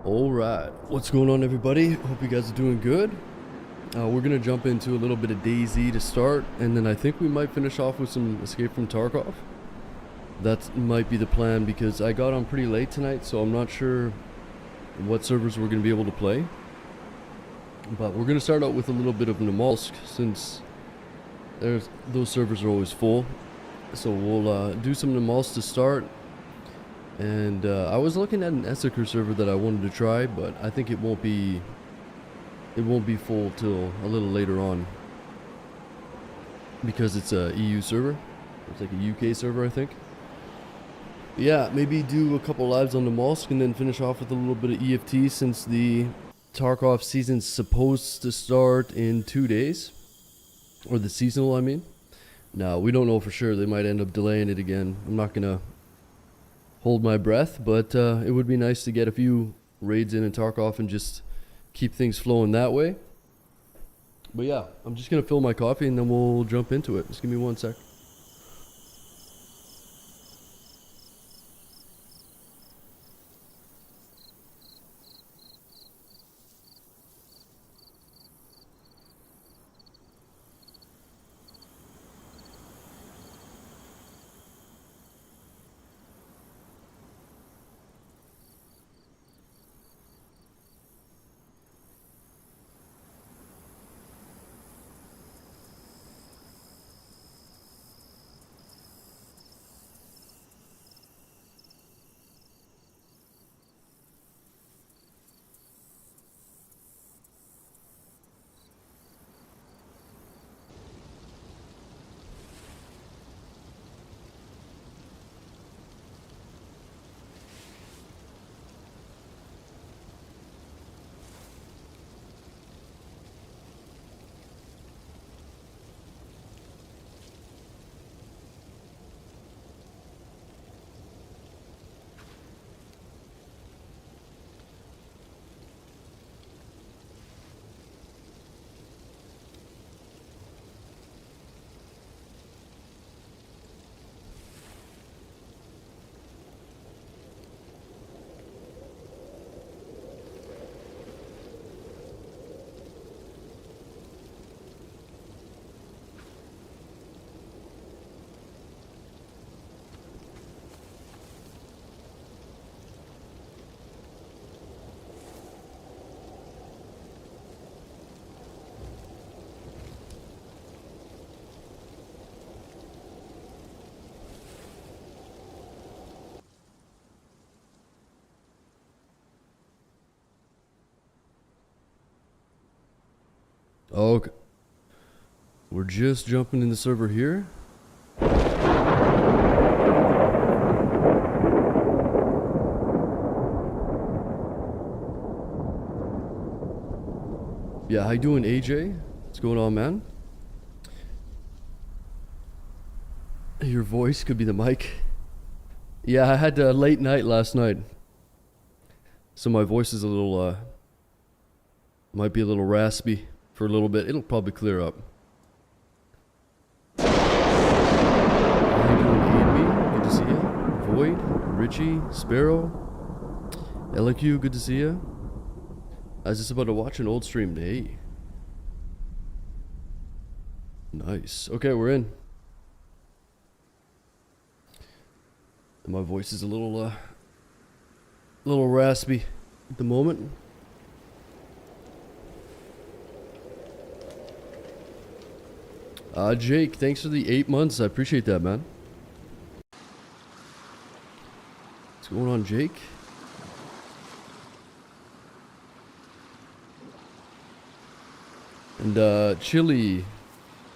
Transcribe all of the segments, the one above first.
Alright, what's going on everybody? Hope you guys are doing good. We're gonna jump into a little bit of DayZ to start, and then I think we might finish off with some Escape from Tarkov. That might be the plan because I got on pretty late tonight, so I'm not sure what servers we're gonna be able to play. But we're gonna start out with a little bit of Namalsk since those servers are always full. So we'll do some Namalsk to start. And I was looking at an Essaker server that I wanted to try, but I think it won't be full till a little later on because it's a EU server. It's like a UK server, I think. Yeah, maybe do a couple lives on the Namalsk and then finish off with a little bit of EFT since the Tarkov season's supposed to start in 2 days, or the seasonal, I mean. Now we don't know for sure. They might end up delaying it again. I'm not gonna hold my breath, but it would be nice to get a few raids in Tarkov and just keep things flowing that way. But yeah, I'm just gonna fill my coffee and then we'll jump into it. Just give me 1 sec. Okay. We're just jumping in the server here. Yeah, how you doing, AJ? What's going on, man? Your voice could be the mic. Yeah, I had a late night last night, so my voice is a little, might be a little raspy for a little bit. It'll probably clear up. How you doing, AB? Good to see you. Void, Richie, Sparrow, LQ, good to see you. I was just about to watch an old stream. Hey. Nice. Okay, we're in. My voice is a little raspy at the moment. Jake, thanks for the 8 months. I appreciate that, man. What's going on, Jake? And Chili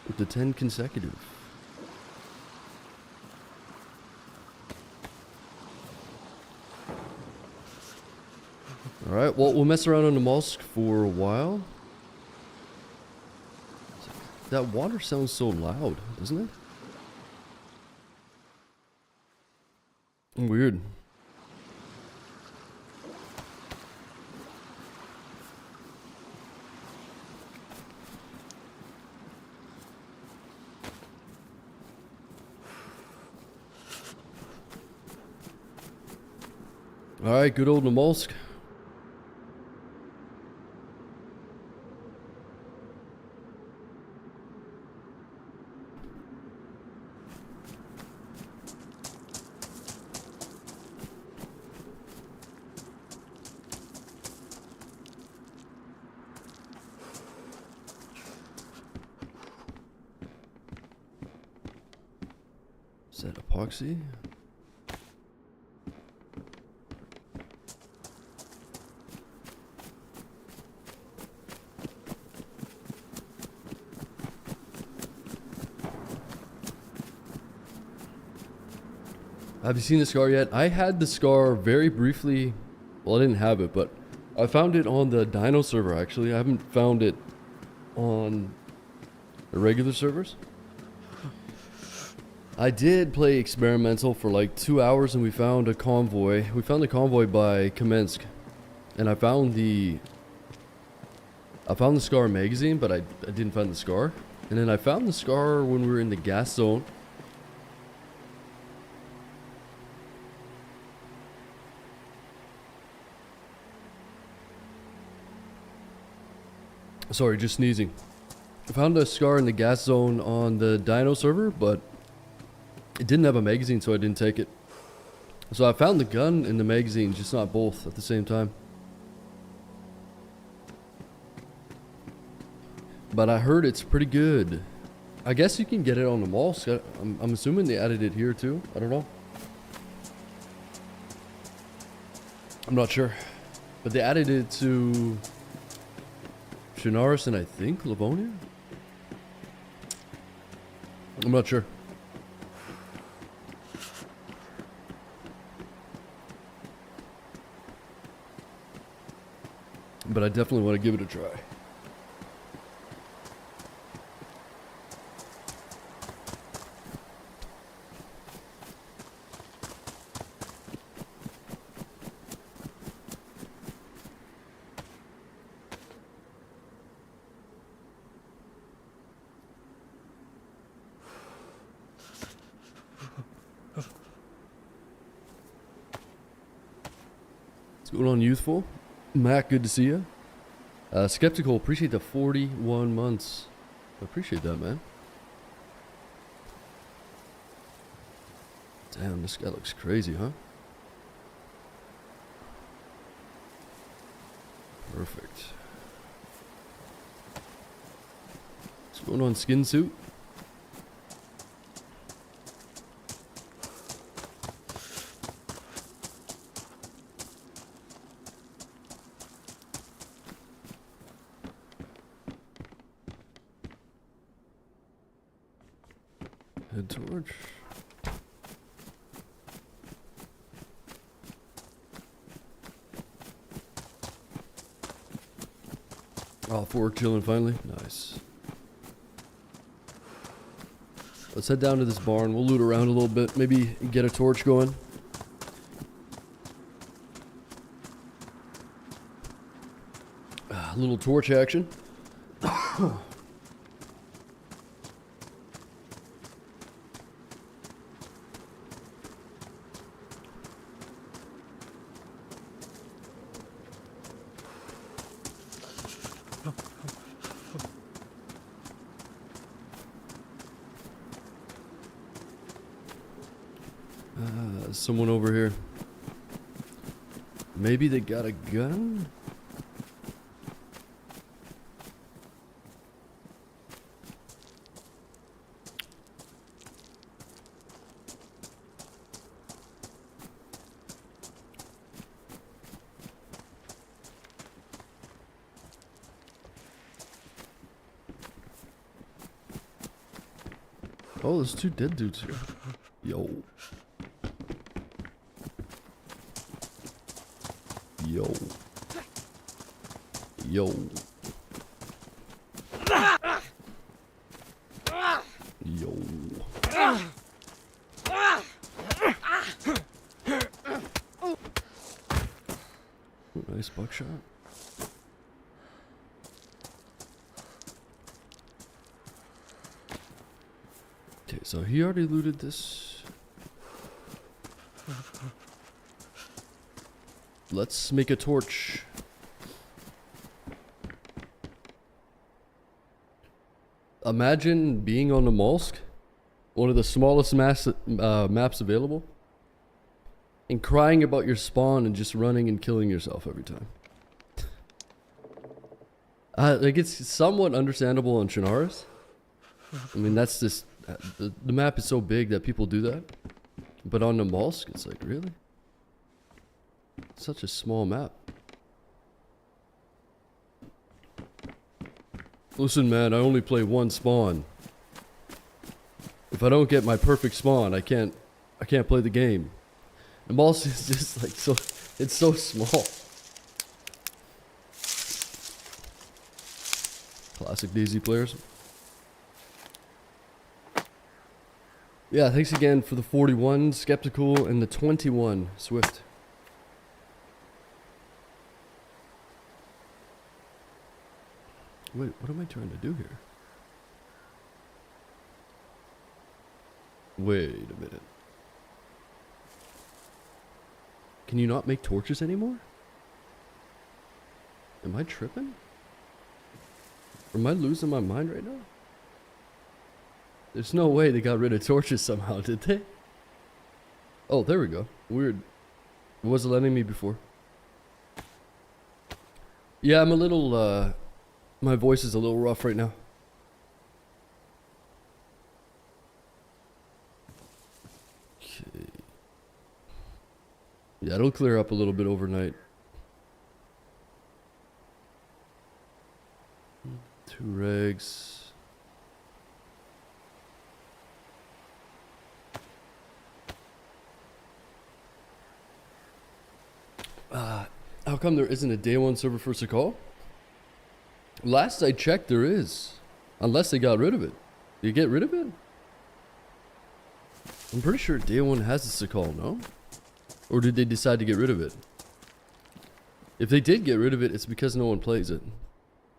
with the 10 consecutive. Alright, well, we'll mess around on the Namalsk for a while. That water sounds so loud, doesn't it? Weird. Alright, good old Namalsk. Is that epoxy? Have you seen the scar yet? I had the scar very briefly. Well, I didn't have it, but I found it on the Dino server, actually. I haven't found it on the regular servers. I did play experimental for like 2 hours, and we found a convoy. We found the convoy by Kamensk, and I found the scar magazine, but I didn't find the scar. And then I found the scar when we were in the gas zone. Sorry, just sneezing. I found a scar in the gas zone on the Dino server, but it didn't have a magazine, so I didn't take it. So I found the gun and the magazine, just not both at the same time. But I heard it's pretty good. I guess you can get it on the mall. I'm assuming they added it here too. I don't know. I'm not sure. But they added it to Chernarus and I think Livonia? I'm not sure. But I definitely want to give it a try. What's going on, Youthful? Mac, good to see you. Skeptical, appreciate the 41 months. I appreciate that, man. Damn, this guy looks crazy, huh? Perfect. What's going on, Skin Suit? Head torch. Oh, fork chilling finally. Nice. Let's head down to this barn. We'll loot around a little bit. Maybe get a torch going. A little torch action. Someone over here. Maybe they got a gun? Oh, there's two dead dudes here. Yo. Yo. Yo. Yo. Ooh, nice buckshot. Okay, so he already looted this. Let's make a torch. Imagine being on the Molsk, one of the smallest maps available, and crying about your spawn and just running and killing yourself every time. Like, it's somewhat understandable on Chernarus. I mean, that's just the map is so big that people do that. But on the Molsk, it's like, really? Such a small map. Listen, man, I only play one spawn. If I don't get my perfect spawn, I can't play the game. The Molsk is just like so, it's so small. Classic DayZ players. Yeah, thanks again for the 41 Skeptical and the 21 Swift. Wait, what am I trying to do here? Wait a minute. Can you not make torches anymore? Am I tripping? Or am I losing my mind right now? There's no way they got rid of torches somehow, did they? Oh, there we go. Weird. It wasn't letting me before. Yeah, I'm a little, my voice is a little rough right now. Okay. Yeah, it'll clear up a little bit overnight. 2 regs. How come there isn't a day 1 server for Sakal? Last I checked, there is. Unless they got rid of it. Did you get rid of it? I'm pretty sure day 1 has a Sakal, no? Or did they decide to get rid of it? If they did get rid of it, it's because no one plays it.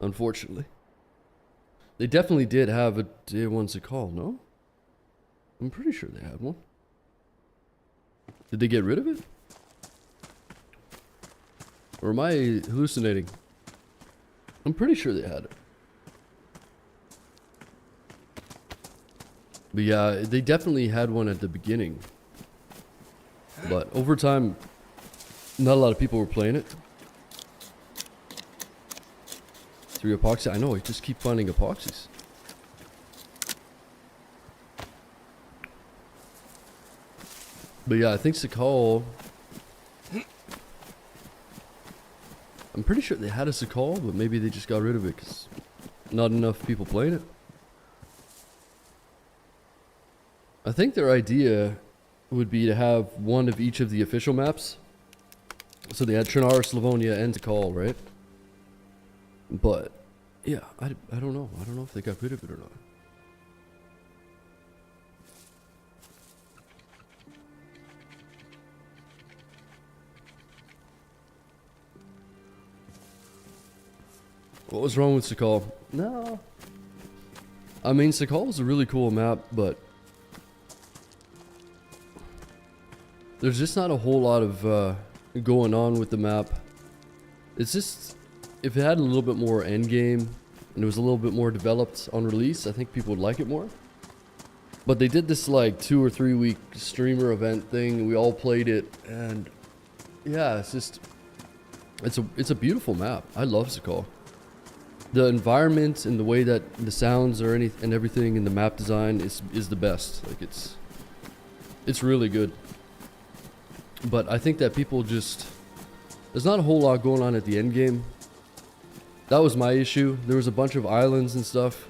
Unfortunately. They definitely did have a day 1 Sakal, no? I'm pretty sure they had one. Did they get rid of it? Or am I hallucinating? I'm pretty sure they had it. But yeah, they definitely had one at the beginning. But over time, not a lot of people were playing it. 3 epoxy. I know, I just keep finding epoxies. But yeah, I think Sakal... I'm pretty sure they had a Sakal, but maybe they just got rid of it because not enough people playing it. I think their idea would be to have one of each of the official maps. So they had Trinar, Slavonia, and Sakal, right? But, yeah, I don't know. I don't know if they got rid of it or not. What was wrong with Sakal? No. I mean, Sakal is a really cool map, but there's just not a whole lot of going on with the map. It's just, if it had a little bit more endgame and it was a little bit more developed on release, I think people would like it more. But they did this like 2 or 3 week streamer event thing, and we all played it, and yeah, it's just, it's a beautiful map. I love Sakal. The environment and the way that the sounds or and everything in the map design is the best. Like it's really good. But I think that people just, there's not a whole lot going on at the end game. That was my issue. There was a bunch of islands and stuff,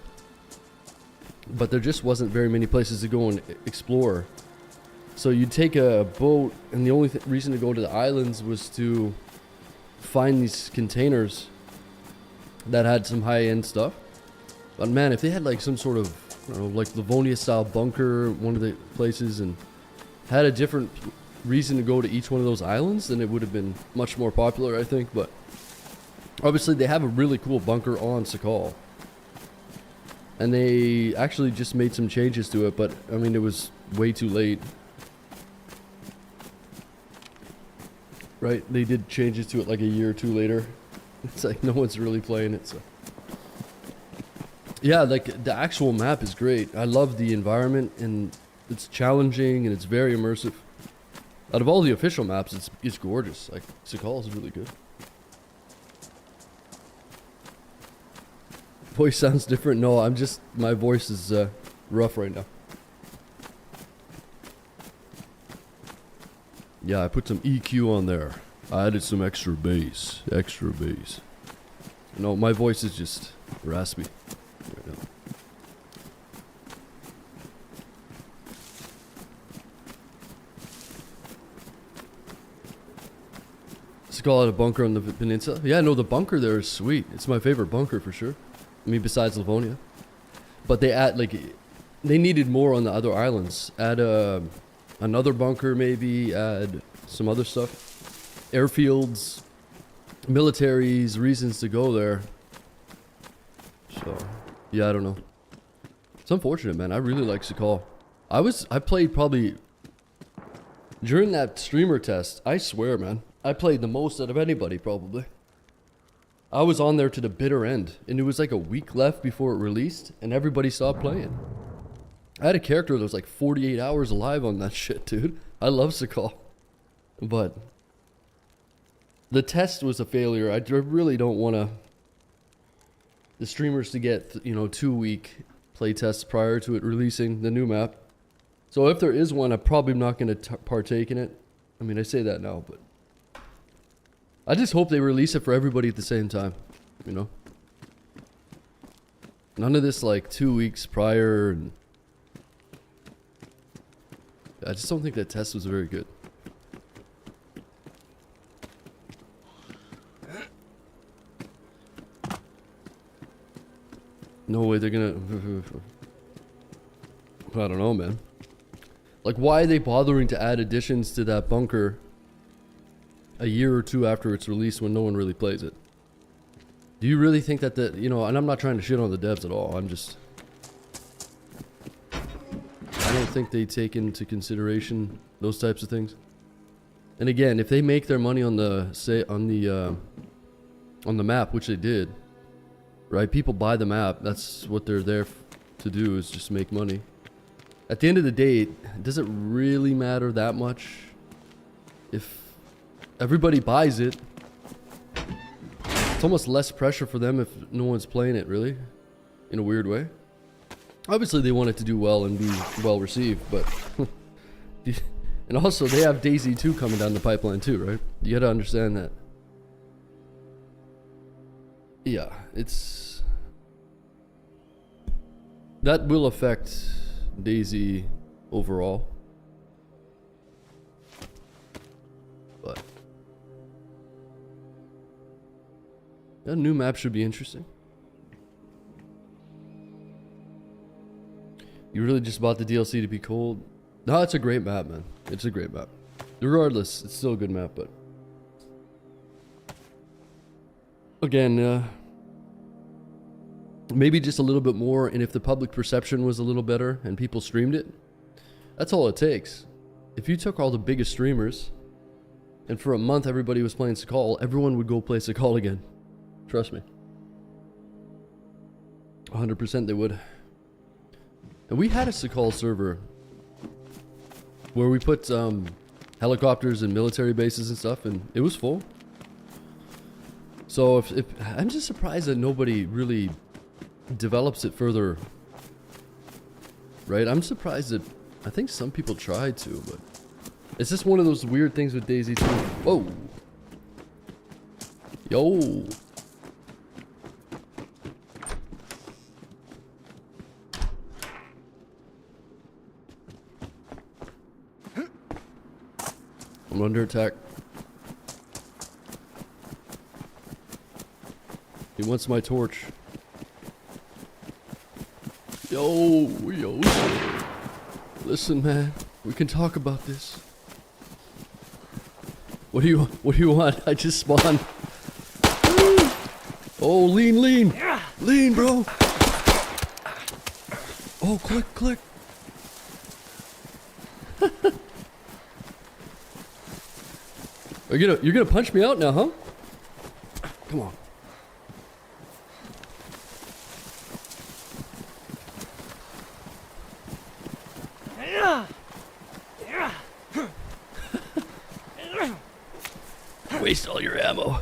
but there just wasn't very many places to go and explore. So you'd take a boat, and the only reason to go to the islands was to find these containers that had some high-end stuff. But man, if they had like some sort of, I don't know, like Livonia style bunker, one of the places, and had a different reason to go to each one of those islands, then it would have been much more popular, I think. But obviously they have a really cool bunker on Sakal, and they actually just made some changes to it, but I mean, it was way too late. Right? They did changes to it like a year or 2 later. It's like no one's really playing it, so. Yeah, like the actual map is great. I love the environment, and it's challenging, and it's very immersive. Out of all the official maps, it's gorgeous. Like Sakal is really good. Voice sounds different. No, my voice is rough right now. Yeah, I put some EQ on there. I added some extra bass. Extra bass. No, my voice is just raspy right now. Let's call it a bunker on the peninsula. Yeah, no, the bunker there is sweet. It's my favorite bunker for sure. I mean, besides Livonia. But they add, like, they needed more on the other islands. Add another bunker maybe, add some other stuff. Airfields, militaries, reasons to go there. So, yeah, I don't know. It's unfortunate, man. I really like Sakal. I played probably, during that streamer test, I swear, man, I played the most out of anybody, probably. I was on there to the bitter end, and it was like a week left before it released, and everybody stopped playing. I had a character that was like 48 hours alive on that shit, dude. I love Sakal. But the test was a failure. I really don't want the streamers to get, you know, 2-week play tests prior to it releasing the new map. So if there is one, I'm probably not going to partake in it. I mean, I say that now, but I just hope they release it for everybody at the same time, you know? None of this like 2 weeks prior, and I just don't think that test was very good. No way they're gonna... I don't know, man. Like, why are they bothering to add additions to that bunker a year or two after it's released when no one really plays it? Do you really think that you know, and I'm not trying to shit on the devs at all, I'm just... I don't think they take into consideration those types of things. And again, if they make their money on the, say, on the map, which they did, right? People buy the map. That's what they're there to do, is just make money. At the end of the day, does it really matter that much? If everybody buys it, it's almost less pressure for them if no one's playing it, really, in a weird way. Obviously, they want it to do well and be well received, but... and also, they have DayZ 2 coming down the pipeline too, right? You gotta understand that. Yeah, it's... that will affect DayZ overall. But... that new map should be interesting. You really just bought the DLC to be cold? No, it's a great map, man. It's a great map. Regardless, it's still a good map, but... again, maybe just a little bit more, and if the public perception was a little better and people streamed it, that's all it takes. If you took all the biggest streamers, and for a month everybody was playing Sakal, everyone would go play Sakal again. Trust me. 100% they would. And we had a Sakal server where we put helicopters and military bases and stuff, and it was full. So if I'm just surprised that nobody really develops it further, right? I'm surprised that I think some people tried to, but it's just one of those weird things with DayZ 2. Whoa, yo. I'm under attack. He wants my torch. Yo. Listen, man. We can talk about this. What do you want? I just spawned. Oh, lean. Lean, bro. Oh, click. You're gonna punch me out now, huh? Come on. Waste all your ammo.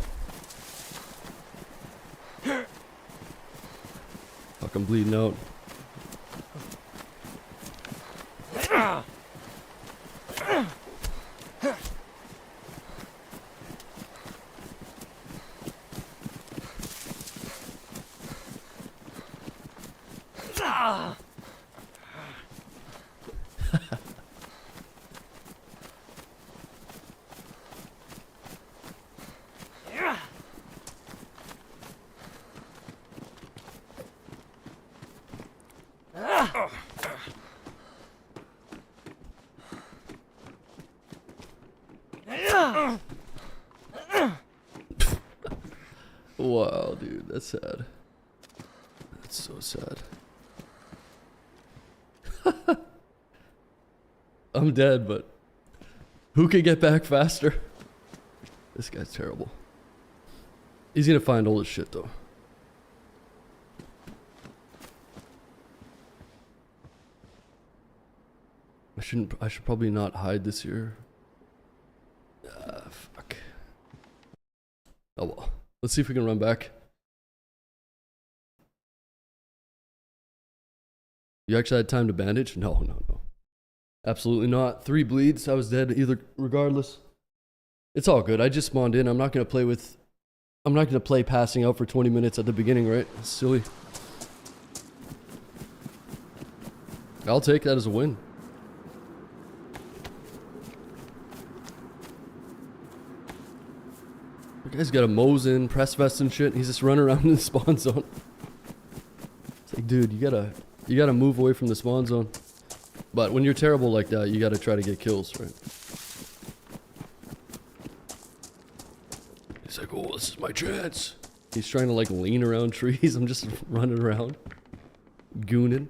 Fuck, I'm bleeding out. Wow, dude, that's sad. That's so sad. I'm dead, but who can get back faster? This guy's terrible. He's gonna find all this shit though. I should probably not hide this year. Fuck. Oh well. Let's see if we can run back. You actually had time to bandage? No. Absolutely not. 3 bleeds. I was dead either regardless. It's all good. I just spawned in. I'm not gonna play passing out for 20 minutes at the beginning, right? It's silly. I'll take that as a win. The guy's got a Mosin, press vest and shit. He's just running around in the spawn zone. It's like, dude, you gotta move away from the spawn zone. But when you're terrible like that, you gotta try to get kills, right? He's like, oh, this is my chance. He's trying to like lean around trees. I'm just running around, gooning.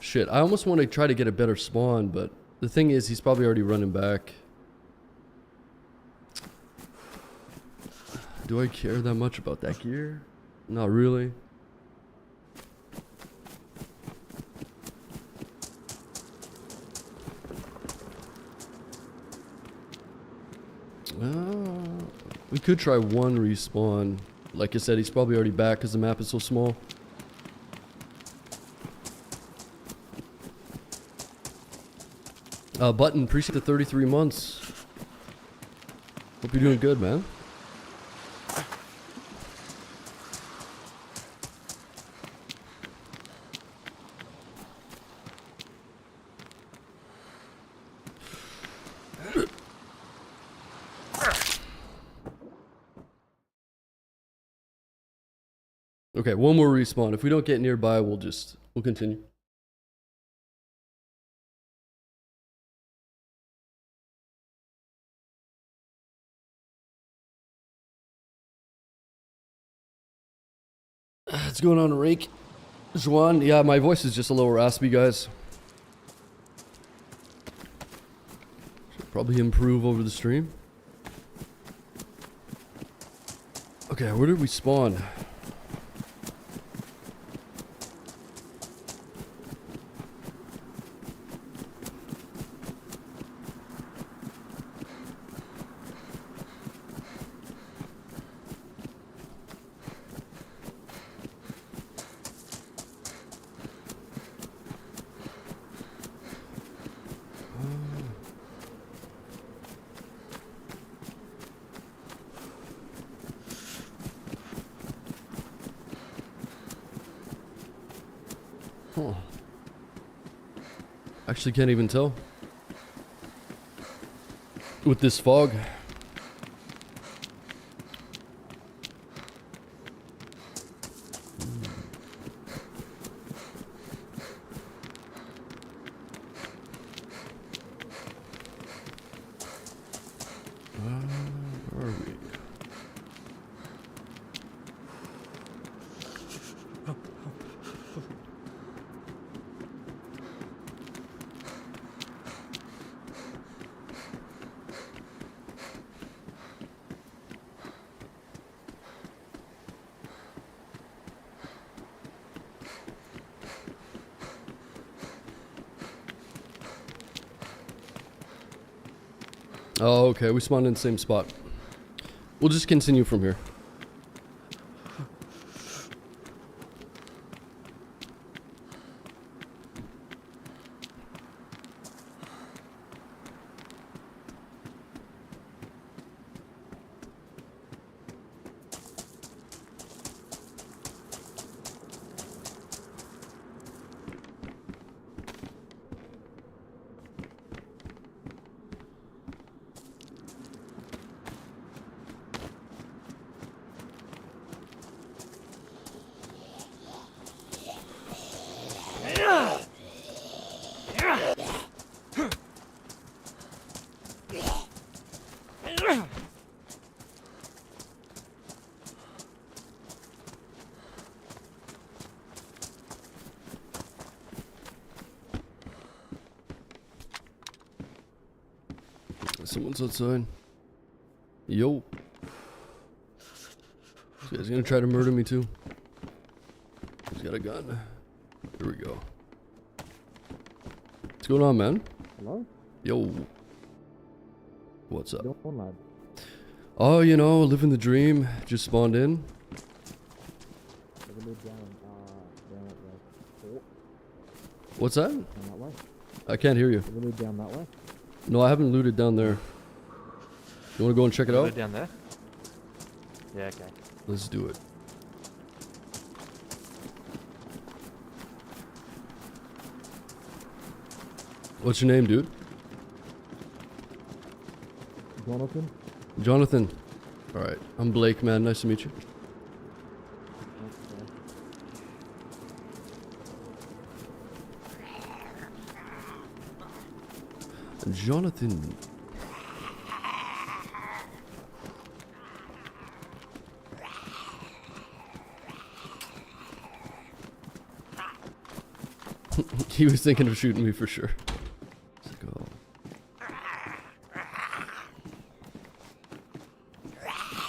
Shit, I almost want to try to get a better spawn, but the thing is, he's probably already running back. Do I care that much about that gear? Not really. We could try one respawn. Like I said, he's probably already back because the map is so small. Button, appreciate the 33 months. Hope you're doing good, man. Okay, one more respawn. If we don't get nearby, we'll continue. What's going on, Rake? Juan? Yeah, my voice is just a little raspy, guys. Should probably improve over the stream. Okay, where did we spawn? Huh. Actually can't even tell. With this fog. Where are we? Oh, okay, we spawned in the same spot. We'll just continue from here. Someone's outside. Yo. This guy's gonna try to murder me too. He's got a gun. Here we go. What's going on, man? Hello? Yo. What's up? Doing, lad? Oh, you know, living the dream. Just spawned in. Down at the fort. What's that? Down that way. I can't hear you. We live down that way. No, I haven't looted down there. You wanna go and check it out? Down there? Yeah, okay. Let's do it. What's your name, dude? Jonathan? Jonathan. Alright, I'm Blake, man. Nice to meet you. Jonathan. He was thinking of shooting me for sure. Let's go.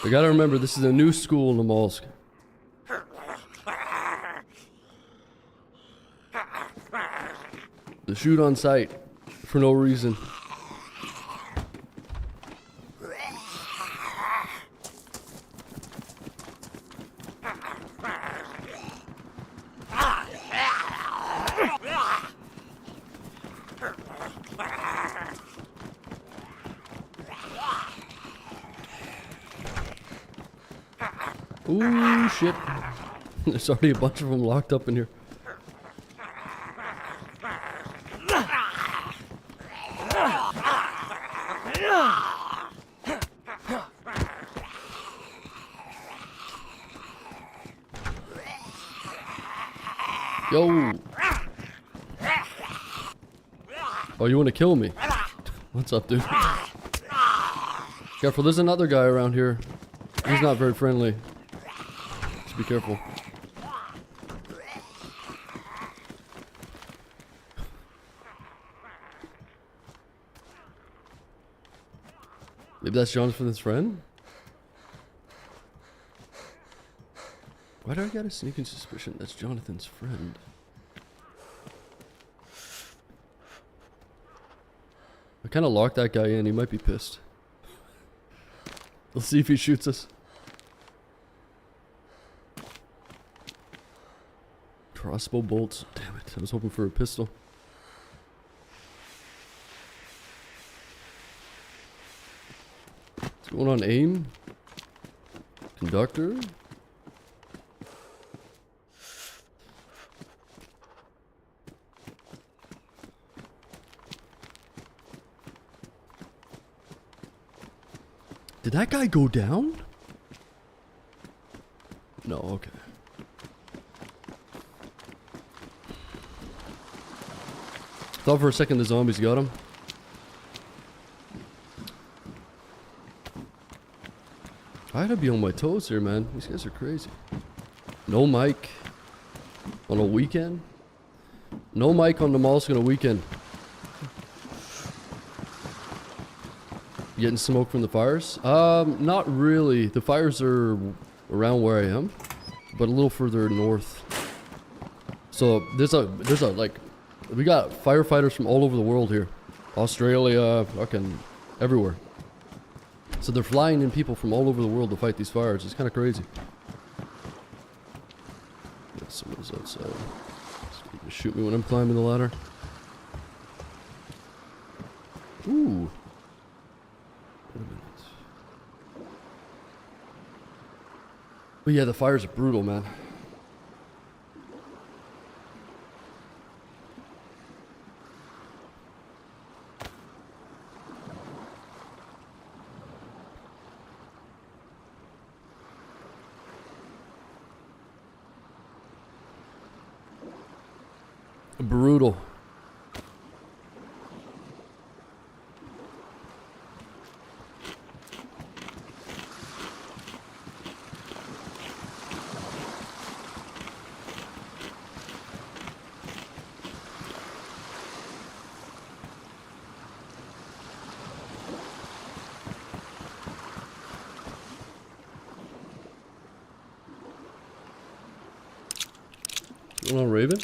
I gotta remember, this is a new school in Namalsk. The shoot on sight for no reason. Ooh, shit. There's already a bunch of them locked up in here. Yo! Oh, you want to kill me? What's up, dude? Careful, there's another guy around here. He's not very friendly. Just be careful. Maybe that's Jonathan's friend? Why do I got a sneaking suspicion that's Jonathan's friend? I kind of locked that guy in. He might be pissed. Let's see if he shoots us. Crossbow bolts. Damn it. I was hoping for a pistol. What's going on? Aim? Conductor? Did that guy go down? No, okay. Thought for a second the zombies got him. I had to be on my toes here, man. These guys are crazy. No mic on a weekend. No mic on the Namalsk on a weekend. Getting smoke from the fires? Not really. The fires are around where I am, but a little further north. So there's a like, we got firefighters from all over the world here. Australia, fucking everywhere. So they're flying in people from all over the world to fight these fires. It's kind of crazy. Yeah, someone's outside. He's gonna shoot me when I'm climbing the ladder. Ooh. Wait a minute. But yeah, the fires are brutal, man. Brutal. On Raven?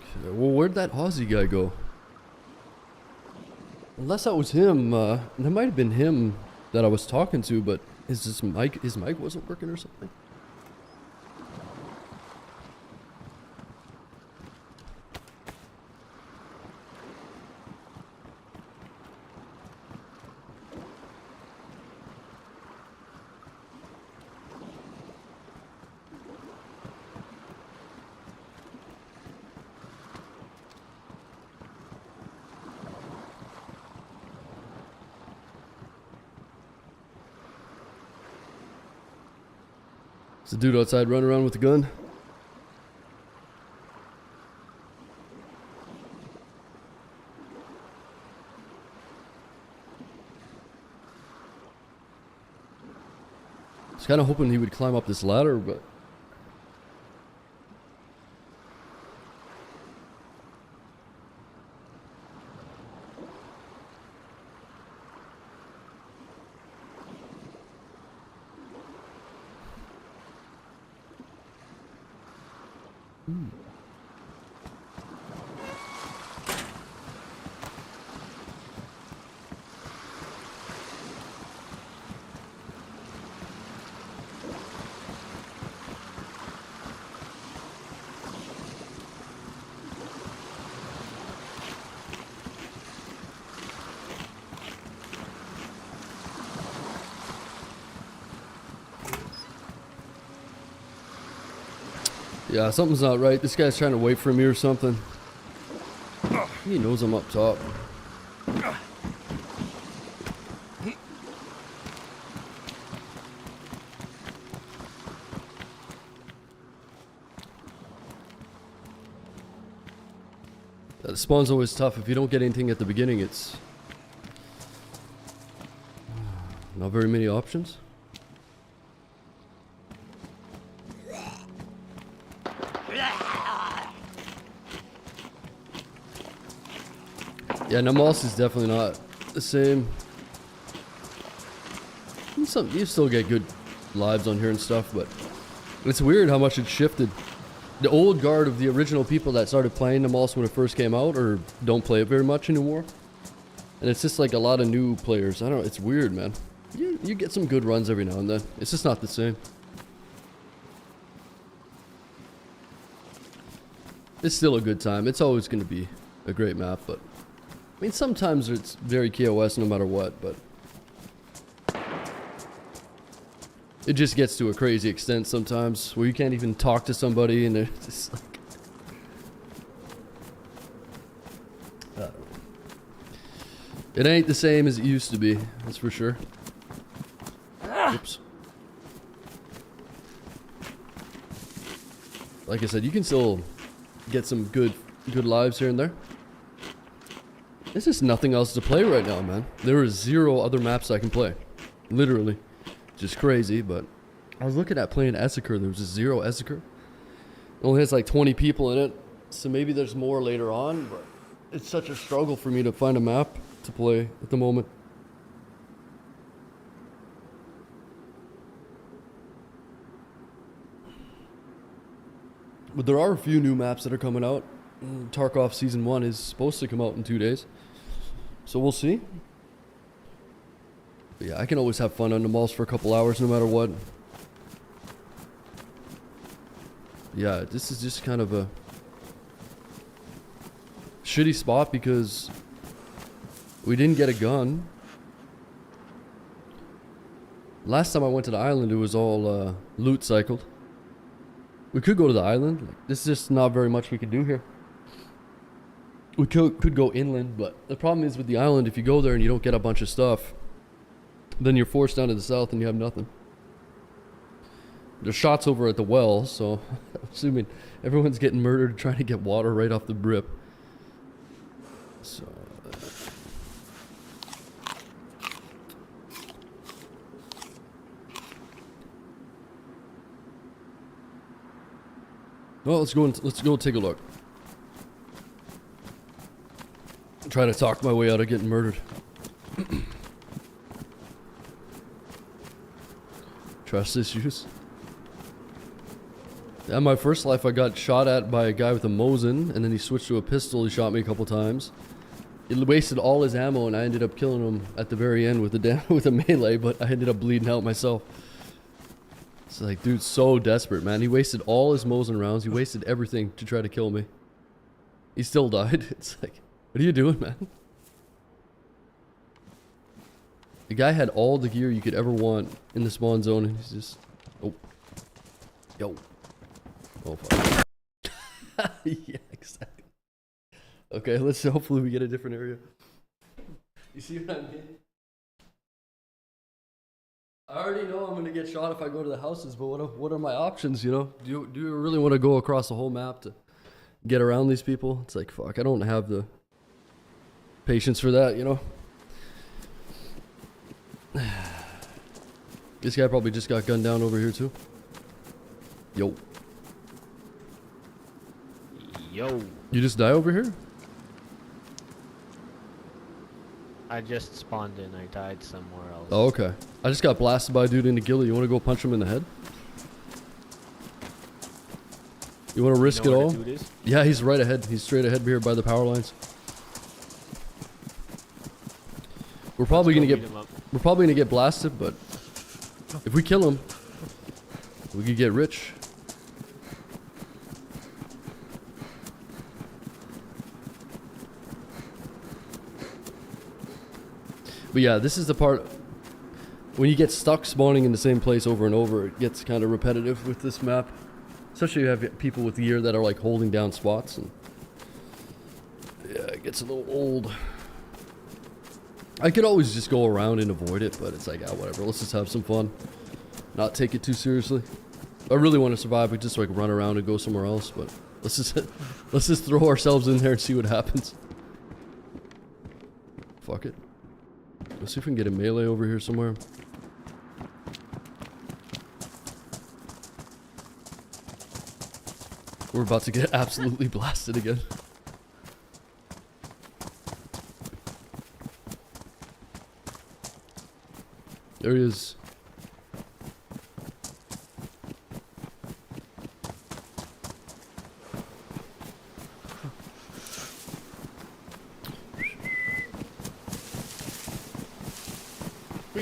Okay, well, where'd that Aussie guy go? Unless that was him, that might have been him that I was talking to, but is his mic wasn't working or something? Is the dude outside running around with a gun? I was kind of hoping he would climb up this ladder, but... Yeah, something's not right. This guy's trying to wait for me or something. He knows I'm up top. The spawn's always tough. If you don't get anything at the beginning, it's not very many options. Yeah, Namal's is definitely not the same. You still get good lives on here and stuff, but it's weird how much it's shifted. The old guard of the original people that started playing Namal's when it first came out, or don't play it very much anymore. And it's just like a lot of new players. I don't know, it's weird, man. You get some good runs every now and then. It's just not the same. It's still a good time. It's always going to be a great map, but... I mean, sometimes it's very KOS no matter what, but... It just gets to a crazy extent sometimes, where you can't even talk to somebody and they're just like... It ain't the same as it used to be, that's for sure. Oops. Like I said, you can still get some good lives here and there. There's just nothing else to play right now, man. There are 0 other maps I can play. Literally. Just crazy, but... I was looking at playing Essaker. There was just 0 Essaker. It only has like 20 people in it. So maybe there's more later on, but... It's such a struggle for me to find a map to play at the moment. But there are a few new maps that are coming out. Tarkov Season 1 is supposed to come out in 2 days. So we'll see. But yeah, I can always have fun on the malls for a couple hours no matter what. Yeah, this is just kind of a shitty spot because we didn't get a gun. Last time I went to the island, it was all loot cycled. We could go to the island. Like, there's just not very much we could do here. We could go inland, but the problem is with the island, if you go there and you don't get a bunch of stuff, then you're forced down to the south and you have nothing. There's shots over at the well, so I'm assuming everyone's getting murdered trying to get water right off the drip. So... Well, let's go take a look. try to talk my way out of getting murdered. Trust issues. In my first life, I got shot at by a guy with a Mosin, and then he switched to a pistol. He shot me a couple times. It wasted all his ammo, and I ended up killing him at the very end with a melee, but I ended up bleeding out myself. It's like, dude, so desperate, man. He wasted all his Mosin rounds. He wasted everything to try to kill me. He still died. It's like, what are you doing, man? The guy had all the gear you could ever want in the spawn zone, and he's just... Oh. Yo. Oh, fuck. Yeah, exactly. Okay, let's hopefully we get a different area. You see what I mean? I already know I'm gonna get shot if I go to the houses, but what are my options, you know? Do you really want to go across the whole map to get around these people? It's like, fuck, I don't have the patience for that, you know? This guy probably just got gunned down over here too. Yo. Yo. You just die over here? I just spawned in. I died somewhere else. Oh, okay. I just got blasted by a dude in the ghillie. You want to go punch him in the head? You want to risk it all? Yeah, he's right ahead. He's straight ahead here by the power lines. We're probably gonna get blasted, but if we kill him, we could get rich. But yeah, this is the part when you get stuck spawning in the same place over and over, it gets kind of repetitive with this map. Especially if you have people with gear that are like holding down spots, and yeah, it gets a little old. I could always just go around and avoid it, but it's like, ah, whatever. Let's just have some fun. Not take it too seriously. If I really want to survive, we just like run around and go somewhere else, but let's just throw ourselves in there and see what happens. Fuck it. Let's see if we can get a melee over here somewhere. We're about to get absolutely blasted again. There he is.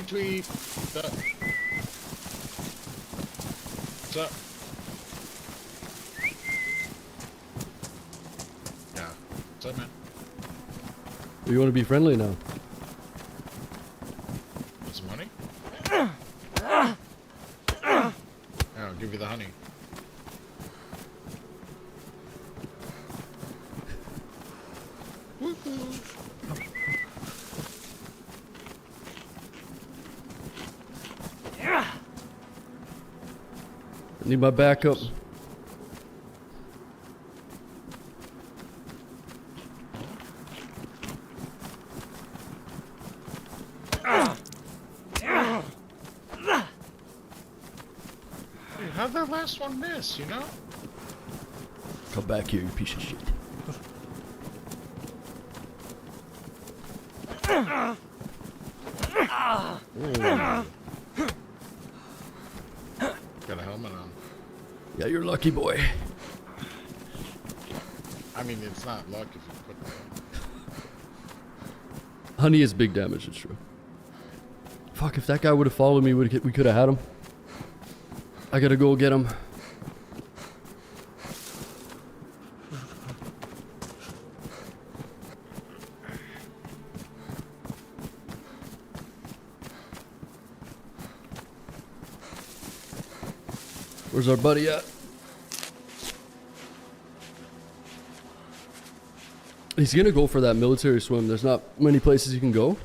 Tweet. What's up? What's up? Yeah. What's up, man? You want to be friendly now? Want some honey? Yeah, I'll give you the honey. Woohoo! Need my backup. Dude, how'd that last one miss, you know? Come back here, you piece of shit. Got a helmet on. Yeah, you're lucky, boy. I mean, it's not luck if you put that on. Honey is big damage, it's true. Fuck, if that guy would have followed me, we could have had him. I gotta go get him. Where's our buddy at? He's gonna go for that military swim. There's not many places you can go.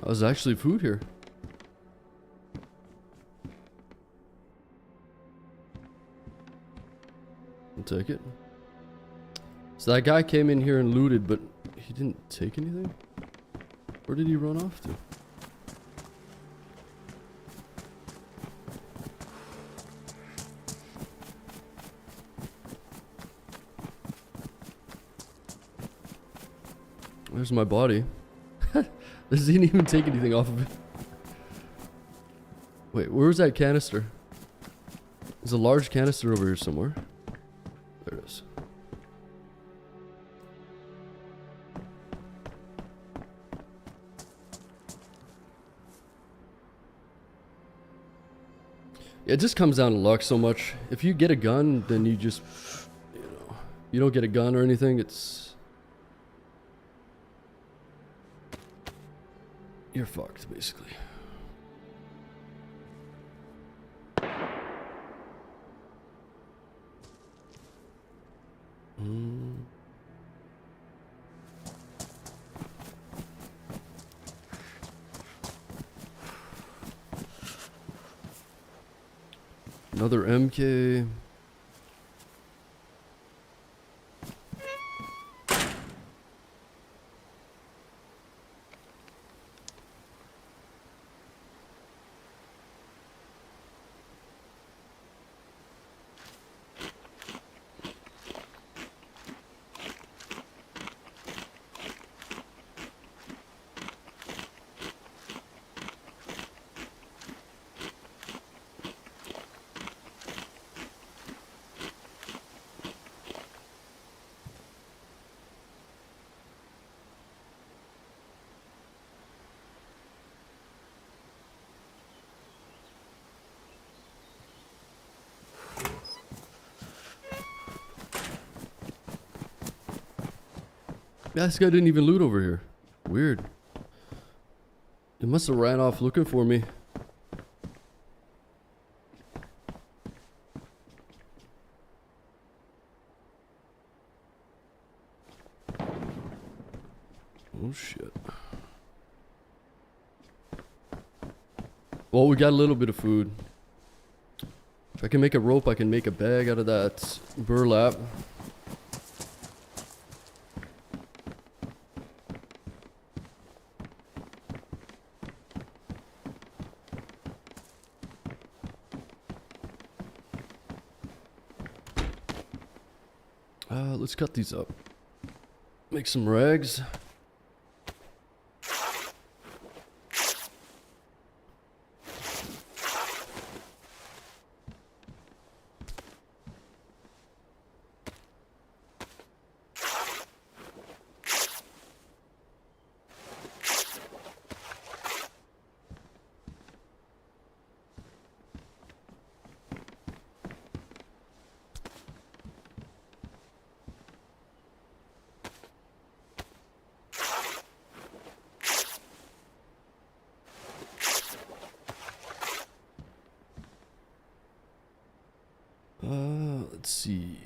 there's actually food here. I'll take it. So that guy came in here and looted, but he didn't take anything? Where did he run off to? There's my body. This didn't even take anything off of it. Wait, where was that canister? There's a large canister over here somewhere. There it is. It just comes down to luck so much. If you get a gun, then you just, you know, you don't get a gun or anything, it's... You're fucked, basically. Another MK. Yeah, this guy didn't even loot over here. Weird. He must have ran off looking for me. Oh shit. Well, we got a little bit of food. If I can make a rope, I can make a bag out of that burlap. Let's cut these up. Make some rags. Let's see.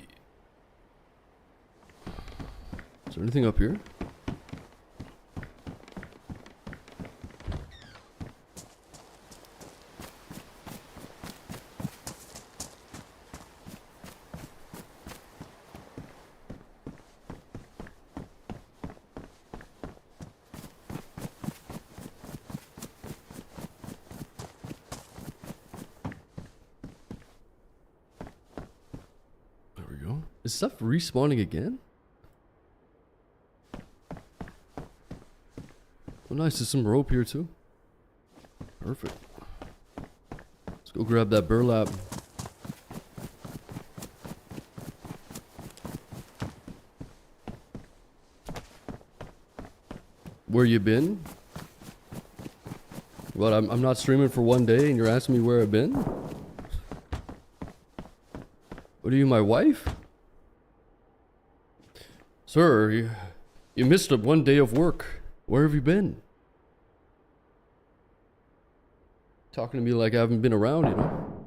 Is there anything up here? Is stuff respawning again? Oh nice, there's some rope here too. Perfect. Let's go grab that burlap. Where you been? What, I'm not streaming for one day and you're asking me where I've been? What are you, my wife? Sir, you missed a one day of work. Where have you been? Talking to me like I haven't been around, you know?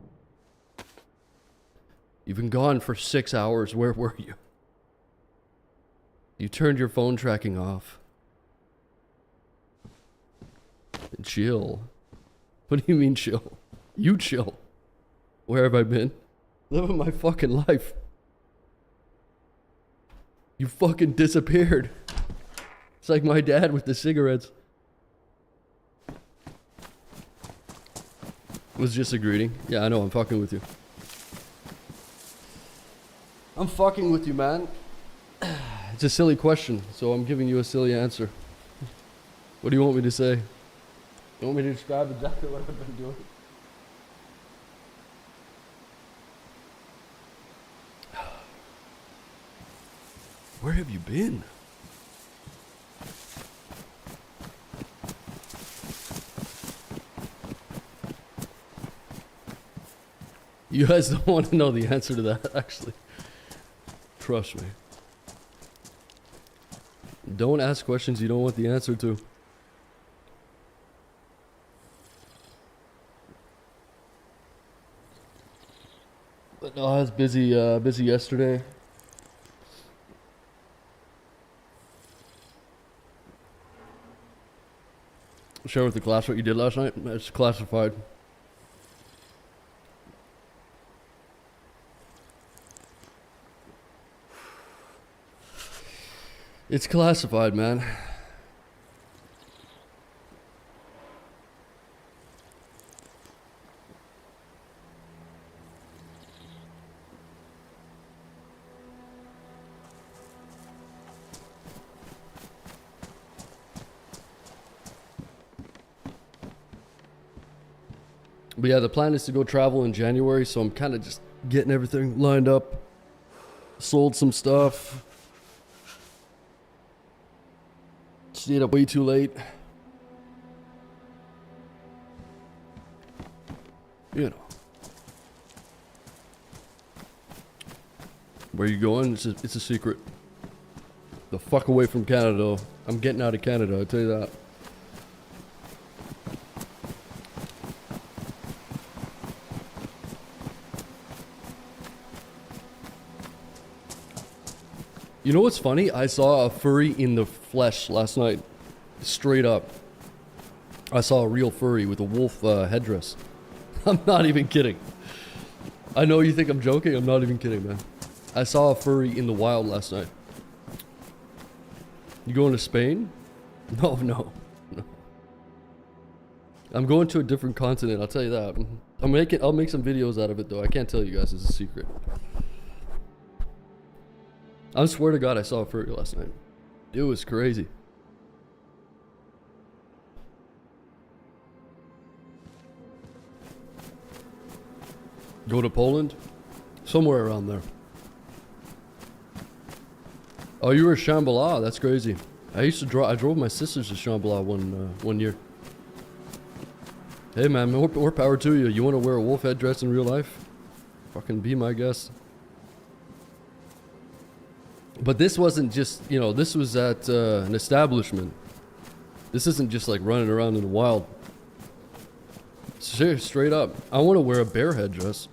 You've been gone for 6 hours. Where were you? You turned your phone tracking off. Chill. What do you mean chill? You chill. Where have I been? Living my fucking life. You fucking disappeared. It's like my dad with the cigarettes. Was just a greeting. Yeah, I know, I'm fucking with you. I'm fucking with you, man. It's a silly question, so I'm giving you a silly answer. What do you want me to say? You want me to describe exactly what I've been doing? Where have you been? You guys don't want to know the answer to that, actually. Trust me. Don't ask questions you don't want the answer to. But no, I was busy yesterday. Share with the class what you did last night. It's classified. It's classified, man. But yeah, the plan is to go travel in January, so I'm kind of just getting everything lined up. Sold some stuff. Stayed up way too late. You know. Where you going? It's a secret. The fuck away from Canada. I'm getting out of Canada, I'll tell you that. You know what's funny? I saw a furry in the flesh last night. Straight up. I saw a real furry with a wolf headdress. I'm not even kidding. I know you think I'm joking. I'm not even kidding, man. I saw a furry in the wild last night. You going to Spain? No. I'm going to a different continent, I'll tell you that. I'll make some videos out of it though. I can't tell you guys, it's a secret. I swear to God, I saw a furry last night. It was crazy. Go to Poland? Somewhere around there. Oh, you were at Shambhala? That's crazy. I drove my sisters to Shambhala one year. Hey man, more power to you. You want to wear a wolf headdress in real life? Fucking be my guest. But this wasn't just, you know, this was at an establishment. This isn't just like running around in the wild. Straight up. I want to wear a bear headdress.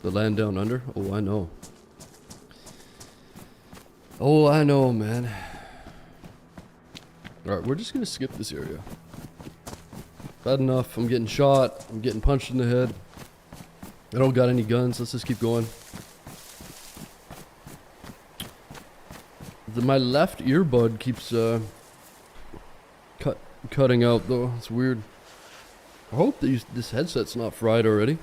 The land down under? Oh, I know. Oh, I know, man. Alright, we're just going to skip this area. Bad enough. I'm getting shot. I'm getting punched in the head. I don't got any guns. Let's just keep going. My left earbud keeps cutting out though. It's weird. I hope this headset's not fried already.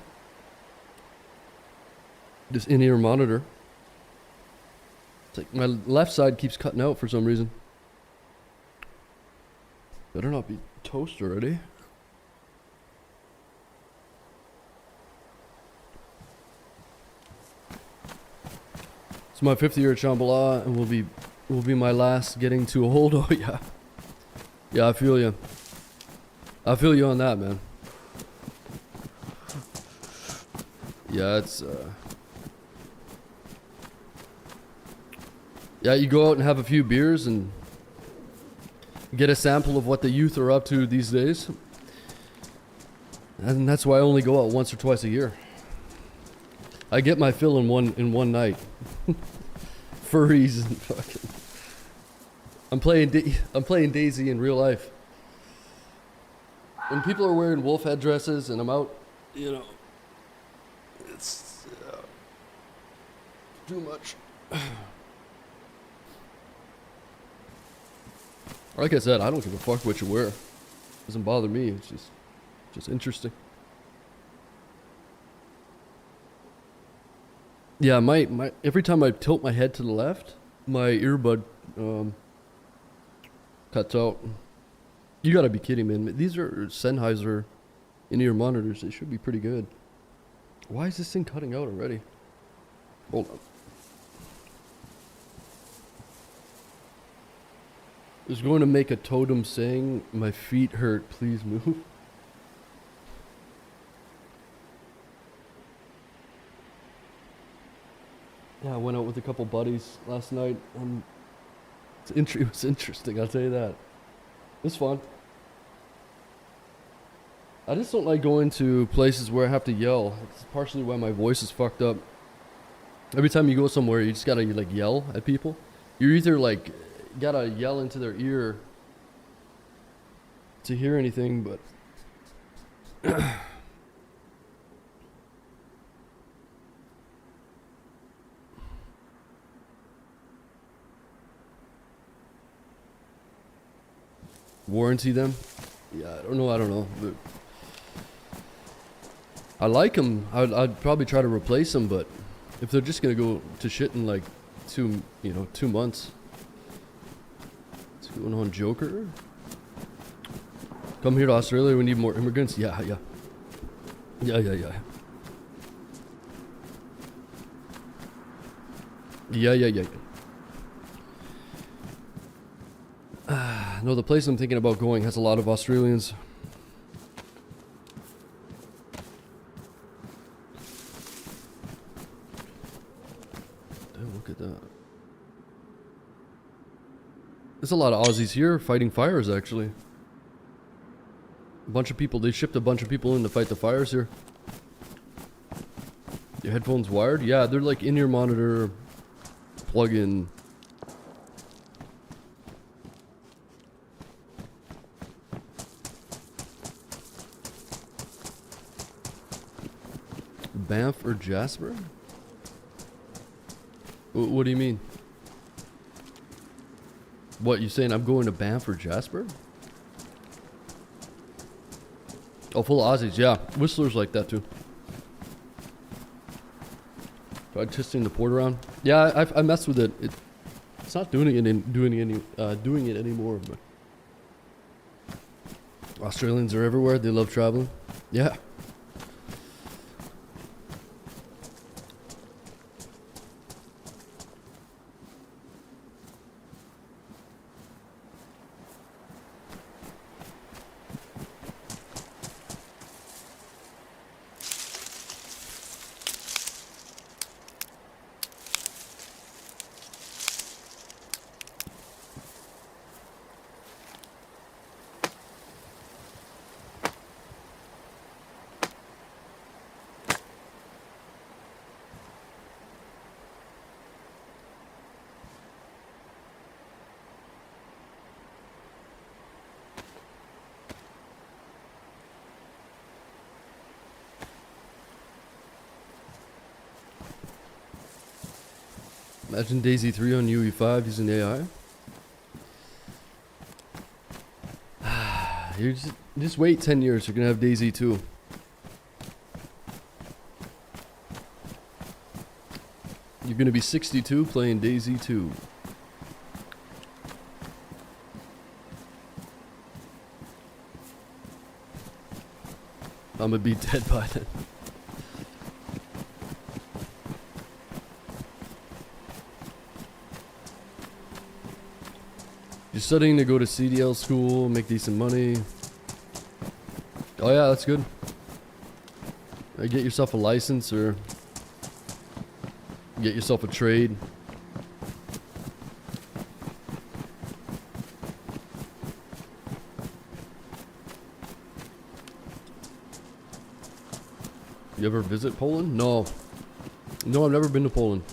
This in-ear monitor. It's like my left side keeps cutting out for some reason. Better not be toast already. It's my 5th year at Shambhala, and will be my last getting too old. Oh yeah, yeah, I feel you. I feel you on that, man. Yeah, it's yeah, you go out and have a few beers and get a sample of what the youth are up to these days, and that's why I only go out once or twice a year. I get my fill in one night. Furries and fucking I'm playing DayZ in real life. When people are wearing wolf headdresses and I'm out, you know, it's too much. Like I said, I don't give a fuck what you wear. Doesn't bother me. It's just interesting. Yeah, my every time I tilt my head to the left, my earbud cuts out. You gotta be kidding, man. These are Sennheiser in-ear monitors. They should be pretty good. Why is this thing cutting out already? Hold on. I was going to make a totem saying, "My feet hurt, please move." Yeah, I went out with a couple buddies last night. It was interesting, I'll tell you that. It was fun. I just don't like going to places where I have to yell. It's partially why my voice is fucked up. Every time you go somewhere, you just gotta like yell at people. You're either like gotta yell into their ear to hear anything, but warranty them. Yeah, I don't know. But I like them. I'd probably try to replace them, but if they're just gonna go to shit in like 2 months. What's going on, Joker? Come here to Australia. We need more immigrants. Yeah. Yeah. No, the place I'm thinking about going has a lot of Australians. Damn, look at that. There's a lot of Aussies here fighting fires, actually. A bunch of people, they shipped a bunch of people in to fight the fires here. Your headphones wired? Yeah, they're like in-ear monitor, plug-in. Banff or Jasper? What do you mean? What, you saying I'm going to Banff or Jasper? Oh, full of Aussies, yeah. Whistler's like that too. Tried twisting the port around. Yeah, I messed with it. It's not doing it anymore. But Australians are everywhere. They love traveling. Yeah. Imagine DayZ 3 on UE5 using AI. You just wait 10 years, you're gonna have DayZ 2. You're gonna be 62 playing DayZ 2. I'm gonna be dead by then. You're studying to go to CDL school, make decent money. Oh yeah, that's good. Get yourself a license or get yourself a trade. You ever visit Poland? No. No, I've never been to Poland.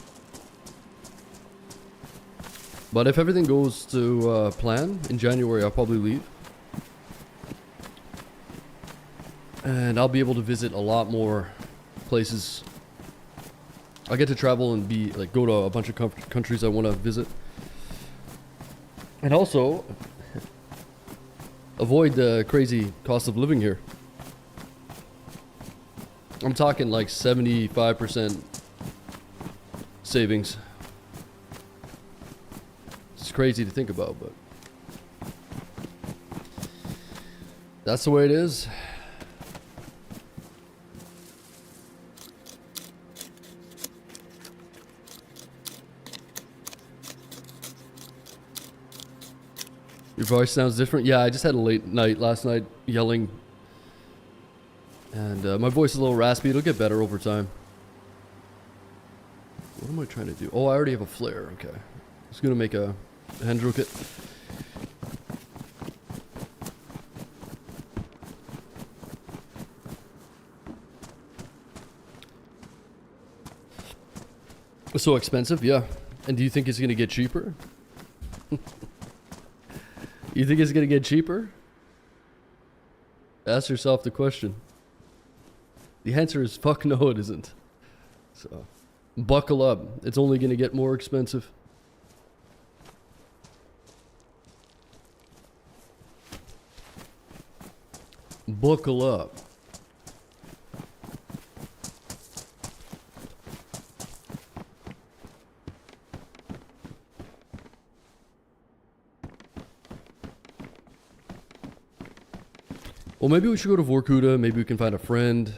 But if everything goes to plan, in January I'll probably leave. And I'll be able to visit a lot more places. I get to travel and be like go to a bunch of countries I want to visit. And also avoid the crazy cost of living here. I'm talking like 75% savings. It's crazy to think about, but that's the way it is. Your voice sounds different. Yeah, I just had a late night last night yelling. And my voice is a little raspy. It'll get better over time. What am I trying to do? Oh, I already have a flare. Okay. I was going to make a hand drill kit. So expensive? Yeah. And do you think it's going to get cheaper? You think it's going to get cheaper? Ask yourself the question. The answer is fuck no, it isn't. So, buckle up. It's only going to get more expensive. Buckle up. Well, maybe we should go to Vorkuta. Maybe we can find a friend.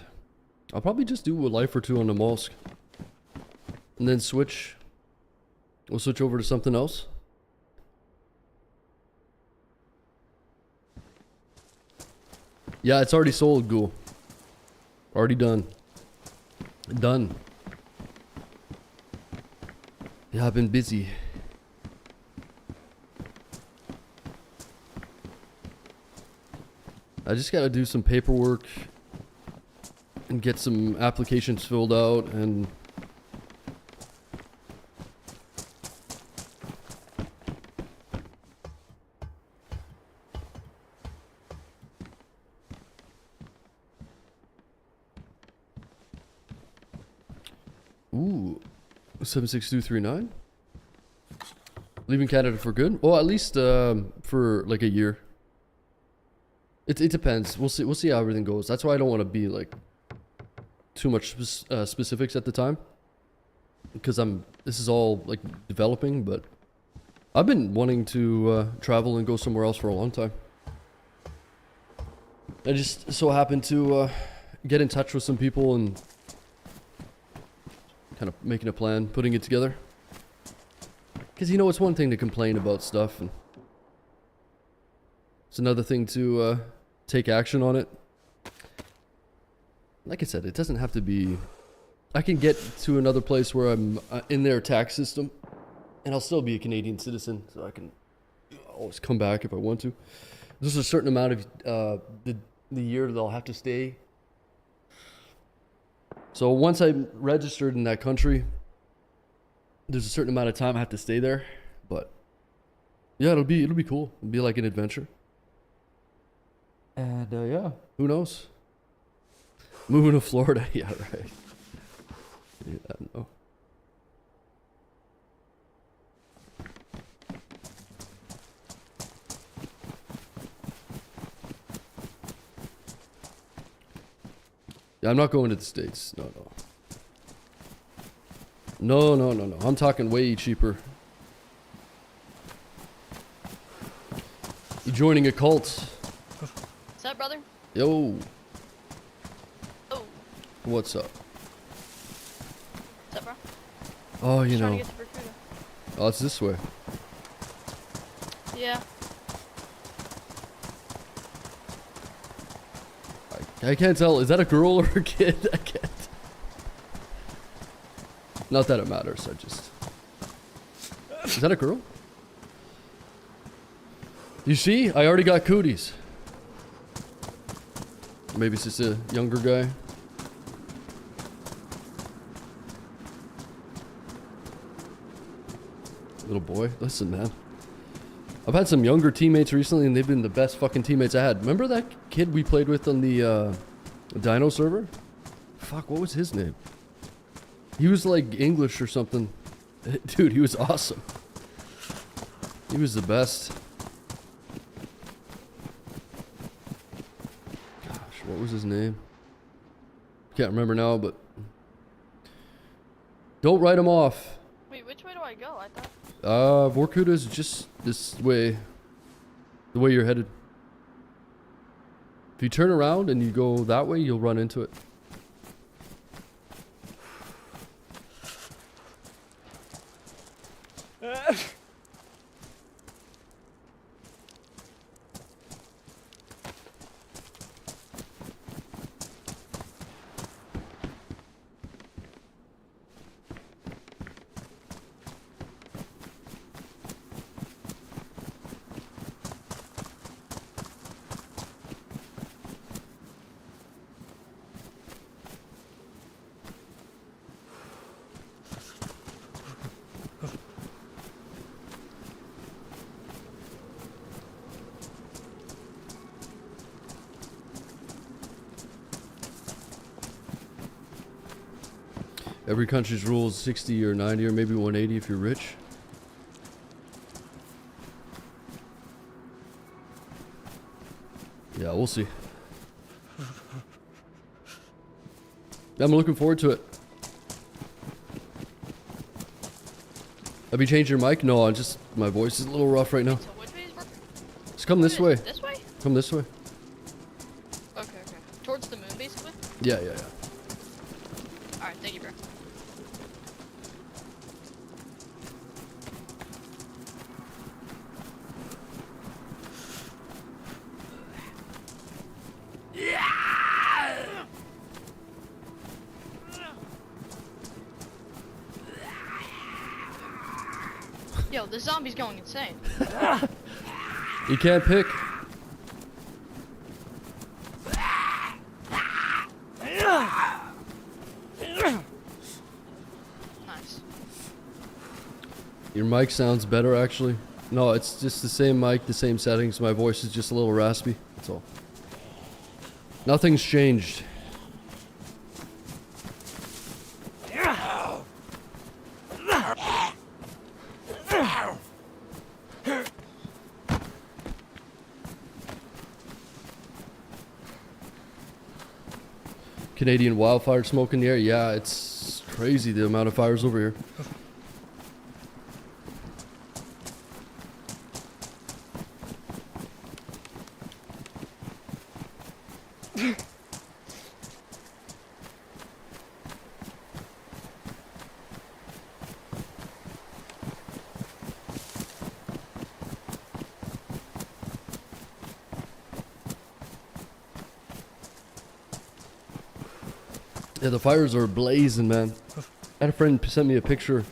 I'll probably just do a life or two on the mosque. And then switch. We'll switch over to something else. Yeah, it's already sold, Ghoul. Already done. Done. Yeah, I've been busy. I just gotta do some paperwork and get some applications filled out and ooh, 76239. Leaving Canada for good? Well, at least for like a year. It depends. We'll see. We'll see how everything goes. That's why I don't want to be like too much specifics at the time, because this is all like developing. But I've been wanting to travel and go somewhere else for a long time. I just so happened to get in touch with some people and kind of making a plan, putting it together. Because you know, it's one thing to complain about stuff, and it's another thing to take action on it. Like I said, it doesn't have to be... I can get to another place where I'm in their tax system, and I'll still be a Canadian citizen, so I can always come back if I want to. There's a certain amount of the year that I'll have to stay. So once I'm registered in that country, there's a certain amount of time I have to stay there. But yeah, it'll be cool. It'll be like an adventure. And yeah, who knows? Moving to Florida, yeah, right. Yeah, no. Yeah, I'm not going to the States. No. No. I'm talking way cheaper. You joining a cult? What's up, brother? Yo. Oh, What's up? what's up, bro? Oh, you Just trying know. to get to Bermuda. Oh, it's this way. Yeah. I can't tell. Is that a girl or a kid? I can't. Not that it matters. I just... Is that a girl? You see? I already got cooties. Maybe it's just a younger guy. Little boy. Listen, man. I've had some younger teammates recently, and they've been the best fucking teammates I had. Remember that kid we played with on the Dino server? Fuck, what was his name? He was like English or something. Dude, he was awesome. He was the best. Gosh, what was his name? Can't remember now, but... Don't write him off. Wait, which way do I go? I thought. Vorkuta is just this way. The way you're headed. If you turn around and you go that way, you'll run into it. Every country's rules 60 or 90 or maybe 180 if you're rich. Yeah, we'll see. I'm looking forward to it. Have you changed your mic? No, just my voice is a little rough right now. So which way is Vorkuta? Just come this way. This way? Come this way. Okay, okay. Towards the moon, basically? Yeah, yeah, yeah. Alright, thank you, bro. Yo, this zombie's going insane. You can't pick. Nice. Your mic sounds better actually. No, it's just the same mic, the same settings. My voice is just a little raspy. That's all. Nothing's changed. Canadian wildfire smoke in the air. Yeah, it's crazy the amount of fires over here. Yeah, the fires are blazing, man. I had a friend send me a picture.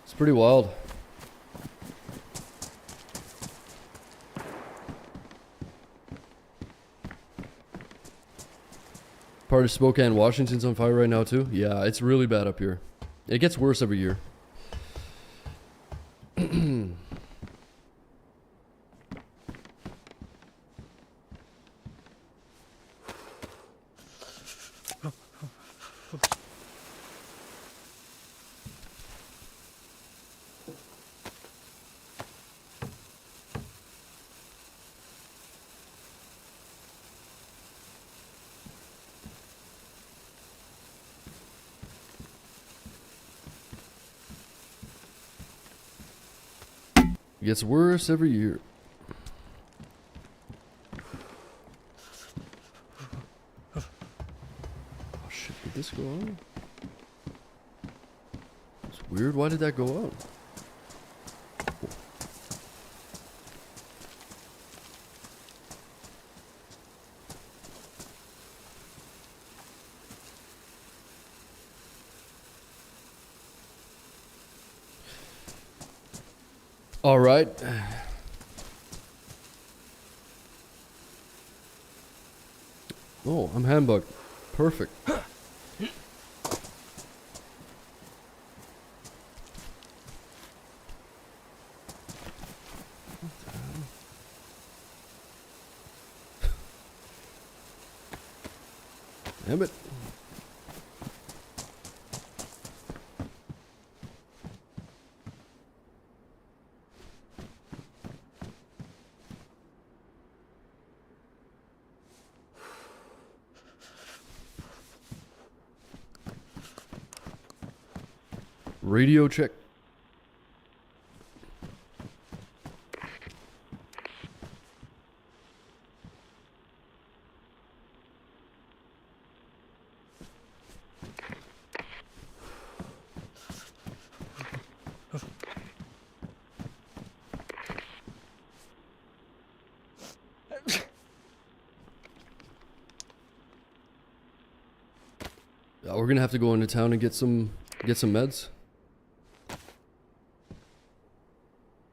It's pretty wild. Part of Spokane, Washington's on fire right now too. Yeah, it's really bad up here. It gets worse every year. It gets worse every year. Oh shit, did this go on? It's weird, why did that go out? All right. Oh, I'm handbugged. Perfect. Damn it. Radio check. Yeah, we're gonna have to go into town and get some meds.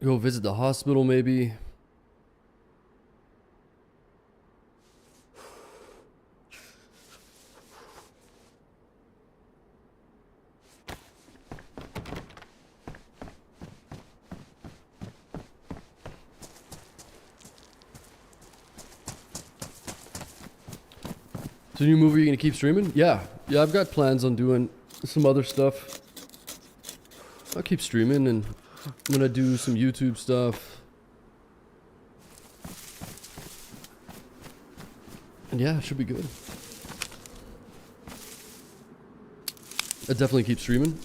Go visit the hospital maybe. So new movie you gonna keep streaming? Yeah, I've got plans on doing some other stuff. I'll keep streaming and I'm gonna do some YouTube stuff. And yeah, it should be good. I definitely keep streaming.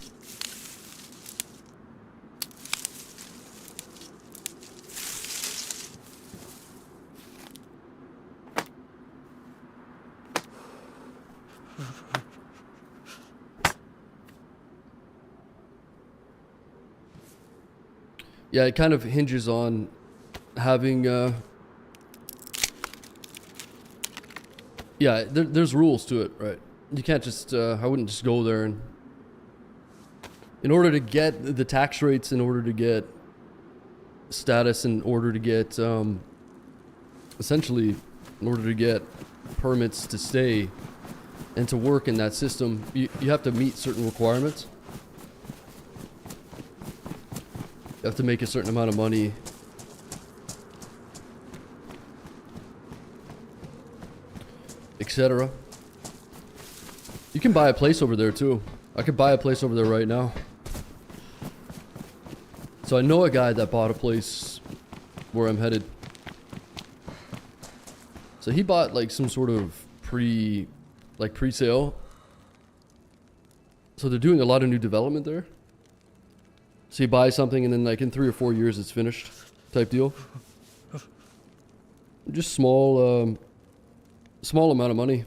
Yeah, it kind of hinges on having, yeah, there's rules to it, right? You can't just, I wouldn't just go there and, in order to get the tax rates, in order to get status, in order to get, essentially, in order to get permits to stay and to work in that system, you have to meet certain requirements. You have to make a certain amount of money. Etc. You can buy a place over there too. I could buy a place over there right now. So I know a guy that bought a place where I'm headed. So he bought like some sort of pre-sale. So they're doing a lot of new development there. So you buy something and then like in 3 or 4 years it's finished type deal. Just small amount of money.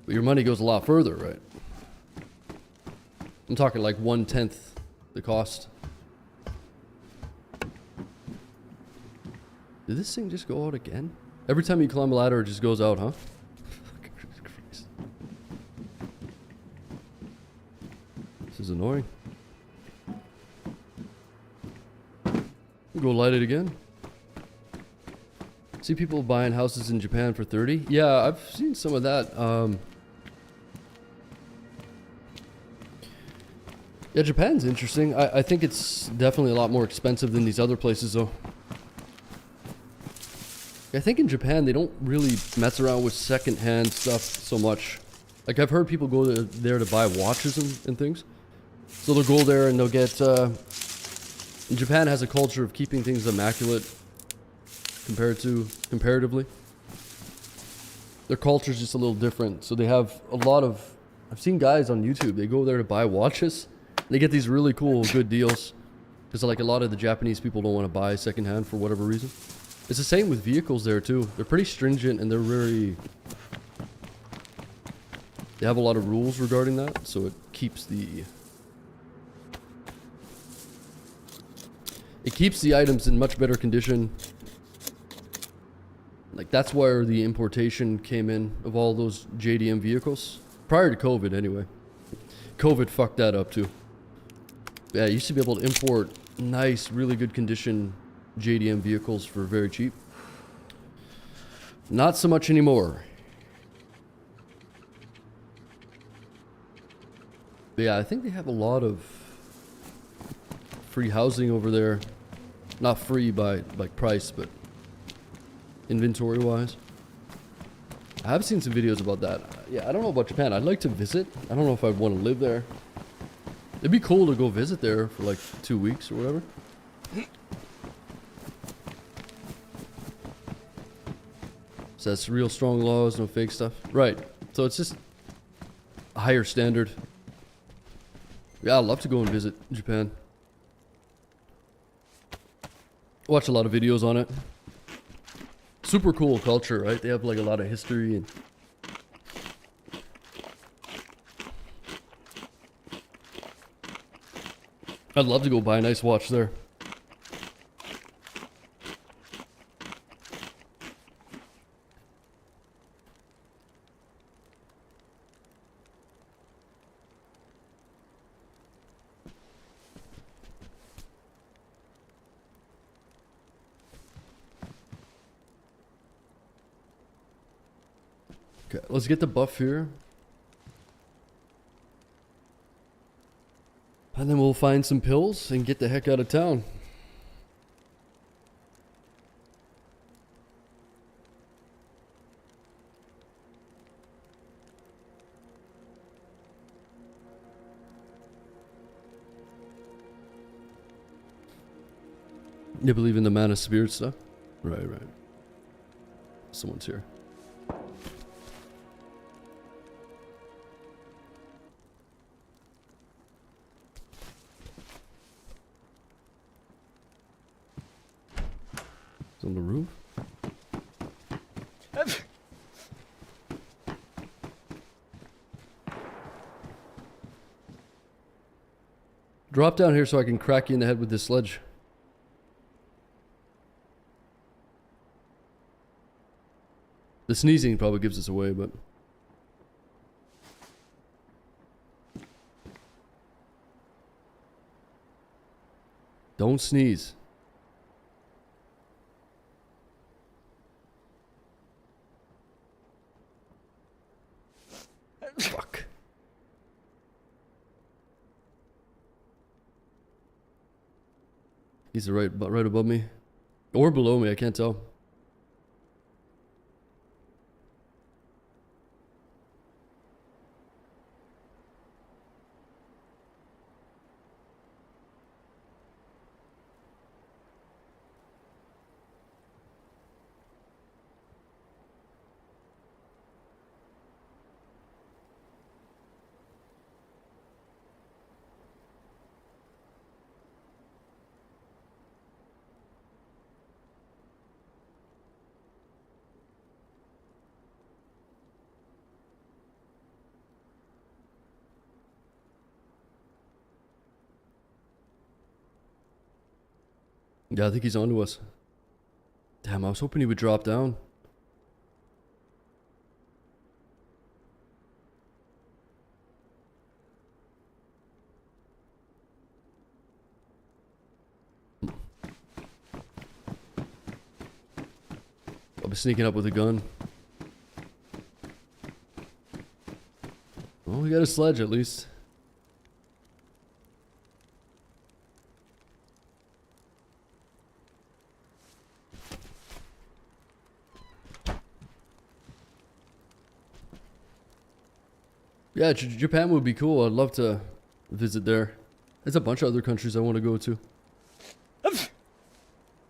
But your money goes a lot further, right? I'm talking like 1/10 the cost. Did this thing just go out again? Every time you climb a ladder it just goes out, huh? This is annoying. Go light it again. See people buying houses in Japan for 30? Yeah, I've seen some of that. Yeah, Japan's interesting. I think it's definitely a lot more expensive than these other places though. I think in Japan they don't really mess around with second-hand stuff so much. Like I've heard people go there to buy watches and things. So they'll go there and they'll get, Japan has a culture of keeping things immaculate comparatively. Their culture's just a little different. So they have a lot of, I've seen guys on YouTube, they go there to buy watches. And they get these really cool, good deals. Because like a lot of the Japanese people don't want to buy secondhand for whatever reason. It's the same with vehicles there too. They're pretty stringent and they're very, they have a lot of rules regarding that. So it keeps the items in much better condition. Like that's where the importation came in of all those JDM vehicles. Prior to COVID anyway. COVID fucked that up too. Yeah, you used to be able to import nice, really good condition JDM vehicles for very cheap. Not so much anymore. But yeah, I think they have a lot of free housing over there. Not free by like price, but inventory wise. I have seen some videos about that. Yeah, I don't know about Japan. I'd like to visit. I don't know if I'd want to live there. It'd be cool to go visit there for like 2 weeks or whatever. So that's real strong laws, no fake stuff. Right. So it's just a higher standard. Yeah, I'd love to go and visit Japan. Watch a lot of videos on it. Super cool culture, right? They have like a lot of history and I'd love to go buy a nice watch there. Okay, let's get the buff here. And then we'll find some pills and get the heck out of town. You believe in the man of spirit stuff? Right, right. Someone's here. It's on the roof? Drop down here so I can crack you in the head with this sledge. The sneezing probably gives us away, but... Don't sneeze. Fuck. He's right above me. Or below me, I can't tell. Yeah, I think he's onto us. Damn, I was hoping he would drop down. I'll be sneaking up with a gun. Well, we got a sledge at least. Yeah, Japan would be cool. I'd love to visit there. There's a bunch of other countries I want to go to.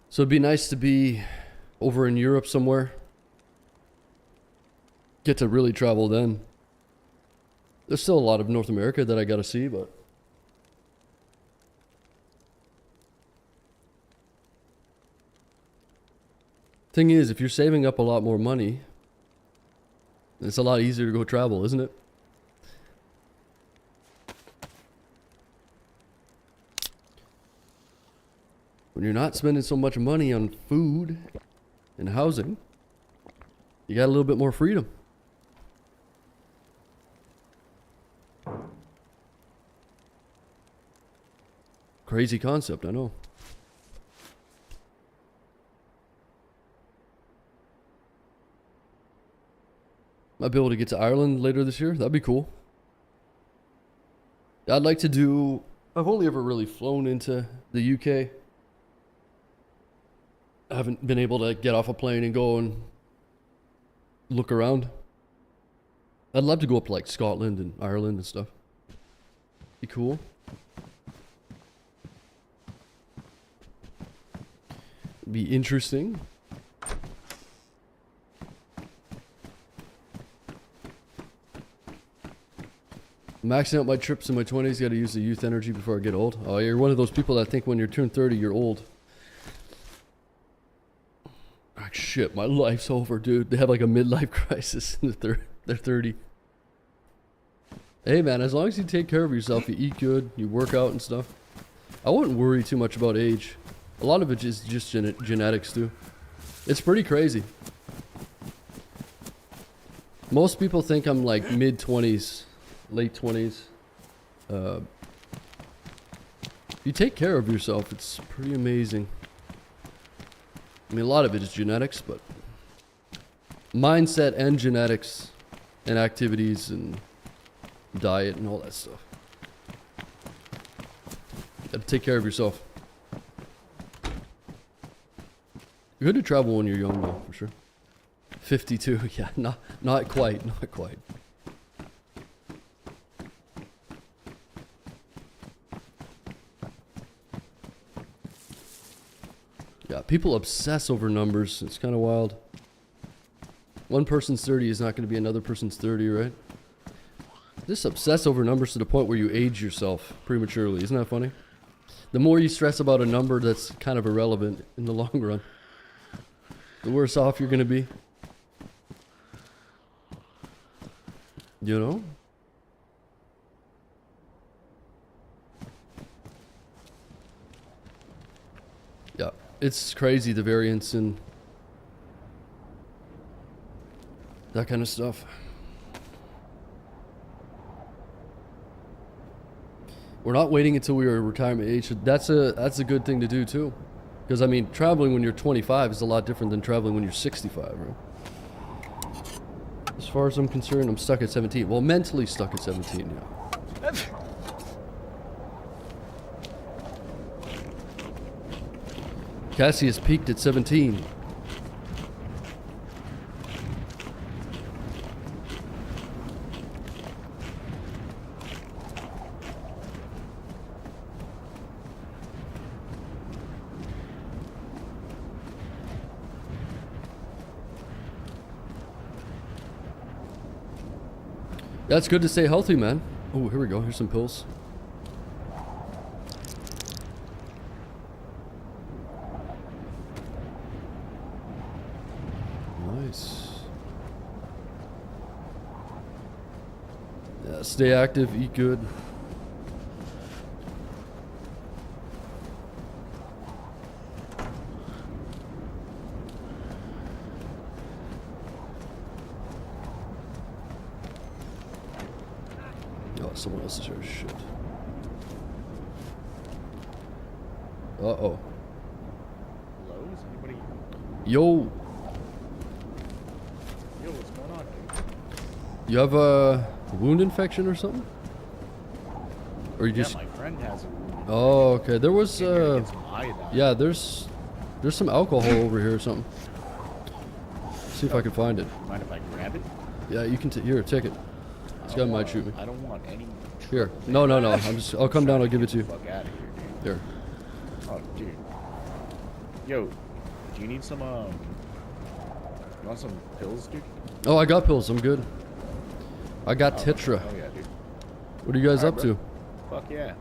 So it'd be nice to be over in Europe somewhere. Get to really travel then. There's still a lot of North America that I gotta see, but... Thing is, if you're saving up a lot more money, it's a lot easier to go travel, isn't it? When you're not spending so much money on food and housing, you got a little bit more freedom. Crazy concept, I know. Might be able to get to Ireland later this year. That'd be cool. I'd like to do... I've only ever really flown into the UK. I haven't been able to get off a plane and go and look around. I'd love to go up to like Scotland and Ireland and stuff. Be cool. Be interesting. Maxing out my trips in my 20s, gotta use the youth energy before I get old. Oh, you're one of those people that think when you turn 30, you're old. Ah, shit, my life's over, dude. They have like a midlife crisis in they're 30. Hey, man, as long as you take care of yourself, you eat good, you work out and stuff. I wouldn't worry too much about age. A lot of it is just genetics, too. It's pretty crazy. Most people think I'm like mid-20s. Late 20s. You take care of yourself, it's pretty amazing. I mean, a lot of it is genetics, but mindset and genetics and activities and diet and all that stuff. Gotta take care of yourself. Good to travel when you're young, though, for sure. 52, yeah, not quite, not quite. Yeah, people obsess over numbers. It's kind of wild. One person's 30 is not going to be another person's 30, right? Just obsess over numbers to the point where you age yourself prematurely. Isn't that funny? The more you stress about a number that's kind of irrelevant in the long run, the worse off you're going to be. You know? Yeah. It's crazy, the variance and that kind of stuff. We're not waiting until we are retirement age. That's a good thing to do too. Because I mean, traveling when you're 25 is a lot different than traveling when you're 65, right? As far as I'm concerned, I'm stuck at 17. Well, mentally stuck at 17, yeah. Cassius peaked at 17. That's good to stay healthy, man. Oh, here we go. Here's some pills. Nice. Yeah, stay active, eat good. Oh, someone else is here. Shit. Uh-oh. Hello? Is anybody? Yo, Yo, what's going on, dude? you have a wound infection or something? Or you just... Yeah, my friend has a wound. Oh, okay. There was, Came here to get some iodine. yeah, there's some alcohol over here or something. See if I can find it. Mind if I grab it? Yeah, you can here, take it. This guy might shoot me. I don't want any. Here. No, no, no. I'll come down, I'll give it to you. Fuck out of here, dude. Here. Oh, dude. Yo, do you need some, you want some pills, dude? Oh, I got pills. I'm good. I got Tetra. Oh, yeah, dude. What are you guys Alright, up to? Fuck yeah.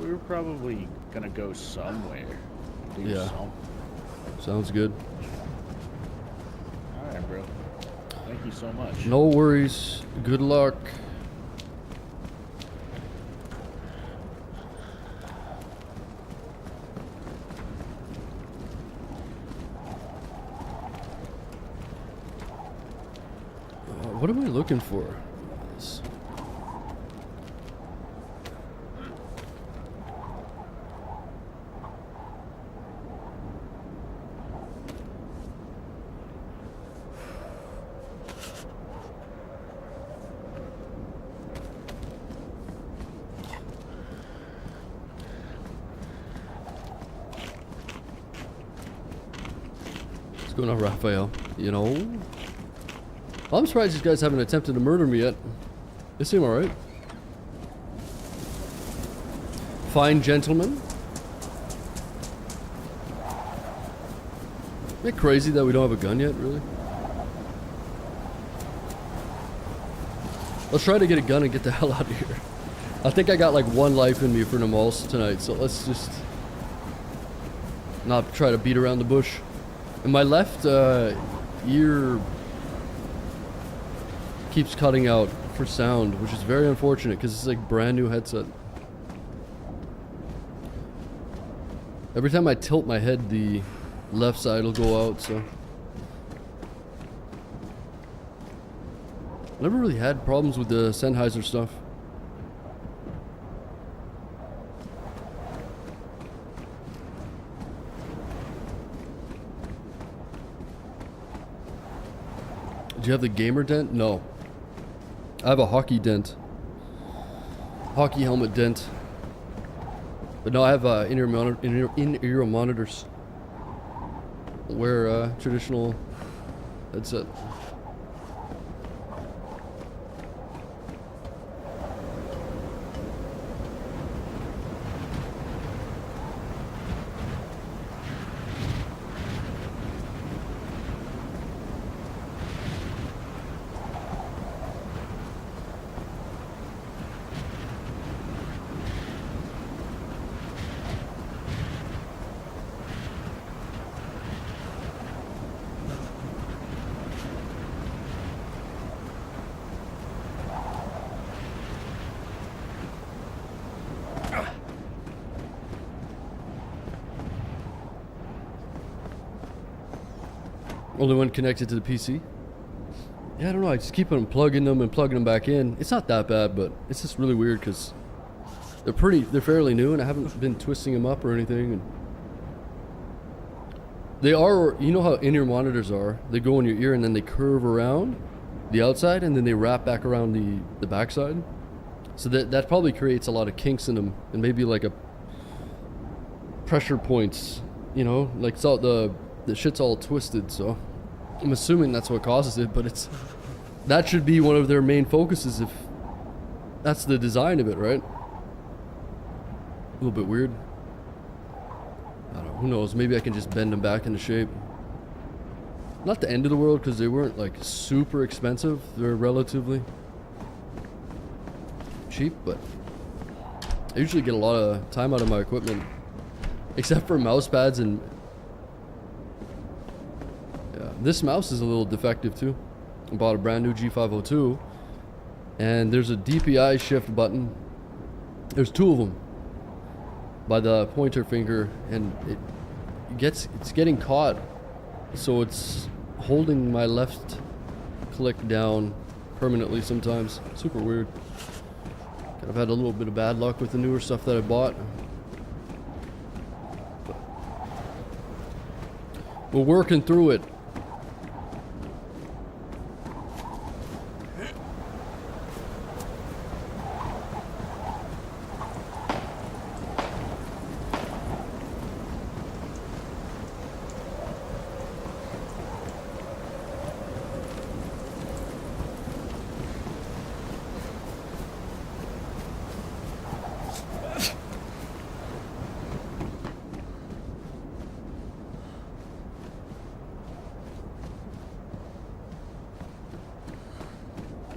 We were probably gonna go somewhere. Do Yeah. something. Sounds good. Alright, bro. Thank you so much. No worries. Good luck. What am I looking for? This- What's going on, Raphael? You know? I'm surprised these guys haven't attempted to murder me yet. They seem alright. Fine gentlemen. Isn't it crazy that we don't have a gun yet, really? Let's try to get a gun and get the hell out of here. I think I got like 1 life in me for Namal's tonight, so let's just not try to beat around the bush. And my left ear keeps cutting out for sound, which is very unfortunate because it's like brand new headset. Every time I tilt my head, the left side will go out, so. Never really had problems with the Sennheiser stuff. Do you have the gamer dent? No. I have a hockey dent. Hockey helmet dent. But no, I have in-ear monitors. Wear a traditional headset. Only one connected to the PC? Yeah, I don't know. I just keep on plugging them and plugging them back in. It's not that bad, but it's just really weird because they're fairly new and I haven't been twisting them up or anything. And they are, you know how in-ear monitors are? They go in your ear and then they curve around the outside and then they wrap back around the backside. So that probably creates a lot of kinks in them and maybe like a pressure points, you know, like it's all the shit's all twisted, so I'm assuming that's what causes it, but that should be one of their main focuses if that's the design of it, right? A little bit weird. I don't know, who knows, maybe I can just bend them back into shape. Not the end of the world because they weren't like super expensive, they're relatively cheap, but I usually get a lot of time out of my equipment, except for mouse pads and this mouse is a little defective too. I bought a brand new G502 and there's a DPI shift button. There's 2 of them by the pointer finger and it's getting caught, so it's holding my left click down permanently sometimes. Super weird. I've had a little bit of bad luck with the newer stuff that I bought. We're working through it.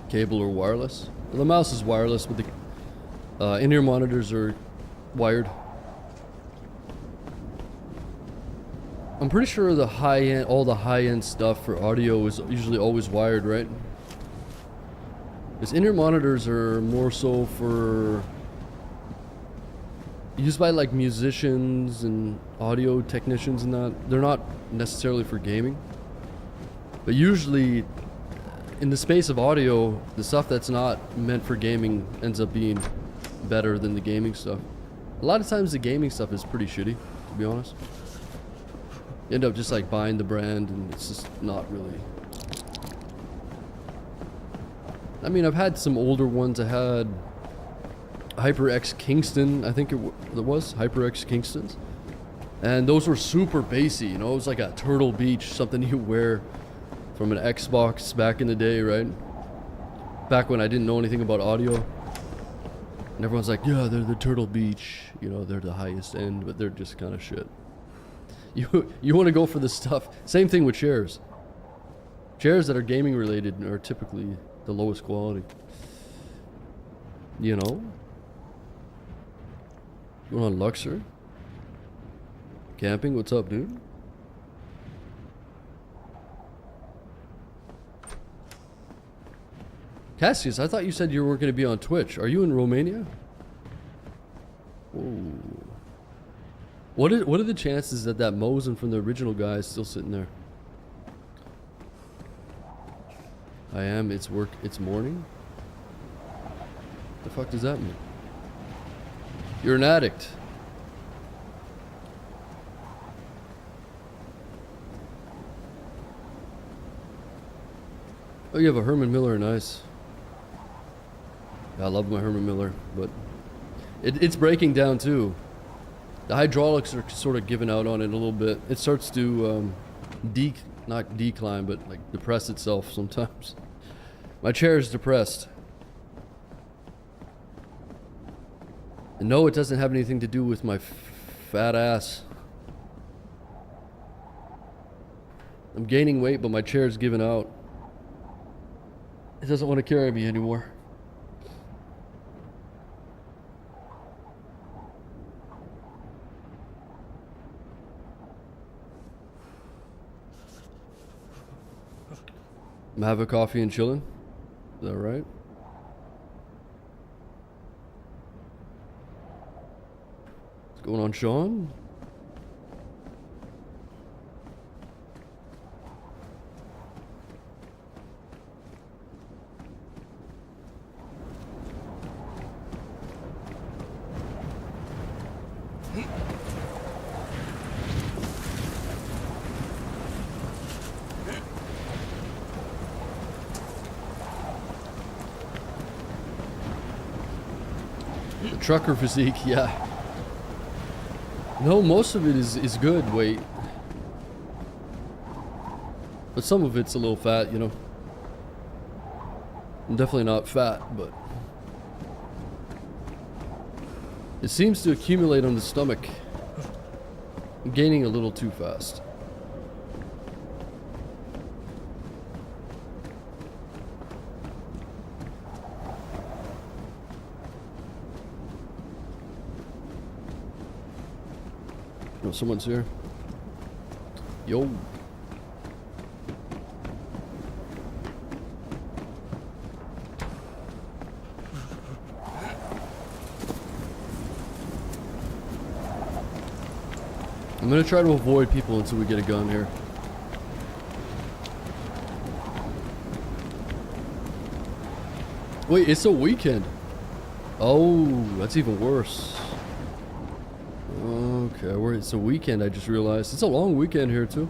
Cable or wireless? Well, the mouse is wireless, but the in-ear monitors are wired. I'm pretty sure the high-end, all the high-end stuff for audio is usually always wired, right? Because in-ear monitors are more so for used by like musicians and audio technicians and that. They're not necessarily for gaming, but usually in the space of audio, the stuff that's not meant for gaming ends up being better than the gaming stuff. A lot of times the gaming stuff is pretty shitty, to be honest. You end up just like buying the brand and it's just not really. I mean, I've had some older ones. I had HyperX Kingston, I think it was HyperX Kingstons. And those were super bassy, you know, it was like a Turtle Beach, something you wear from an Xbox back in the day, right? Back when I didn't know anything about audio. And everyone's like, yeah, they're the Turtle Beach. You know, they're the highest end, but they're just kind of shit. You want to go for the stuff. Same thing with chairs. Chairs that are gaming related are typically the lowest quality. You know? Going on Luxor? Camping? What's up, dude? Cassius, I thought you said you weren't going to be on Twitch. Are you in Romania? Whoa. What are the chances that that Mosin from the original guy is still sitting there? I am. It's work. It's morning. The fuck does that mean? You're an addict. Oh, you have a Herman Miller, nice. Yeah, I love my Herman Miller, but it's breaking down too. The hydraulics are sort of giving out on it a little bit. It starts to not decline, but like depress itself sometimes. My chair is depressed. And no, it doesn't have anything to do with my fat ass. I'm gaining weight, but my chair is giving out. It doesn't want to carry me anymore. I'm having coffee and chilling. Is that right? What's going on, Sean? Trucker physique, yeah. No, most of it is good weight. But some of it's a little fat, you know. I'm definitely not fat, but it seems to accumulate on the stomach. I'm gaining a little too fast. Oh, someone's here. Yo. I'm gonna try to avoid people until we get a gun here. Wait, it's a weekend. Oh, that's even worse. Okay, it's a weekend, I just realized. It's a long weekend here, too.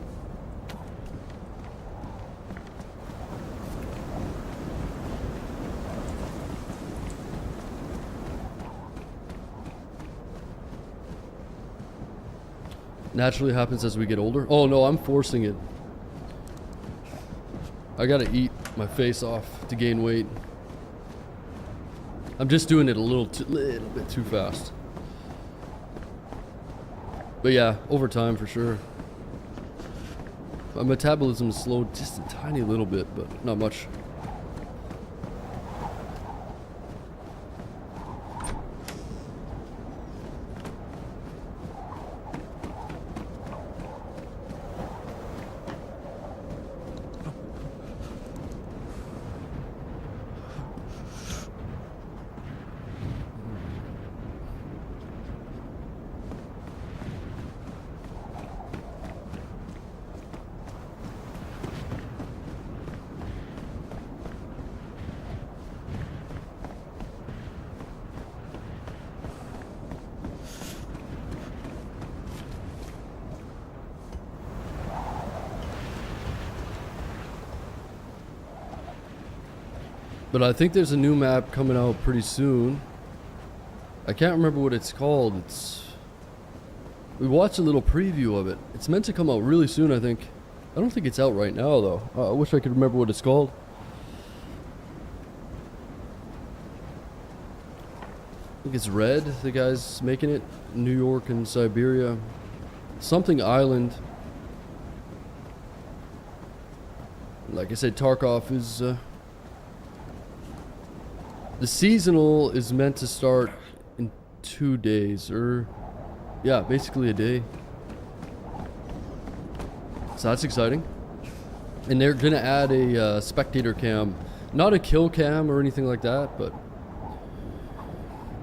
Naturally happens as we get older. Oh, no, I'm forcing it. I gotta eat my face off to gain weight. I'm just doing it a little bit too fast. But yeah, over time for sure. My metabolism is slowed just a tiny little bit, but not much. But I think there's a new map coming out pretty soon. I can't remember what it's called. We watched a little preview of it. It's meant to come out really soon, I think. I don't think it's out right now though. I wish I could remember what it's called. I think it's Red, the guy's making it. New York and Siberia. Something Island. Like I said, Tarkov is... the seasonal is meant to start in 2 days, or... yeah, basically a day. So that's exciting. And they're gonna add a spectator cam. Not a kill cam or anything like that, but...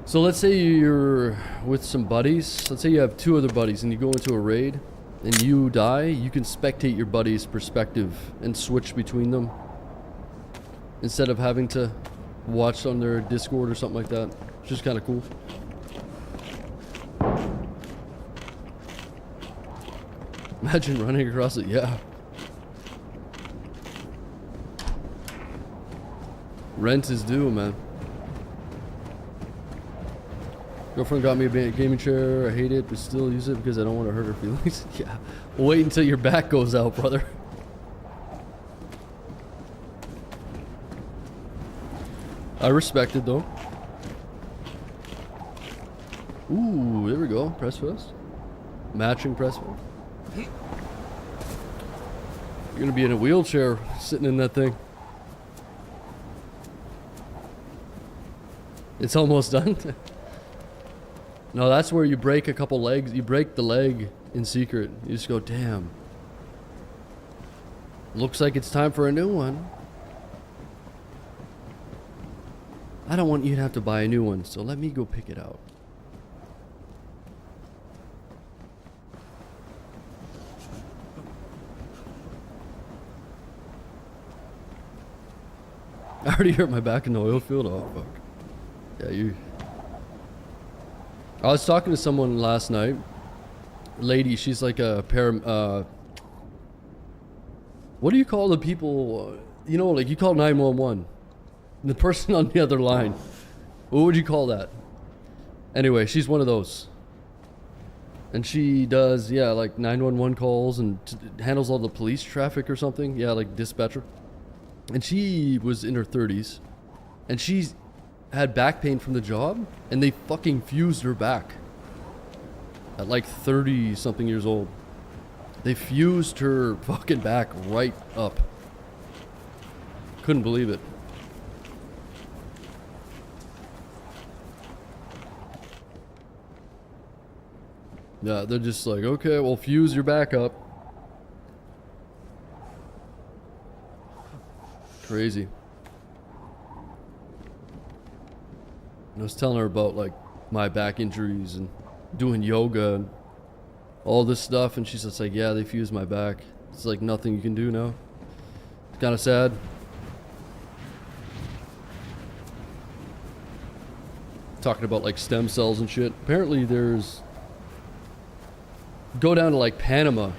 so let's say you're with some buddies. Let's say you have 2 other buddies and you go into a raid and you die. You can spectate your buddy's perspective and switch between them. Instead of having to watch on their Discord or something like that. It's just kind of cool. Imagine running across it, yeah. Rent is due, man. Girlfriend got me a gaming chair. I hate it, but still use it because I don't want to hurt her feelings. Yeah. Wait until your back goes out, brother. I respect it, though. Ooh, there we go. Press fest. Matching press fest. You're gonna be in a wheelchair sitting in that thing. It's almost done. No, that's where you break a couple legs. You break the leg in secret. You just go, damn. Looks like it's time for a new one. I don't want you to have to buy a new one, so let me go pick it out. I already hurt my back in the oil field. Oh, fuck. Yeah, you... I was talking to someone last night. Lady, she's like a what do you call the people, you know, like you call 911. The person on the other line. What would you call that? Anyway, she's one of those. And she does, yeah, like 911 calls and handles all the police traffic or something. Yeah, like dispatcher. And she was in her 30s. And she's had back pain from the job, and they fucking fused her back at like 30 something years old. They fused her fucking back right up. Couldn't believe it. Yeah, they're just like, okay, well, fuse your back up. Crazy. I was telling her about like my back injuries and doing yoga and all this stuff, and she's just like, yeah, they fused my back. It's like nothing you can do now. It's kind of sad. Talking about like stem cells and shit. Apparently there's... go down to like Panama.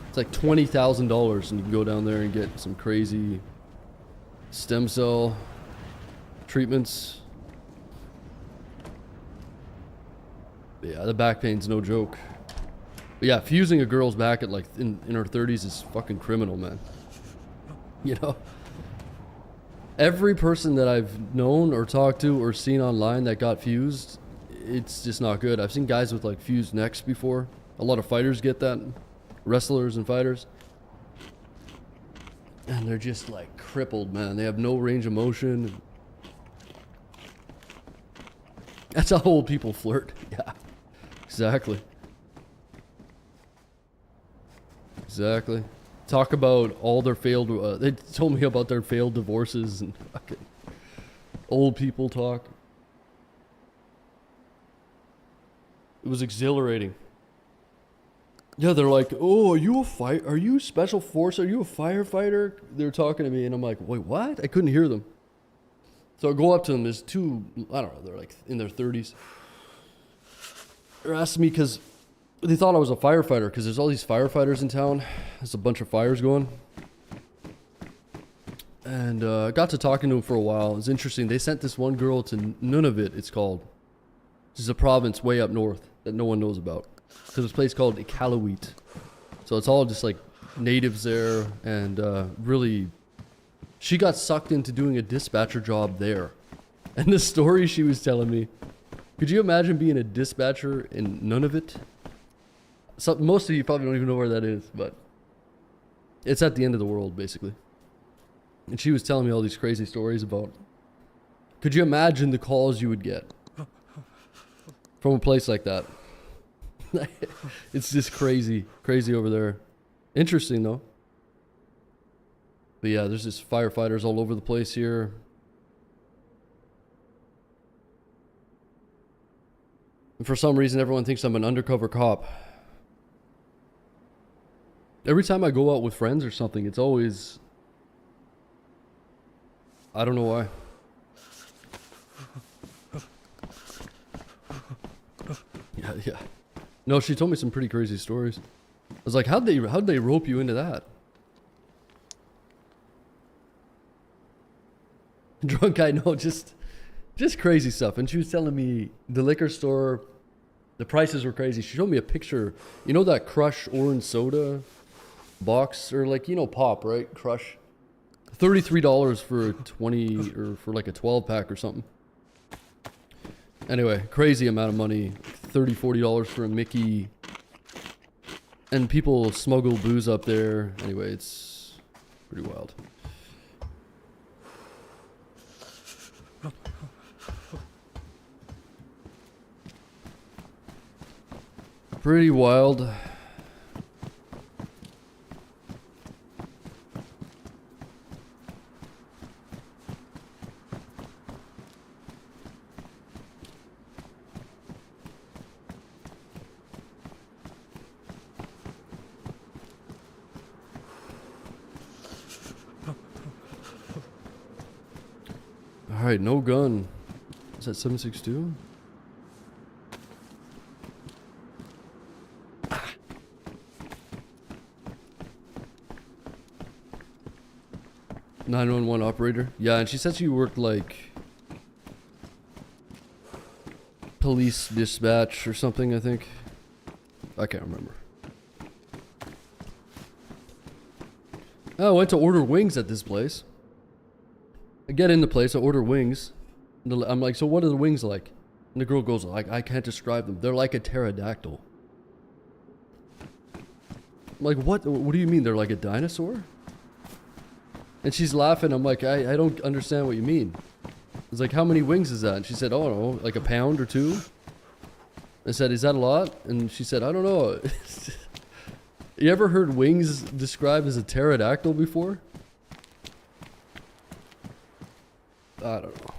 It's like $20,000 and you can go down there and get some crazy stem cell treatments. Yeah, the back pain's no joke. But yeah, fusing a girl's back at like in her 30s is fucking criminal, man. You know? Every person that I've known or talked to or seen online that got fused, it's just not good. I've seen guys with like fused necks before. A lot of fighters get that. Wrestlers and fighters. And they're just like crippled, man. They have no range of motion. That's how old people flirt. Yeah. Exactly. Exactly. Talk about all their failed... they told me about their failed divorces and fucking old people talk. It was exhilarating. Yeah, they're like, oh, are you special force? Are you a firefighter? They're talking to me and I'm like, wait, what? I couldn't hear them. So I go up to them. There's two, I don't know, they're like in their 30s. They're asking me because they thought I was a firefighter because there's all these firefighters in town. There's a bunch of fires going. And I got to talking to them for a while. It was interesting. They sent this one girl to Nunavut, it's called. This is a province way up north that no one knows about. To this place called Iqaluit. So it's all just like natives there, and really, she got sucked into doing a dispatcher job there. And the story she was telling me, could you imagine being a dispatcher in Nunavut? So, most of you probably don't even know where that is, but it's at the end of the world, basically. And she was telling me all these crazy stories about. Could you imagine the calls you would get from a place like that? It's just crazy over there. Interesting though. But yeah, there's just firefighters all over the place here. And for some reason, everyone thinks I'm an undercover cop. Every time I go out with friends or something, it's always... I don't know why. Yeah. No, she told me some pretty crazy stories. I was like, how'd they rope you into that? Drunk guy, no, just crazy stuff. And she was telling me the liquor store, the prices were crazy. She showed me a picture. You know that Crush orange soda box, or like, you know, pop, right? Crush. $33 for a 20 or for like a 12 pack or something. Anyway, crazy amount of money. $30-40 for a Mickey. And people smuggle booze up there. Anyway, it's pretty wild. Pretty wild. Alright, no gun. Is that 7.62? Ah. 911 operator. Yeah, and she said she worked like police dispatch or something, I think. I can't remember. Oh, I went to order wings at this place. I get in the place, I order wings. I'm like, so what are the wings like? And the girl goes, I can't describe them. They're like a pterodactyl. I'm like, what? What do you mean? They're like a dinosaur? And she's laughing. I'm like, I don't understand what you mean. I was like, how many wings is that? And she said, oh, no, like a pound or two. I said, is that a lot? And she said, I don't know. You ever heard wings described as a pterodactyl before? I don't know.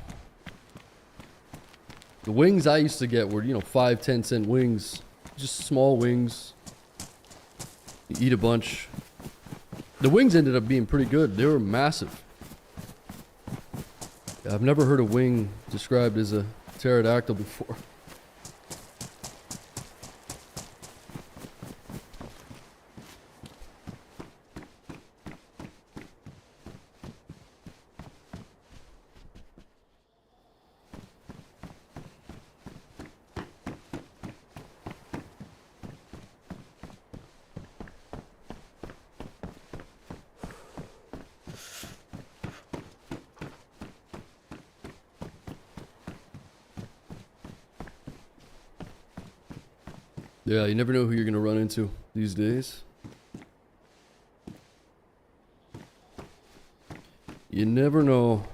The wings I used to get were, 5-10 cent wings. Just small wings. You eat a bunch. The wings ended up being pretty good. They were massive. Yeah, I've never heard a wing described as a pterodactyl before. Yeah, you never know who you're gonna run into these days. You never know.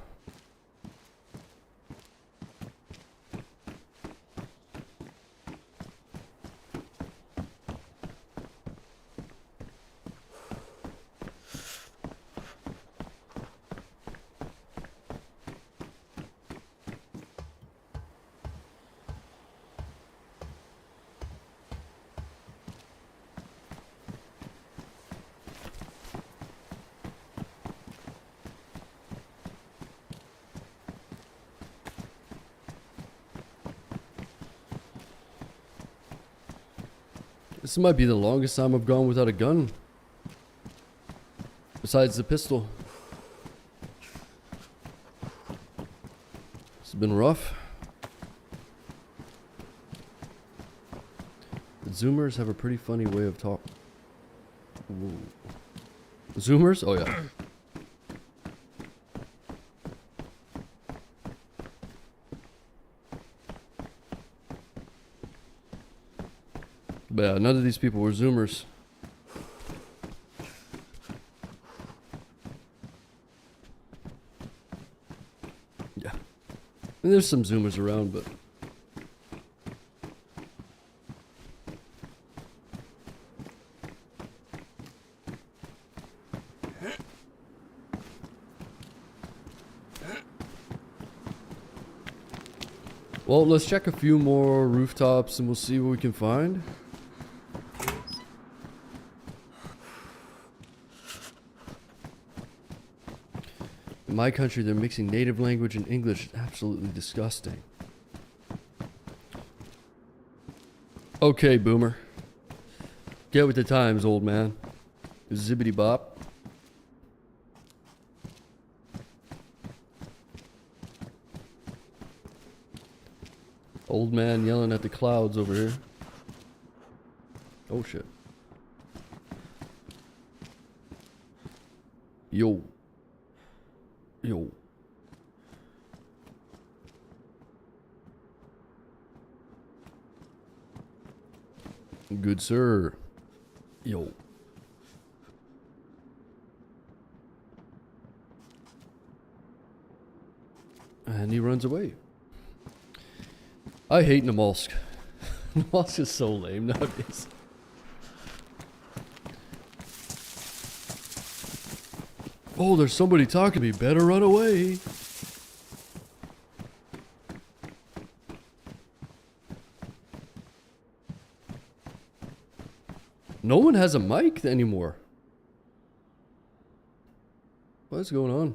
This might be the longest time I've gone without a gun. Besides the pistol. It's been rough. The Zoomers have a pretty funny way of talking. Zoomers? Oh yeah. But yeah, none of these people were Zoomers. Yeah. And there's some Zoomers around, but... Well, let's check a few more rooftops and we'll see what we can find. In my country, they're mixing native language and English. Absolutely disgusting. Okay, boomer. Get with the times, old man. Zibbity bop. Old man yelling at the clouds over here. Oh shit. Yo. Yo. Good sir. Yo. And he runs away. I hate Namalsk. Namalsk is so lame nowadays. Oh, there's somebody talking to me. Better run away. No one has a mic anymore. What's going on?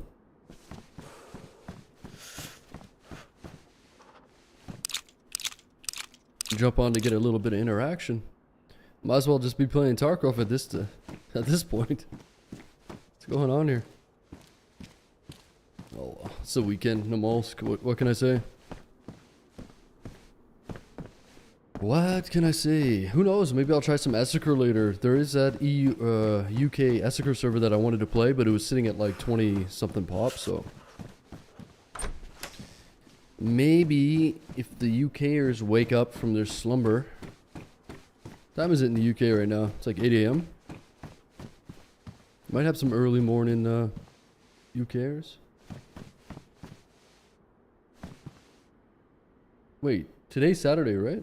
Jump on to get a little bit of interaction. Might as well just be playing Tarkov at this point. What's going on here? Oh, it's the weekend, Namalsk. What can I say? What can I say? Who knows? Maybe I'll try some Essacre later. There is that UK Essacre server that I wanted to play, but it was sitting at like 20 something pop, so maybe if the UKers wake up from their slumber. What time is it in the UK right now? It's like 8 a.m. Might have some early morning UKers. Wait, today's Saturday, right?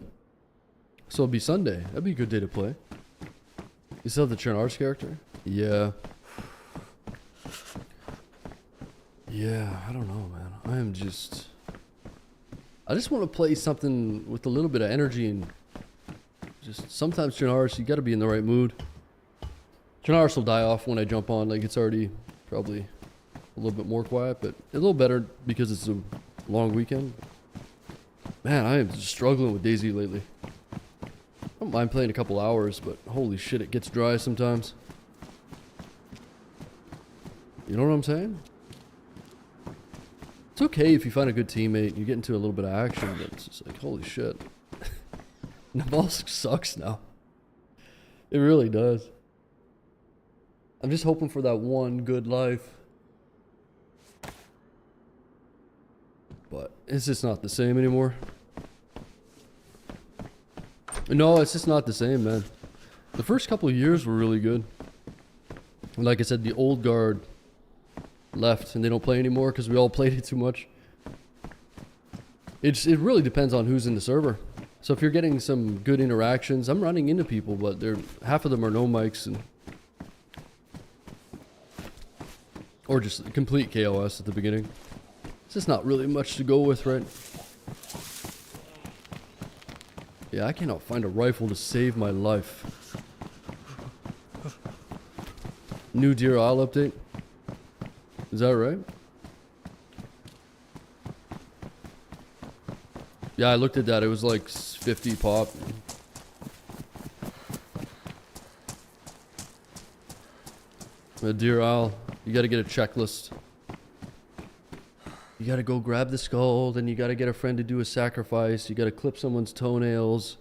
So it'll be Sunday. That'd be a good day to play. You still have the Chernar's character? Yeah. Yeah, I don't know, man. I just want to play something with a little bit of energy and just sometimes Chernar's, you got to be in the right mood. Chernar's will die off when I jump on. Like, it's already probably a little bit more quiet, but a little better because it's a long weekend. Man, I am just struggling with DayZ lately. I don't mind playing a couple hours, but holy shit, it gets dry sometimes. You know what I'm saying? It's okay if you find a good teammate, you get into a little bit of action, but it's just like, holy shit. Namalsk sucks now. It really does. I'm just hoping for that one good life. But it's just not the same anymore. No, it's just not the same, man. The first couple of years were really good. Like I said, the old guard left and they don't play anymore because we all played it too much. It really depends on who's in the server. So if you're getting some good interactions, I'm running into people, but half of them are no mics and or just complete KOS at the beginning. It's just not really much to go with, right? Yeah, I cannot find a rifle to save my life. New Deer Isle update? Is that right? Yeah, I looked at that. It was like 50 pop. Deer Isle, you gotta get a checklist. You gotta go grab the skull, then you gotta get a friend to do a sacrifice. You gotta clip someone's toenails.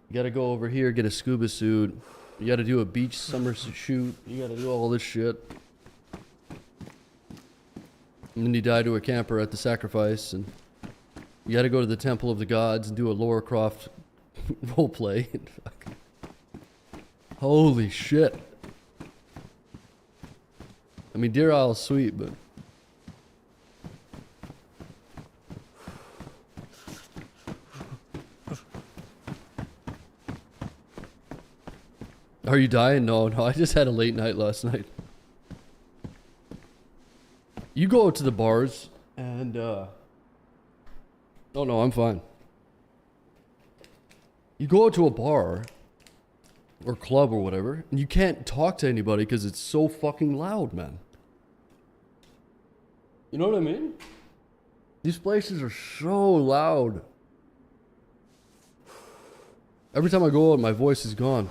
You gotta go over here, get a scuba suit. You gotta do a beach summer shoot. You gotta do all this shit. And then you die to a camper at the sacrifice, and you gotta go to the temple of the gods and do a Lara Croft roleplay. Holy shit. I mean, Deer Isle's sweet, but... Are you dying? No, I just had a late night last night. You go out to the bars and, oh no, I'm fine. You go out to a bar or club or whatever, and you can't talk to anybody because it's so fucking loud, man. You know what I mean? These places are so loud. Every time I go out, my voice is gone.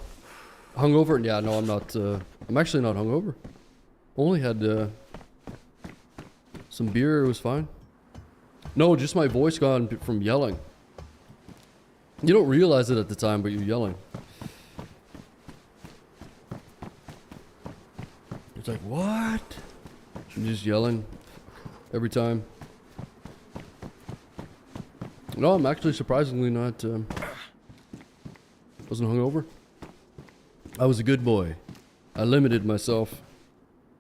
Hungover? Yeah, no, I'm not. I'm actually not hungover. Only had some beer. It was fine. No, just my voice gone from yelling. You don't realize it at the time, but you're yelling. It's like, what? I'm just yelling every time. No, I'm actually surprisingly not. Wasn't hungover. I was a good boy. I limited myself.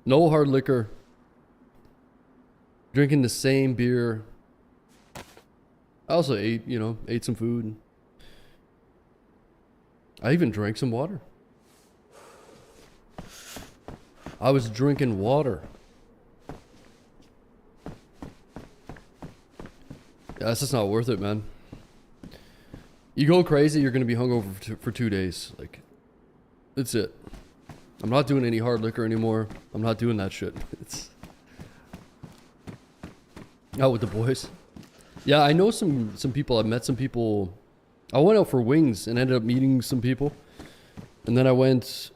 No hard liquor. Drinking the same beer. I also ate, ate some food. I even drank some water. I was drinking water. Yeah, it's just not worth it, man. You go crazy, you're gonna be hungover for 2 days. Like, that's it. I'm not doing any hard liquor anymore. I'm not doing that shit. It's out with the boys. Yeah, I know some people. I've met some people. I went out for wings and ended up meeting some people, and then I went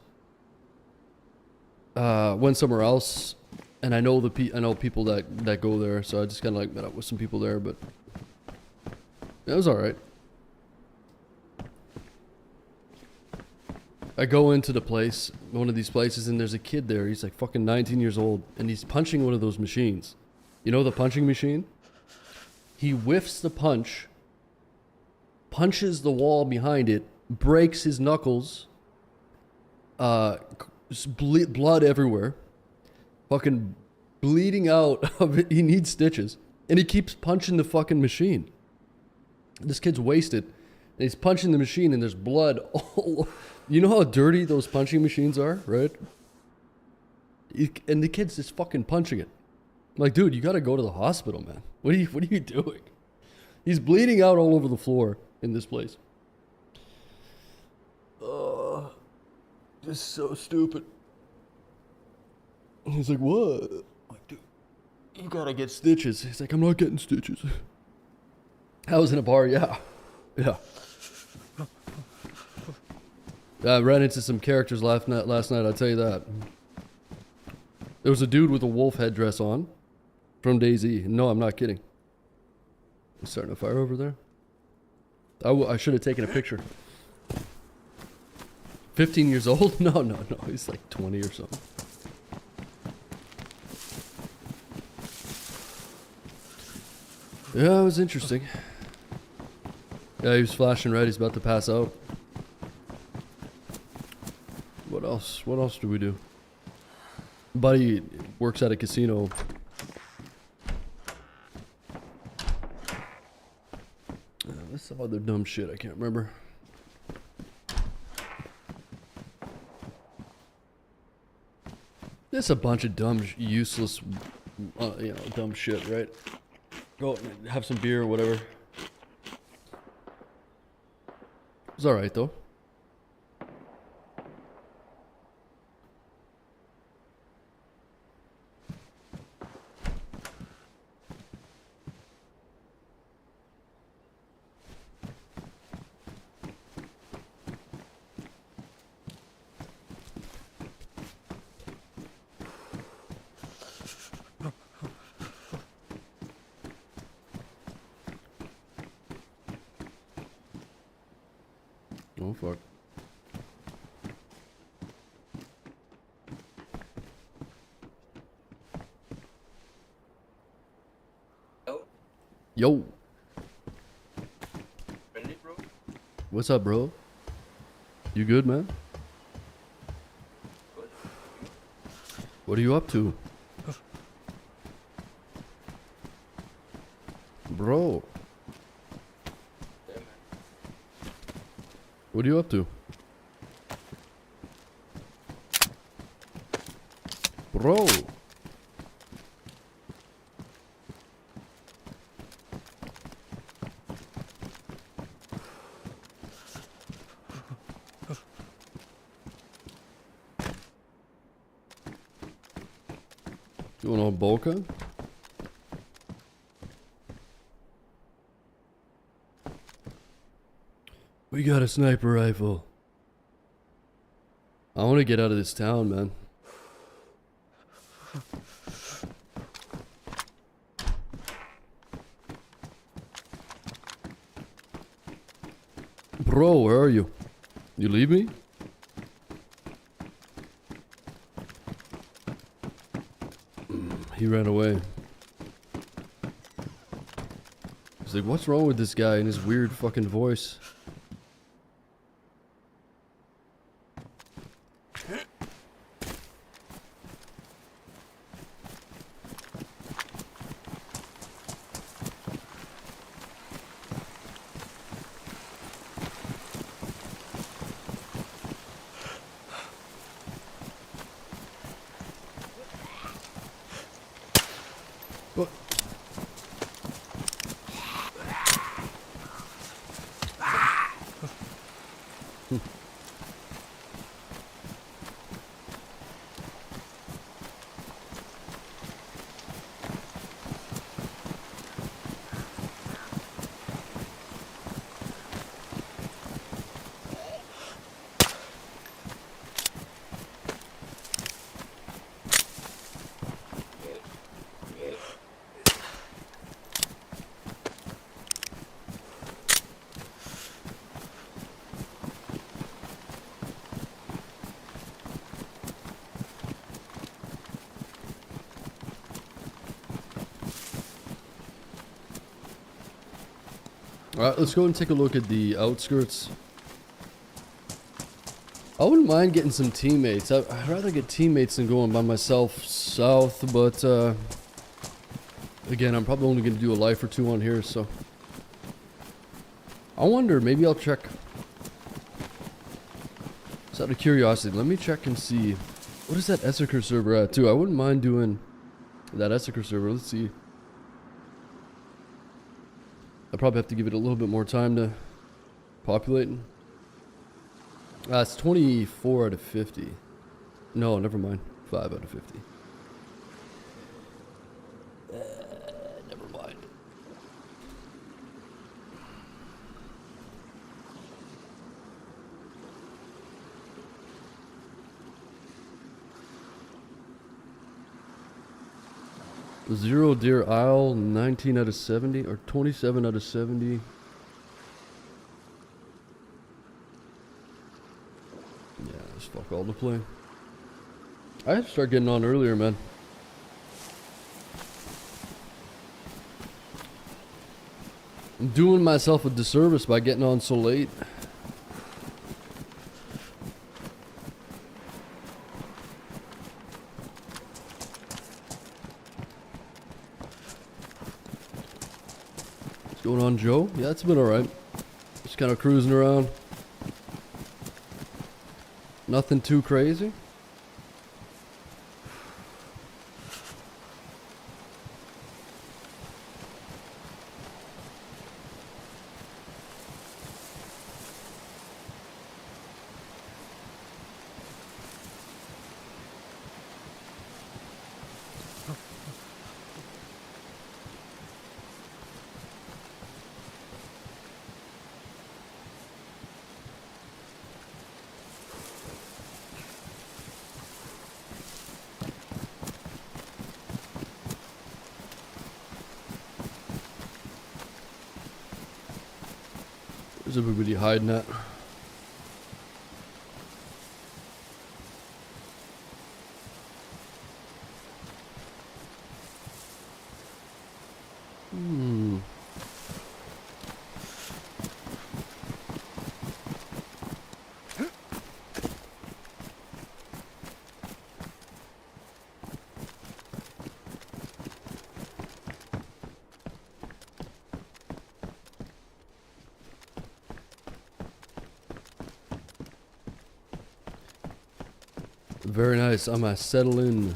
somewhere else, and I know I know people that go there, so I just kind of like met up with some people there, but it was all right. I go into the place, one of these places, and there's a kid there. He's like fucking 19 years old, and he's punching one of those machines. You know the punching machine? He whiffs the punch, punches the wall behind it, breaks his knuckles, blood everywhere, fucking bleeding out of it. He needs stitches, and he keeps punching the fucking machine. This kid's wasted, and he's punching the machine, and there's blood all over. You know how dirty those punching machines are, right? And the kid's just fucking punching it. I'm like, dude, you gotta go to the hospital, man. What are you doing? He's bleeding out all over the floor in this place. Just so stupid. He's like, what? I'm like, dude, you gotta get stitches. He's like, I'm not getting stitches. I was in a bar, yeah. I ran into some characters last night, I'll tell you that. There was a dude with a wolf headdress on from DayZ. No, I'm not kidding. He's starting a fire over there. I should have taken a picture. 15 years old? No. He's like 20 or something. Yeah, it was interesting. Yeah, he was flashing red. He's about to pass out. What else? What else do we do? Buddy works at a casino. What's some other dumb shit? I can't remember. There's a bunch of dumb, useless, dumb shit, right? Go out and have some beer or whatever. It's alright though. Oh fuck. Yo. What's up, bro? You good, man? What are you up to? Bro. What are you up to? Bro. Going on Boca? We got a sniper rifle. I want to get out of this town, man. Bro, where are you? You leave me? He ran away. He's like, what's wrong with this guy and his weird fucking voice? What? Alright, let's go and take a look at the outskirts. I wouldn't mind getting some teammates. I'd rather get teammates than going by myself south, but again, I'm probably only going to do a life or two on here, so I wonder, maybe I'll check. Just out of curiosity, let me check and see. What is that Essiker server at, too? I wouldn't mind doing that Essiker server. Let's see. I probably have to give it a little bit more time to populate. It's 24 out of 50. No, never mind. 5 out of 50. Never mind. Zero Deer Isle, 19 out of 70, or 27 out of 70. Yeah, just fuck all to play. I have to start getting on earlier, man. I'm doing myself a disservice by getting on so late. What's going on, Joe? Yeah, it's been alright. Just kind of cruising around. Nothing too crazy. Where's everybody hiding at? Very nice. I'm gonna settle in.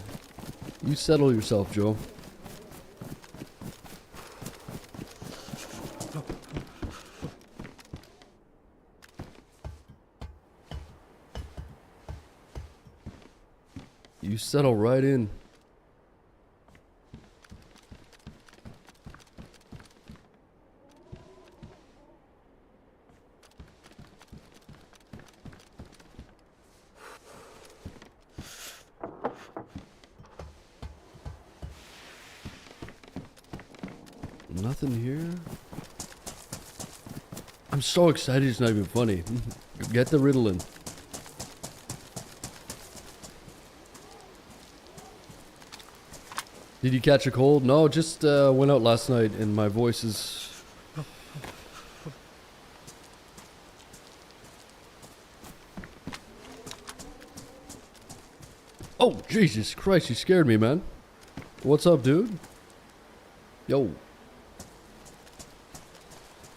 You settle yourself, Joe. You settle right in. Nothing here. I'm so excited it's not even funny. Get the Ritalin. Did you catch a cold? No, just went out last night and my voice is... Oh, Jesus Christ, you scared me, man. What's up, dude? Yo.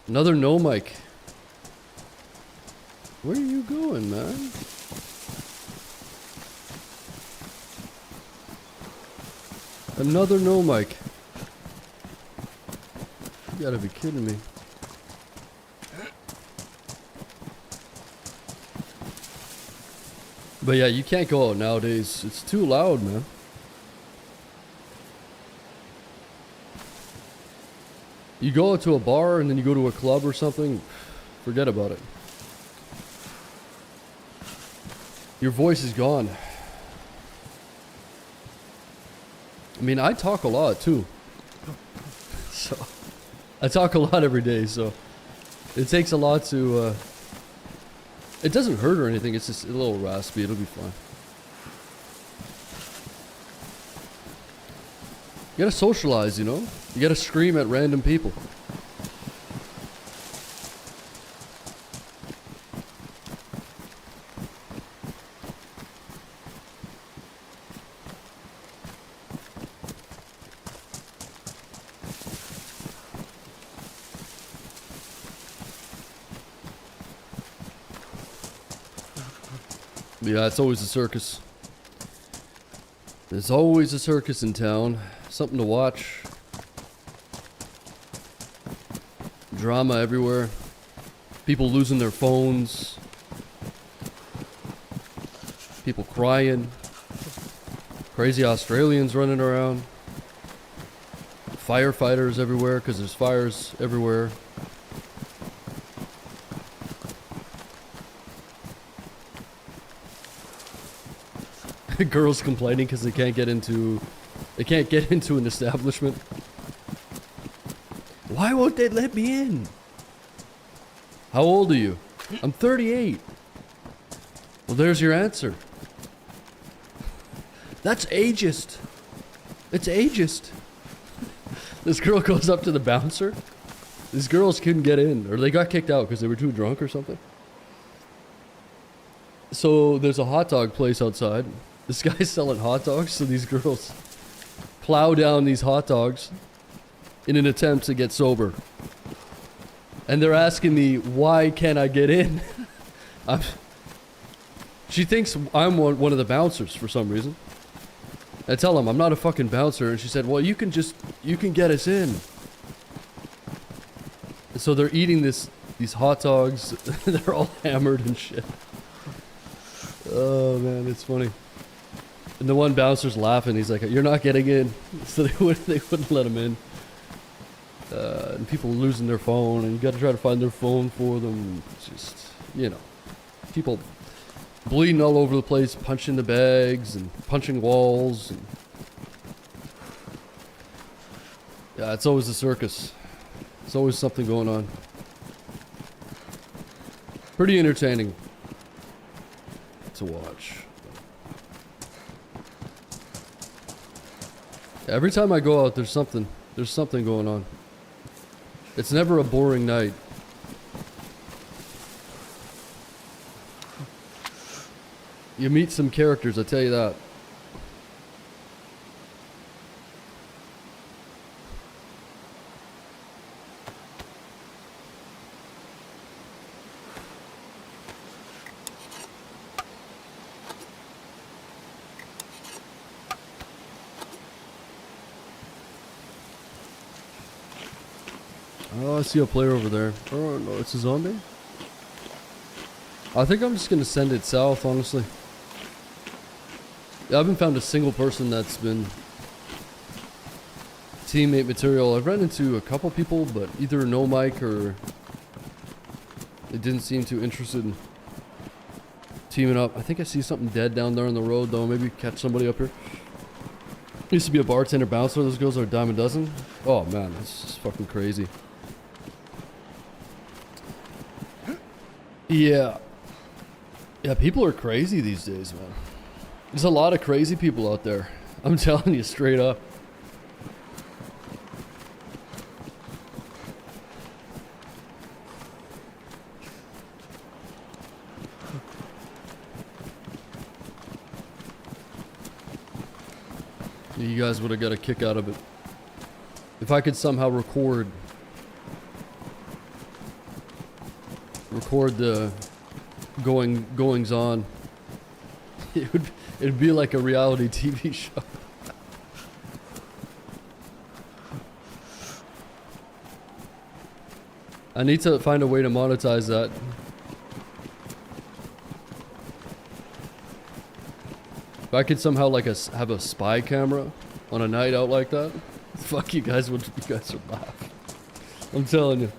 Another no mic. Where are you going, man? Another no mic. You gotta be kidding me. But yeah, you can't go out nowadays. It's too loud, man. You go out to a bar and then you go to a club or something, forget about it. Your voice is gone. I mean, I talk a lot too. So, I talk a lot every day, so it takes a lot to, it doesn't hurt or anything, it's just a little raspy, it'll be fine. You gotta socialize, you know? You gotta scream at random people. Yeah, it's always a circus. There's always a circus in town. Something to watch. Drama everywhere. People losing their phones. People crying. Crazy Australians running around. Firefighters everywhere because there's fires everywhere. Girls complaining because they can't get into an establishment. Why won't they let me in? How old are you? I'm 38. Well, there's your answer. That's ageist. It's ageist. This girl goes up to the bouncer. These girls couldn't get in, or they got kicked out because they were too drunk or something. So there's a hot dog place outside. This guy's selling hot dogs, so these girls plow down these hot dogs in an attempt to get sober. And they're asking me, why can't I get in? She thinks I'm one of the bouncers for some reason. I tell them I'm not a fucking bouncer, and she said, well, you can get us in. And so they're eating these hot dogs. They're all hammered and shit. Oh man, it's funny. And the one bouncer's laughing. He's like, "You're not getting in." So they wouldn't let him in. And people losing their phone, and you got to try to find their phone for them. It's just, you know, people bleeding all over the place, punching the bags and punching walls. And yeah, it's always a circus. There's always something going on. Pretty entertaining to watch. Every time I go out, there's something going on. It's never a boring night. You meet some characters, I tell you that. Oh, I see a player over there. Oh no, it's a zombie. I think I'm just gonna send it south, honestly. Yeah, I haven't found a single person that's been teammate material. I've run into a couple people, but either no mic or they didn't seem too interested in teaming up. I think I see something dead down there on the road, though. Maybe catch somebody up here. Used to be a bartender bouncer. Those girls are a dime a dozen. Oh man, that's just fucking crazy. Yeah. Yeah, people are crazy these days, man. There's a lot of crazy people out there. I'm telling you straight up. You guys would have got a kick out of it. If I could somehow record the goings on, it'd be like a reality TV show. I need to find a way to monetize that. If I could somehow like have a spy camera on a night out like that, fuck you guys would laugh. I'm telling you.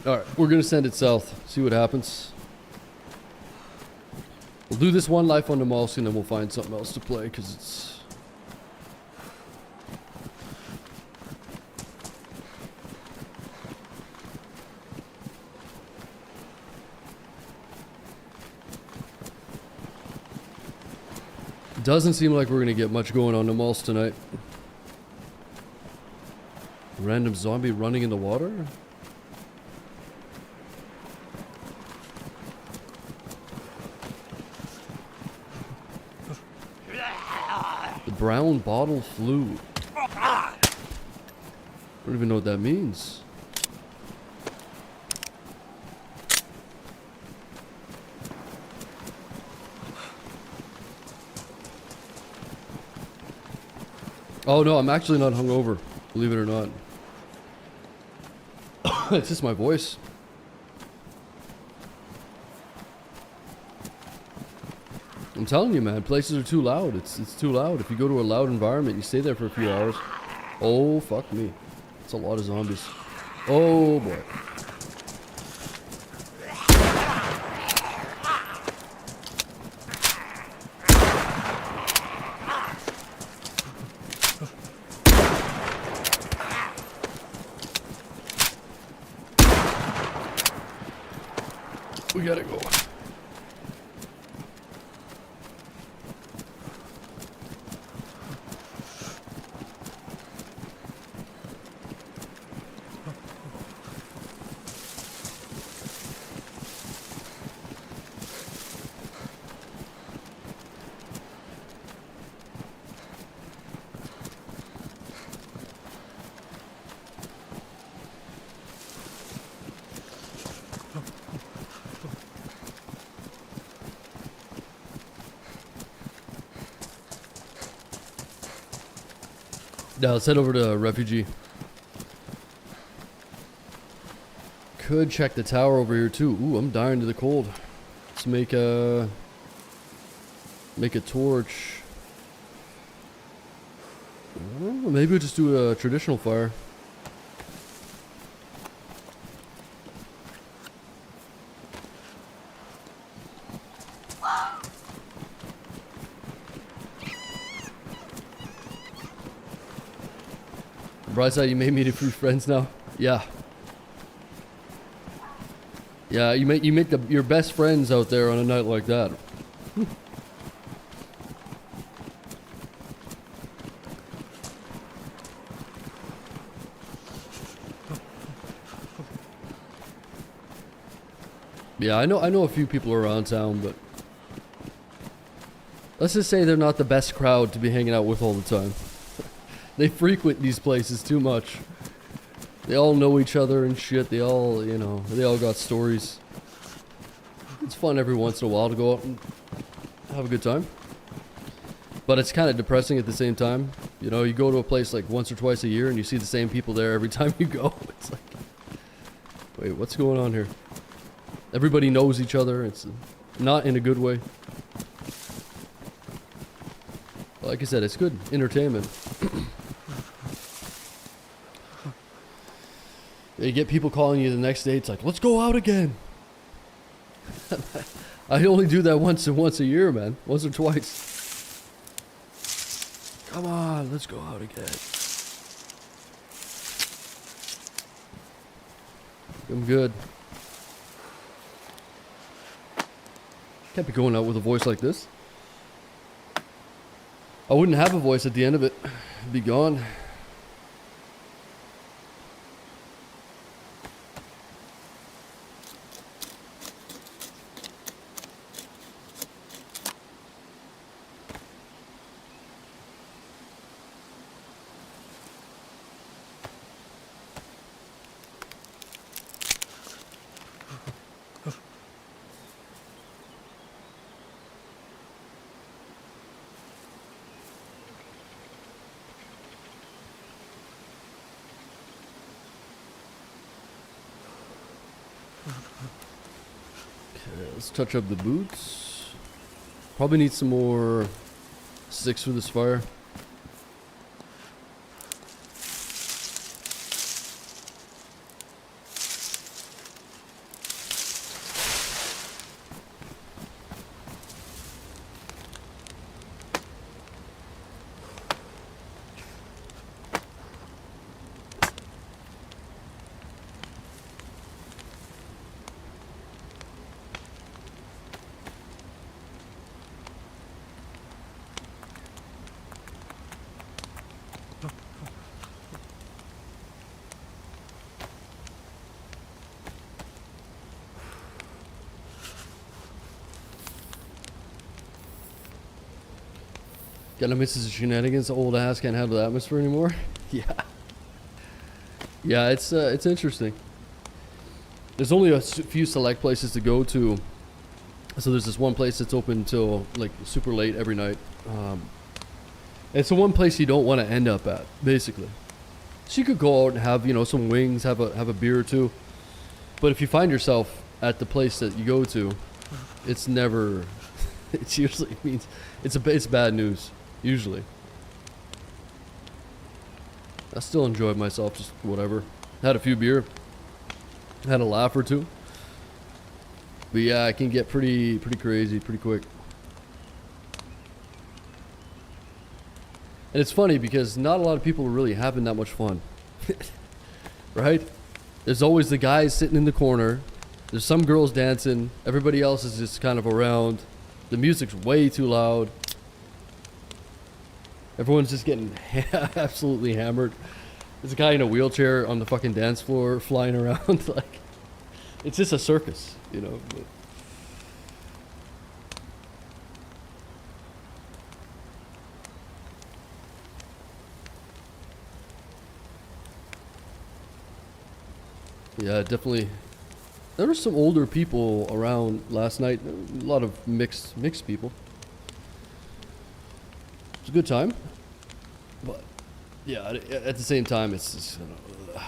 Alright, we're gonna send it south. See what happens. We'll do this one life on the Malsky and then we'll find something else to play because it's... Doesn't seem like we're gonna get much going on the Malls tonight. Random zombie running in the water? Brown bottle flu. I don't even know what that means. Oh no, I'm actually not hungover, believe it or not. It's just my voice. I'm telling you, man, places are too loud. It's too loud. If you go to a loud environment, you stay there for a few hours. Oh, fuck me. It's a lot of zombies. Oh, boy. We gotta go. Yeah, let's head over to Refugee. Could check the tower over here too. Ooh, I'm dying to the cold. Let's make a torch. Maybe we'll just do a traditional fire. Bright side, you may meet a few friends now. Yeah. Yeah, you make your best friends out there on a night like that. Yeah, I know a few people around town, but let's just say they're not the best crowd to be hanging out with all the time. They frequent these places too much. They all know each other and shit. They all, you know, they all got stories. It's fun every once in a while to go out and have a good time. But it's kind of depressing at the same time. You know, you go to a place like once or twice a year and you see the same people there every time you go. It's like, wait, what's going on here? Everybody knows each other. It's not in a good way. Like I said, it's good entertainment. You get people calling you the next day. It's like, let's go out again. I only do that once a year, man. Once or twice. Come on, let's go out again. I'm good. Can't be going out with a voice like this. I wouldn't have a voice at the end of it. It'd be gone. Okay, let's touch up the boots. Probably need some more sticks for this fire. Gotta miss his shenanigans. The old ass can't handle the atmosphere anymore. Yeah. Yeah, it's interesting. There's only a few select places to go to. So there's this one place that's open until like super late every night. It's the one place you don't want to end up at, basically. So you could go out and have, you know, some wings, have a beer or two. But if you find yourself at the place that you go to, it's never. It usually means it's bad news. Usually. I still enjoyed myself, just whatever. Had a few beer. Had a laugh or two. But yeah, I can get pretty crazy pretty quick. And it's funny because not a lot of people are really having that much fun. Right? There's always the guys sitting in the corner. There's some girls dancing. Everybody else is just kind of around. The music's way too loud. Everyone's just getting absolutely hammered. There's a guy in a wheelchair on the fucking dance floor flying around. Like, it's just a circus, you know. But yeah, definitely. There were some older people around last night. A lot of mixed people. It's a good time, but yeah, at the same time, it's just, you know,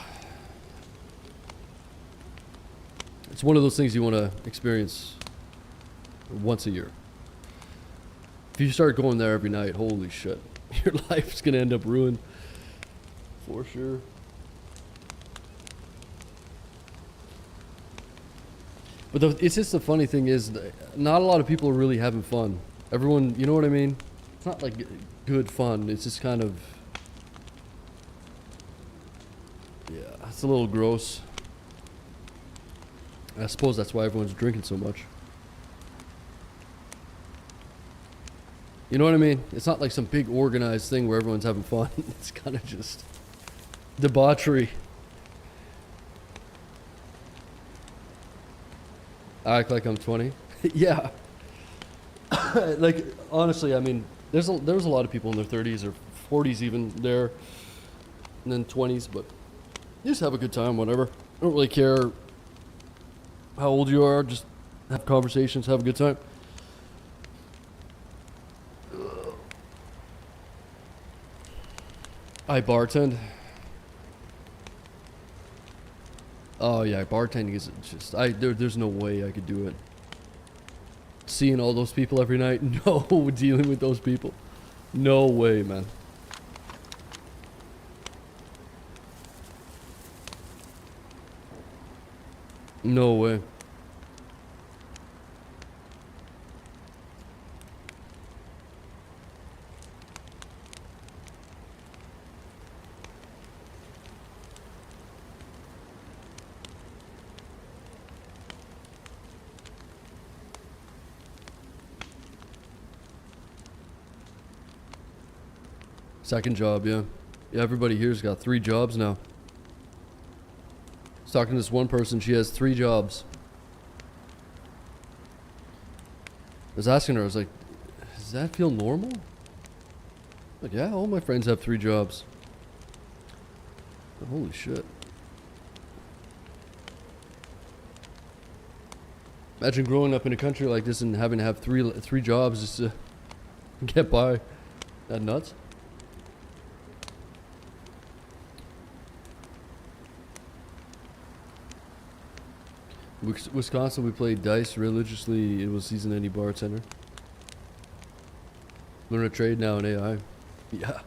it's one of those things you want to experience once a year. If you start going there every night, holy shit, your life's gonna end up ruined for sure. But it's just the funny thing is, not a lot of people are really having fun. Everyone, you know what I mean? It's not like good fun. It's just kind of, yeah, it's a little gross. I suppose that's why everyone's drinking so much. You know what I mean? It's not like some big organized thing where everyone's having fun. It's kind of just debauchery. I act like I'm 20. Yeah. Like, honestly, I mean, there's a lot of people in their 30s or 40s even there, and then 20s, but you just have a good time, whatever. I don't really care how old you are, just have conversations, have a good time. I bartend. Oh yeah, bartending is just there's no way I could do it. Seeing all those people every night, no, dealing with those people. No way, man. No way. Second job, yeah. Yeah, everybody here's got 3 jobs now. I was talking to this one person, she has 3 jobs. I was asking her, I was like, does that feel normal? Like, yeah, all my friends have 3 jobs. But holy shit. Imagine growing up in a country like this and having to have three jobs just to get by. That nuts? Wisconsin, we played dice religiously. It was season any bartender. Learn a trade now in AI. Yeah.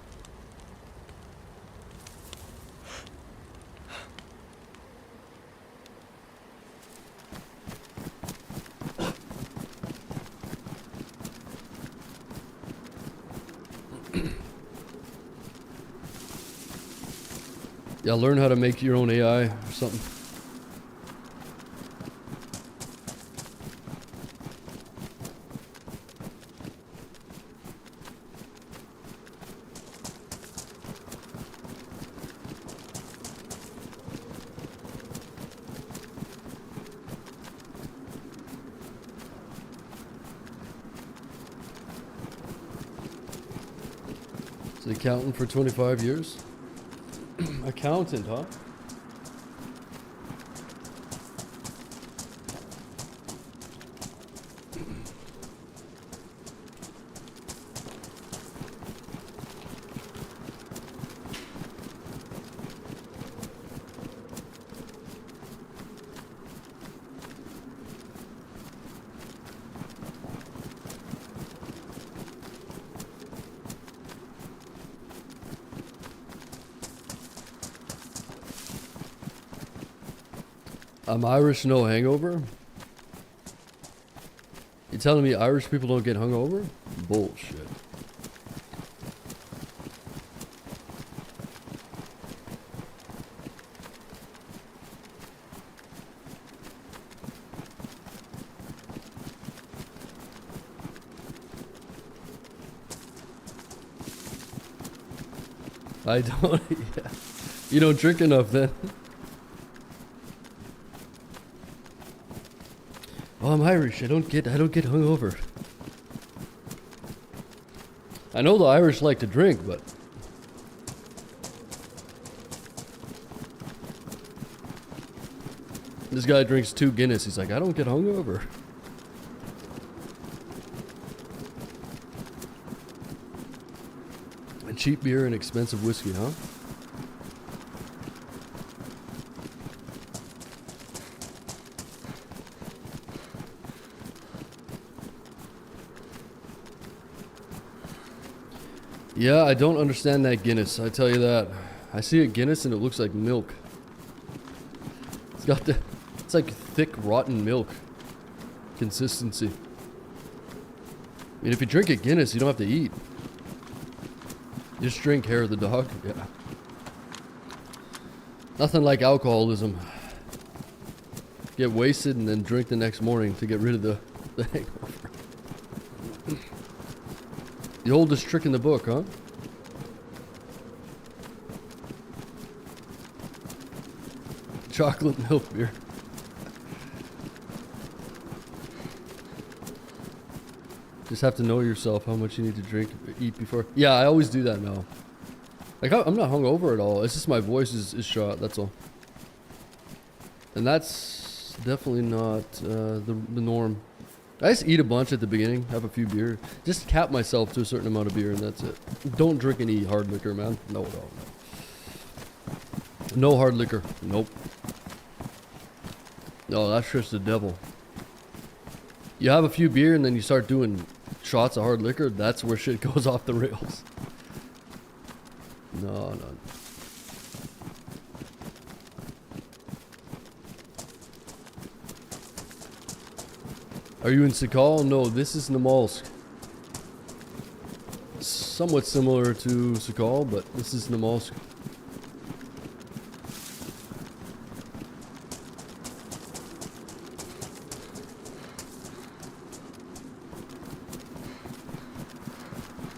Yeah, learn how to make your own AI or something. It's an accountant for 25 years. Accountant, huh? I'm Irish, no hangover? You telling me Irish people don't get hungover? Bullshit. I don't. Yeah. You don't drink enough then. Oh, I'm Irish. I don't get hungover. I know the Irish like to drink, but this guy drinks 2 Guinness. He's like, I don't get hungover. And cheap beer and expensive whiskey, huh? Yeah, I don't understand that Guinness, I tell you that. I see a Guinness and it looks like milk. It's like thick, rotten milk consistency. I mean, if you drink a Guinness, you don't have to eat. You just drink hair of the dog, yeah. Nothing like alcoholism. Get wasted and then drink the next morning to get rid of the hangover. The oldest trick in the book, huh? Chocolate milk beer. Just have to know yourself how much you need to drink, eat before. Yeah, I always do that now. Like I'm not hungover at all. It's just my voice is shot. That's all. And that's definitely not the norm. I just eat a bunch at the beginning, have a few beer, just cap myself to a certain amount of beer, and that's it. Don't drink any hard liquor, man. No. No hard liquor. Nope. No, that's just the devil. You have a few beer and then you start doing shots of hard liquor, that's where shit goes off the rails. No. Are you in Sakal? No, this is Namalsk. Somewhat similar to Sakal, but this is Namalsk.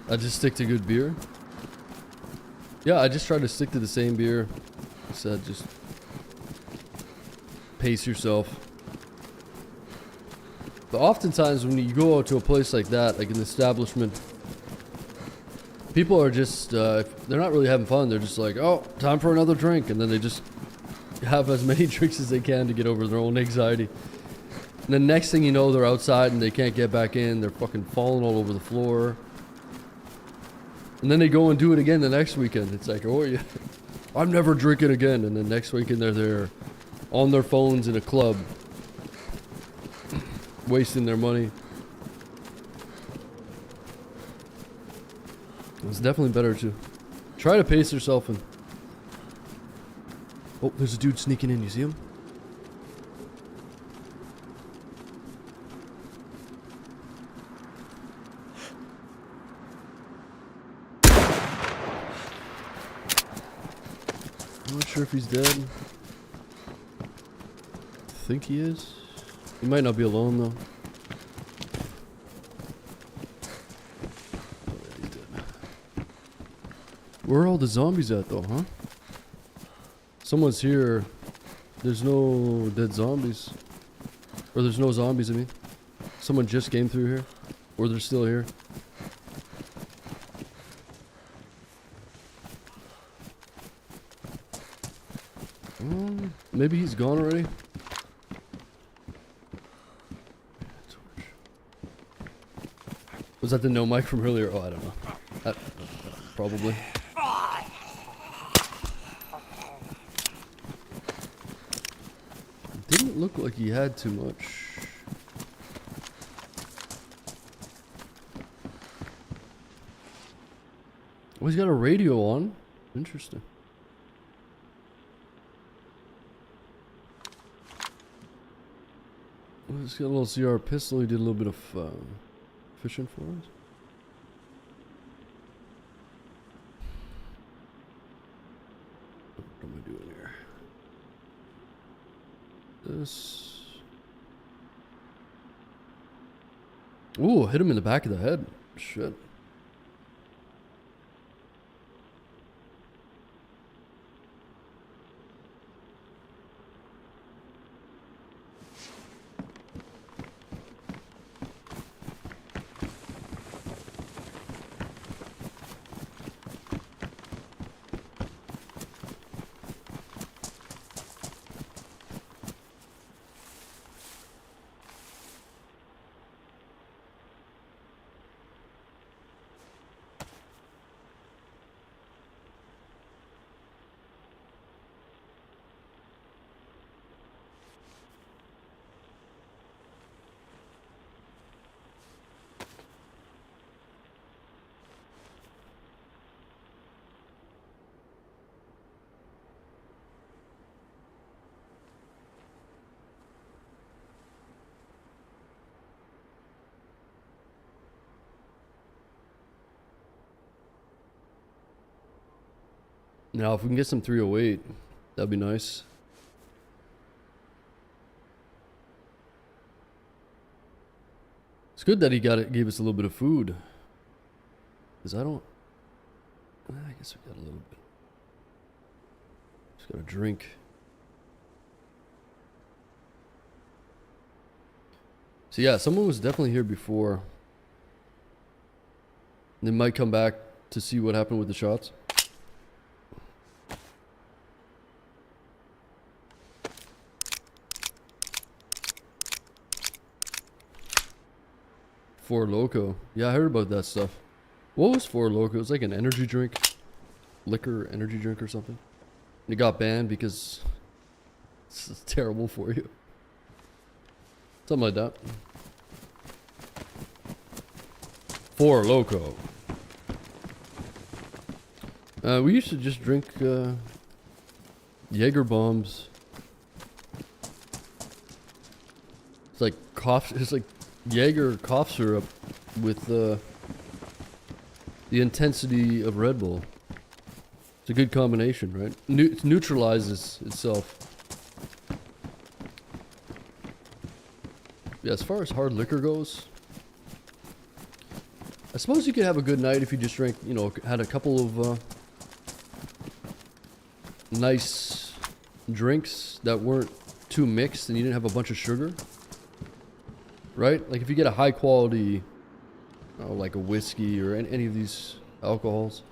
I just stick to good beer. Yeah, I just try to stick to the same beer. Said just pace yourself. But oftentimes when you go out to a place like that, like an establishment, people are just, they're not really having fun. They're just like, oh, time for another drink. And then they just have as many drinks as they can to get over their own anxiety. And the next thing you know, they're outside and they can't get back in. They're fucking falling all over the floor. And then they go and do it again the next weekend. It's like, oh yeah, I'm never drinking again. And then next weekend they're there on their phones in a club, wasting their money. It's definitely better to try to pace yourself and... Oh, there's a dude sneaking in. You see him? I'm not sure if he's dead. I think he is. He might not be alone though. Oh, yeah, he's dead. Where are all the zombies at though, huh? Someone's here. There's no dead zombies. Or there's no zombies, I mean. Someone just came through here. Or they're still here. Maybe he's gone already. Was that the no mic from earlier? Oh, I don't know. Probably. Didn't look like he had too much. Oh, he's got a radio on. Interesting. Well, he's got a little CR pistol. He did a little bit of fishing for us. What am I doing here? This. Ooh, hit him in the back of the head. Shit. Now, if we can get some 308, that'd be nice. It's good that he gave us a little bit of food. Because I don't... I guess we got a little bit. Just got a drink. So yeah, someone was definitely here before. They might come back to see what happened with the shots. Four Loco. Yeah, I heard about that stuff. What was Four Loco? It was like an energy drink. Liquor energy drink or something. And it got banned because it's terrible for you. Something like that. Four Loco. We used to just drink Jaeger bombs. It's like cough. It's like Jaeger cough syrup with the intensity of Red Bull. It's a good combination, right? It neutralizes itself. Yeah, as far as hard liquor goes, I suppose you could have a good night if you just drank, you know, had a couple of nice drinks that weren't too mixed and you didn't have a bunch of sugar. Right? Like if you get a high quality, like a whiskey or any of these alcohols,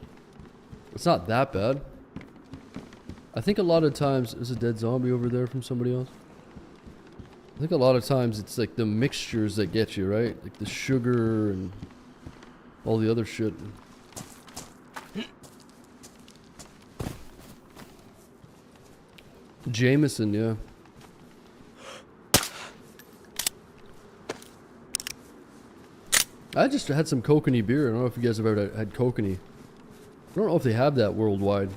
it's not that bad. I think a lot of times, there's a dead zombie over there from somebody else. I think a lot of times it's like the mixtures that get you, right? Like the sugar and all the other shit. Jameson, yeah. I just had some kokanee beer. I don't know if you guys have ever had kokanee. I don't know if they have that worldwide.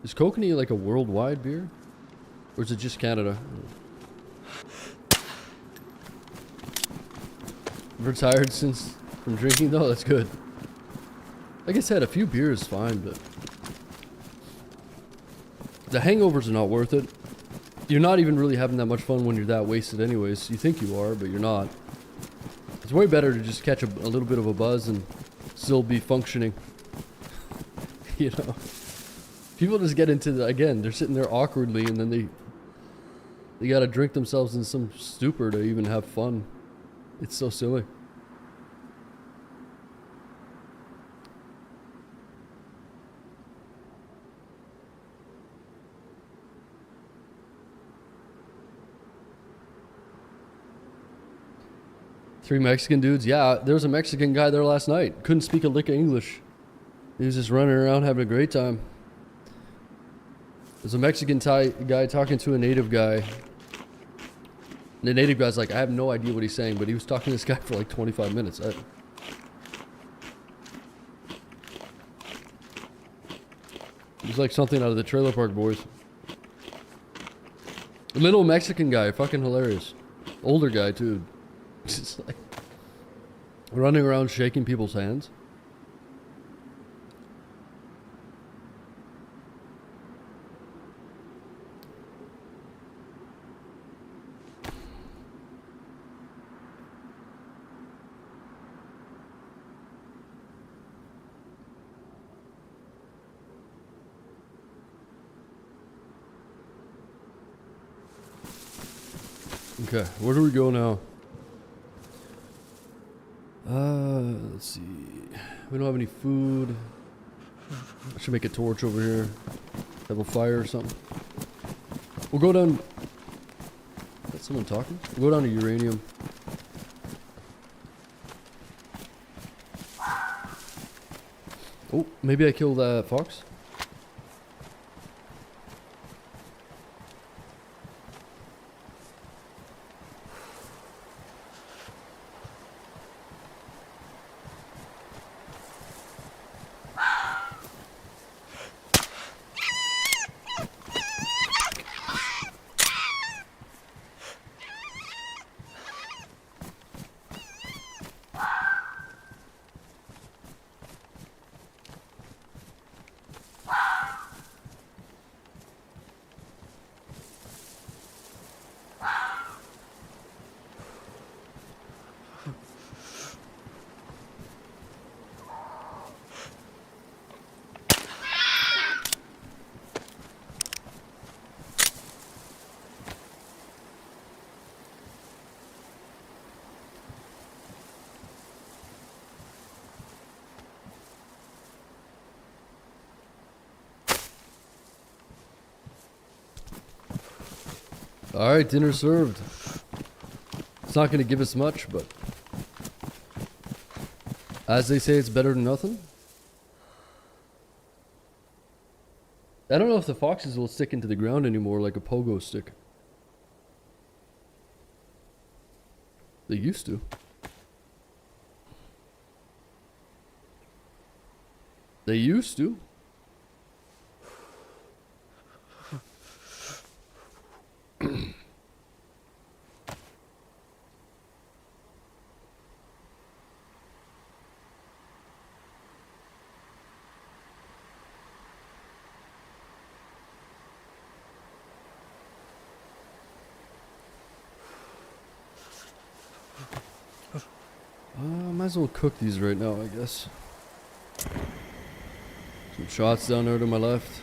Is kokanee like a worldwide beer? Or is it just Canada? Retired since from drinking though? That's good. I guess I had a few beers fine, but the hangovers are not worth it. You're not even really having that much fun when you're that wasted anyways. You think you are, but you're not. It's way better to just catch a little bit of a buzz and still be functioning. You know? People just get into the, again, they're sitting there awkwardly and then they gotta drink themselves in some stupor to even have fun. It's so silly. Three Mexican dudes? Yeah, there was a Mexican guy there last night. Couldn't speak a lick of English. He was just running around having a great time. There's a Mexican guy talking to a native guy. And the native guy's like, I have no idea what he's saying, but he was talking to this guy for like 25 minutes. He's like something out of the Trailer Park Boys. Little Mexican guy, fucking hilarious. Older guy too. Just like running around shaking people's hands. Okay, where do we go now? Let's see. We don't have any food. I should make a torch over here. Have a fire or something. We'll go down. Is that someone talking? We'll go down to uranium. Oh, maybe I killed that fox. Alright, dinner served. It's not going to give us much, but as they say, it's better than nothing. I don't know if the foxes will stick into the ground anymore like a pogo stick. They used to. They used to. Might as well cook these right now, I guess. Some shots down there to my left.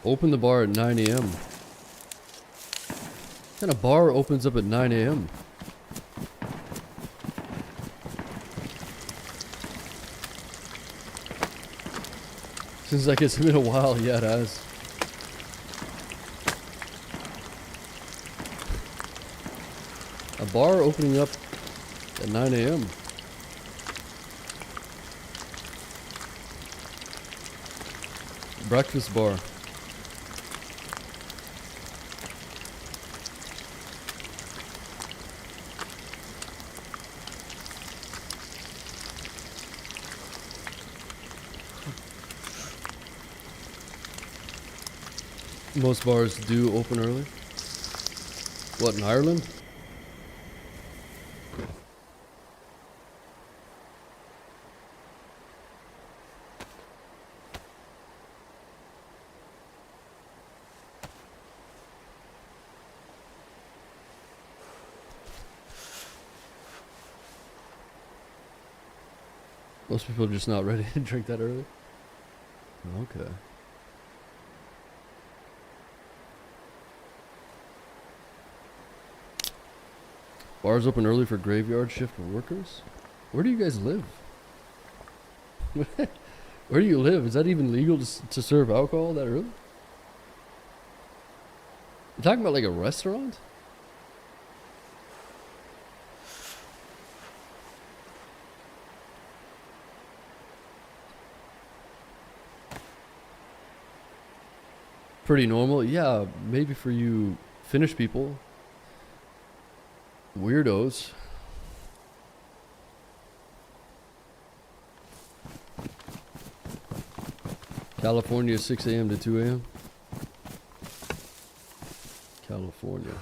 Open the bar at 9 a.m. What kind of bar opens up at 9 a.m.? Seems like it's been a while. Yeah, it has. A bar opening up at 9 a.m. Breakfast bar. Most bars do open early. What, in Ireland? Most people are just not ready to drink that early. Okay. Bars open early for graveyard shift workers? Where do you guys live? Where do you live? Is that even legal to serve alcohol that early? You're talking about like a restaurant? Pretty normal? Yeah, maybe for you Finnish people. Weirdos. California, 6 a.m. to 2 a.m. California.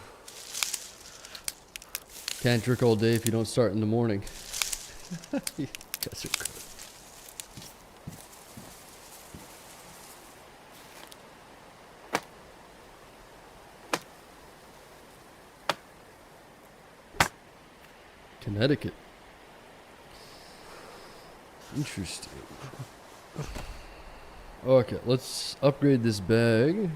Can't drink all day if you don't start in the morning. You guys are good. Connecticut. Interesting. Okay, let's upgrade this bag.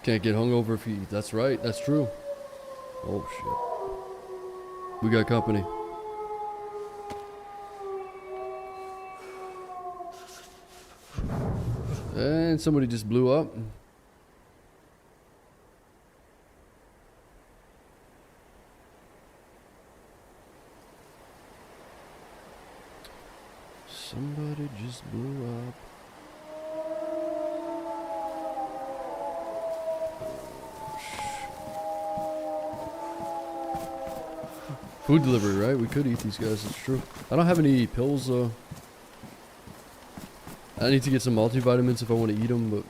Can't get hungover if you eat. That's right, that's true. Oh shit. We got company. And somebody just blew up. Somebody just blew up. Food delivery, right? We could eat these guys, it's true. I don't have any pills though. I need to get some multivitamins if I want to eat them, but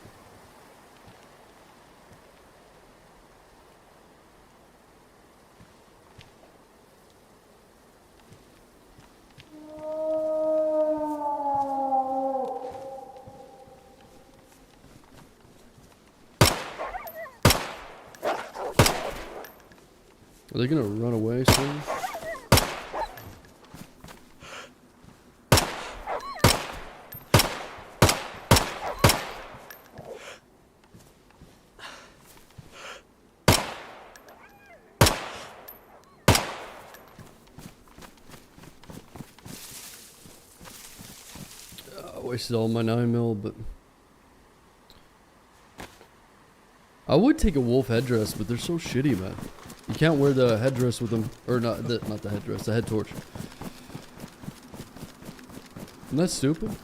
are they gonna run away soon? sell my 9mm, but I would take a wolf headdress, but they're so shitty, man. You can't wear the headdress with them, or not the headdress, the head torch. Isn't that stupid?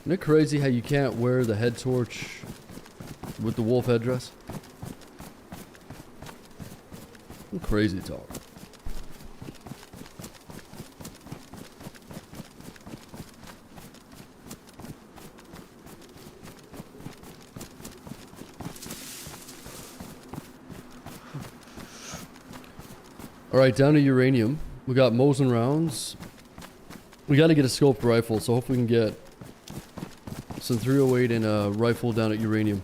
Isn't it crazy how you can't wear the head torch with the wolf headdress? Crazy talk. Alright, down to uranium. We got Mosin rounds. We gotta get a scoped rifle, so hopefully we can get some 308 and a rifle down at uranium.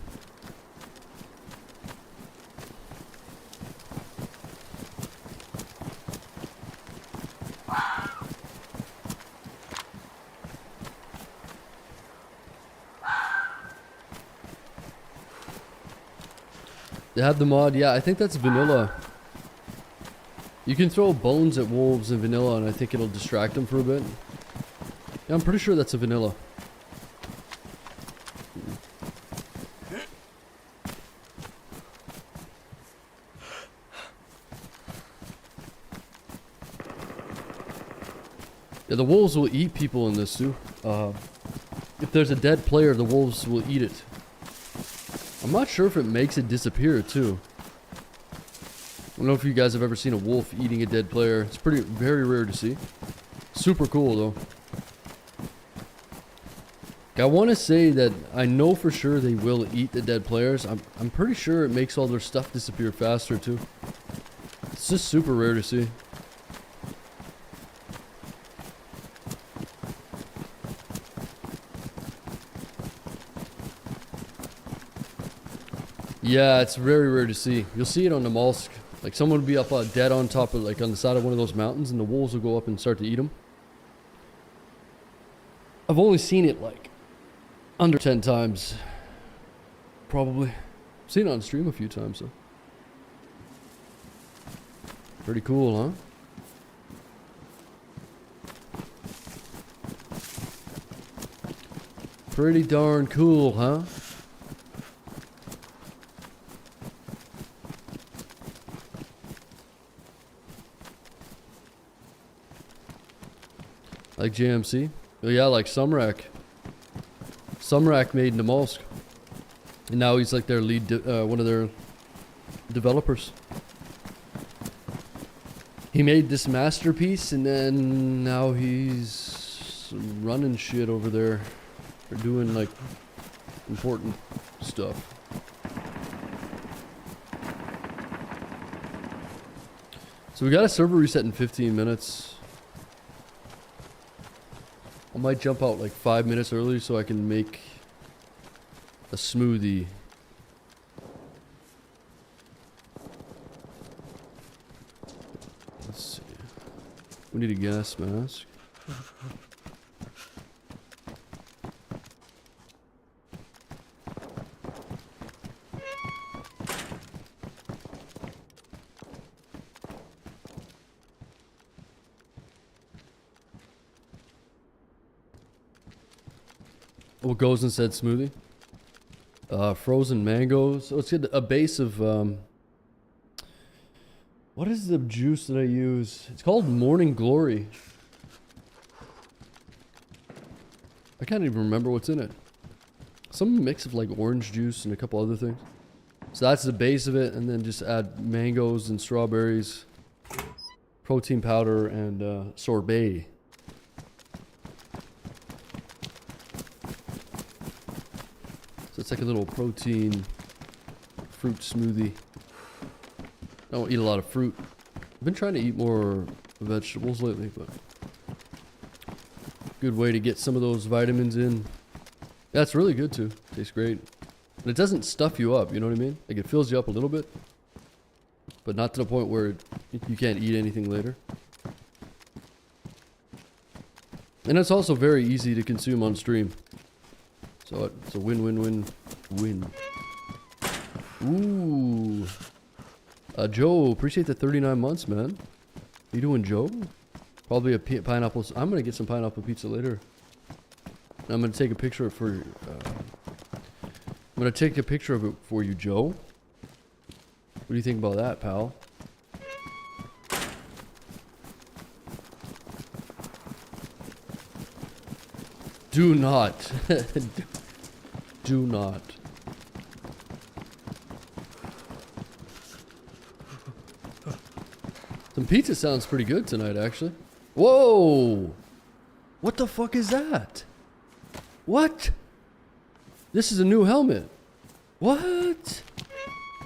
They have the mod, yeah, I think that's vanilla. You can throw bones at wolves in vanilla and I think it'll distract them for a bit. Yeah, I'm pretty sure that's a vanilla. Yeah, the wolves will eat people in this too. If there's a dead player, the wolves will eat it. I'm not sure if it makes it disappear too. I don't know if you guys have ever seen a wolf eating a dead player. It's very rare to see. Super cool though. I want to say that I know for sure they will eat the dead players. I'm pretty sure it makes all their stuff disappear faster too. It's just super rare to see. Yeah, it's very rare to see. You'll see it on the mollusk. Like someone would be up dead on top of, like on the side of one of those mountains, and the wolves will go up and start to eat them. I've only seen it like under 10 times. Probably. Seen it on stream a few times though. Pretty cool, huh? Pretty darn cool, huh? Like JMC? Oh yeah, like Sumrak. Sumrak made Namolsk. And now he's like their lead, one of their developers. He made this masterpiece and then now he's running shit over there. They're doing like important stuff. So we got a server reset in 15 minutes. I might jump out like 5 minutes early so I can make a smoothie. Let's see. We need a gas mask. What goes in said smoothie? Frozen mangoes. So let's get a base of what is the juice that I use? It's called Morning Glory. I can't even remember what's in it. Some mix of like orange juice and a couple other things. So that's the base of it, and then just add mangoes and strawberries, protein powder, and sorbet. So it's like a little protein fruit smoothie. I don't eat a lot of fruit. I've been trying to eat more vegetables lately, but good way to get some of those vitamins in. Yeah, it's really good too. Tastes great. And it doesn't stuff you up, you know what I mean? Like it fills you up a little bit, but not to the point where you can't eat anything later. And it's also very easy to consume on stream. So it's a win-win-win-win. Ooh. Joe, appreciate the 39 months, man. How you doing, Joe? Probably a pineapple. I'm gonna get some pineapple pizza later. And I'm gonna take a picture for. I'm gonna take a picture of it for you, Joe. What do you think about that, pal? Do not. Do not. Some pizza sounds pretty good tonight, actually. Whoa! What the fuck is that? What? This is a new helmet. What?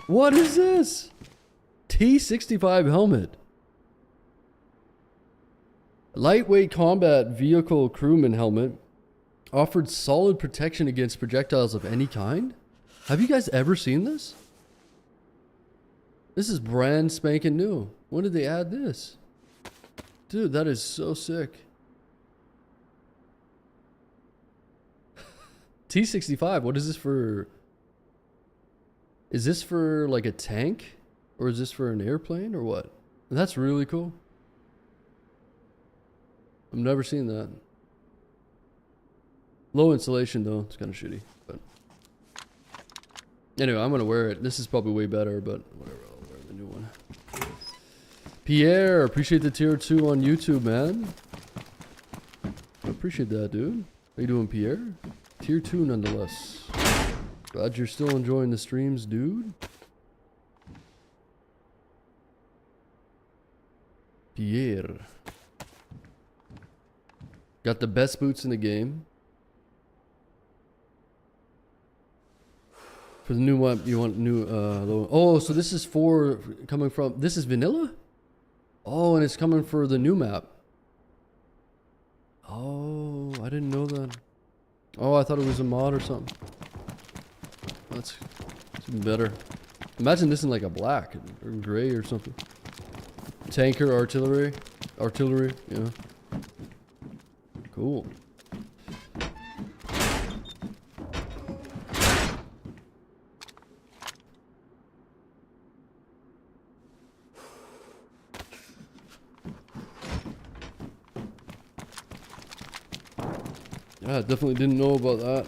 What is this? T65 helmet. Lightweight combat vehicle crewman helmet. Offered solid protection against projectiles of any kind? Have you guys ever seen this? This is brand spanking new. When did they add this? Dude, that is so sick. T65, what is this for? Is this for like a tank? Or is this for an airplane or what? That's really cool. I've never seen that. Low insulation though, it's kind of shitty. But anyway, I'm gonna wear it. This is probably way better, but whatever, I'll wear the new one. Pierre, appreciate the tier 2 on YouTube, man. I appreciate that, dude. How you doing, Pierre? Tier 2 nonetheless. Glad you're still enjoying the streams, dude. Pierre. Got the best boots in the game. For the new one, you want new, low. Oh, so this is for, coming from, this is vanilla? Oh, and it's coming for the new map. Oh, I didn't know that. Oh, I thought it was a mod or something. That's even better. Imagine this in like a black or gray or something. Tanker, artillery, yeah. Cool. Yeah, I definitely didn't know about that.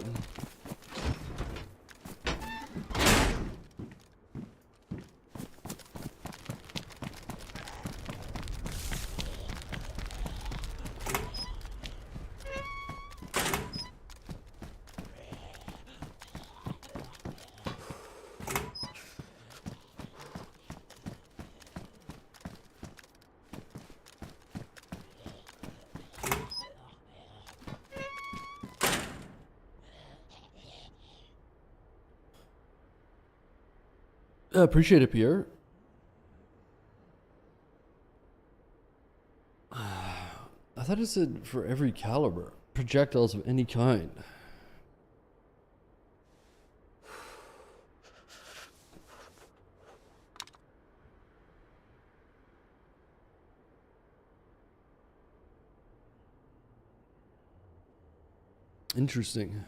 I appreciate it, Pierre. I thought it said for every caliber. Projectiles of any kind. Interesting.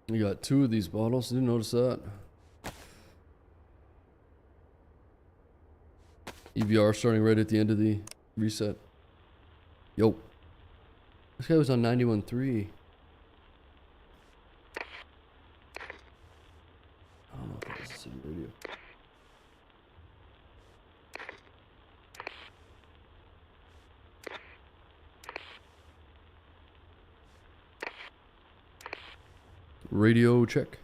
You got 2 of these bottles. Didn't notice that. EVR starting right at the end of the reset. Yo. This guy was on 91.3. I don't know if that's the same radio. Radio check.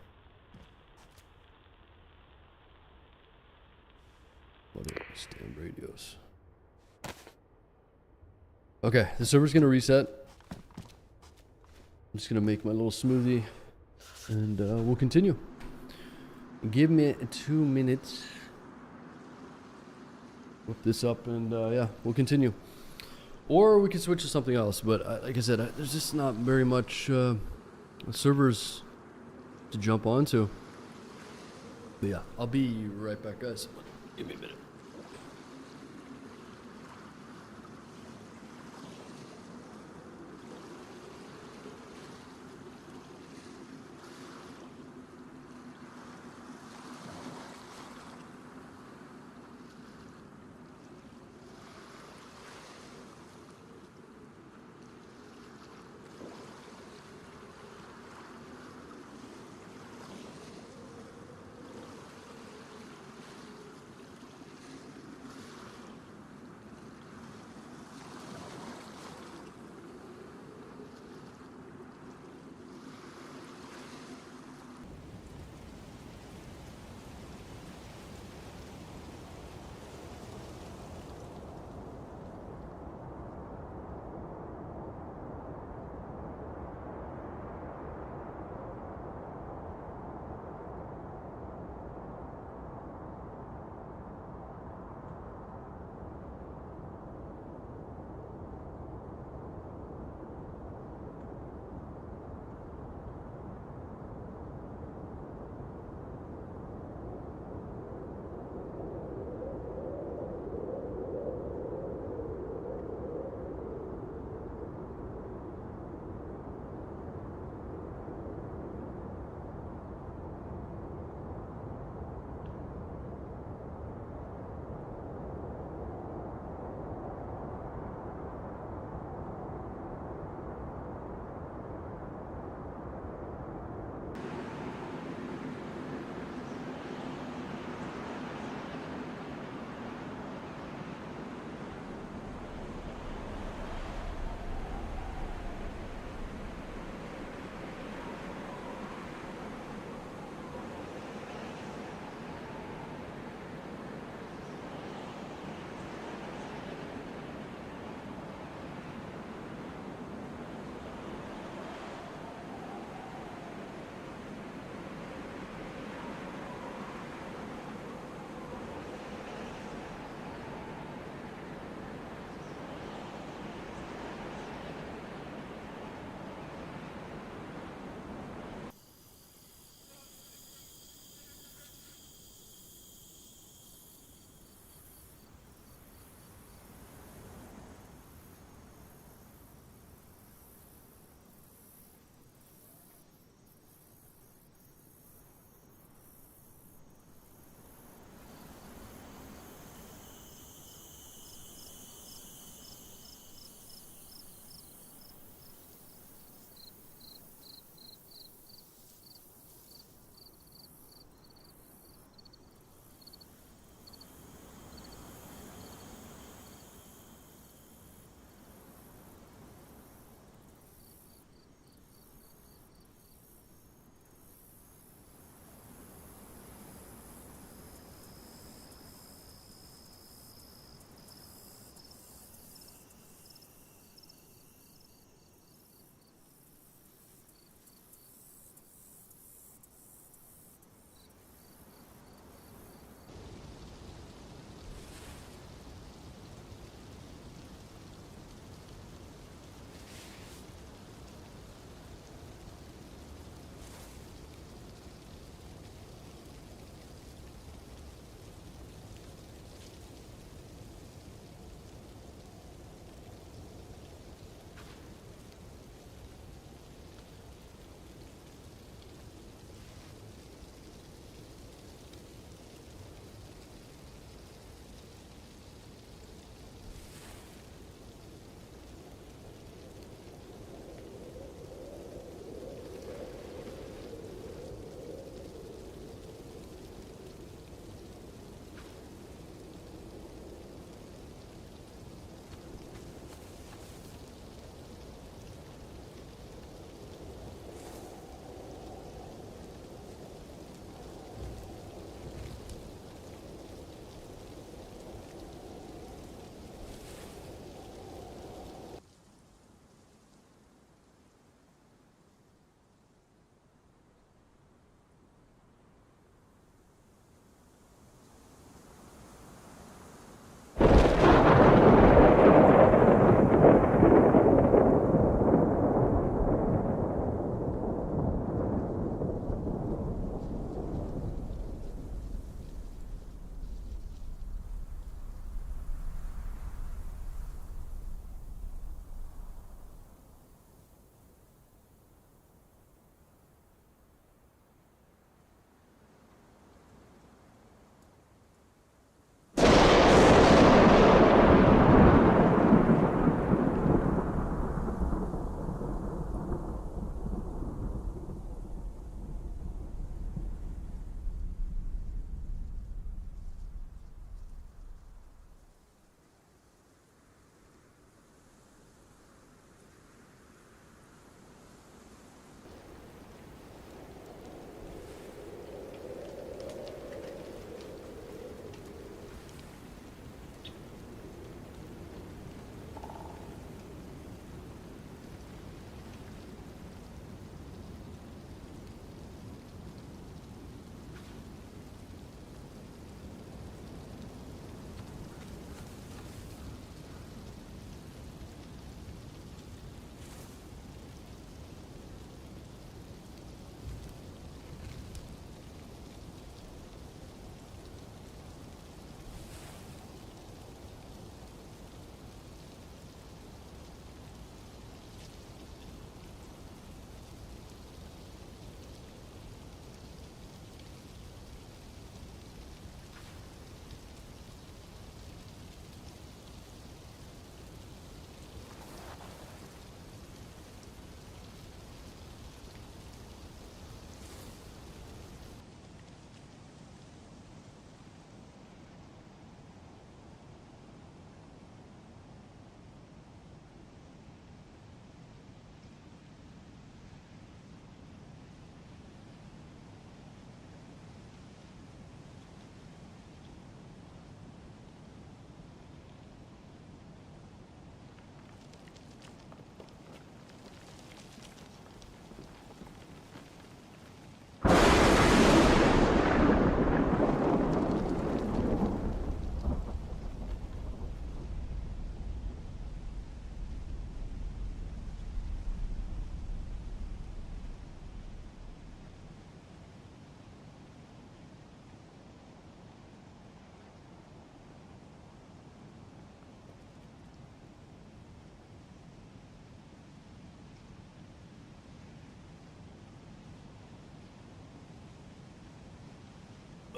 What are these damn radios? Okay, the server's gonna reset. I'm just gonna make my little smoothie and we'll continue. Give me 2 minutes. whip this up, and yeah, we'll continue. Or we can switch to something else. But like I said, there's just not very much servers to jump onto. But yeah, I'll be right back, guys. Give me a minute.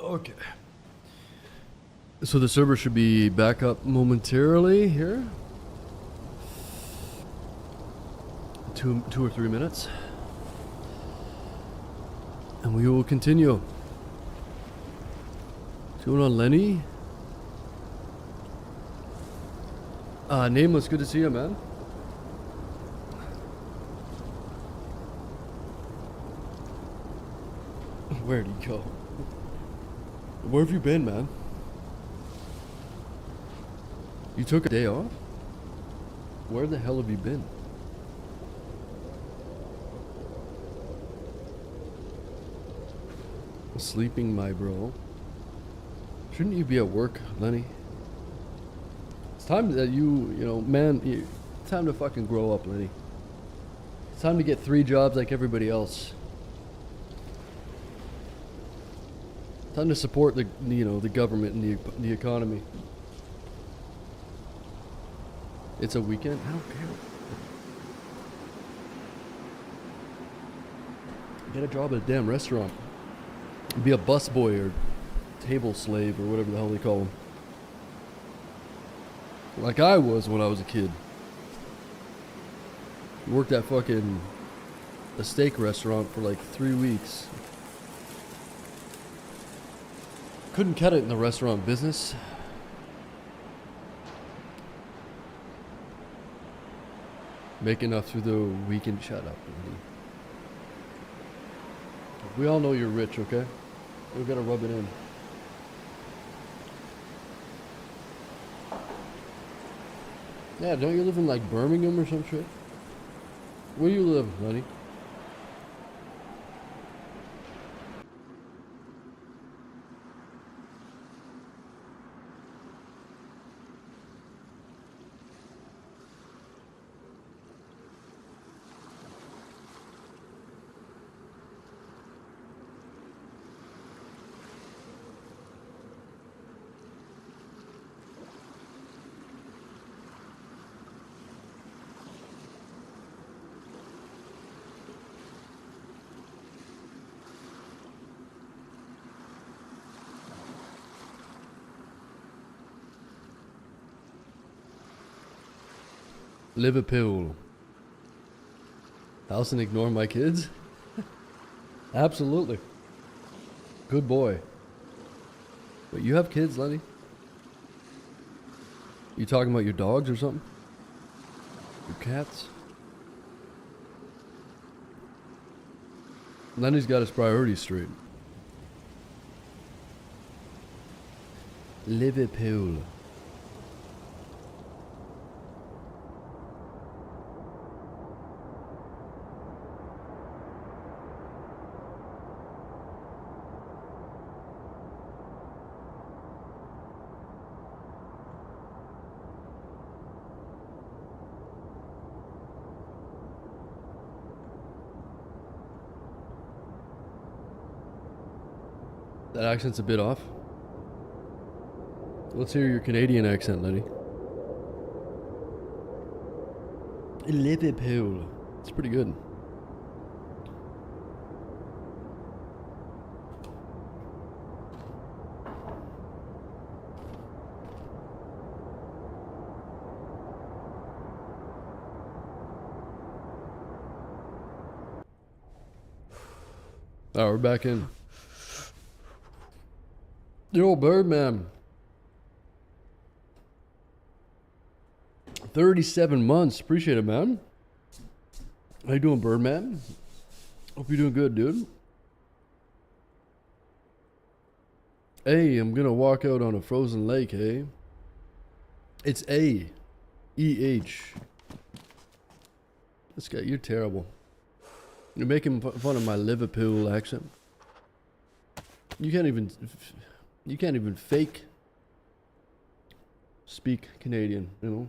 Okay. So the server should be back up momentarily here. 2 or 3 minutes. And we will continue. What's going on, Lenny? Nameless, good to see you, man. Where'd he go? Where have you been, man? You took a day off? Where the hell have you been? Sleeping, my bro. Shouldn't you be at work, Lenny? It's time that you know, man, it's time to fucking grow up, Lenny. It's time to get 3 jobs like everybody else. Time to support the, you know, the government and the economy. It's a weekend. I don't care. Get a job at a damn restaurant. Be a busboy or table slave or whatever the hell they call them. Like I was when I was a kid. Worked at fucking a steak restaurant for like 3 weeks. Couldn't cut it in the restaurant business. Make enough through the weekend. Shut up, Andy. We all know you're rich, okay? We gotta rub it in. Yeah, don't you live in like Birmingham or some shit? Where you live, honey? Liverpool. House and ignore my kids? Absolutely. Good boy. Wait, you have kids, Lenny? You talking about your dogs or something? Your cats? Lenny's got his priorities straight. Liverpool. That accent's a bit off. Let's hear your Canadian accent, Lenny. Liverpool. It's pretty good. Alright, we're back in. Yo, Birdman. 37 months. Appreciate it, man. How you doing, Birdman? Hope you're doing good, dude. Hey, I'm gonna walk out on a frozen lake, hey? It's A-E-H. This guy, you're terrible. You're making fun of my Liverpool accent. You can't even fake speak Canadian, you know?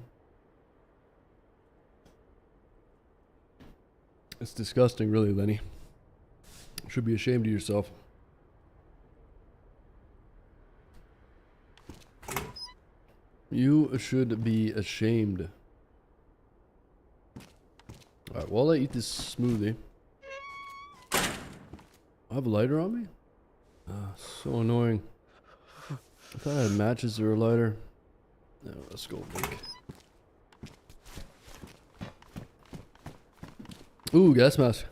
It's disgusting, really, Lenny. You should be ashamed of yourself. You should be ashamed. Alright, while I eat this smoothie. I have a lighter on me? So annoying. I thought I had matches or a lighter. No, let's go make. Ooh, gas mask.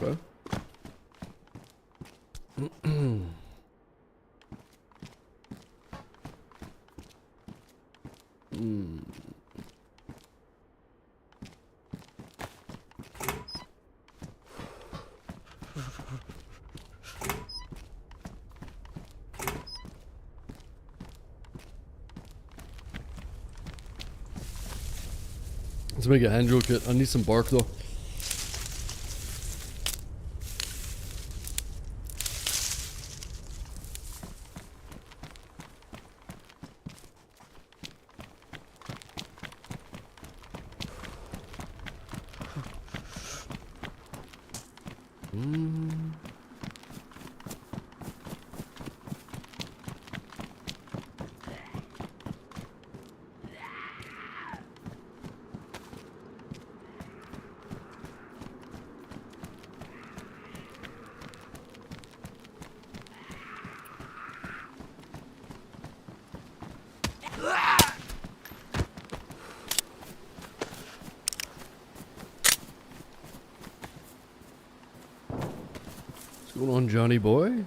Okay. Let's make a hand drill kit. I need some bark though. What's going on, Johnny boy?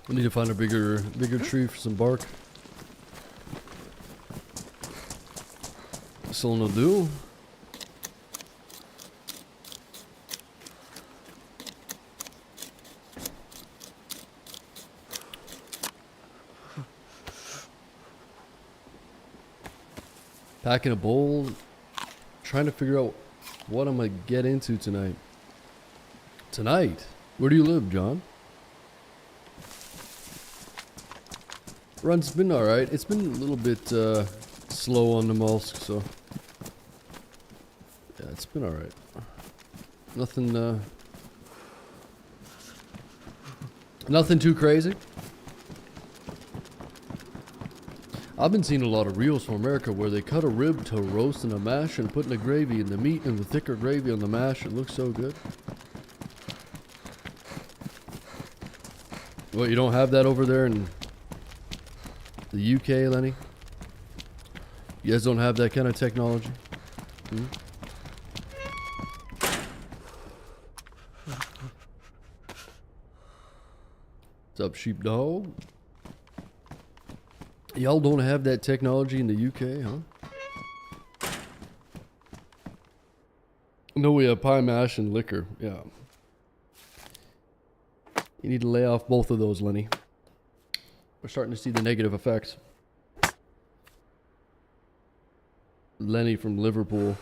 I need to find a bigger tree for some bark. Still no do. Packing a bowl, trying to figure out what I'm gonna get into tonight. Tonight? Where do you live, John? Run's been alright. It's been a little bit slow on the mollusk, so yeah, it's been alright. Nothing nothing too crazy. I've been seeing a lot of reels from America where they cut a rib to roast in a mash and put in the gravy and the meat and the thicker gravy on the mash. It looks so good. What, you don't have that over there in the UK, Lenny? You guys don't have that kind of technology? Hmm? What's up, sheepdog? Y'all don't have that technology in the UK, huh? No, we have pie mash and liquor. Yeah. You need to lay off both of those, Lenny. We're starting to see the negative effects. Lenny from Liverpool.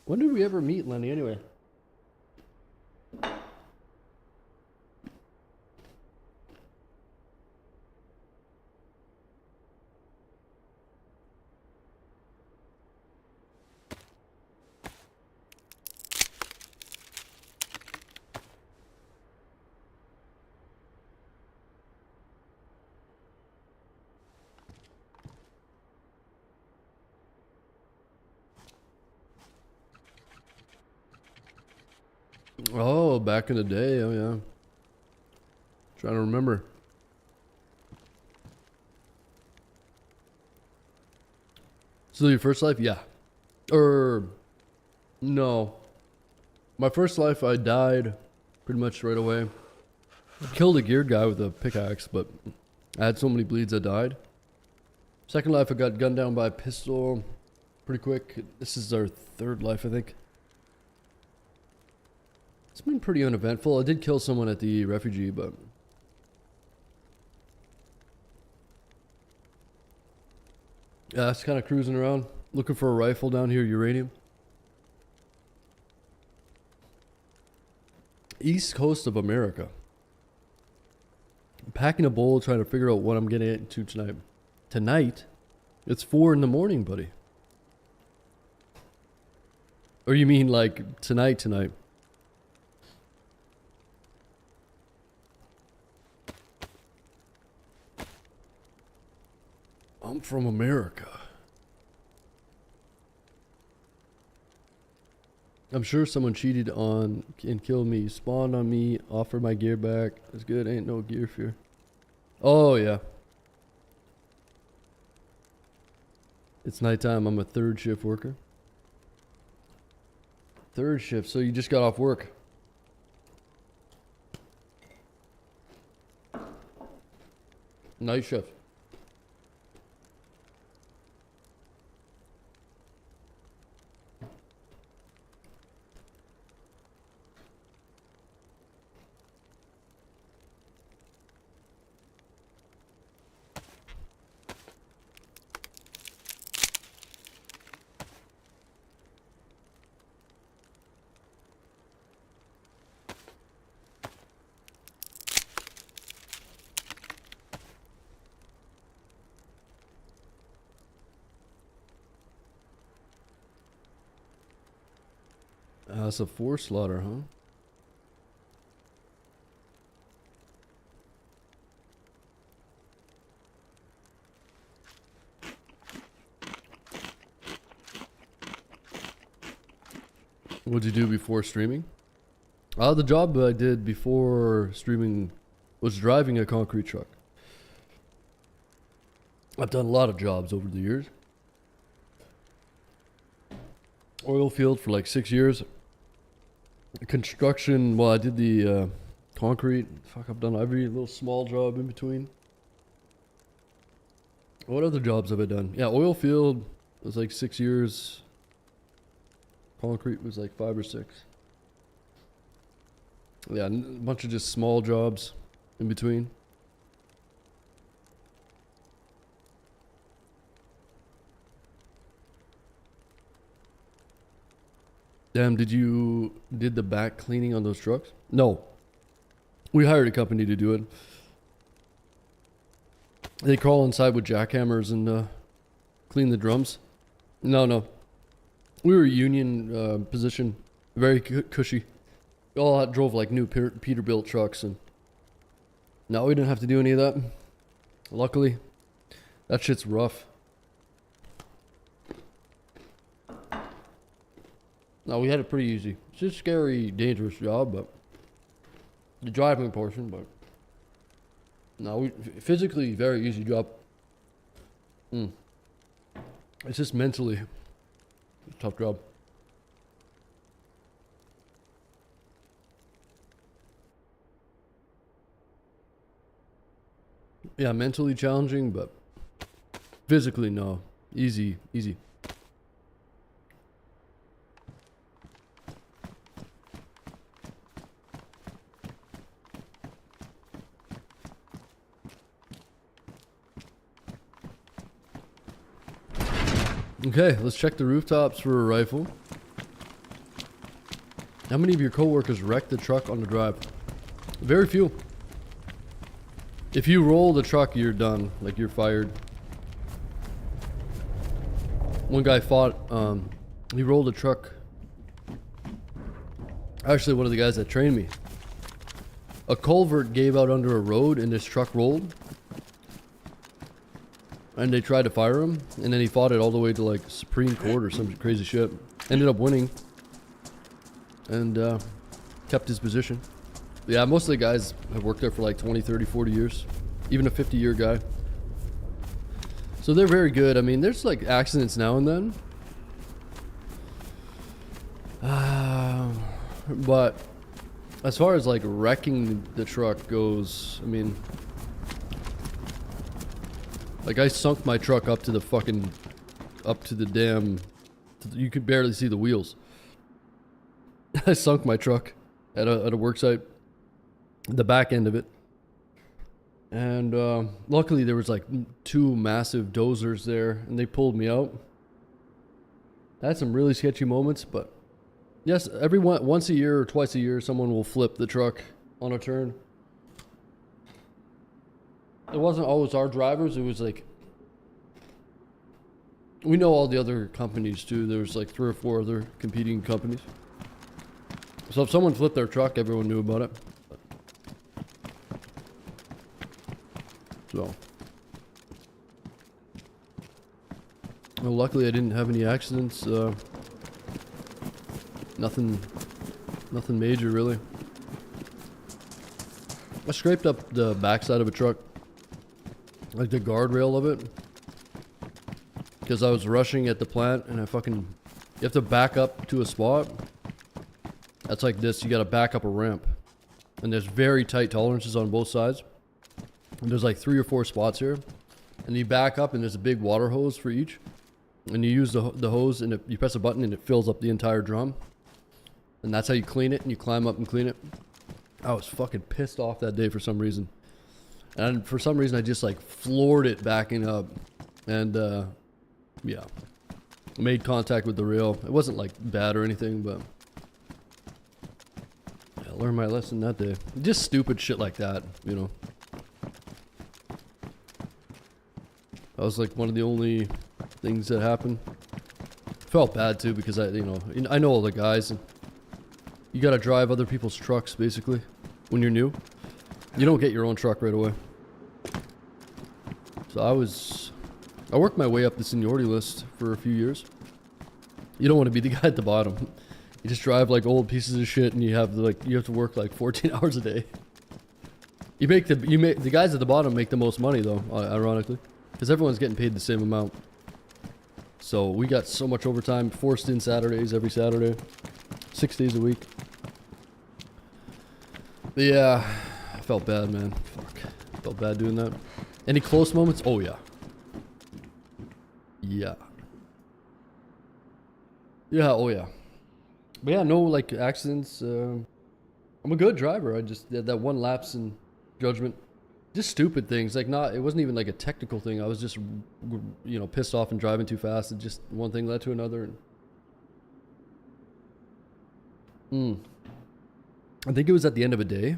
When did we ever meet, Lenny, anyway? Oh, back in the day. Oh, yeah. Trying to remember. So your first life? Yeah. No. My first life, I died pretty much right away. Killed a geared guy with a pickaxe, but I had so many bleeds I died. Second life, I got gunned down by a pistol pretty quick. This is our third life, I think. It's been pretty uneventful. I did kill someone at the refugee, but... yeah, it's kind of cruising around. Looking for a rifle down here, uranium. East coast of America. I'm packing a bowl, trying to figure out what I'm getting into tonight. Tonight? It's 4 in the morning, buddy. Or you mean like tonight? I'm from America. I'm sure someone cheated on and killed me, spawned on me, offered my gear back. It's good, ain't no gear fear. Oh yeah. It's nighttime, I'm a third shift worker. Third shift, so you just got off work. Night shift. It's a 4 slaughter, huh? What'd you do before streaming? The job I did before streaming was driving a concrete truck. I've done a lot of jobs over the years. Oil field for like 6 years. Construction, well, I did the concrete. Fuck, I've done every little small job in between. What other jobs have I done? Yeah, oil field was like 6 years. Concrete was like 5 or 6. Yeah, a bunch of just small jobs in between. Damn, did the back cleaning on those trucks? No. We hired a company to do it. They crawl inside with jackhammers and clean the drums. No. We were a union position. Very cushy. We all drove like new Peterbilt trucks, and no, we didn't have to do any of that. Luckily. That shit's rough. No, we had it pretty easy. It's just a scary, dangerous job, but the driving portion, but no, physically very easy job. It's just mentally a tough job. Yeah, mentally challenging, but physically no. Easy. Okay, let's check the rooftops for a rifle. How many of your coworkers wrecked the truck on the drive? Very few. If you roll the truck, you're done. Like, you're fired. One guy fought, he rolled a truck. Actually, one of the guys that trained me. A culvert gave out under a road and this truck rolled. And they tried to fire him, and then he fought it all the way to like Supreme Court or some crazy shit. Ended up winning. And kept his position. Yeah, most of the guys have worked there for like 20, 30, 40 years. Even a 50-year guy. So they're very good. I mean, there's like accidents now and then. But as far as like wrecking the truck goes, I mean, like I sunk my truck up to the fucking, up to the damn, you could barely see the wheels. I sunk my truck at a work site, the back end of it. And luckily there was like 2 massive dozers there and they pulled me out. I had some really sketchy moments, but yes, once a year or twice a year, someone will flip the truck on a turn. It wasn't always our drivers, it was like, we know all the other companies too. There's like 3 or 4 other competing companies. So if someone flipped their truck, everyone knew about it. So, well, luckily I didn't have any accidents. Nothing major really. I scraped up the backside of a truck, like the guardrail of it, because I was rushing at the plant, and you have to back up to a spot. That's like this. You got to back up a ramp, and there's very tight tolerances on both sides. And there's like 3 or 4 spots here, and you back up, and there's a big water hose for each, and you use the hose, and you press a button, and it fills up the entire drum, and that's how you clean it, and you climb up and clean it. I was fucking pissed off that day for some reason. And for some reason, I just like floored it backing up. And, yeah. Made contact with the rail. It wasn't like bad or anything, but I learned my lesson that day. Just stupid shit like that, you know. That was like one of the only things that happened. Felt bad too because I know all the guys. And you gotta drive other people's trucks basically when you're new. You don't get your own truck right away. So I worked my way up the seniority list for a few years. You don't want to be the guy at the bottom. You just drive like old pieces of shit, and you have to work like 14 hours a day. The guys at the bottom make the most money though, ironically, because everyone's getting paid the same amount. So we got so much overtime, forced in Saturdays every Saturday, 6 days a week. But yeah, I felt bad, man. Fuck, felt bad doing that. Any close moments? Oh yeah. Yeah. Yeah, oh yeah. But yeah, no like accidents. I'm a good driver. I just had that one lapse in judgment. Just stupid things. Like it wasn't even like a technical thing. I was just, pissed off and driving too fast. And just one thing led to another. And I think it was at the end of a day.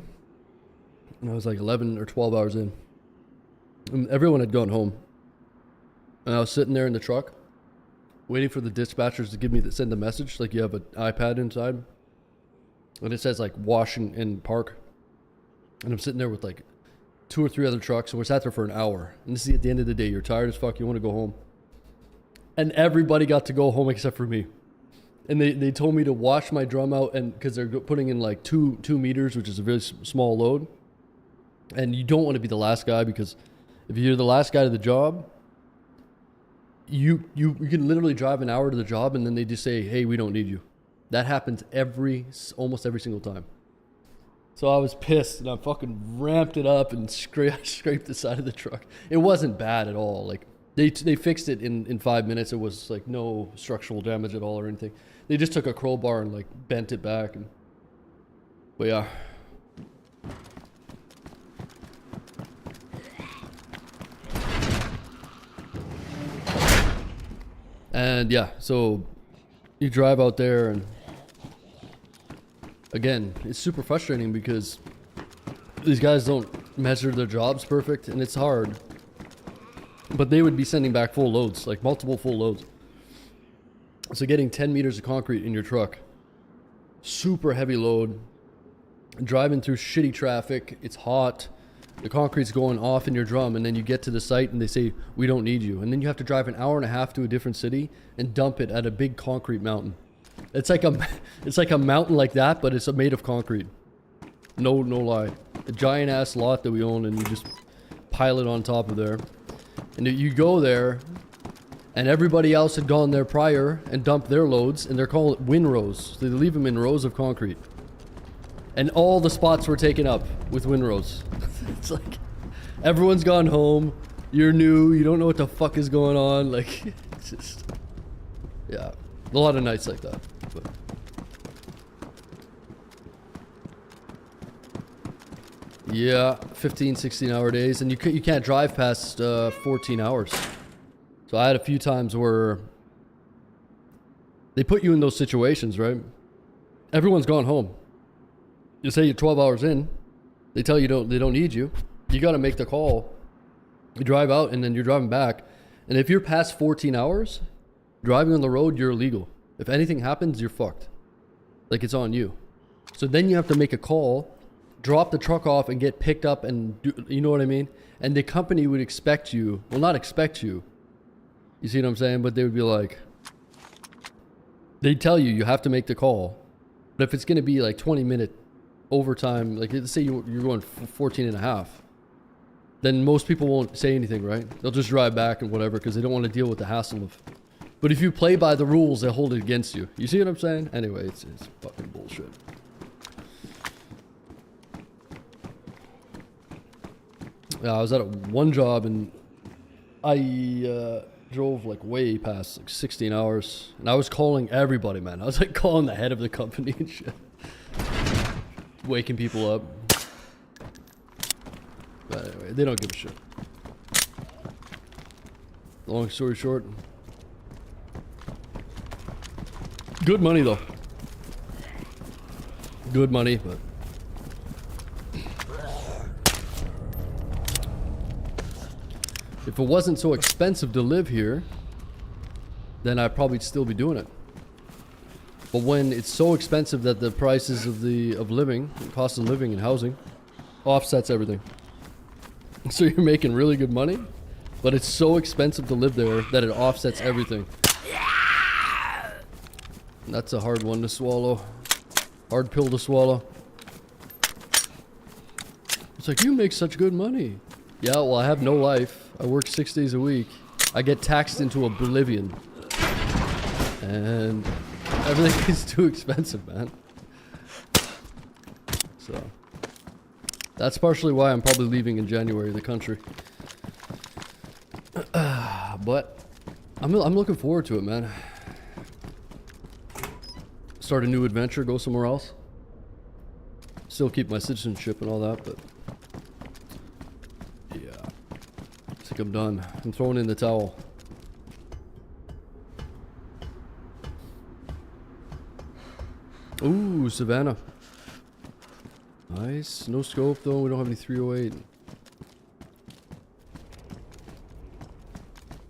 And I was like 11 or 12 hours in. And everyone had gone home. And I was sitting there in the truck, waiting for the dispatchers to send the message. Like you have an iPad inside, and it says like wash and park. And I'm sitting there with like 2 or 3 other trucks, and we're sat there for an hour. And this is at the end of the day. You're tired as fuck. You want to go home. And everybody got to go home except for me. And they told me to wash my drum out, and because they're putting in like 2 meters, which is a very small load. And you don't want to be the last guy, because if you're the last guy to the job, you can literally drive an hour to the job, and then they just say, hey, we don't need you. That happens almost every single time. So I was pissed, and I fucking ramped it up and scraped the side of the truck. It wasn't bad at all. Like they fixed it in 5 minutes. It was like no structural damage at all or anything. They just took a crowbar and like bent it back. But yeah. And yeah, so you drive out there, and again, it's super frustrating because these guys don't measure their jobs perfect, and it's hard. But they would be sending back full loads, like multiple full loads. So getting 10 meters of concrete in your truck, super heavy load, driving through shitty traffic, it's hot. The concrete's going off in your drum, and then you get to the site and they say, we don't need you. And then you have to drive an hour and a half to a different city and dump it at a big concrete mountain. It's like a mountain like that, but it's made of concrete. No lie. A giant ass lot that we own, and you just pile it on top of there. And you go there, and everybody else had gone there prior and dumped their loads, and they're called windrows. So they leave them in rows of concrete. And all the spots were taken up with windrows. It's like, everyone's gone home, you're new, you don't know what the fuck is going on, like, it's just, yeah, a lot of nights like that, but. Yeah, 15, 16 hour days, and you can't drive past 14 hours. So I had a few times where they put you in those situations, right? Everyone's gone home. You say you're 12 hours in, they tell you they don't need you. You got to make the call. You drive out, and then you're driving back. And if you're past 14 hours driving on the road, you're illegal. If anything happens, you're fucked. Like, it's on you. So then you have to make a call, drop the truck off, and get picked up, and do, you know what I mean? And the company would expect you, well, not expect you. You see what I'm saying? But they would be like, they tell you have to make the call. But if it's going to be like 20-minute overtime, like let's say you're going 14 and a half, then most people won't say anything, right? They'll just drive back and whatever because they don't want to deal with the hassle of. But if you play by the rules, they'll hold it against you. You see what I'm saying? Anyway, it's fucking bullshit. I was at one job and I drove like way past like 16 hours and I was calling everybody, man. I was like calling the head of the company and shit. Waking people up. But anyway, they don't give a shit. Long story short. Good money though. Good money, but if it wasn't so expensive to live here, then I'd probably still be doing it. But when it's so expensive that the prices of living, the cost of living and housing, offsets everything. So you're making really good money, but it's so expensive to live there that it offsets everything. And that's a hard one to swallow. Hard pill to swallow. It's like, you make such good money. Yeah, well, I have no life. I work 6 days a week. I get taxed into oblivion. And everything is too expensive, man. So that's partially why I'm probably leaving in January the country. But I'm looking forward to it, man. Start a new adventure, go somewhere else. Still keep my citizenship and all that, but yeah, I think I'm done. I'm throwing in the towel. Ooh, Savannah. Nice. No scope though. We don't have any 308.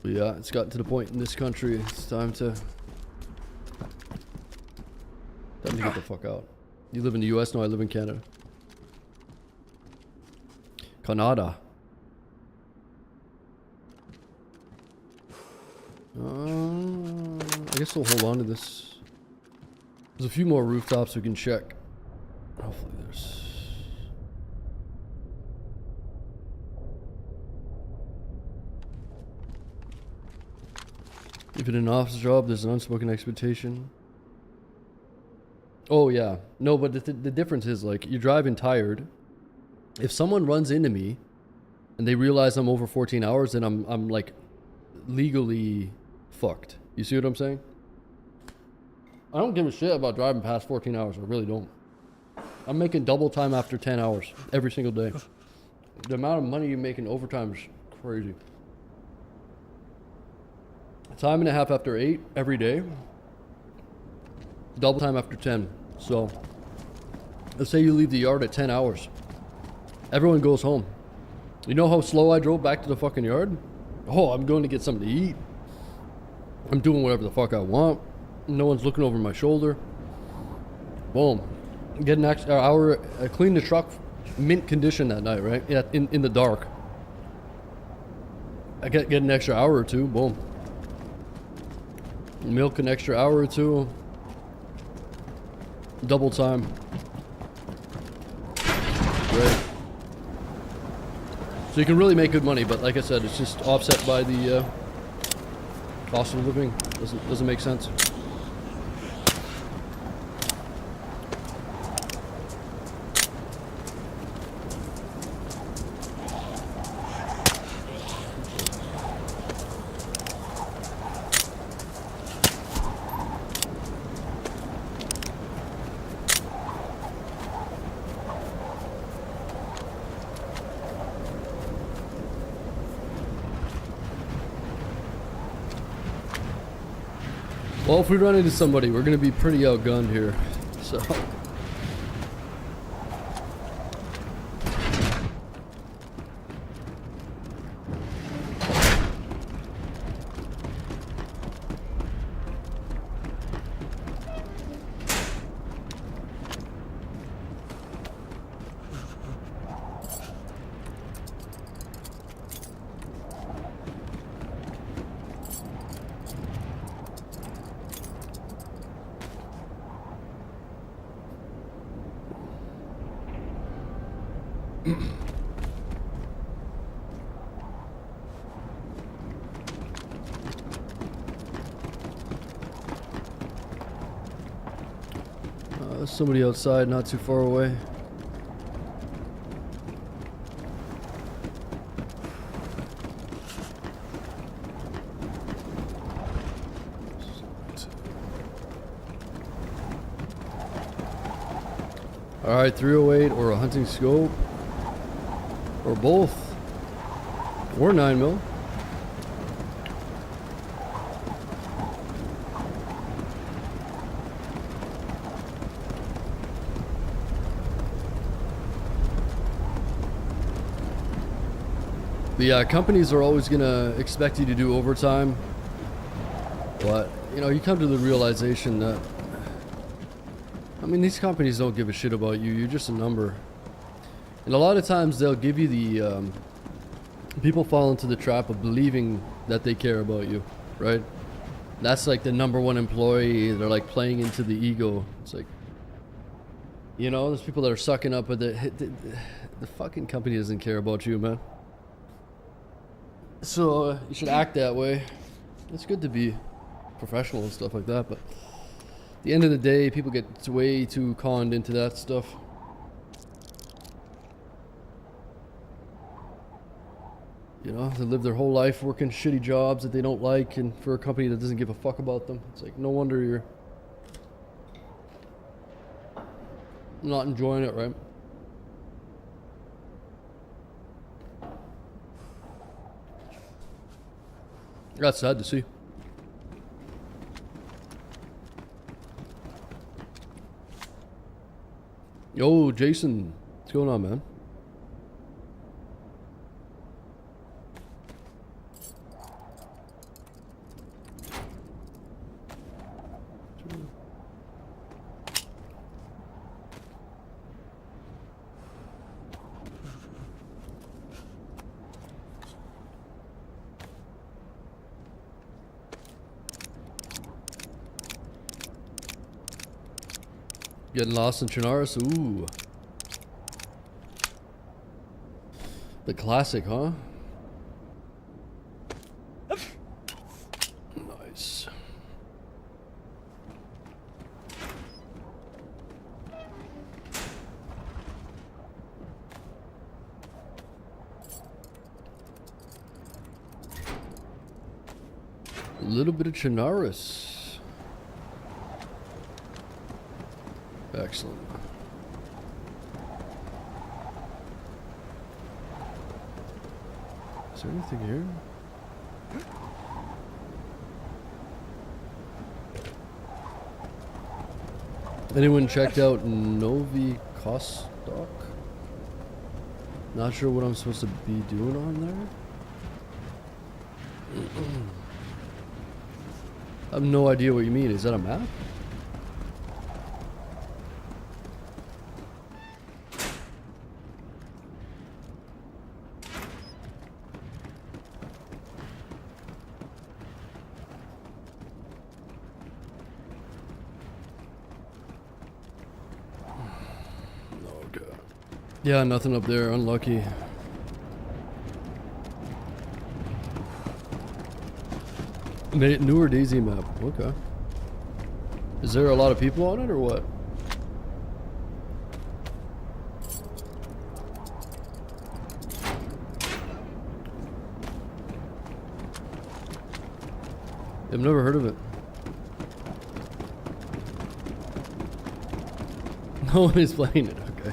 But yeah, it's gotten to the point in this country. It's time to get the fuck out. You live in the US? No, I live in Canada. Canada. I guess we'll hold on to this. There's a few more rooftops we can check. Hopefully there's... If it's an office job, there's an unspoken expectation. Oh yeah. No, but the difference is, like, you're driving tired. If someone runs into me and they realize I'm over 14 hours, then I'm like legally fucked. You see what I'm saying? I don't give a shit about driving past 14 hours. I really don't. I'm making double time after 10 hours every single day. The amount of money you make in overtime is crazy. Time and a half after 8 every day. Double time after 10. So let's say you leave the yard at 10 hours. Everyone goes home. You know how slow I drove back to the fucking yard? Oh, I'm going to get something to eat. I'm doing whatever the fuck I want. No one's looking over my shoulder. Boom. Get an extra hour. I cleaned the truck mint condition that night, right? Yeah, in the dark. I get an extra hour or two. Boom. Milk an extra hour or two. Double time. Great. So you can really make good money, but like I said, it's just offset by the cost of living. Doesn't make sense. Well, if we run into somebody, we're going to be pretty outgunned here, so... Somebody outside, not too far away. Alright, 308 or a hunting scope. Or both. Or 9mm. But yeah, companies are always gonna expect you to do overtime. But, you know, you come to the realization that, I mean, these companies don't give a shit about you. You're just a number. And a lot of times they'll give you the, people fall into the trap of believing that they care about you, right? That's like the #1 employee. They're like playing into the ego. It's like, you know, there's people that are sucking up, but the fucking company doesn't care about you, man. So you should act that way. It's good to be professional and stuff like that, but at the end of the day, people get way too conned into that stuff. You know, they live their whole life working shitty jobs that they don't like, and for a company that doesn't give a fuck about them. It's like, no wonder you're not enjoying it, right? That's sad to see. Yo, Jason, what's going on, man? Getting lost in Chinaris? Ooh. The classic, huh? Nice. A little bit of Chinaris. Excellent. Is there anything here? Anyone checked out Novi Kostok? Not sure what I'm supposed to be doing on there. I have no idea what you mean. Is that a map? Yeah, nothing up there. Unlucky. Newer DayZ map. Okay. Is there a lot of people on it or what? I've never heard of it. No one is playing it. Okay.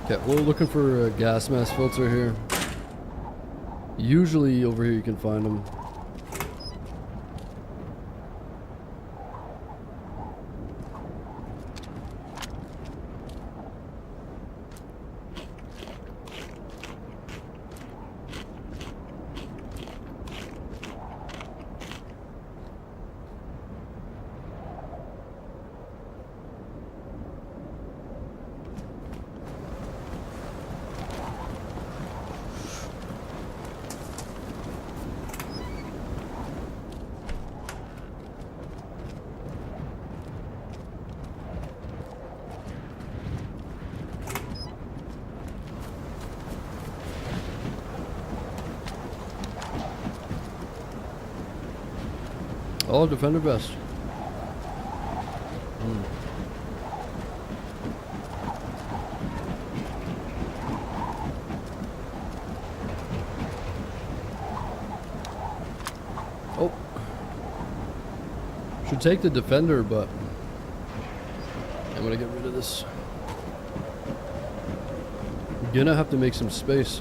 Okay, we're looking for a gas mask filter here. Usually over here you can find them. Oh, defender vest. Oh. Should take the defender, but I'm gonna get rid of this. I'm gonna have to make some space.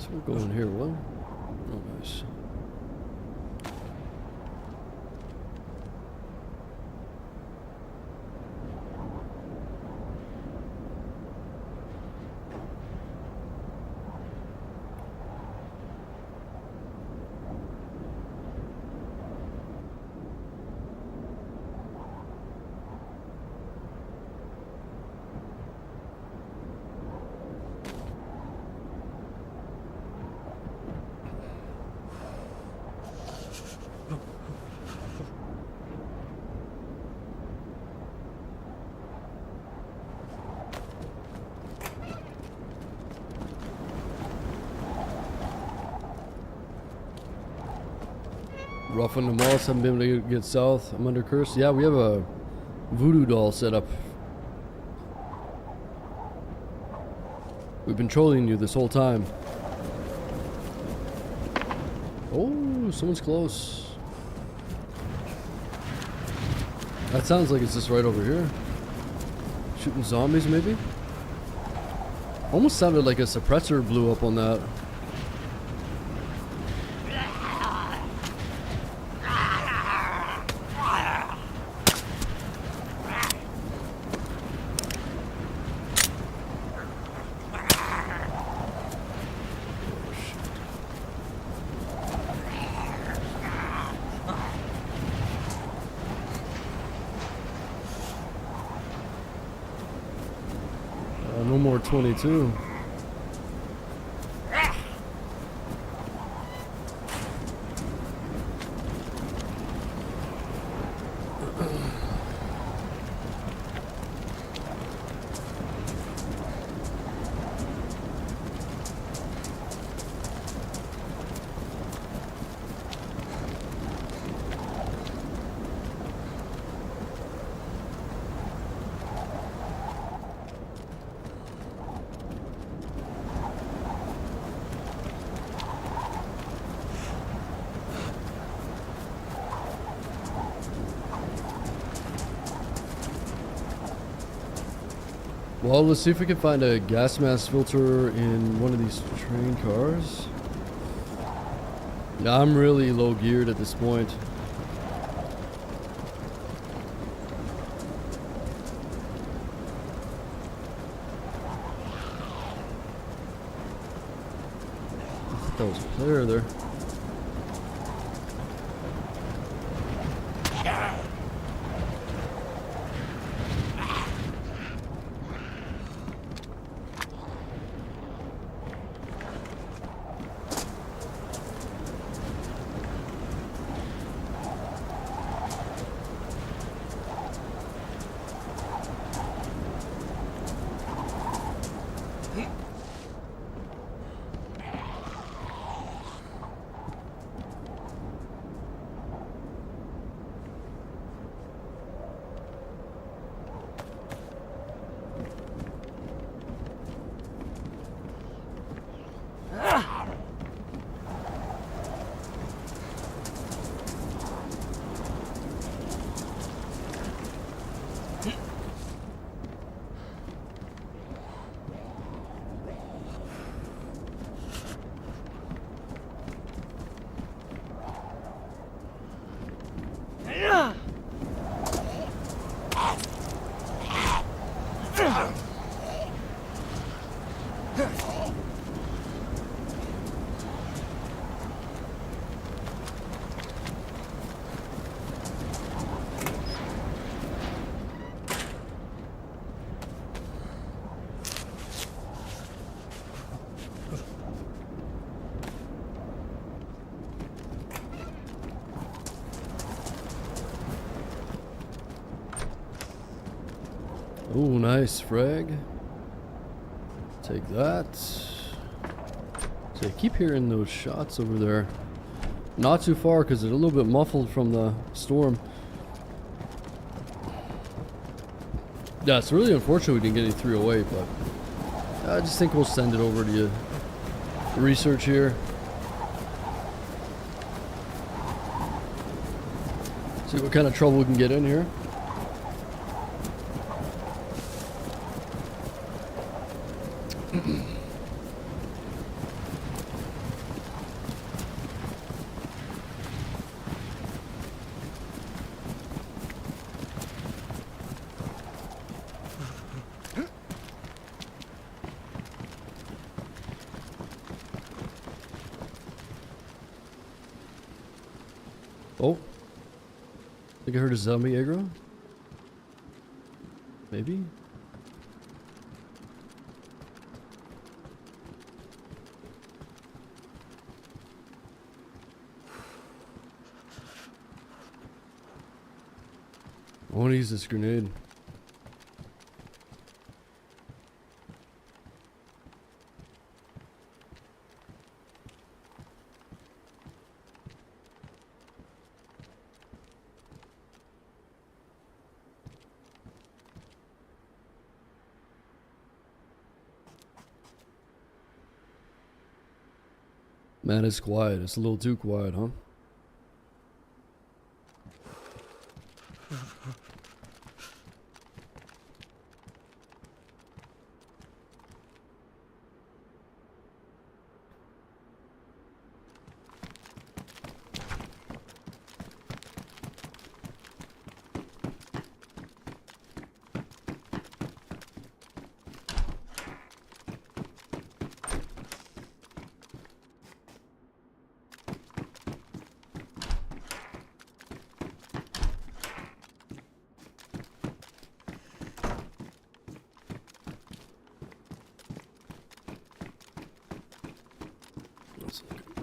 So we'll go in here, what? Oh, nice. Rough on the moss, haven't been able to get south. I'm under curse. Yeah, we have a voodoo doll set up. We've been trolling you this whole time. Oh, someone's close. That sounds like it's just right over here. Shooting zombies, maybe? Almost sounded like a suppressor blew up on that. No more 22. Well, let's see if we can find a gas mask filter in one of these train cars. Yeah, I'm really low geared at this point. I thought that was a player there. Ooh, nice frag. Take that. So I keep hearing those shots over there. Not too far because they're a little bit muffled from the storm. Yeah, it's really unfortunate we didn't get any 308, but I just think we'll send it over to you. Research here. See what kind of trouble we can get in here. Oh. I think I heard a zombie aggro. Maybe? I want to use this grenade. Man, it's quiet. It's a little too quiet, huh?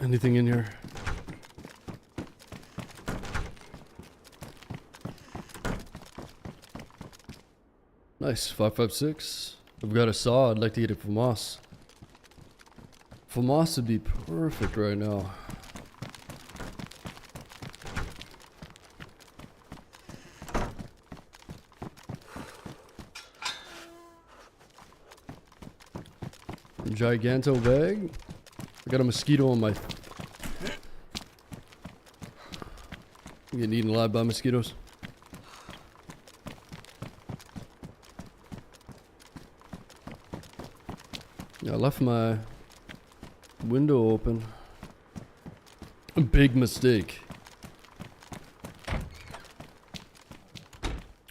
Anything in here? Nice, 5.56. I've got a saw. I'd like to get it from Moss. FAMAS would be perfect right now. Giganto bag. I got a mosquito on my... I'm getting eaten alive by mosquitoes. Yeah, I left my window open. A big mistake.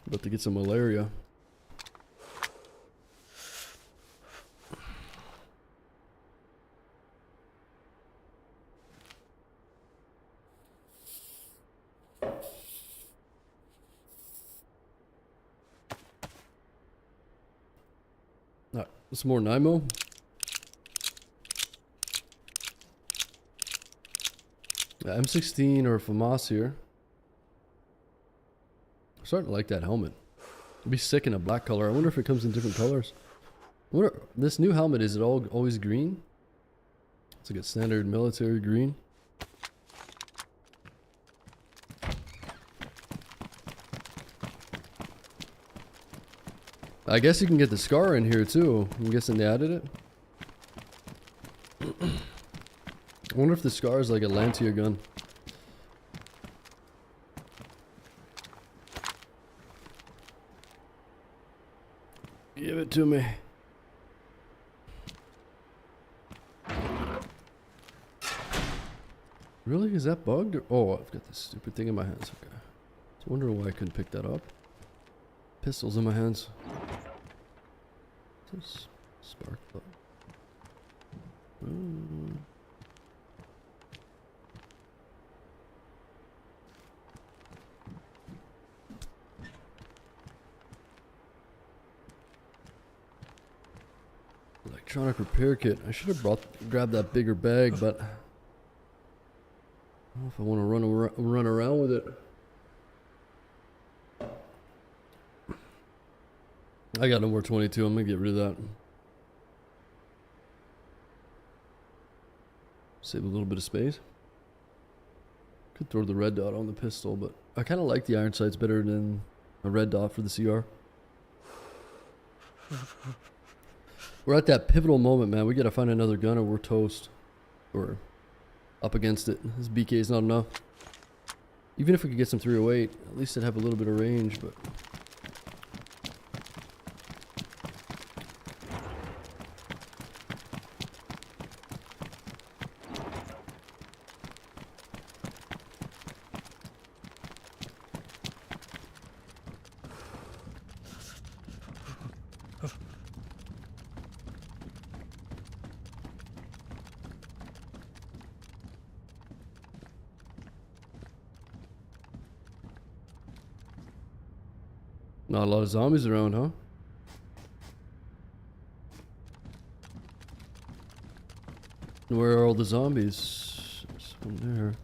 About to get some malaria. Some more Nymo. M16 or FAMAS here. I'm starting to like that helmet. It'd be sick in a black color. I wonder if it comes in different colors. I wonder, this new helmet, is it always green? It's like a standard military green. I guess you can get the scar in here too. I'm guessing they added it. I wonder if the scar is like a Lancia gun. Give it to me. Really? Is that bugged? Oh, I've got this stupid thing in my hands. Okay. I was wondering why I couldn't pick that up. Pistols in my hands. What's this? Spark plug. Electronic repair kit. I should have grabbed that bigger bag, but I don't know if I want to run around with it. I got no more 22. I'm gonna get rid of that. Save a little bit of space. Could throw the red dot on the pistol, but I kind of like the iron sights better than a red dot for the CR. We're at that pivotal moment, man. We gotta find another gun or we're toast. Or up against it. This BK is not enough. Even if we could get some 308, at least it'd have a little bit of range, but... Not a lot of zombies around, huh? Where are all the zombies? There's one there.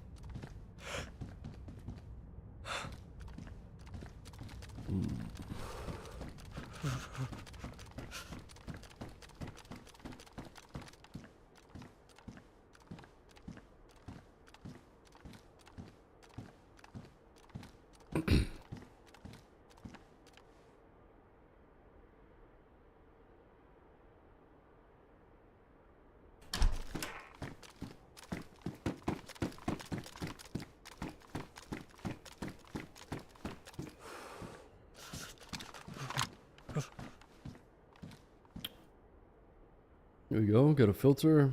There we go, got a filter.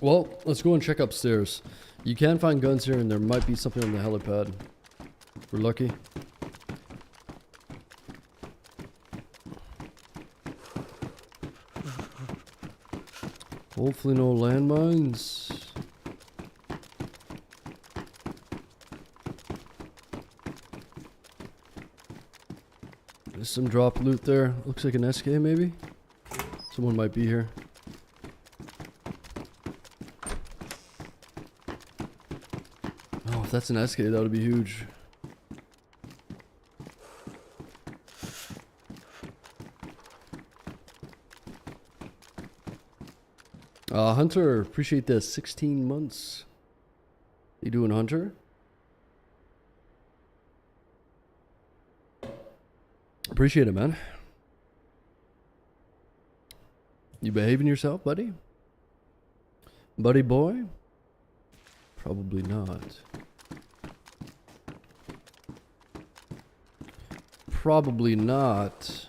Well, let's go and check upstairs. You can find guns here and there might be something on the helipad. If we're lucky. Hopefully no landmines. There's some drop loot there. Looks like an SK maybe? Someone might be here. Oh, if that's an SK, that would be huge. Hunter, appreciate the 16 months. You doing, Hunter? Appreciate it, man. You behaving yourself, buddy? Buddy boy? Probably not. Probably not.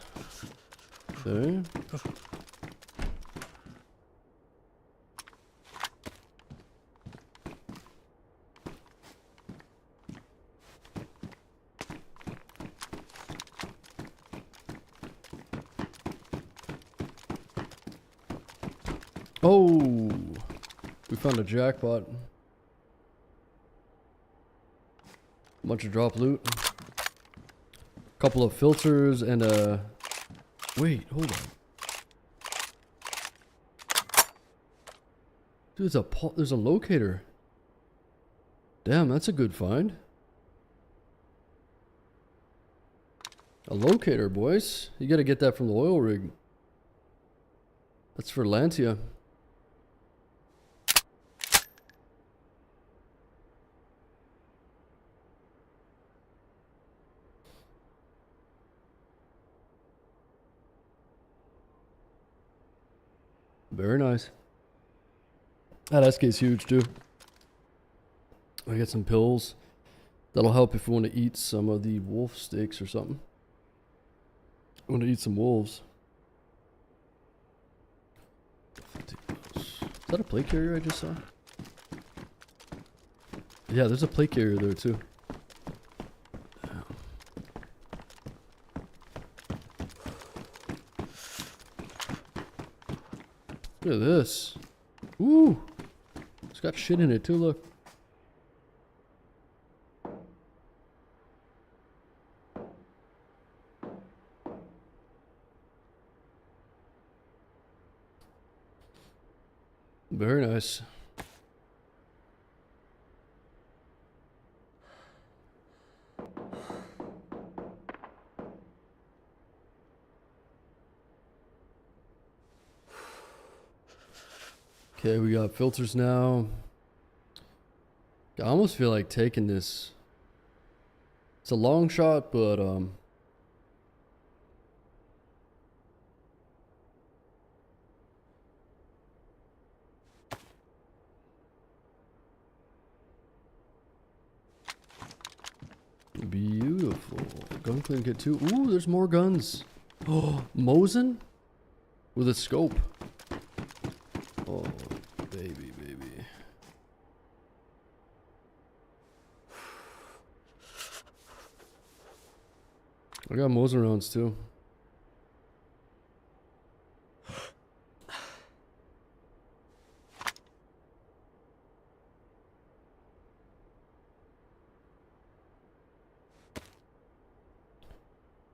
Okay. Oh, we found a jackpot. Bunch of drop loot. Couple of filters and a... Wait, hold on. Dude, there's a locator. Damn, that's a good find. A locator, boys. You gotta get that from the oil rig. That's for Lantia. Very nice. That SK is huge too. I got some pills. That'll help if you want to eat some of the wolf steaks or something. I want to eat some wolves. Is that a plate carrier I just saw? Yeah, there's a plate carrier there too. Look at this. Ooh. It's got shit in it too, look. Very nice. Okay, we got filters now. I almost feel like taking this. It's a long shot, but beautiful. Gun clean kit too. Ooh, there's more guns. Oh, Mosin with a scope. Oh, baby, baby. I got Mosin rounds too.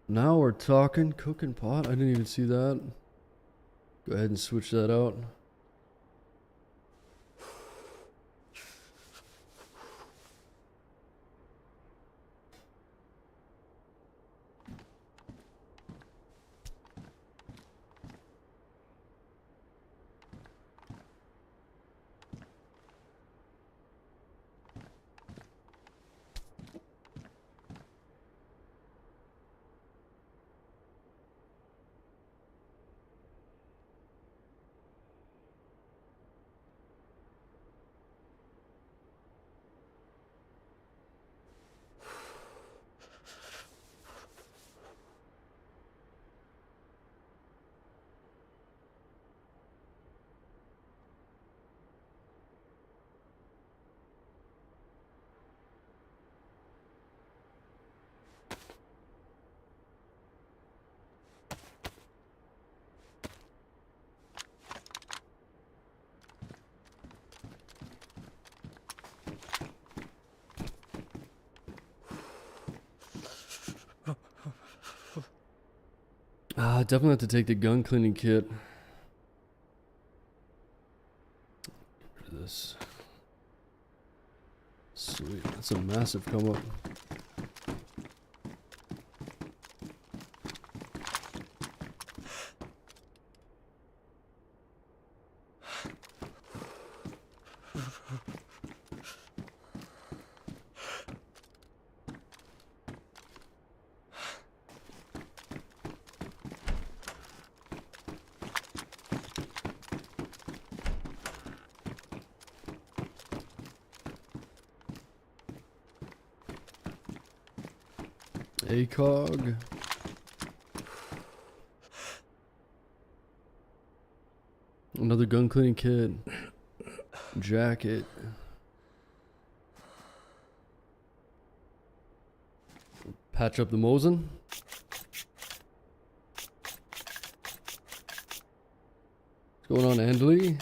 Now we're talking cooking pot. I didn't even see that. Go ahead and switch that out. Definitely have to take the gun cleaning kit. Get rid of this. Sweet, that's a massive come up. ACOG. Another gun cleaning kit. Jacket. Patch up the Mosin. What's going on, Andley?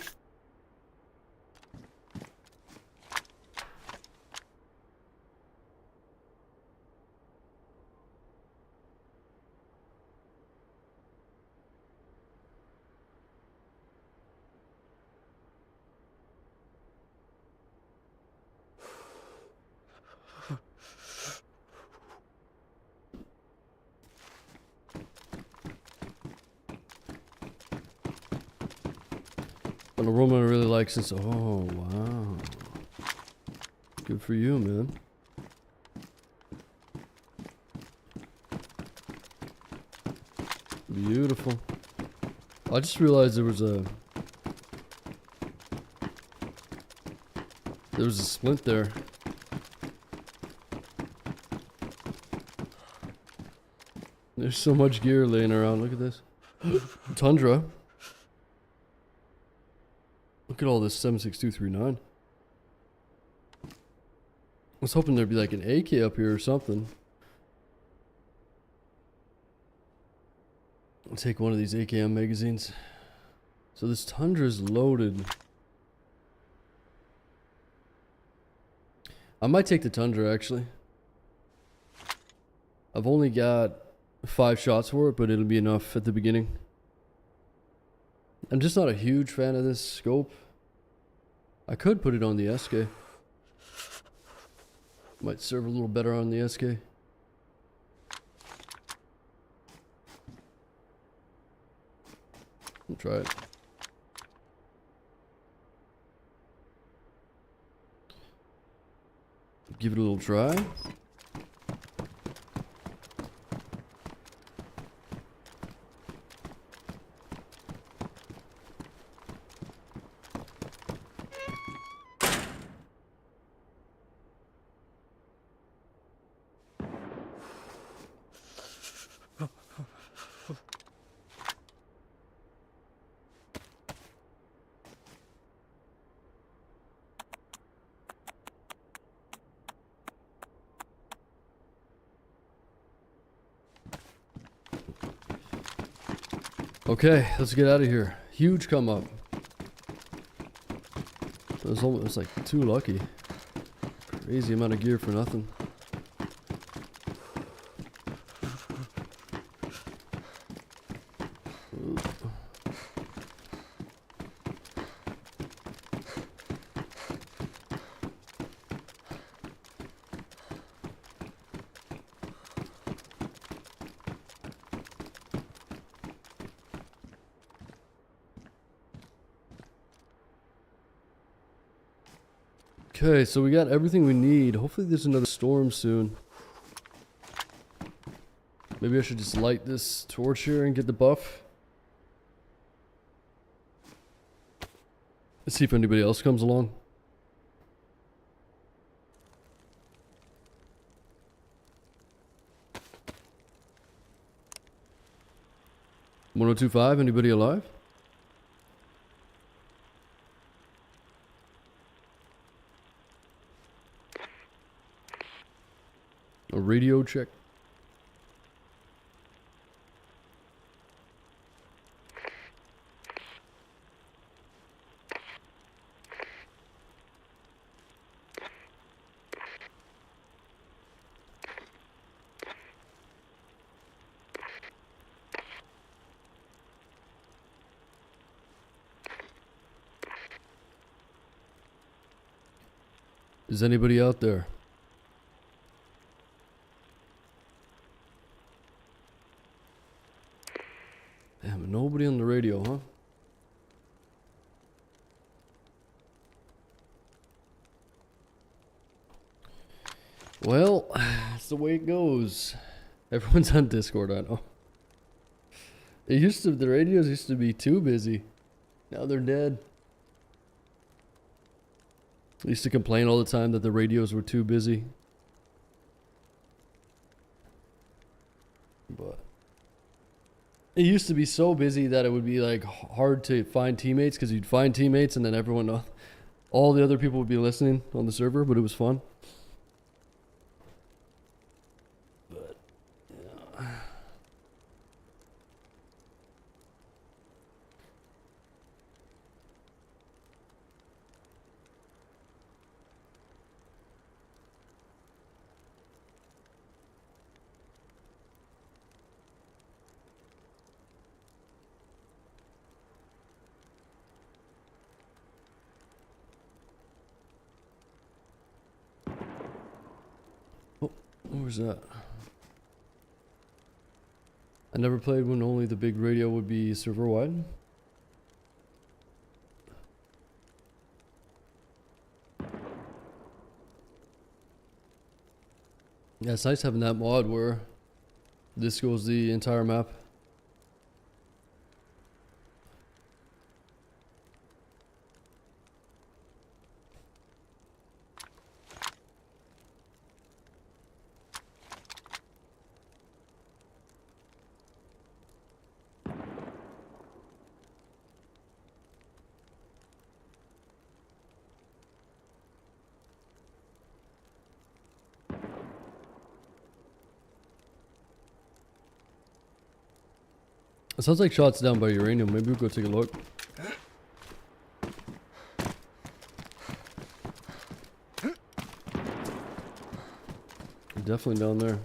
An aroma I really like since. Oh, wow. Good for you, man. Beautiful. I just realized there was a splint there. There's so much gear laying around. Look at this. Tundra. Look at all this 7.6239. I was hoping there'd be like an AK up here or something. I'll take one of these AKM magazines. So this Tundra's loaded. I might take the Tundra actually. I've only got 5 shots for it, but it'll be enough at the beginning. I'm just not a huge fan of this scope. I could put it on the SK. Might serve a little better on the SK. We'll try it. Give it a little try. Okay, let's get out of here. Huge come up. It was almost like too lucky. Crazy amount of gear for nothing. Ooh. Okay, so we got everything we need. Hopefully there's another storm soon. Maybe I should just light this torch here and get the buff. Let's see if anybody else comes along. "1025, anybody alive?" A radio check. Is anybody out there? Damn, nobody on the radio, huh? Well, that's the way it goes. Everyone's on Discord, I know. The radios used to be too busy. Now they're dead. I used to complain all the time that the radios were too busy. But it used to be so busy that it would be like hard to find teammates, because you'd find teammates and then everyone, all the other people would be listening on the server, but it was fun. But, yeah. What was that? I never played when only the big radio would be server wide. Yeah, it's nice having that mod where this goes the entire map. It sounds like shots down by uranium. Maybe we'll go take a look. Definitely down there.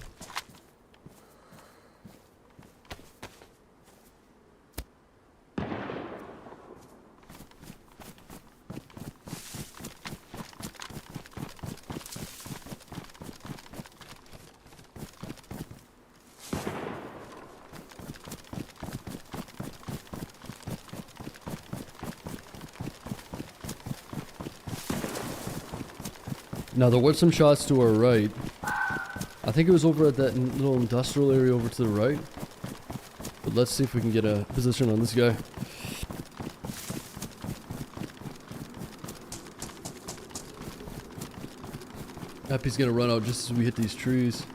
Now there was some shots to our right. I think it was over at that little industrial area over to the right. But let's see if we can get a position on this guy. Happy's gonna run out just as we hit these trees.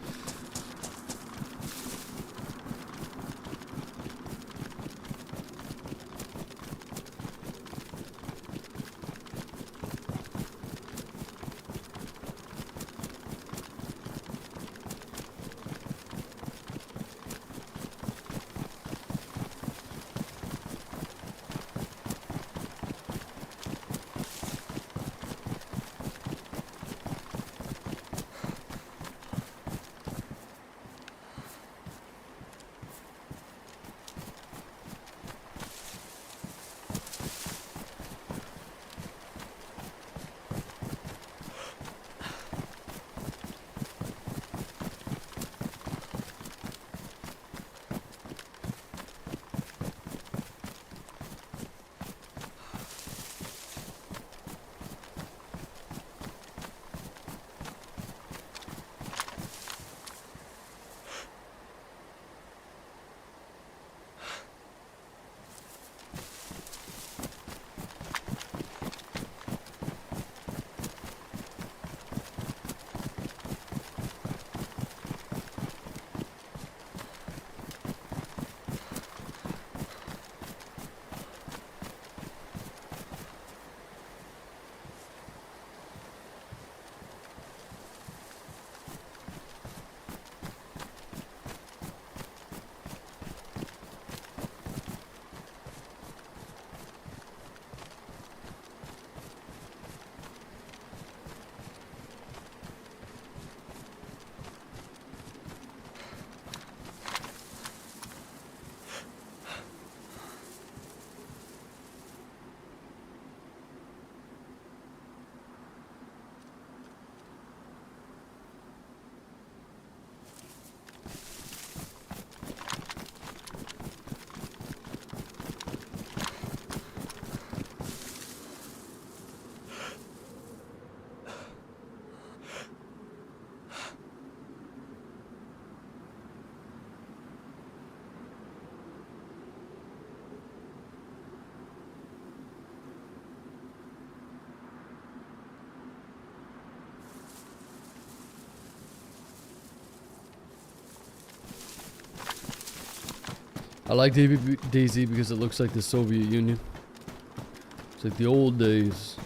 I like DayZ because it looks like the Soviet Union. It's like the old days.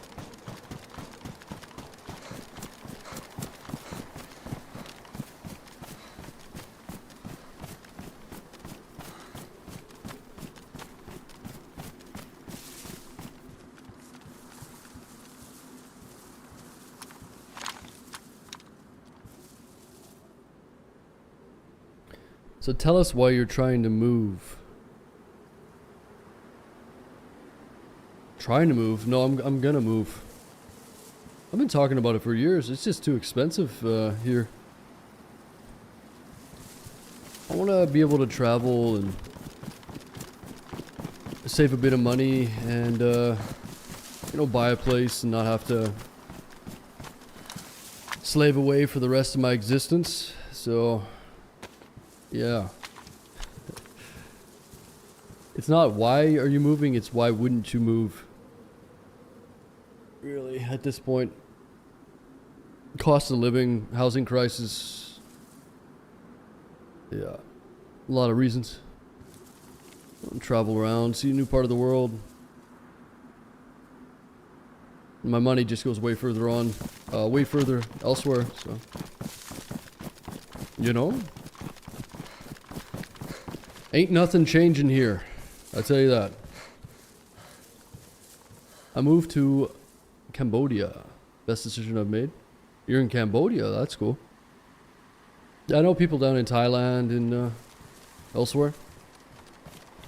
So tell us why you're trying to move. Trying to move? No, I'm gonna move. I've been talking about it for years. It's just too expensive here. I want to be able to travel and save a bit of money and you know, buy a place and not have to slave away for the rest of my existence. So yeah. It's not why are you moving, it's why wouldn't you move. Really, at this point. Cost of living, housing crisis. Yeah. A lot of reasons. Travel around, see a new part of the world. My money just goes way further on, way further elsewhere, so. You know? Ain't nothing changing here. I tell you that. I moved to Cambodia. Best decision I've made. You're in Cambodia. That's cool. I know people down in Thailand and elsewhere.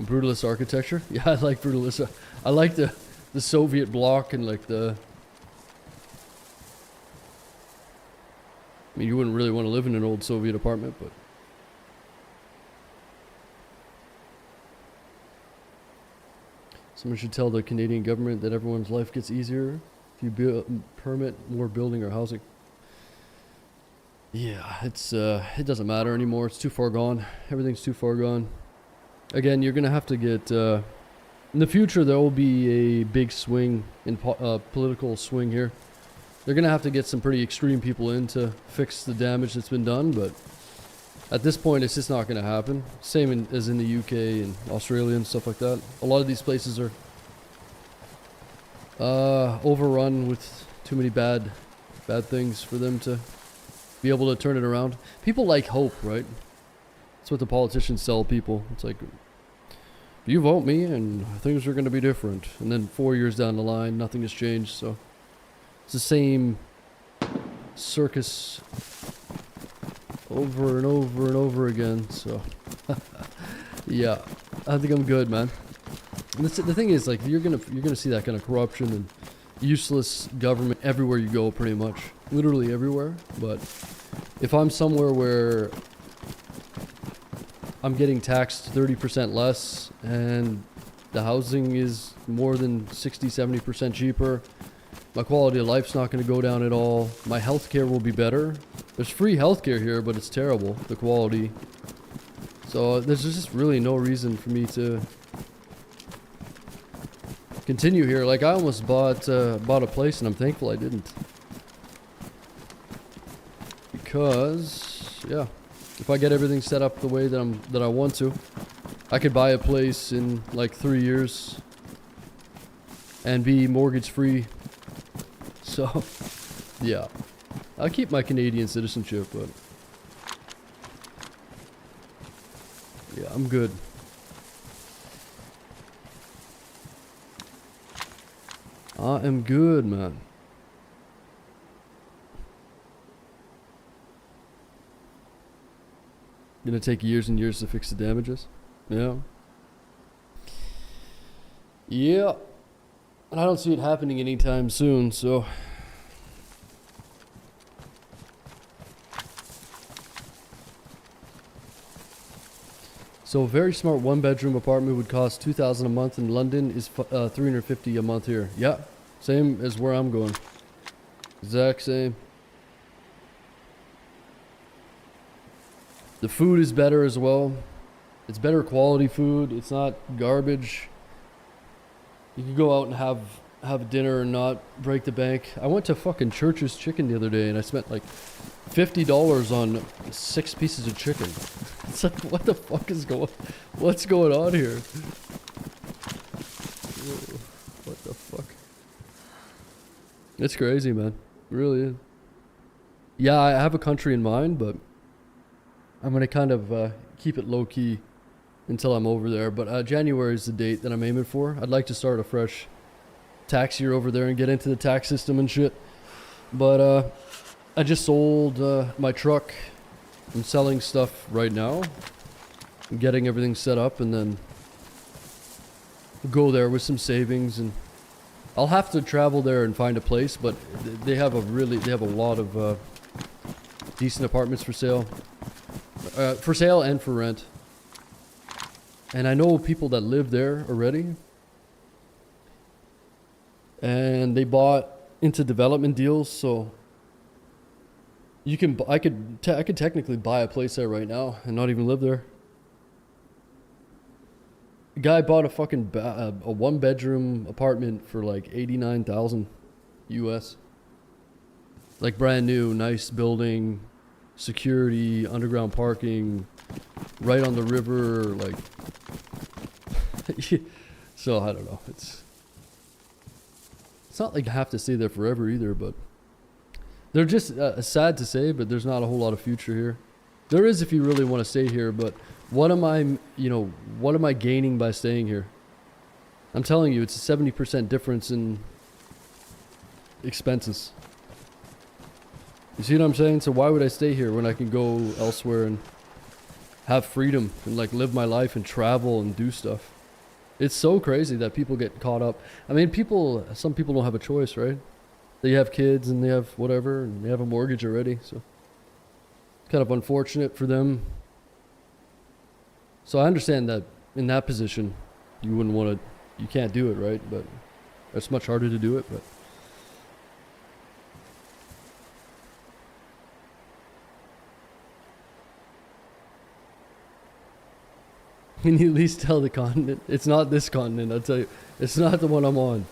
Brutalist architecture. Yeah, I like brutalist. I like the Soviet bloc and like the. I mean, you wouldn't really want to live in an old Soviet apartment, but. Someone should tell the Canadian government that everyone's life gets easier if you permit more building or housing. Yeah, it doesn't matter anymore. It's too far gone. Everything's too far gone. Again, you're gonna have to get in the future. There will be a big swing in political swing here. They're gonna have to get some pretty extreme people in to fix the damage that's been done, but at this point, it's just not gonna happen. Same as in the UK and Australia and stuff like that. A lot of these places are overrun with too many bad things for them to be able to turn it around. People like hope, right? That's what the politicians sell people. It's like, you vote me and things are going to be different. And then 4 years down the line, nothing has changed. So it's the same circus over and over and over again. So yeah, I think I'm good, man. And the thing is, like, you're gonna see that kind of corruption and useless government everywhere you go, pretty much, literally everywhere. But if I'm somewhere where I'm getting taxed 30% less and the housing is more than 60-70% cheaper, my quality of life's not going to go down at all. My healthcare will be better. There's free healthcare here, but it's terrible, the quality. So there's just really no reason for me to continue here. Like, I almost bought a place, and I'm thankful I didn't. Because, yeah, if I get everything set up the way that I want to, I could buy a place in like 3 years and be mortgage free. So, yeah, I'll keep my Canadian citizenship, but yeah, I'm good. I am good, man. Gonna take years and years to fix the damages. Yeah. Yeah. And I don't see it happening anytime soon, so. So a very smart one-bedroom apartment would cost $2,000 a month in London, is $350 a month here. Yeah, same as where I'm going. Exact same. The food is better as well. It's better quality food. It's not garbage. You can go out and have dinner and not break the bank. I went to fucking Church's Chicken the other day and I spent like $50 on 6 pieces of chicken. It's like, what the fuck is what's going on here? What the fuck? It's crazy, man. It really is. Yeah, I have a country in mind, but I'm gonna kind of keep it low key until I'm over there. But January is the date that I'm aiming for. I'd like to start a fresh tax year over there and get into the tax system and shit. But I just sold my truck. I'm selling stuff right now. I'm getting everything set up, and then go there with some savings, and I'll have to travel there and find a place, but they have a lot of decent apartments for sale and for rent. And I know people that live there already, and they bought into development deals, so I could technically buy a place there right now and not even live there. A guy bought a fucking a 1-bedroom apartment for like $89,000 US. Like brand new, nice building, security, underground parking, right on the river, like. So I don't know. It's not like I have to stay there forever either, but. They're just sad to say, but there's not a whole lot of future here. There is if you really want to stay here, but what am I gaining by staying here? I'm telling you, it's a 70% difference in expenses. You see what I'm saying? So why would I stay here when I can go elsewhere and have freedom and like live my life and travel and do stuff? It's so crazy that people get caught up. I mean, some people don't have a choice, right? They have kids and they have whatever, and they have a mortgage already, so it's kind of unfortunate for them. So I understand that in that position, you can't do it, right? But it's much harder to do it, but Can you at least tell the continent? It's not this continent, I'll tell you. It's not the one I'm on.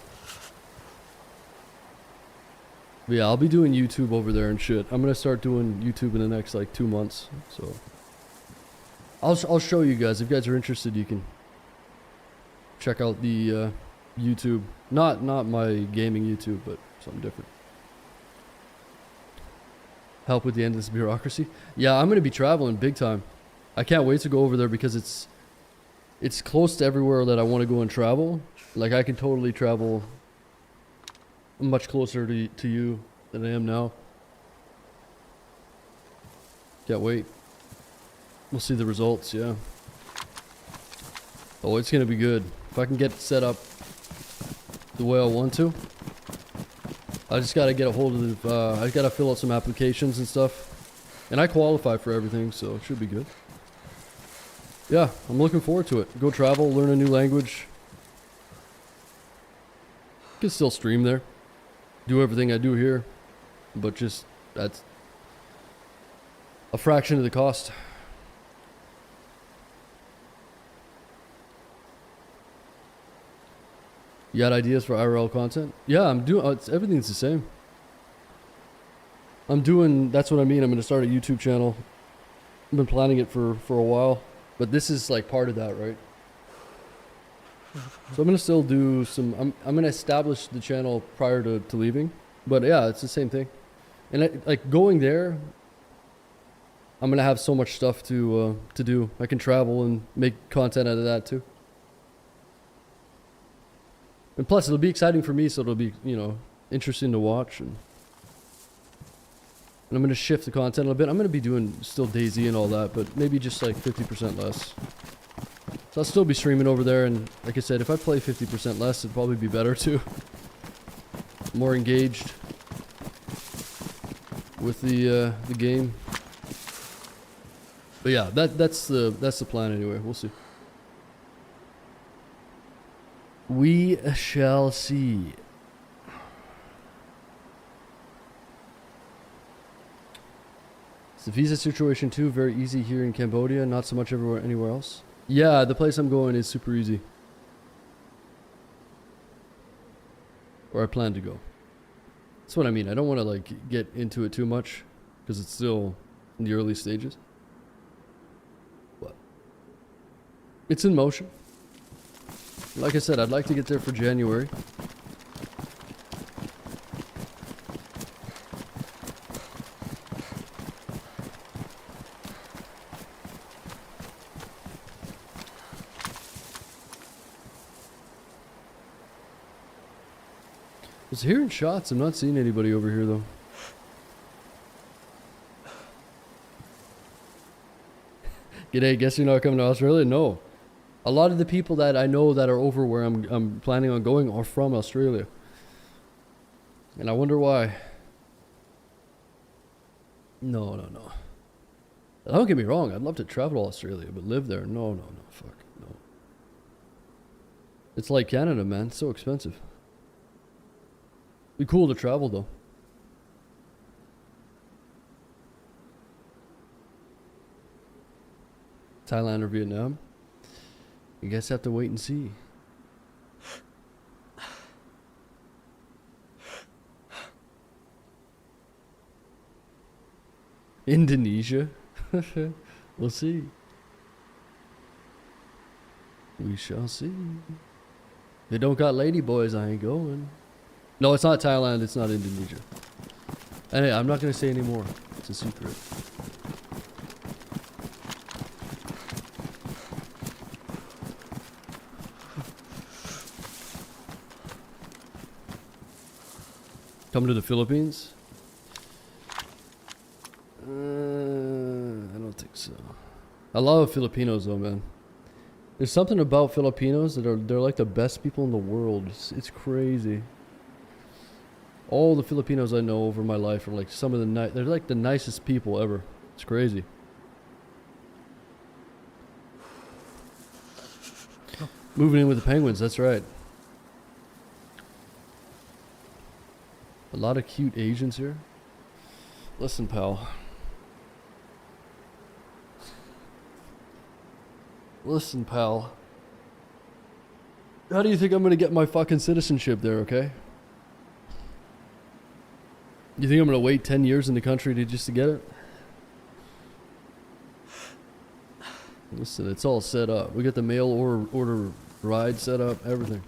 But yeah, I'll be doing YouTube over there and shit. I'm gonna start doing YouTube in the next like 2 months. So I'll show you guys. If you guys are interested, you can check out the YouTube. Not my gaming YouTube, but something different. Help with the endless bureaucracy. Yeah, I'm gonna be traveling big time. I can't wait to go over there because it's close to everywhere that I want to go and travel. Like I can totally travel much closer to you than I am now. Can't wait. We'll see the results, yeah. Oh, it's gonna be good. If I can get set up the way I want to. I just gotta get a hold of I gotta fill out some applications and stuff. And I qualify for everything, so it should be good. Yeah, I'm looking forward to it. Go travel, learn a new language. Can still stream there. Do everything I do here. But just, that's a fraction of the cost. You got ideas for IRL content? Yeah, I'm doing, everything's the same. I'm doing, that's what I mean. I'm going to start a YouTube channel. I've been planning it for a while. But this is like part of that, right? So I'm going to still do some, I'm going to establish the channel prior to leaving. But yeah, it's the same thing. And like going there, I'm going to have so much stuff to do. I can travel and make content out of that too. And plus, it'll be exciting for me, so it'll be, you know, interesting to watch. And I'm going to shift the content a little bit. I'm going to be doing still DayZ and all that, but maybe just like 50% less. So I'll still be streaming over there, and like I said, if I play 50% less, it'd probably be better too. More engaged with the game. But yeah, that's the plan anyway. We'll see. We shall see. It's the visa situation too, very easy here in Cambodia, not so much anywhere else. Yeah, the place I'm going is super easy. Or I plan to go. That's what I mean. I don't want to like get into it too much because it's still in the early stages. But it's in motion. Like I said, I'd like to get there for January. I was hearing shots. I'm not seeing anybody over here though. G'day, guess you're not coming to Australia? No. A lot of the people that I know that are over where I'm planning on going are from Australia. And I wonder why. No. Don't get me wrong, I'd love to travel to Australia, but live there? No, fuck, no. It's like Canada, man, it's so expensive. Be cool to travel though. Thailand or Vietnam? I guess I have to wait and see. Indonesia? We'll see. We shall see. They don't got lady boys, I ain't going. No, it's not Thailand, it's not Indonesia. And hey, I'm not gonna say any more. It's a secret. Come to the Philippines? I don't think so. I love Filipinos though, man. There's something about Filipinos that they're like the best people in the world. It's crazy. All the Filipinos I know over my life are like some of the they're like the nicest people ever. It's crazy. Moving in with the Penguins, that's right. A lot of cute Asians here. Listen, pal. Listen, pal. How do you think I'm gonna get my fucking citizenship there, okay? You think I'm gonna wait 10 years in the country just to get it? Listen, it's all set up. We got the mail order ride set up, everything.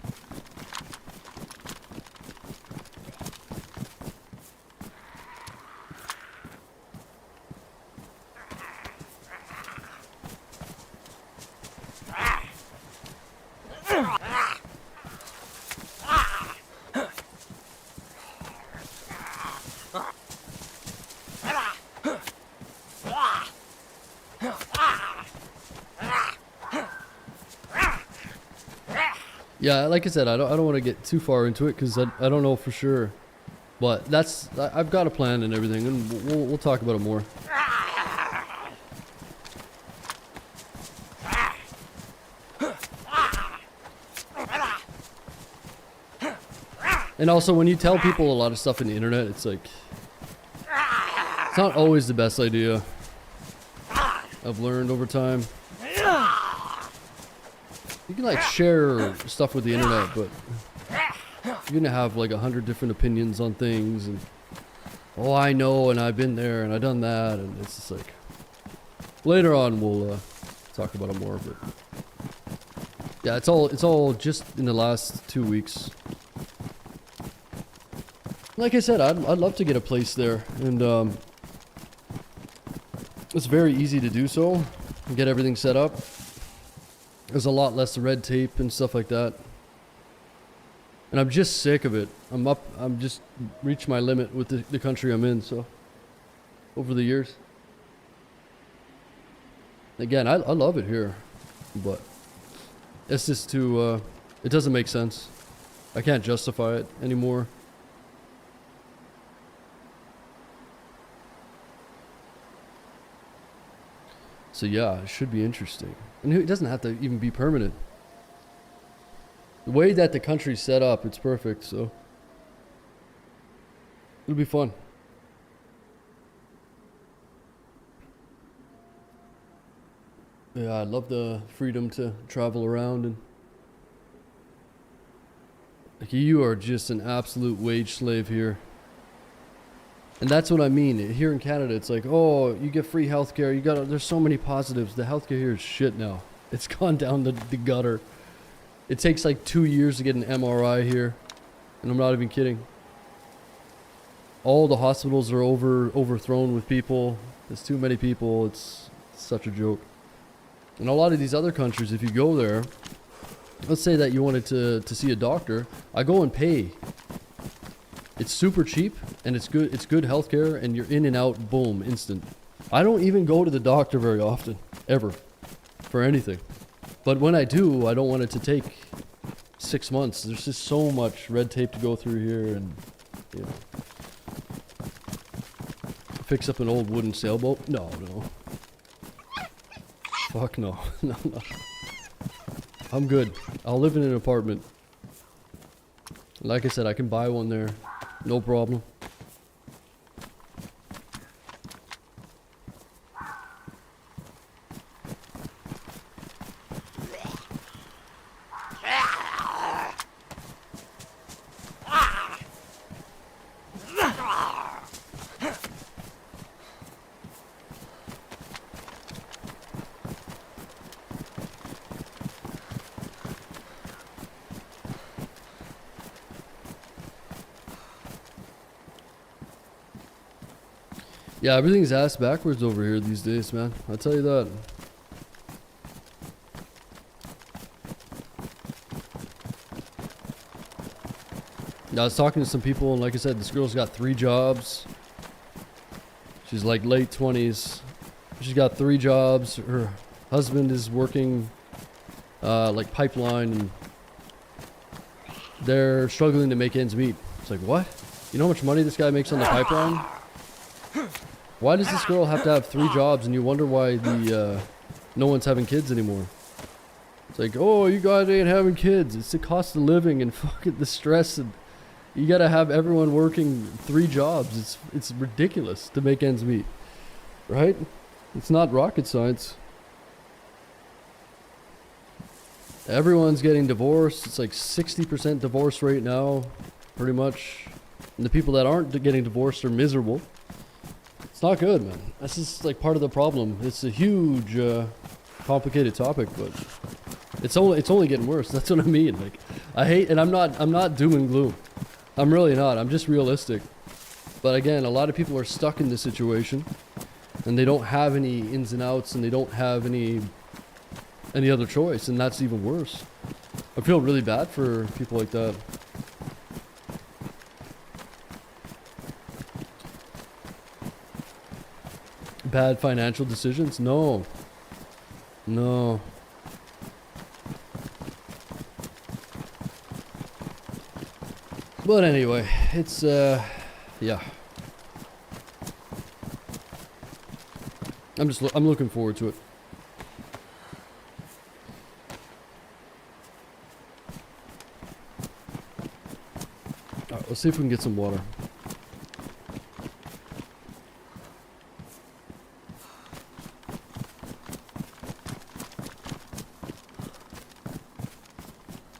Yeah, like I said, I don't want to get too far into it because I don't know for sure, but I've got a plan and everything, and we'll talk about it more. And also, when you tell people a lot of stuff on the internet, it's like it's not always the best idea. I've learned over time. You can like share stuff with the internet, but you're gonna have like 100 different opinions on things, and oh, I know, and I've been there, and I've done that, and it's just like later on we'll talk about it more. But yeah, it's all just in the last 2 weeks. Like I said, I'd love to get a place there, and it's very easy to do so. Get everything set up. There's a lot less red tape and stuff like that. And I'm just sick of it. I'm just reached my limit with the country I'm in, so over the years. Again, I love it here, but it's just too it doesn't make sense. I can't justify it anymore. So yeah, it should be interesting. And it doesn't have to even be permanent. The way that the country's set up, it's perfect, so it'll be fun. Yeah, I love the freedom to travel around, and like, you are just an absolute wage slave here. And that's what I mean. Here in Canada, it's like, oh, you get free healthcare. There's so many positives. The healthcare here is shit now. It's gone down the gutter. It takes like 2 years to get an MRI here, and I'm not even kidding. All the hospitals are overthrown with people. There's too many people. It's such a joke. In a lot of these other countries, if you go there, let's say that you wanted to see a doctor, I go and pay. It's super cheap, and it's good healthcare, and you're in and out, boom, instant. I don't even go to the doctor very often, ever, for anything. But when I do, I don't want it to take 6 months. There's just so much red tape to go through here, and you know, fix up an old wooden sailboat. No. Fuck no. No. I'm good. I'll live in an apartment. Like I said, I can buy one there. No problem. Yeah, everything's ass backwards over here these days, man. I'll tell you that. Yeah, I was talking to some people, and like I said, this girl's got 3 jobs. She's like late 20s. She's got 3 jobs. Her husband is working like pipeline, and they're struggling to make ends meet. It's like, what? You know how much money this guy makes on the pipeline? Why does this girl have to have 3 jobs, and you wonder why no one's having kids anymore? It's like, oh, you guys ain't having kids. It's the cost of living and fucking the stress, and you gotta have everyone working 3 jobs. It's ridiculous to make ends meet, right? It's not rocket science. Everyone's getting divorced. It's like 60% divorce rate now, pretty much. And the people that aren't getting divorced are miserable. It's not good, man. That's just like part of the problem. It's a huge, complicated topic, but it's only getting worse. That's what I mean. Like, I hate, and I'm not doom and gloom. I'm really not. I'm just realistic. But again, a lot of people are stuck in this situation, and they don't have any ins and outs, and they don't have any other choice, and that's even worse. I feel really bad for people like that. Bad financial decisions? No. No. But anyway, it's yeah. I'm looking forward to it. Alright, let's see if we can get some water.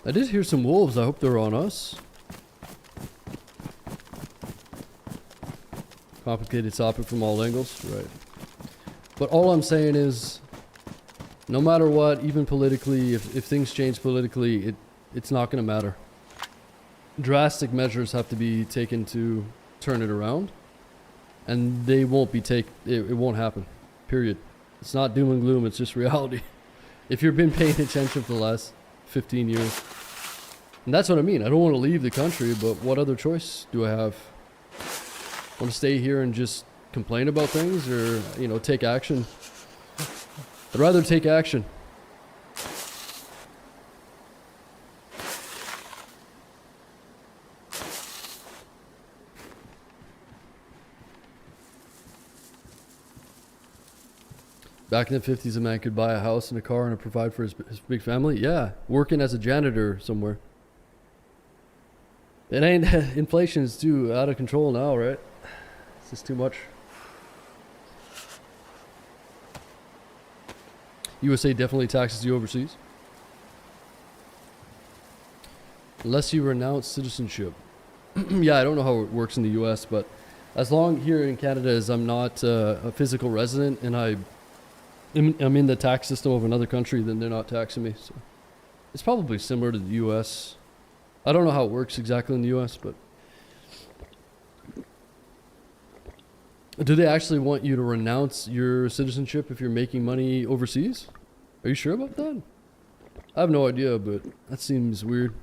I did hear some wolves. I hope they're on us. Complicated topic from all angles, right? But all I'm saying is, no matter what, even politically, if things change politically, it's not going to matter. Drastic measures have to be taken to turn it around, and they won't be it won't happen. Period. It's not doom and gloom. It's just reality. If you've been paying attention for the last 15 years, and that's what I mean. I don't want to leave the country, but what other choice do I have? Want to stay here and just complain about things, or, you know, take action? I'd rather take action. Back in the 50s, a man could buy a house and a car and provide for his big family. Yeah, working as a janitor somewhere. It ain't, inflation is too out of control now, right? It's just too much. USA definitely taxes you overseas. Unless you renounce citizenship. Yeah, I don't know how it works in the US, but as long here in Canada as I'm not a physical resident and I'm in the tax system of another country, then they're not taxing me. So it's probably similar to the US. I don't know how it works exactly in the US, but do they actually want you to renounce your citizenship if you're making money overseas? Are you sure about that? I have no idea, but that seems weird.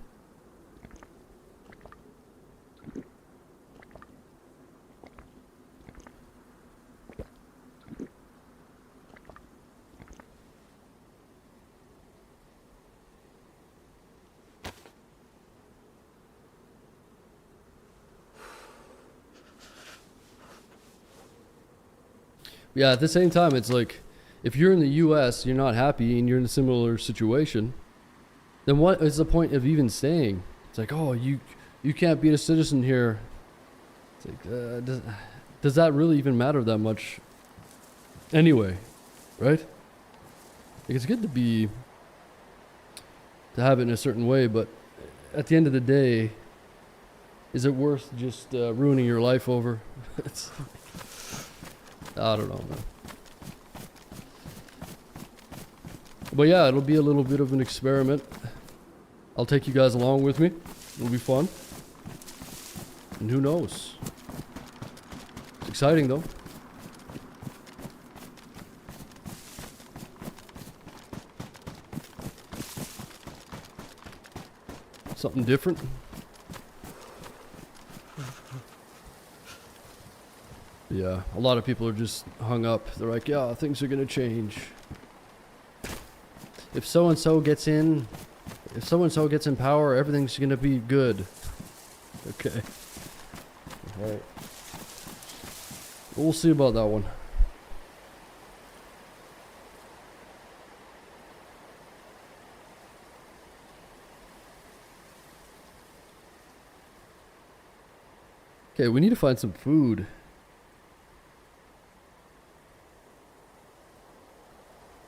Yeah, at the same time, it's like, if you're in the US, you're not happy, and you're in a similar situation, then what is the point of even staying? It's like, oh, you can't be a citizen here. It's like, does that really even matter that much? Anyway, right? Like, it's good to have it in a certain way, but at the end of the day, is it worth just ruining your life over? I don't know, man. But yeah, it'll be a little bit of an experiment. I'll take you guys along with me. It'll be fun. And who knows? It's exciting though. Something different. Yeah, a lot of people are just hung up. They're like, yeah, things are gonna change. If so-and-so gets in power, everything's gonna be good. Okay. Alright. We'll see about that one. Okay, we need to find some food.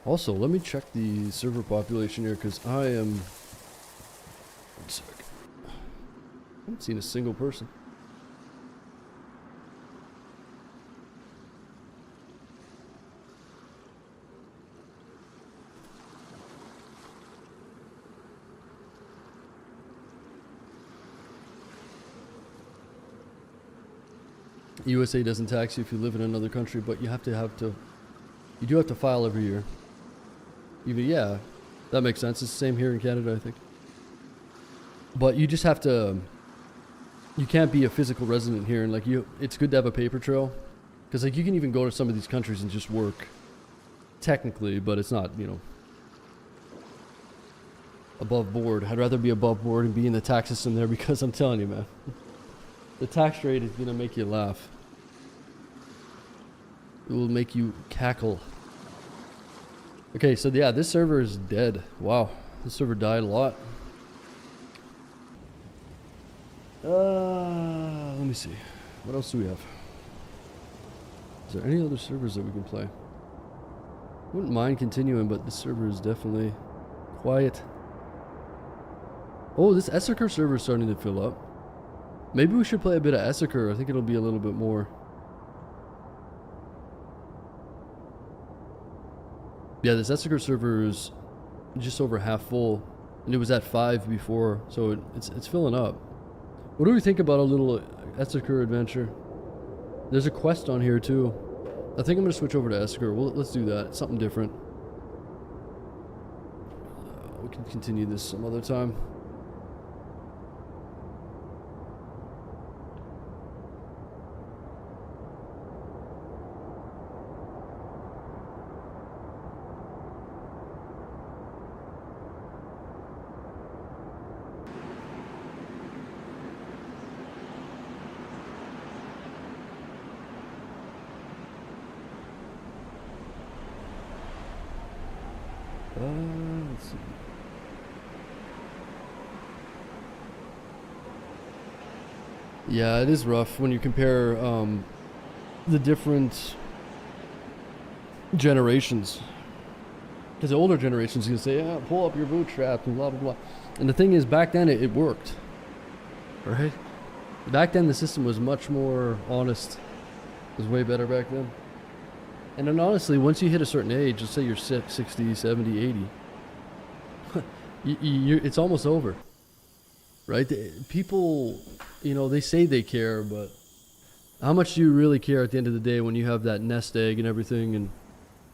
Also, let me check the server population here, because I am... One sec. I haven't seen a single person. USA doesn't tax you if you live in another country, but you you do have to file every year. Even, yeah, that makes sense. It's the same here in Canada, I think. But you just have to, you can't be a physical resident here, and like it's good to have a paper trail, because like you can even go to some of these countries and just work, technically, but it's not, you know, above board. I'd rather be above board and be in the tax system there, because I'm telling you, man, the tax rate is gonna make you laugh. It will make you cackle. Okay, so yeah, this server is dead. Wow, this server died a lot. Let me see. What else do we have? Is there any other servers that we can play? Wouldn't mind continuing, but this server is definitely quiet. Oh, this Essaker server is starting to fill up. Maybe we should play a bit of Essaker. I think it'll be a little bit more. Yeah, this Essaker server is just over half full, and it was at 5 before, so it's filling up. What do we think about a little Essaker adventure? There's a quest on here too. I think I'm gonna switch over to Essaker. Well, let's do that. Something different. We can continue this some other time. Let's see. Yeah, it is rough when you compare the different generations. Because the older generations can say, yeah, pull up your bootstraps and blah, blah, blah. And the thing is, back then it worked. Right? Back then the system was much more honest. It was way better back then. And then honestly, once you hit a certain age, let's say you're 60, 70, 80, it's almost over. Right? People, you know, they say they care, but how much do you really care at the end of the day when you have that nest egg and everything? And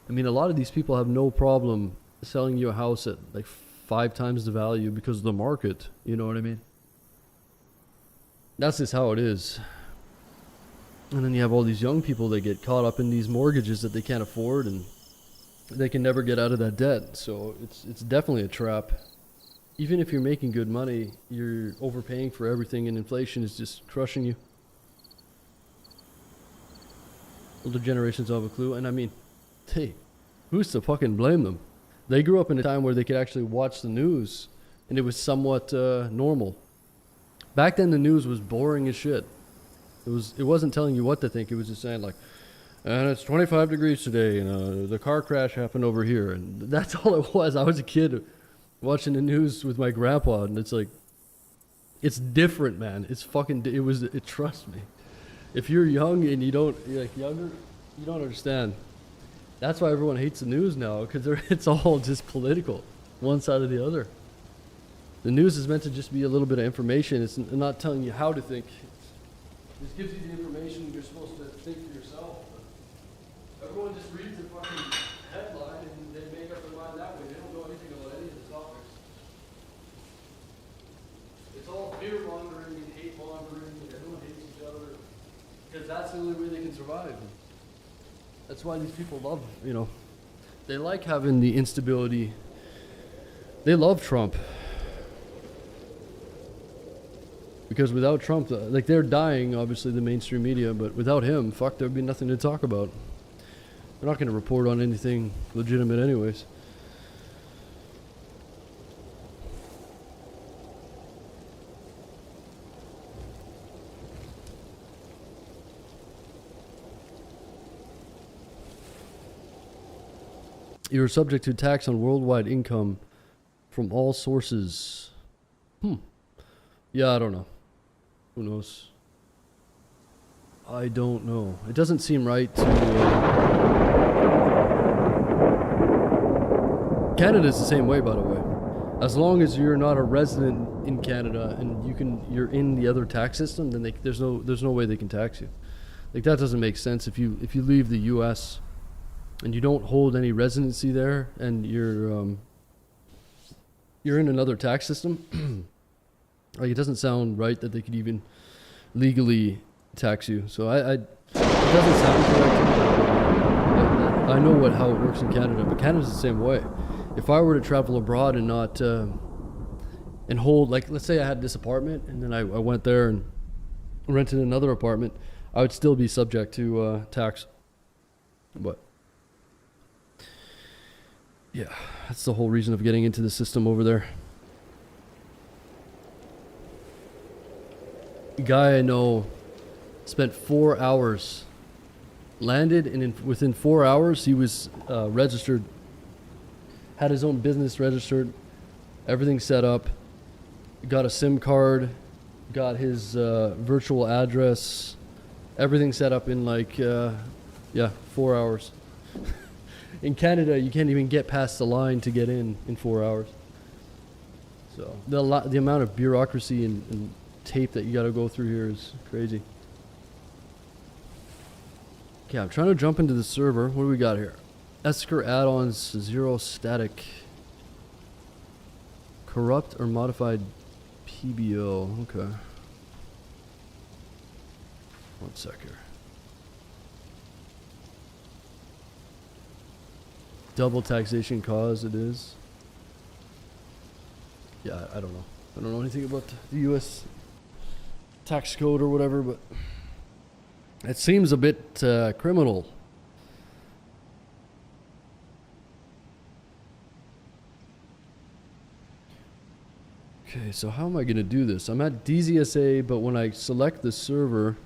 I mean, a lot of these people have no problem selling you a house at like 5 times the value because of the market. You know what I mean? That's just how it is. And then you have all these young people that get caught up in these mortgages that they can't afford, and they can never get out of that debt. So it's definitely a trap. Even if you're making good money, you're overpaying for everything, and inflation is just crushing you. Older generations don't have a clue, and I mean, hey, who's to fucking blame them? They grew up in a time where they could actually watch the news, and it was somewhat normal. Back then, the news was boring as shit. It wasn't telling you what to think. It was just saying like, and it's 25 degrees today, and the car crash happened over here, and that's all it was. I was a kid watching the news with my grandpa, and it's like, it's different, man. It's fucking. Trust me. If you're young and you don't, you're like younger, you don't understand. That's why everyone hates the news now, because it's all just political, one side or the other. The news is meant to just be a little bit of information. It's not telling you how to think. It just gives you the information you're supposed to think for yourself. But everyone just reads the fucking headline and they make up their mind that way. They don't know anything about any of the topics. It's all fear mongering and hate mongering, and everyone hates each other, because that's the only way they can survive. That's why these people love, you know, they like having the instability. They love Trump. Because without Trump, like, they're dying, obviously, the mainstream media, but without him, fuck, there'd be nothing to talk about. They're not going to report on anything legitimate anyways. You're subject to tax on worldwide income from all sources. Yeah, I don't know. Who knows? I don't know. It doesn't seem right to... Canada's the same way, by the way. As long as you're not a resident in Canada and you're in the other tax system, then there's no way they can tax you. Like, that doesn't make sense. If you leave the U.S. and you don't hold any residency there, and you're in another tax system, like, it doesn't sound right that they could even legally tax you. So it doesn't sound correct to me. I know how it works in Canada, but Canada's the same way. If I were to travel abroad and not and hold, like, let's say I had this apartment and then I went there and rented another apartment, I would still be subject to tax. But yeah, that's the whole reason of getting into the system over there. A guy I know spent 4 hours, landed, and within 4 hours he was registered, had his own business registered, everything set up, got a SIM card, got his virtual address, everything set up in 4 hours. In Canada, you can't even get past the line to get in 4 hours. So the amount of bureaucracy and tape that you got to go through here is crazy. Okay, I'm trying to jump into the server. What do we got here? Esker add-ons 0 static. Corrupt or modified PBO. Okay. 1 sec here. Double taxation cause it is. Yeah, I don't know. I don't know anything about the US tax code or whatever, but it seems a bit criminal. Okay, so how am I going to do this? I'm at DZSA, but when I select the server,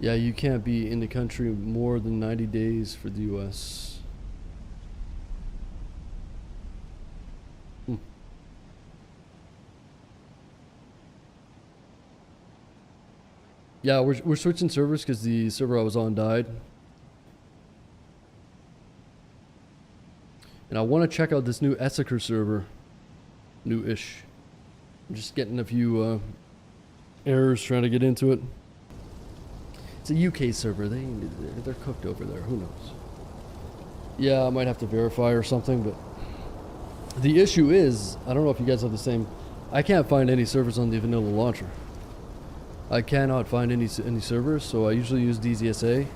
yeah, you can't be in the country more than 90 days for the US. Yeah, we're switching servers because the server I was on died. And I want to check out this new Essaker server. New-ish. I'm just getting a few errors trying to get into it. It's a UK server. They're cooked over there. Who knows? Yeah, I might have to verify or something, but the issue is, I don't know if you guys have the same. I can't find any servers on the vanilla launcher. I cannot find any servers, so I usually use DZSA.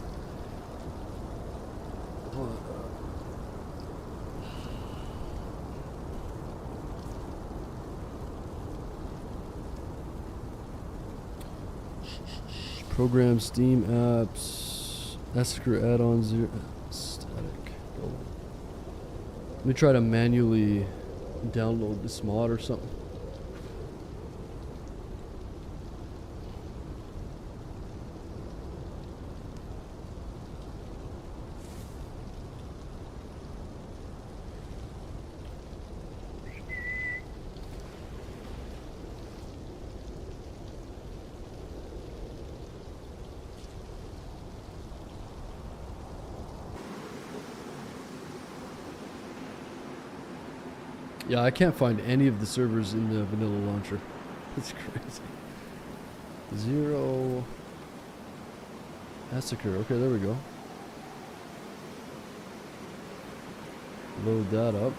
Program, Steam apps, Esker add-on 0 static. Go. Let me try to manually download this mod or something. Yeah, I can't find any of the servers in the vanilla launcher. It's crazy. 0 Essaker. Okay, there we go. Load that up.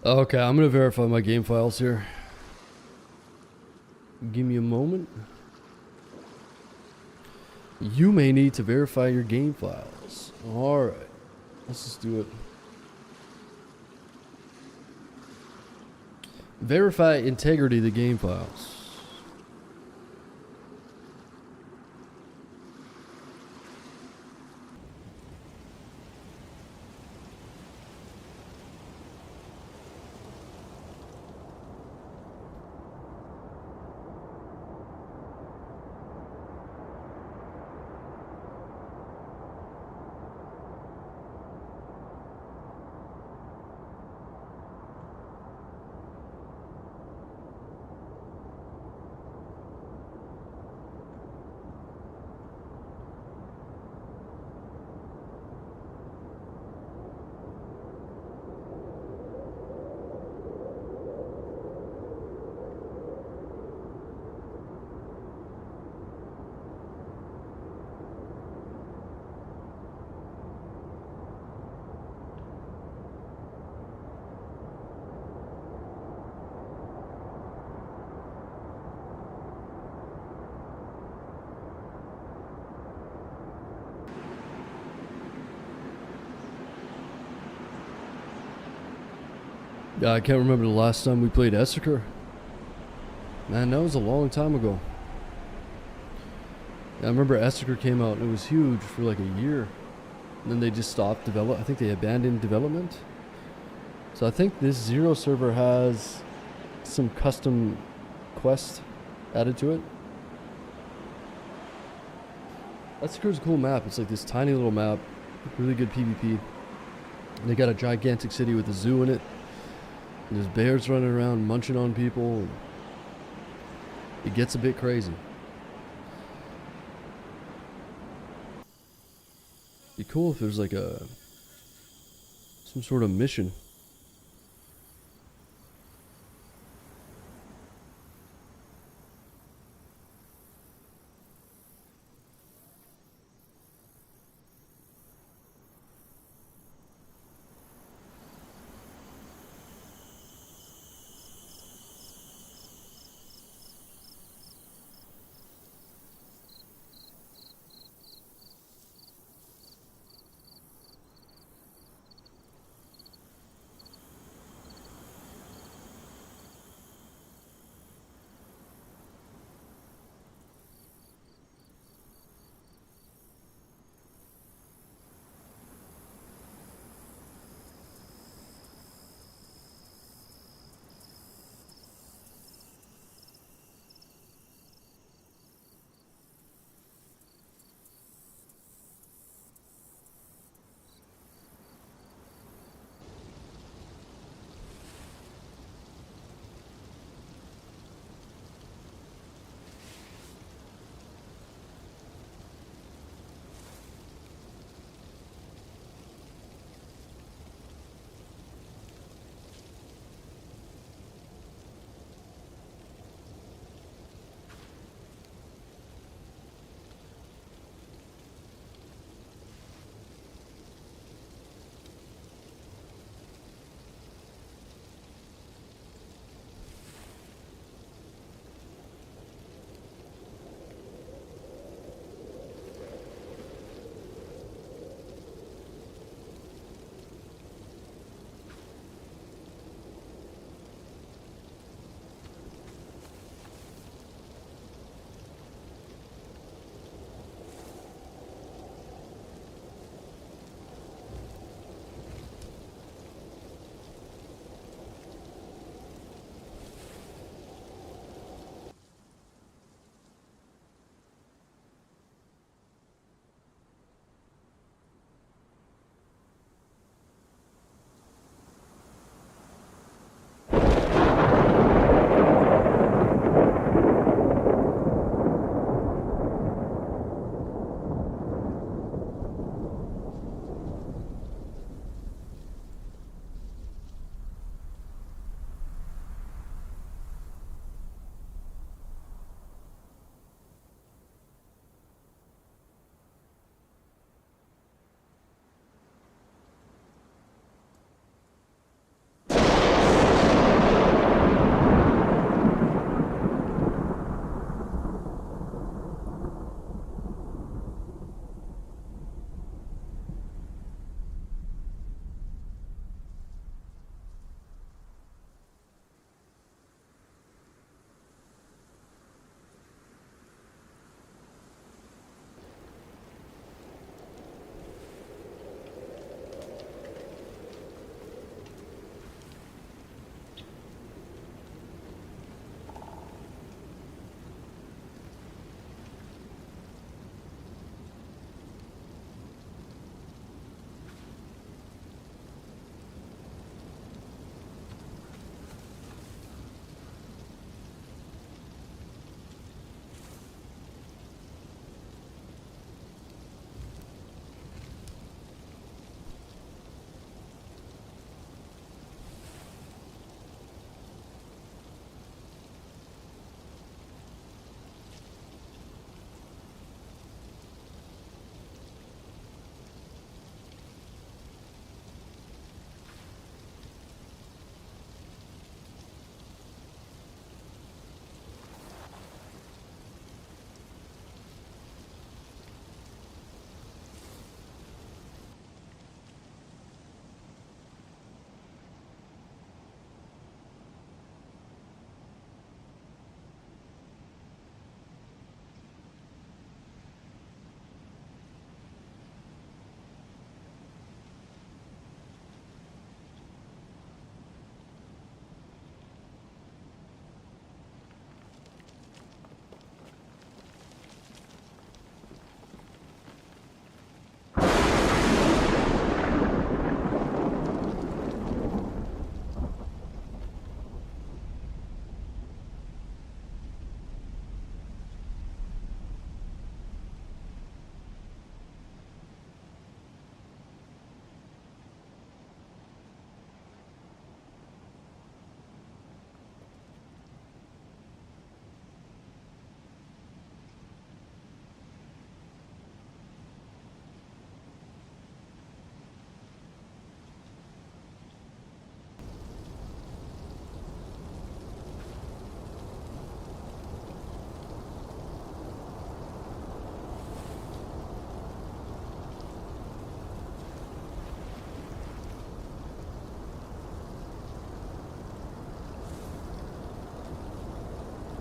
Okay, I'm gonna verify my game files here. Give me a moment. You may need to verify your game files. Alright. Let's just do it. Verify integrity of the game files. Yeah, I can't remember the last time we played Essaker. Man, that was a long time ago. Yeah, I remember Essaker came out and it was huge for like a year. And then they just stopped develop. I think they abandoned development. So I think this Zero server has some custom quest added to it. Essaker's a cool map. It's like this tiny little map. Really good PvP. They got a gigantic city with a zoo in it. And there's bears running around munching on people. It gets a bit crazy. Be cool if there's like some sort of mission.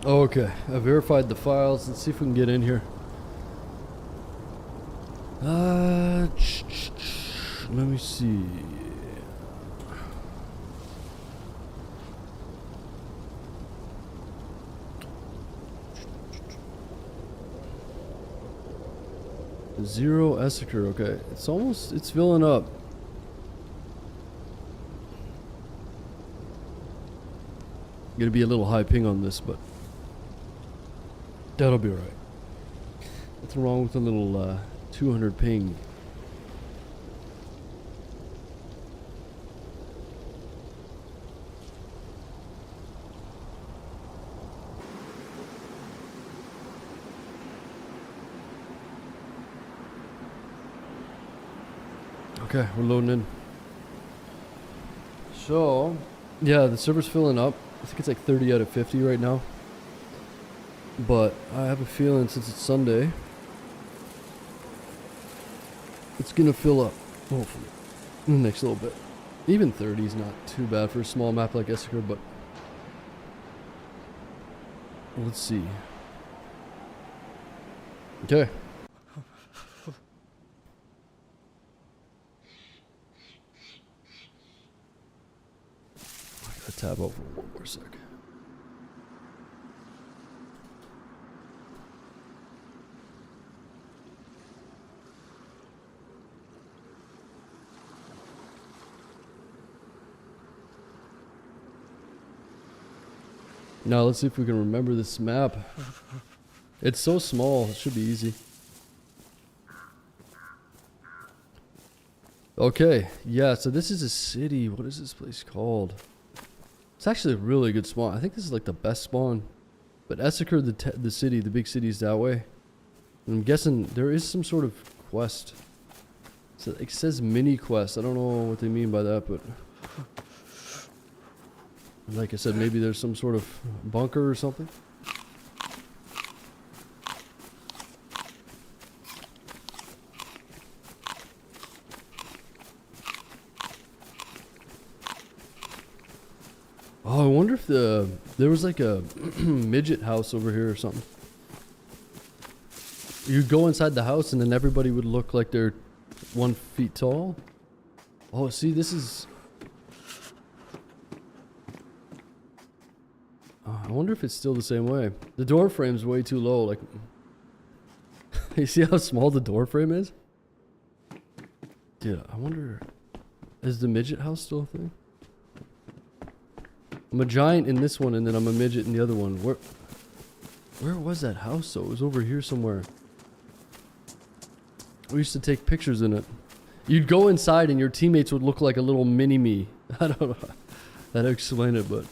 Okay, I verified the files. Let's see if we can get in here. Let me see. Zero Essiker, okay. It's filling up. Gonna be a little high ping on this, but that'll be alright. Nothing wrong with a little 200 ping. Okay, we're loading in. So, yeah, the server's filling up. I think it's like 30 out of 50 right now. But I have a feeling since it's Sunday, it's gonna fill up, hopefully, in the next little bit. Even 30 is not too bad for a small map like Essiker, but let's see. Okay. I gotta tab over one more sec. Now let's see if we can remember this map. It's so small, it should be easy. Okay, yeah, so this is a city. What is this place called? It's actually a really good spawn. I think this is like the best spawn. But Essiker, the city, the big city is that way. And I'm guessing there is some sort of quest. So it says mini quest. I don't know what they mean by that, but like I said, maybe there's some sort of bunker or something. Oh, I wonder if there was like a midget house over here or something. You'd go inside the house and then everybody would look like they're 1 feet tall. Oh, see, this is... I wonder if it's still the same way. The door frame's way too low. Like, you see how small the door frame is? Dude, I wonder... Is the midget house still a thing? I'm a giant in this one, and then I'm a midget in the other one. Where was that house, though? It was over here somewhere. We used to take pictures in it. You'd go inside, and your teammates would look like a little mini-me. I don't know how to explain it, but...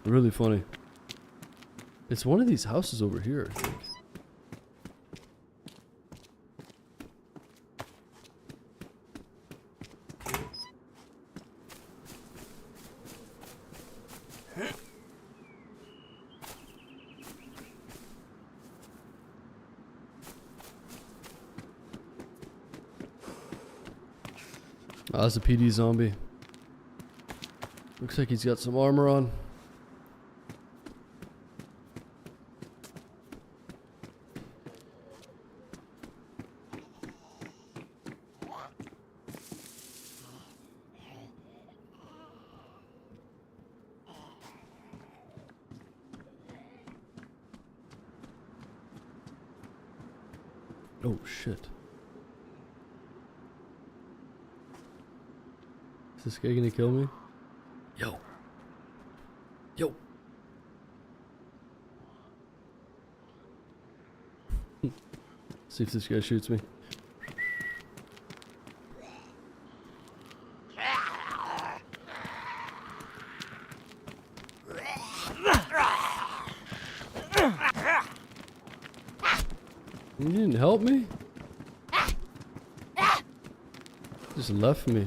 Really funny. It's one of these houses over here, I think. Oh, that's a PD zombie. Looks like he's got some armor on. Oh shit. Is this guy gonna kill me? Yo. Yo. See if this guy shoots me. You didn't help me? Just left me.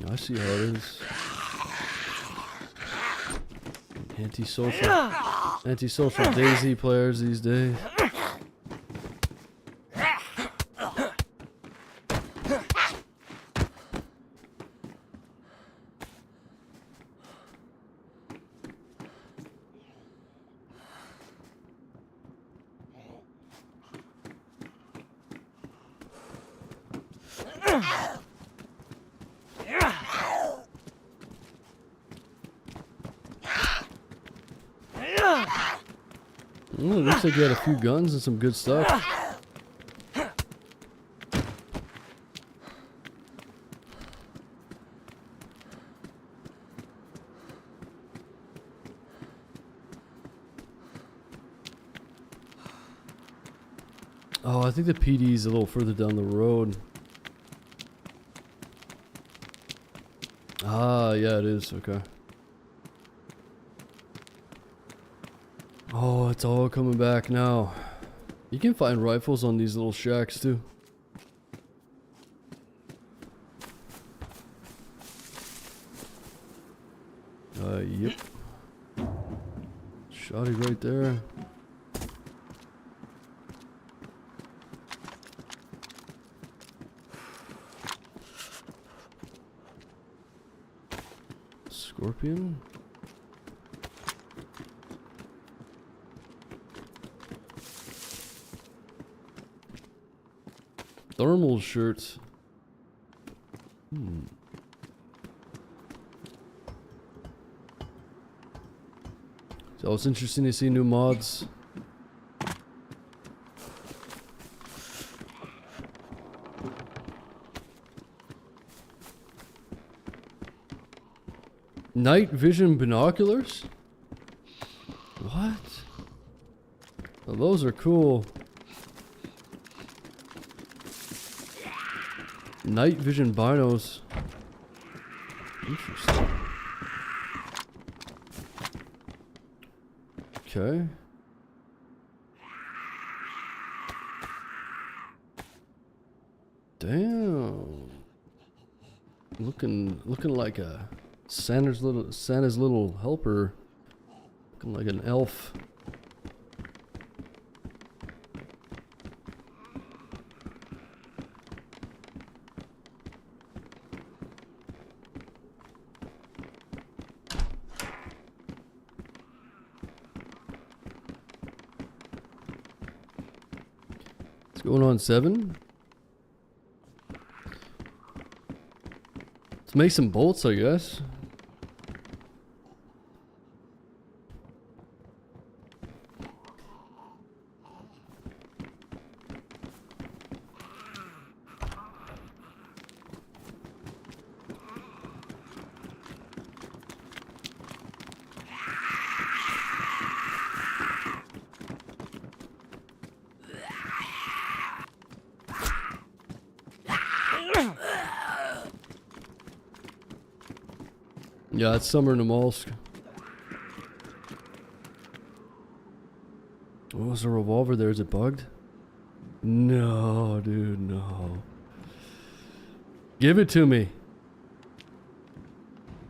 I see how it is. Antisocial DayZ players these days. It looks like you had a few guns and some good stuff. Oh, I think the PD's a little further down the road. Ah, yeah, it is. Okay. Oh, it's all coming back now. You can find rifles on these little shacks too. Yep. Shotty right there. Scorpion. Thermal shirts. So it's interesting to see new mods. Night vision binoculars? What? Oh, those are cool. Night vision binos. Interesting. Okay. Damn. Looking like a Santa's little helper. Looking like an elf. What's going on, 7? Let's make some bolts, I guess. Yeah, it's Summer in Amalsk. What was the revolver there? Is it bugged? No, dude, no. Give it to me.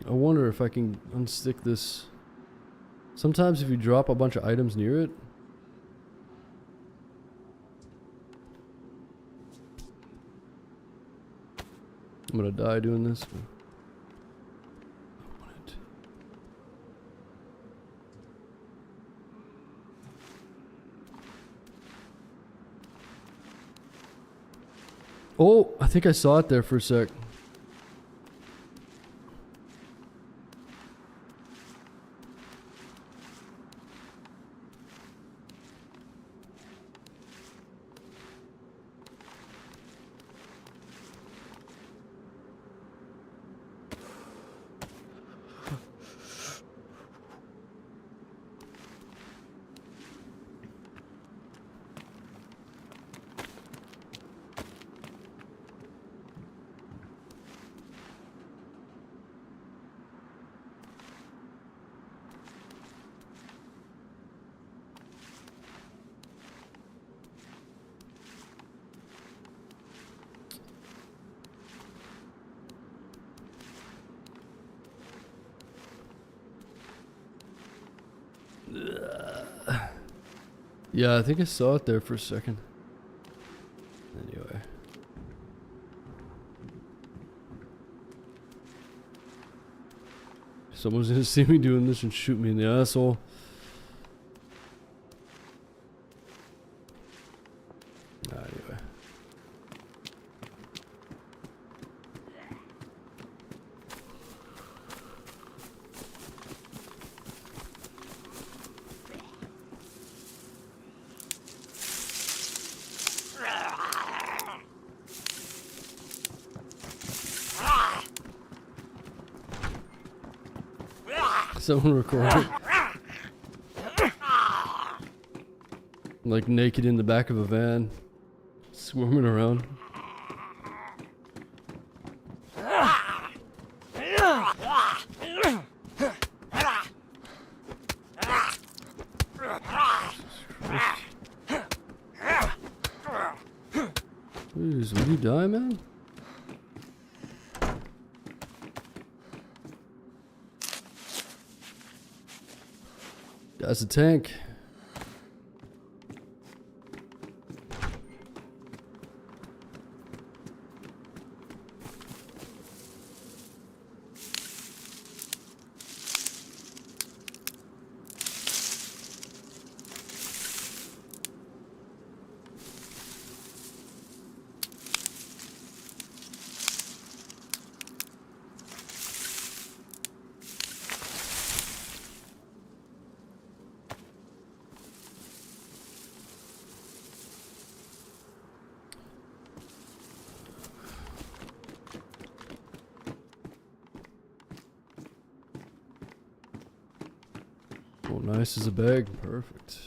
I wonder if I can unstick this. Sometimes if you drop a bunch of items near it. I'm gonna die doing this. Oh, I think I saw it there for a sec. Yeah, I think I saw it there for a second. Anyway. Someone's gonna see me doing this and shoot me in the asshole. Anyway. Someone recording. Like naked in the back of a van. Swarming around. Jeez, will you die, man? That's a tank. Oh, nice as a bag. Perfect.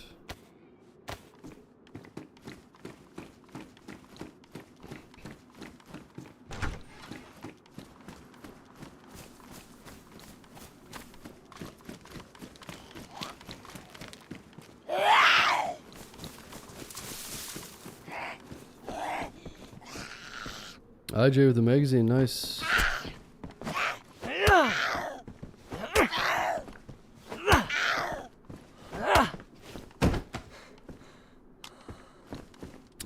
IJ with the magazine, nice.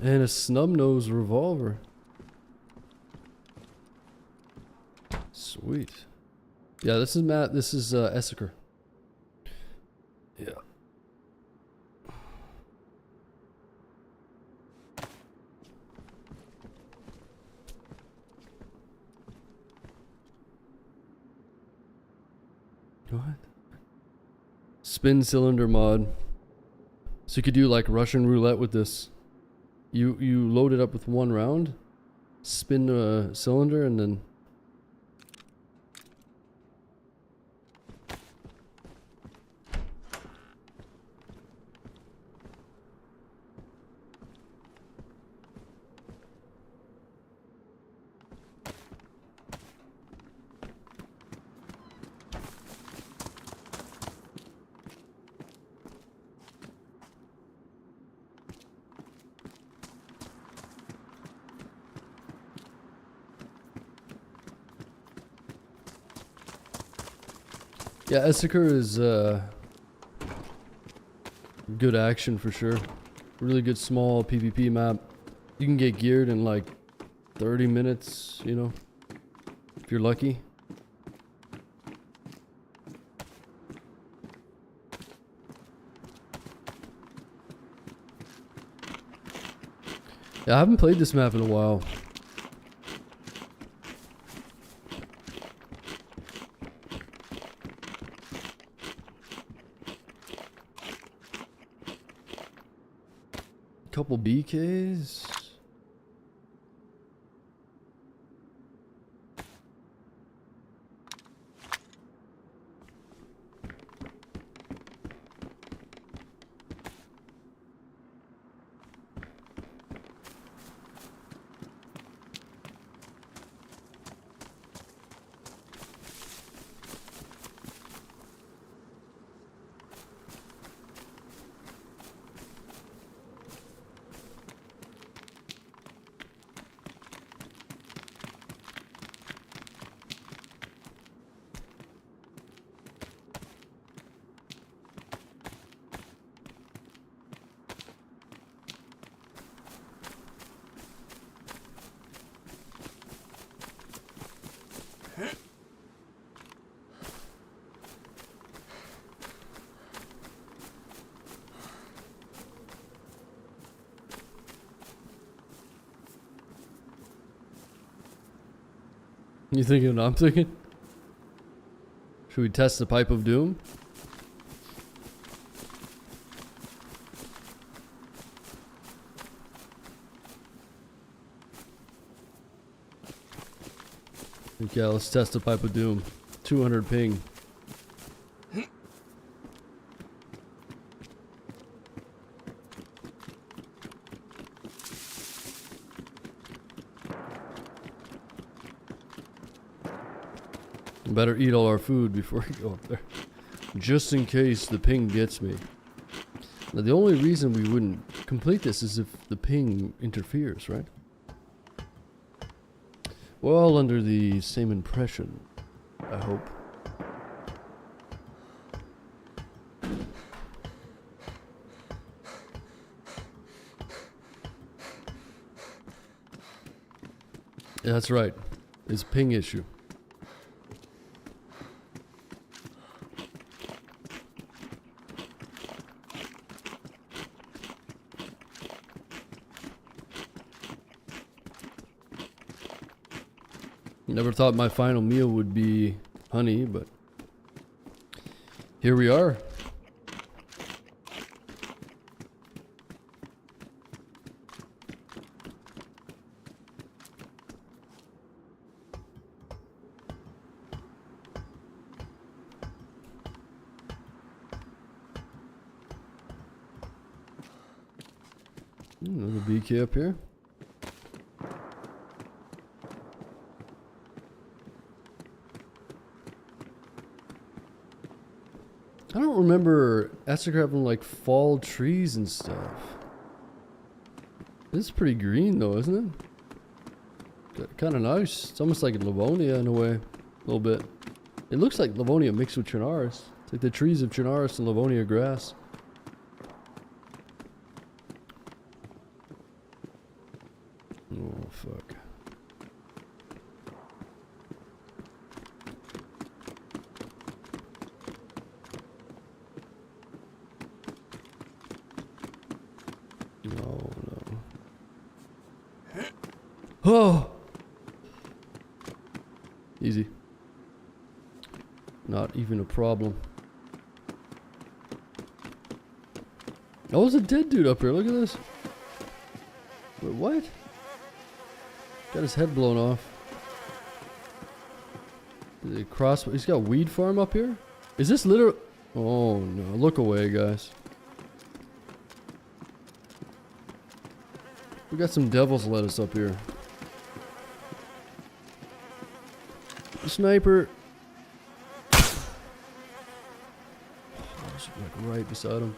And a snub-nosed revolver. Sweet. Yeah, this is Matt. This is Essiker. Yeah. What? Spin cylinder mod. So you could do like Russian roulette with this. You load it up with one round, spin the cylinder, and then yeah, Essiker is good action for sure. Really good small PvP map. You can get geared in like 30 minutes, you know, if you're lucky. Yeah, I haven't played this map in a while. Couple BKs. You thinking what I'm thinking? Should we test the pipe of doom? Yeah, let's test the pipe of doom. 200 ping. Better eat all our food before we go up there. Just in case the ping gets me. Now the only reason we wouldn't complete this is if the ping interferes, right? We're all under the same impression, I hope. Yeah, that's right. It's a ping issue. Never thought my final meal would be honey, but here we are. Another BK up here. I don't remember Aztec having like fall trees and stuff. It's pretty green though, isn't it? Kind of nice. It's almost like Livonia in a way, a little bit. It looks like Livonia mixed with Chinaris. It's like the trees of Chinaris and Livonia grass. Oh fuck. No. Oh! Easy. Not even a problem. Oh, there's a dead dude up here. Look at this. Wait, what? Got his head blown off. He's got weed farm up here? Is this literal? Oh no, look away guys. We got some devil's lettuce up here. Sniper. Oh, it's like right beside him.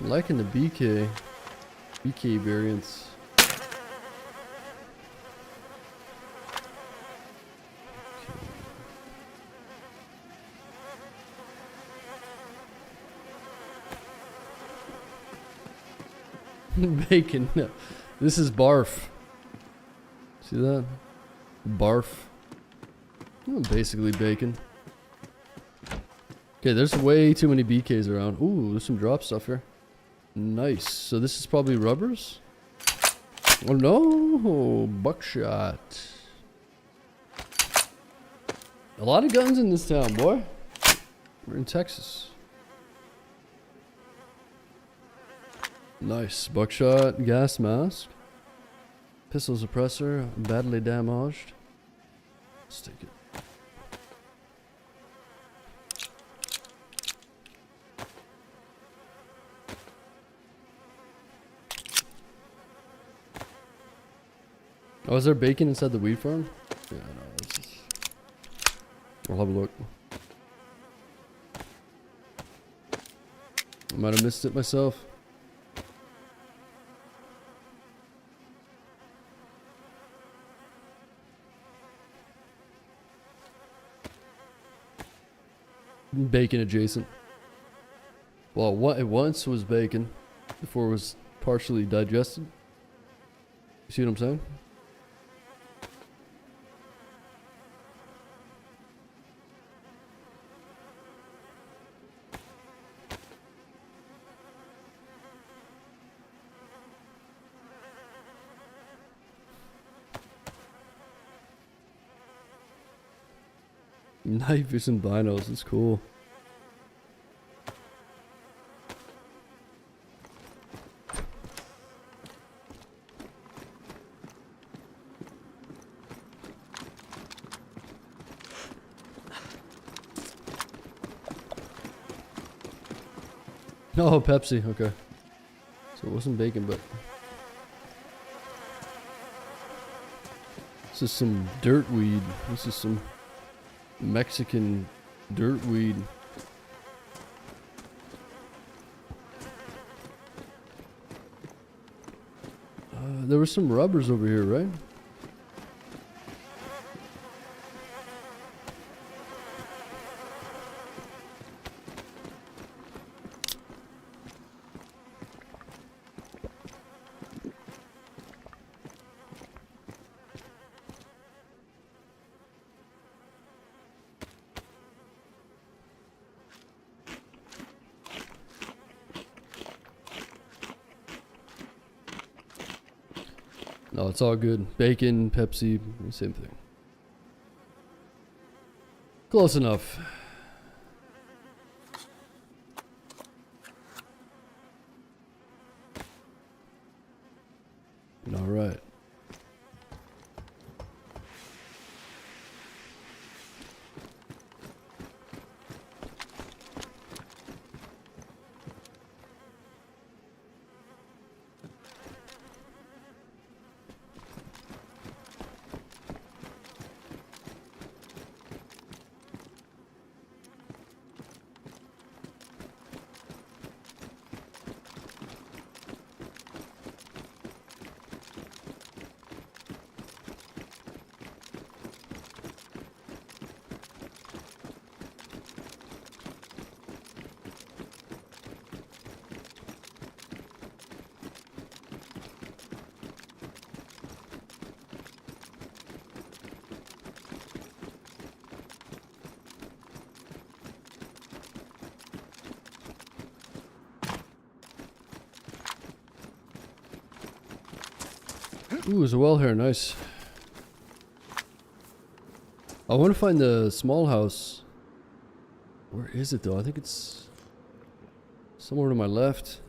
I'm liking the BK variants. Bacon. No. This is barf. See that? Barf. Oh, basically bacon. Okay, there's way too many BKs around. Ooh, there's some drop stuff here. Nice. So this is probably rubbers? Oh no! Buckshot. A lot of guns in this town, boy. We're in Texas. Nice. Buckshot, gas mask. Pistol suppressor, badly damaged. Let's take it. Oh, is there bacon inside the weed farm? Yeah, no, it's just... I'll have a look. I might have missed it myself. Bacon adjacent. Well, what it once was bacon before it was partially digested. You see what I'm saying? Night vision binos is cool. Oh, Pepsi. Okay. So it wasn't bacon, but This is some dirt weed. This is some Mexican dirt weed. There were some rubbers over here, right? No, it's all good. Bacon, Pepsi, same thing. Close enough. All right. Ooh, there's a well here, nice. I want to find the small house. Where is it though? I think it's somewhere to my left.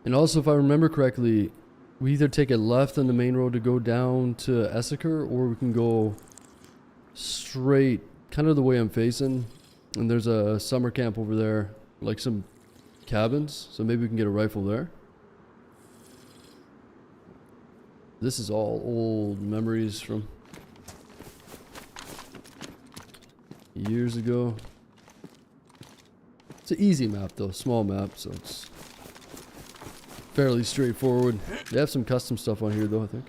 And also, if I remember correctly, we either take a left on the main road to go down to Essaker, or we can go straight, kind of the way I'm facing. And there's a summer camp over there, like some cabins, so maybe we can get a rifle there. This is all old memories from years ago. It's an easy map though, small map, so it's fairly straightforward. They have some custom stuff on here though, I think.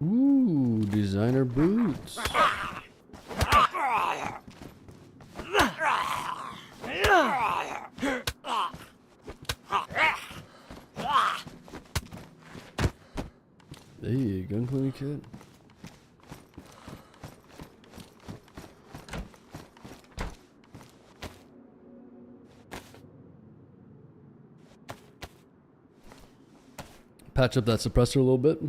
Ooh, designer boots. Hey, gun cleaning kit. Patch up that suppressor a little bit.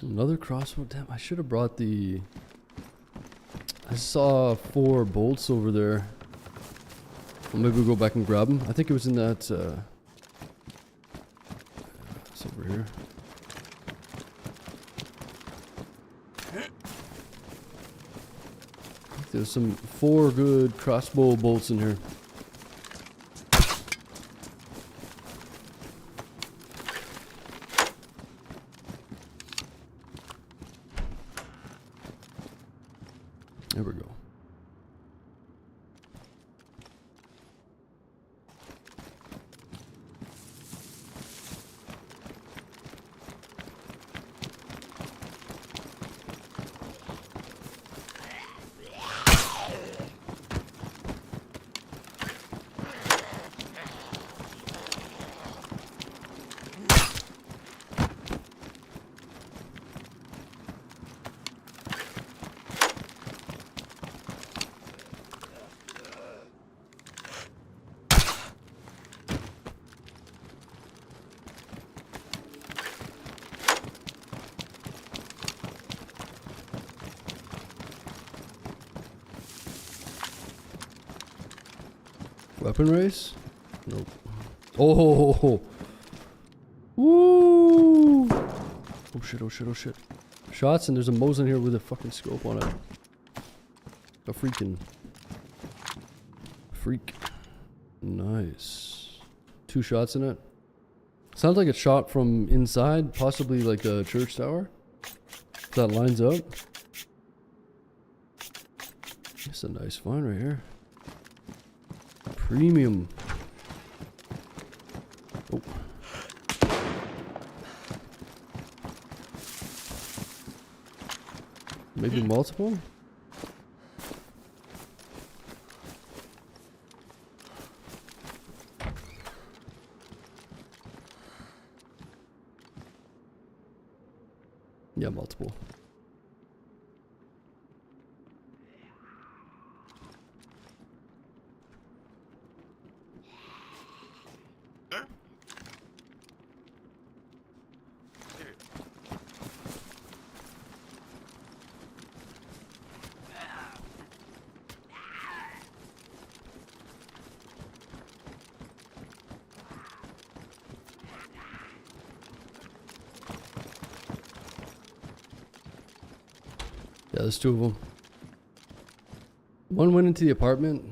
Another crossbow. Damn, I should have brought the... I saw 4 bolts over there. Well, maybe we'll go back and grab them. I think it was in that... it's over here. There's some 4 good crossbow bolts in here. There we go. Weapon race? Nope. Oh! Woo! Oh shit, oh shit, oh shit. Shots, and there's a Mo's in here with a fucking scope on it. A freaking freak. Nice. 2 shots in it. Sounds like it's shot from inside, possibly like a church tower. If that lines up. It's a nice find right here. Premium. Oh. Maybe multiple? Yeah, multiple. Yeah, there's 2 of them. One went into the apartment.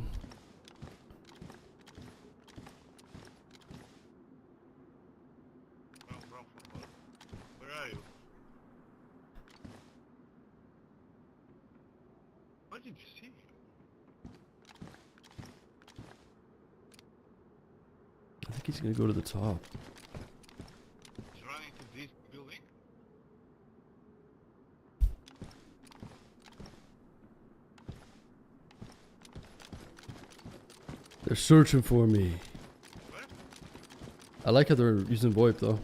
Where are you? What did you see? I think he's gonna go to the top. He's running to this building? They're searching for me. What? I like how they're using VoIP though.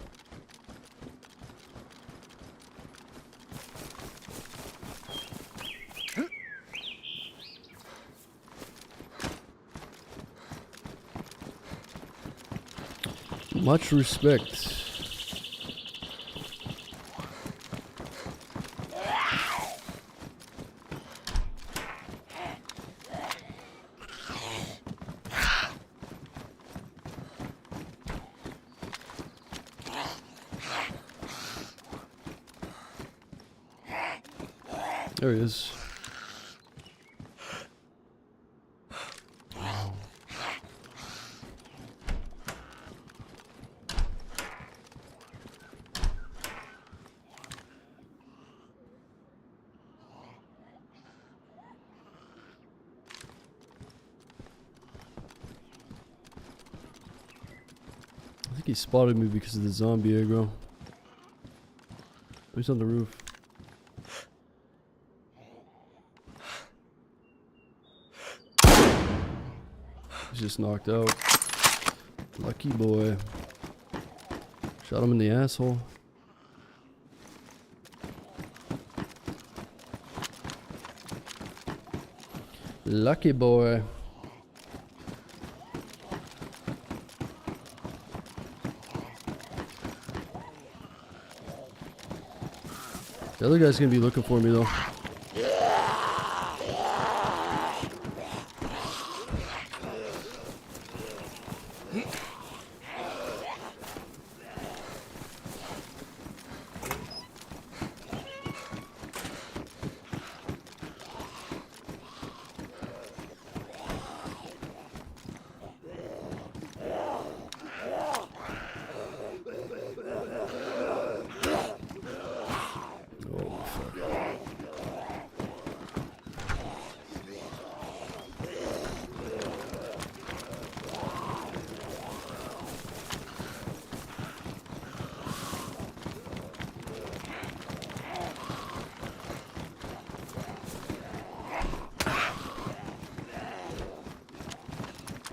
Much respect. There he is. I think he spotted me because of the zombie aggro. He's on the roof. He's just knocked out. Lucky boy. Shot him in the asshole. Lucky boy. The other guy's gonna be looking for me though.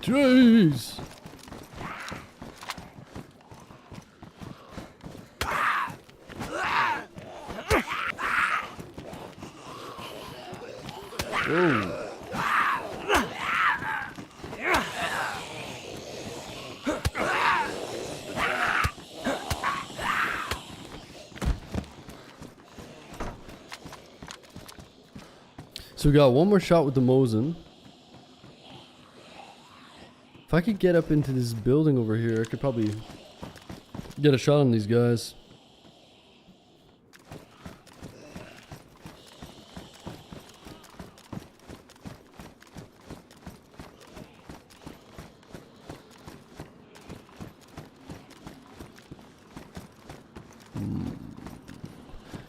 Jeez. Whoa. So we got one more shot with the Mosin. If I could get up into this building over here, I could probably get a shot on these guys.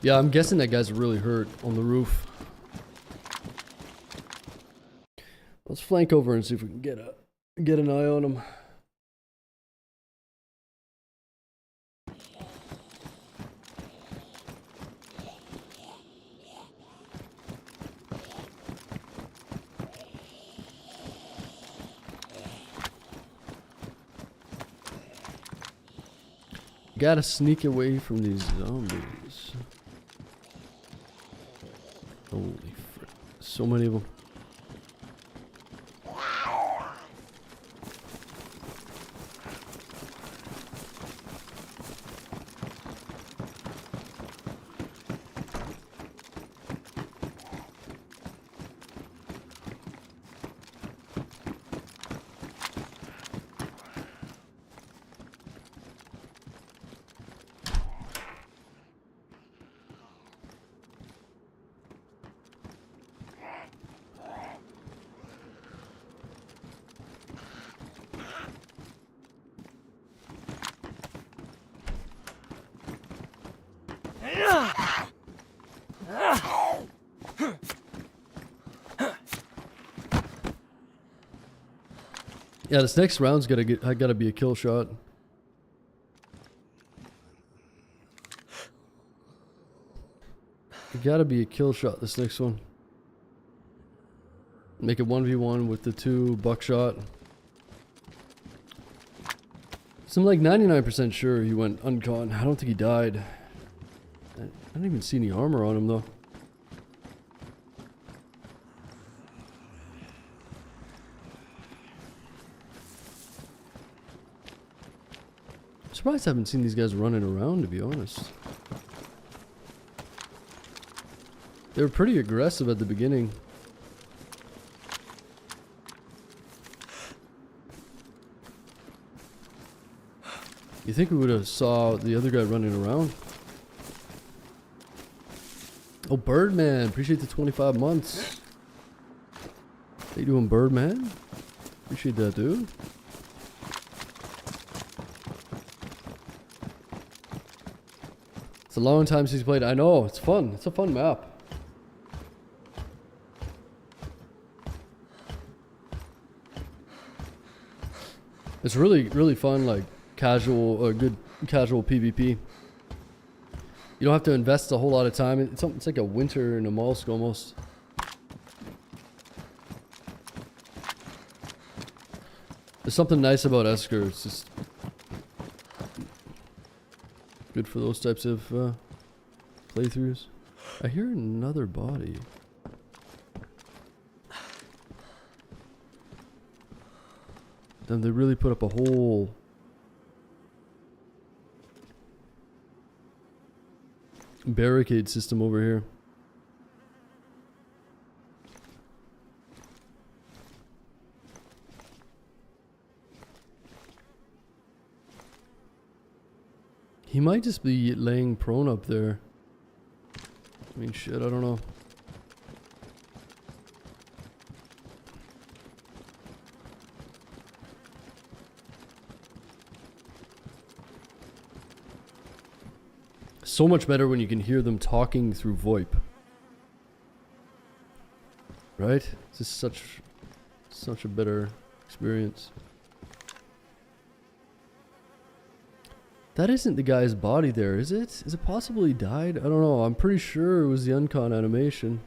Yeah, I'm guessing that guy's really hurt on the roof. Let's flank over and see if we can get an eye on him. Gotta sneak away from these zombies. Holy frick. So many of them. Yeah, this next round's gotta be a kill shot. It gotta be a kill shot, this next one. Make it 1v1 with the 2 buckshot. So I'm like 99% sure he went uncon. I don't think he died. I don't even see any armor on him though. I'm surprised I haven't seen these guys running around, to be honest. They were pretty aggressive at the beginning. You think we would have saw the other guy running around? Oh, Birdman, appreciate the 25 months. How you doing, Birdman? Appreciate that, dude. It's a long time since he's played. I know, it's fun. It's a fun map. It's really, really fun, like casual, good casual PvP. You don't have to invest a whole lot of time. It's like a winter in a mollusk almost. There's something nice about Esker. It's just good for those types of playthroughs. I hear another body. Then they really put up a whole barricade system over here. He might just be laying prone up there. I mean, shit, I don't know. So much better when you can hear them talking through VoIP. Right? It's just such a better experience. That isn't the guy's body there, is it? Is it possible he died? I don't know. I'm pretty sure it was the uncon animation.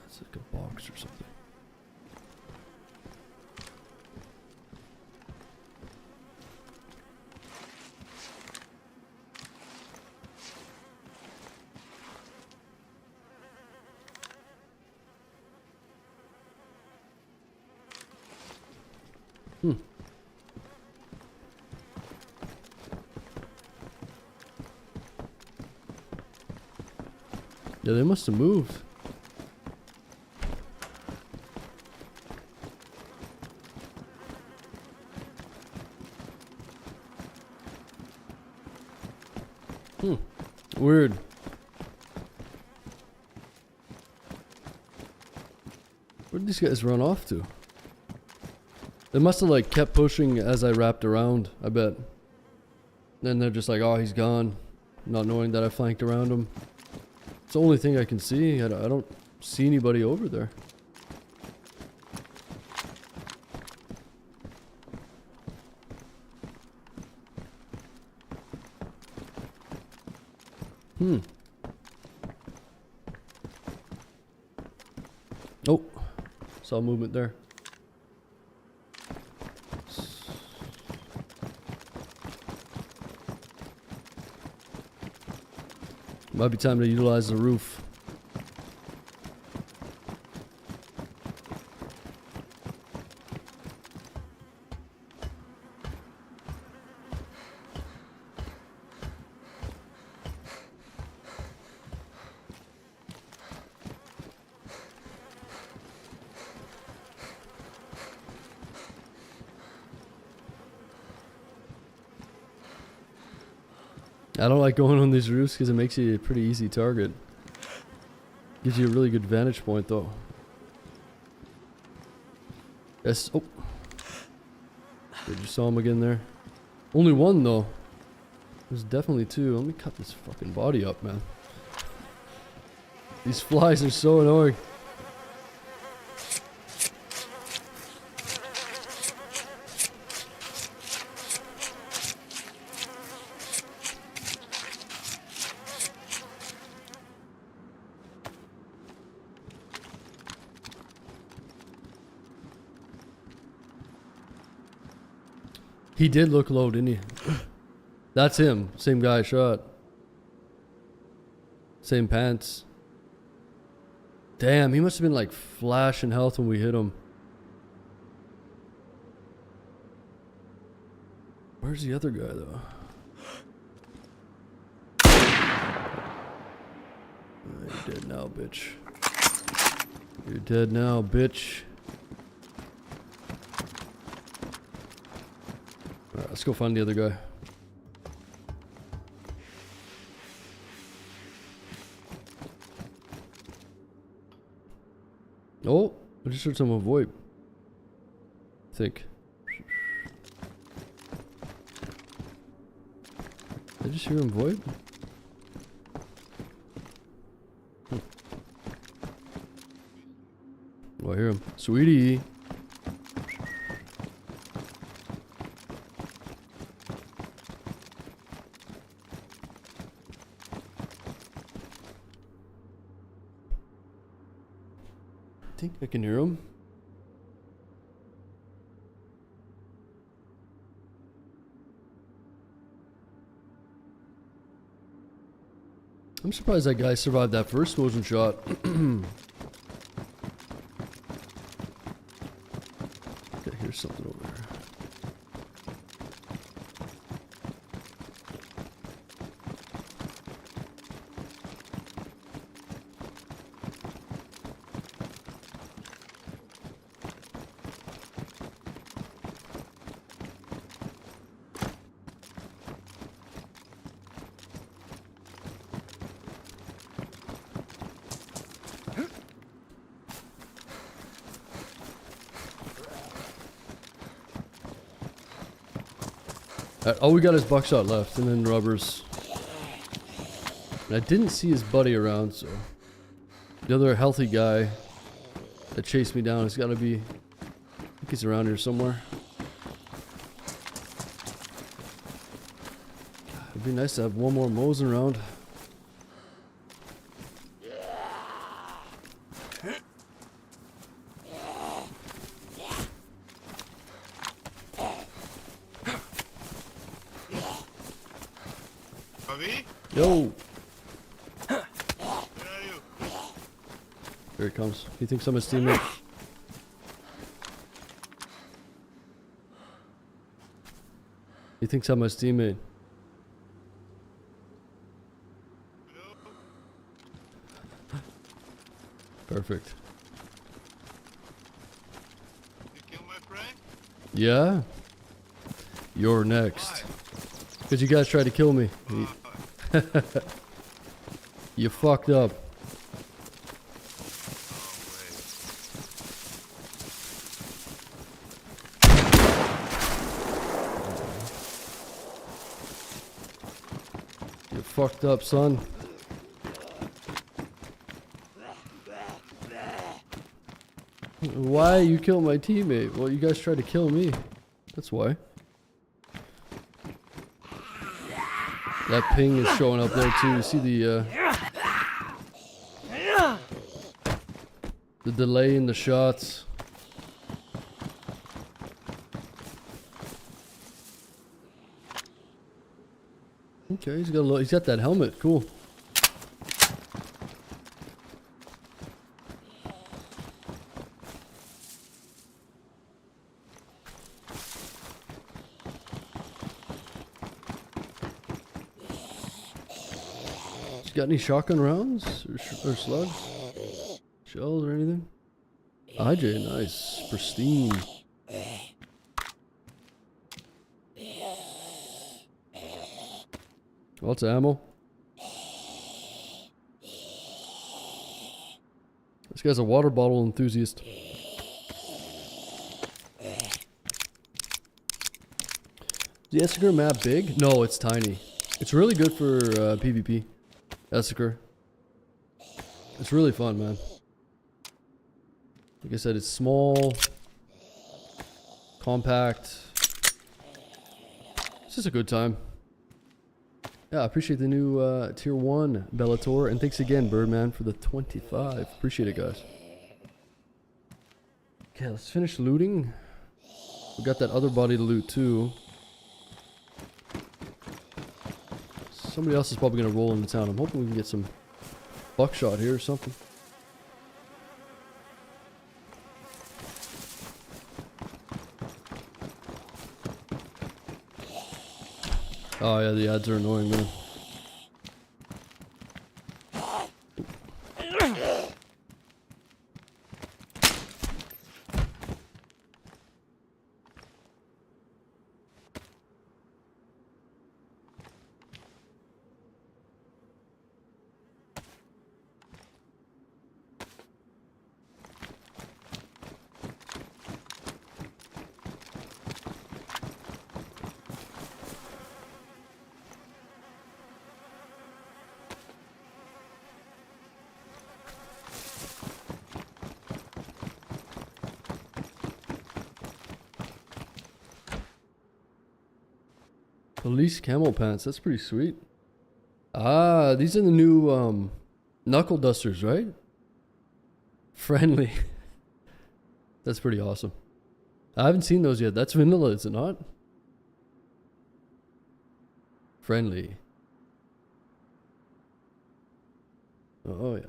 It's like a box or something. Yeah, they must have moved. Weird. Where'd these guys run off to? They must have like kept pushing as I wrapped around, I bet. Then they're just like, oh, he's gone. Not knowing that I flanked around him. It's the only thing I can see. I don't see anybody over there. Oh, saw movement there. Might be time to utilize the roof. I don't like going on these roofs because it makes you a pretty easy target. Gives you a really good vantage point though. Yes. Oh. Did you saw him again there? Only one though. There's definitely two. Let me cut this fucking body up, man. These flies are so annoying. He did look low, didn't he? That's him. Same guy I shot. Same pants. Damn, he must have been like flashing health when we hit him. Where's the other guy though? You're dead now, bitch. You're dead now, bitch. Alright, let's go find the other guy. Oh, I just heard someone VoIP. I think. Did I just hear him VoIP? Oh, I hear him. Sweetie. I think I can hear him. I'm surprised that guy survived that first motion shot. Okay, here's something over there. All we got is buckshot left, and then rubbers. And I didn't see his buddy around, so the other healthy guy that chased me down has got to be. I think he's around here somewhere. It'd be nice to have one more Mosin around. Yo! Where are you? Here he comes. He thinks I'm his teammate. He thinks I'm his teammate. Perfect. You kill my friend? Yeah? You're next. Because you guys tried to kill me. You fucked up. You fucked up, son. Why you killed my teammate? Well, you guys tried to kill me. That's why. That ping is showing up there too. You see the delay in the shots. Okay, he's got that helmet. Cool. Got any shotgun rounds or slugs, shells or anything? IJ, nice, pristine. Lots of ammo. This guy's a water bottle enthusiast. Is the Esseker map big? No, it's tiny. It's really good for PvP. Esseker. It's really fun, man. Like I said, it's small, compact. It's just a good time. Yeah, I appreciate the new tier 1 Bellator, and thanks again, Birdman, for the 25. Appreciate it, guys. Okay, let's finish looting. We got that other body to loot too. Somebody else is probably gonna roll into town. I'm hoping we can get some buckshot here or something. Oh yeah, the ads are annoying, man. Police camel pants, that's pretty sweet. Ah, these are the new knuckle dusters, right? Friendly. That's pretty awesome. I haven't seen those yet. That's vanilla, is it not? Friendly. Oh yeah.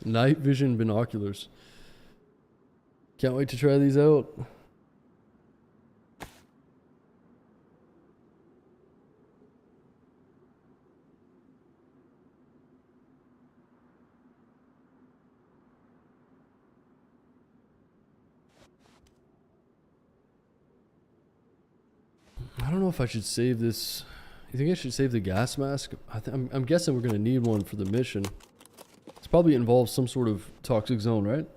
Night vision binoculars. Can't wait to try these out. I don't know if I should save this. You think I should save the gas mask? I'm guessing we're going to need one for the mission. It's probably involves some sort of toxic zone, right?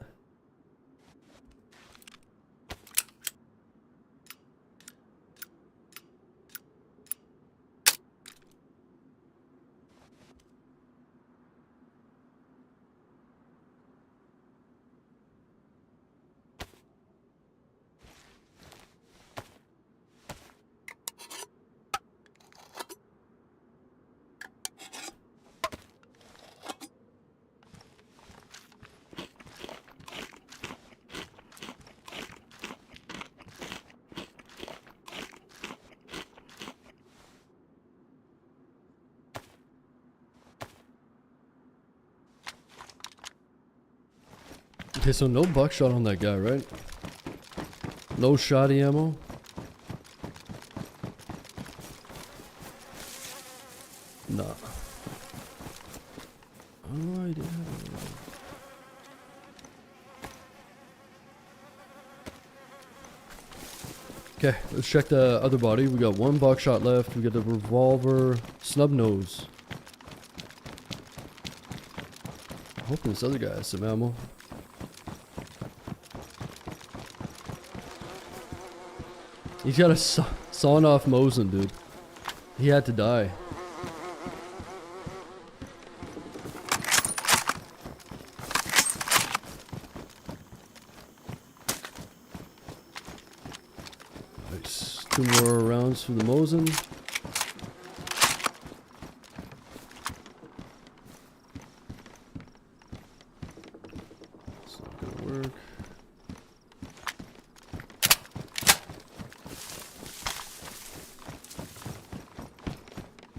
Okay, so no buckshot on that guy, right? No shoddy ammo. Nah. Oh, I did. Okay, let's check the other body. We got one buckshot left. We got the revolver, snub nose. I'm hoping this other guy has some ammo. He's got a sawn off Mosin, dude. He had to die. Nice. 2 more rounds for the Mosin. It's not gonna work.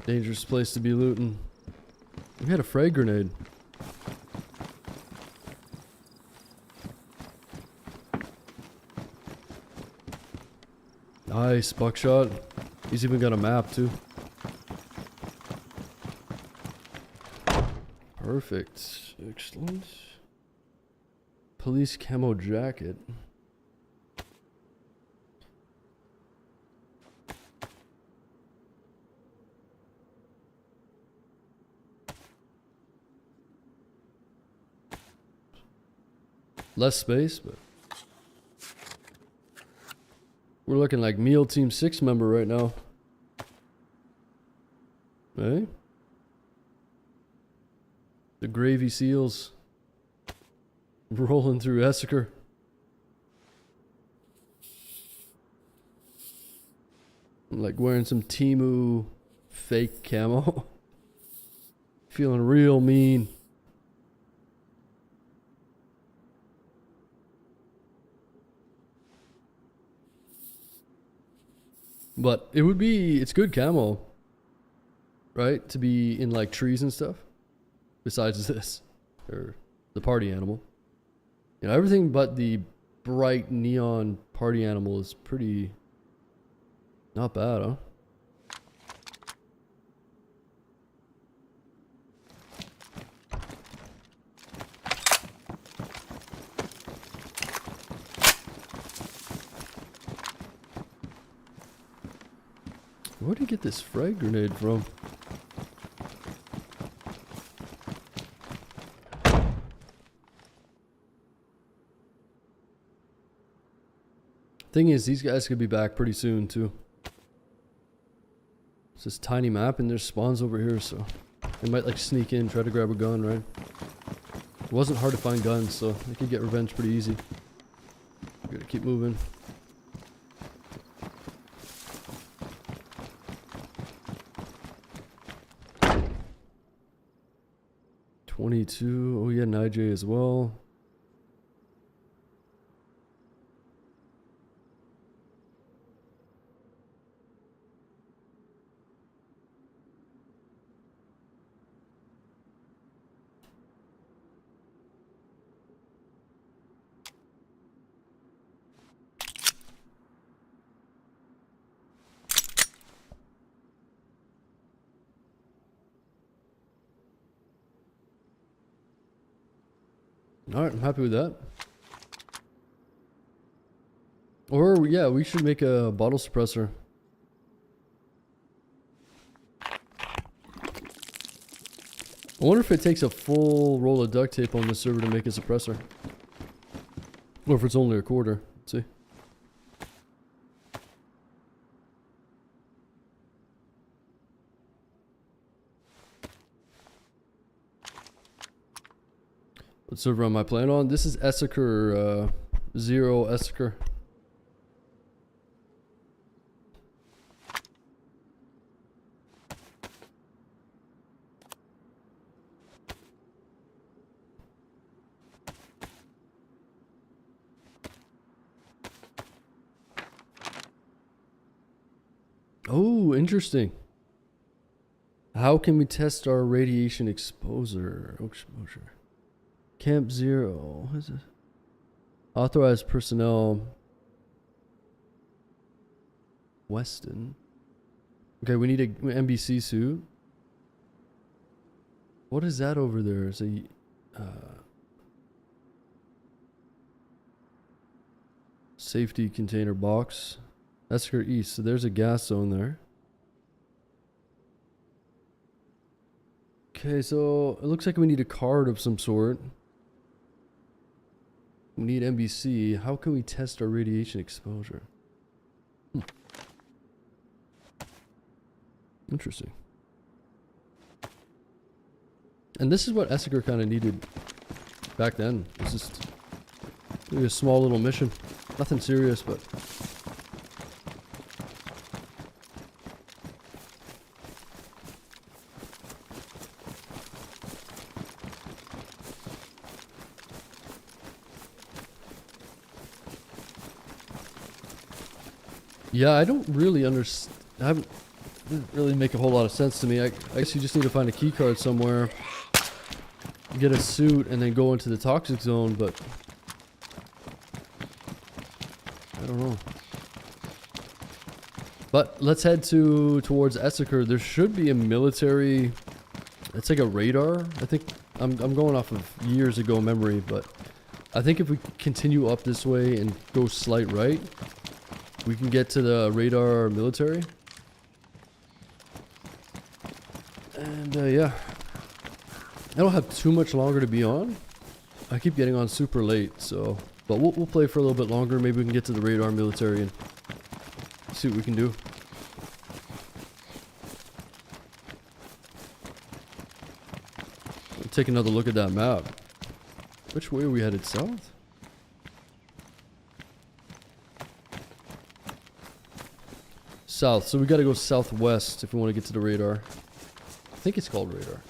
Dangerous place to be looting. We had a frag grenade. Nice, buckshot. He's even got a map too. Perfect. Excellent. Police camo jacket. Less space, but we're looking like Meal Team 6 member right now. Hey? The Gravy Seals rolling through Essaker. I'm like wearing some Temu fake camo. Feeling real mean. But it would be, it's good camo, right? To be in like trees and stuff. Besides this, or the party animal. You know, everything but the bright neon party animal is pretty not bad, huh? Where'd he get this frag grenade from? Thing is, these guys could be back pretty soon too. It's this tiny map and there's spawns over here, so they might like sneak in, try to grab a gun, right? It wasn't hard to find guns, so they could get revenge pretty easy. Gotta keep moving. Oh yeah, an IJ as well. Alright, I'm happy with that. Or, yeah, we should make a bottle suppressor. I wonder if it takes a full roll of duct tape on the server to make a suppressor. Or if it's only a quarter. Let's see. What server am I playing on? This is Essaker, 0 Essaker. Oh, interesting. How can we test our radiation exposure? Camp 0. What is it? Authorized personnel. Weston. Okay, we need a NBC suit. What is that over there? Is a safety container box. Esker East. So there's a gas zone there. Okay, so it looks like we need a card of some sort. We need NBC. How can we test our radiation exposure? Interesting. And this is what Essiker kind of needed back then. It's just maybe a small little mission. Nothing serious, but... Yeah, I don't really understand. Doesn't really make a whole lot of sense to me. I guess you just need to find a key card somewhere, get a suit, and then go into the toxic zone, but I don't know. But let's head towards Essiker. There should be a military. It's like a radar. I think I'm going off of years ago memory, but I think if we continue up this way and go slight right, we can get to the radar military. And yeah, I don't have too much longer to be on. I keep getting on super late, so but we'll play for a little bit longer. Maybe we can get to the radar military and see what we can do. We'll take another look at that map. Which way are we headed? South? South. So we got to go southwest if we want to get to the radar. I think it's called radar.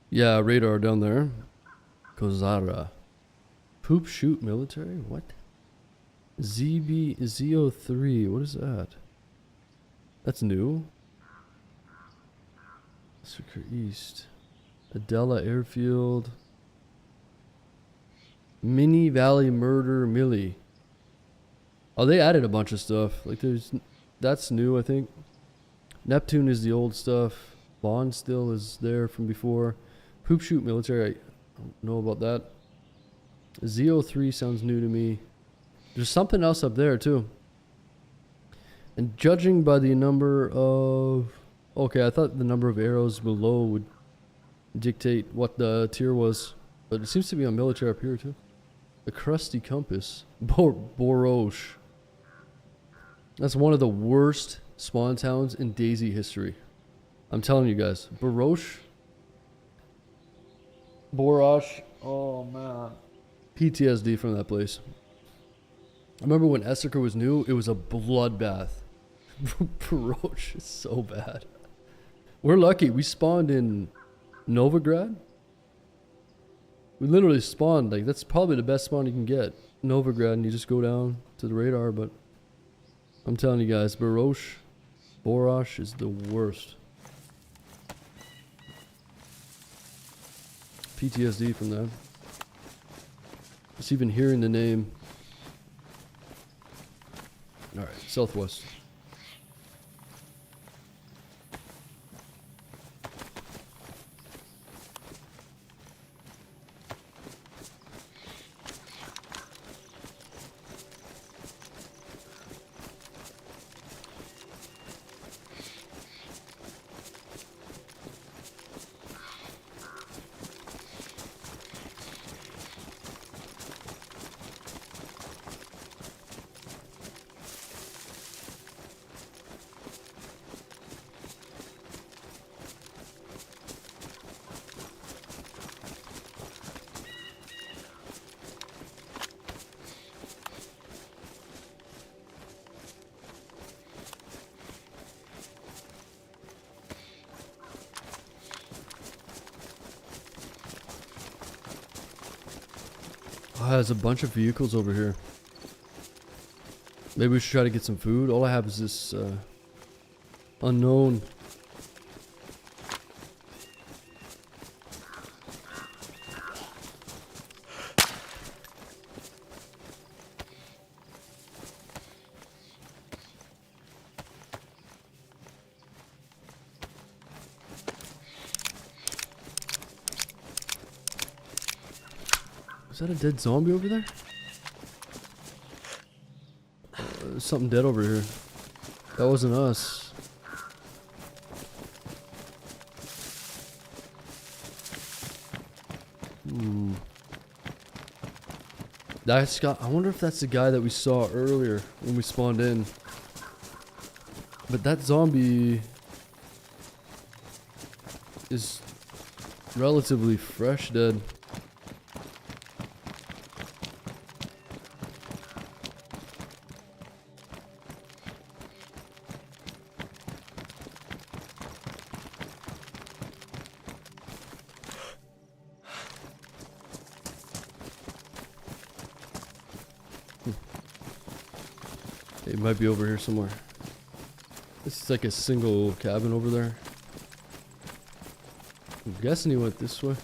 Yeah, radar down there. Kozara. Poop shoot military? What? ZO3. What is that? That's new. Secure East. Adela Airfield. Mini Valley Murder Millie. Oh, they added a bunch of stuff. Like that's new, I think. Neptune is the old stuff. Bond still is there from before. Poop shoot military. I don't know about that. ZO3 sounds new to me. There's something else up there too. And judging by the number of... Okay, I thought the number of arrows below would dictate what the tier was. But it seems to be on military up here too. The Crusty Compass. Borosh. That's one of the worst spawn towns in DayZ history. I'm telling you guys. Borosh. Oh man. PTSD from that place. I remember when Essiker was new, it was a bloodbath. Borosh is so bad. We're lucky. We spawned in Novigrad. We literally spawned, like, that's probably the best spawn you can get. Novigrad, and you just go down to the radar, but I'm telling you guys, Borosh is the worst. PTSD from that. Just even hearing the name. Alright, southwest. There's a bunch of vehicles over here. Maybe we should try to get some food. All I have is this unknown. Is that a dead zombie over there? There's something dead over here. That wasn't us. That's got. I wonder if that's the guy that we saw earlier when we spawned in. But that zombie is relatively fresh dead. It might be over here somewhere. This is like a single cabin over there. I'm guessing he went this way.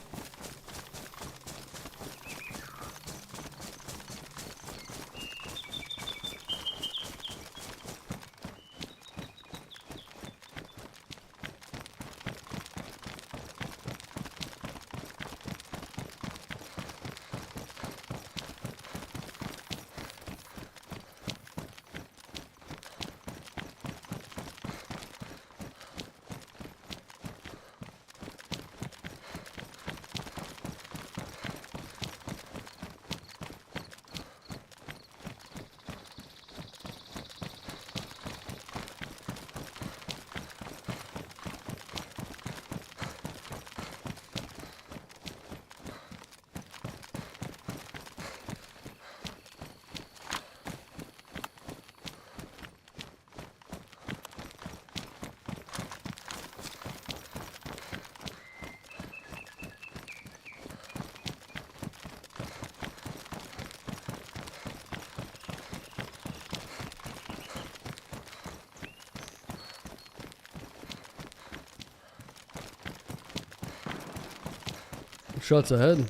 Shots ahead.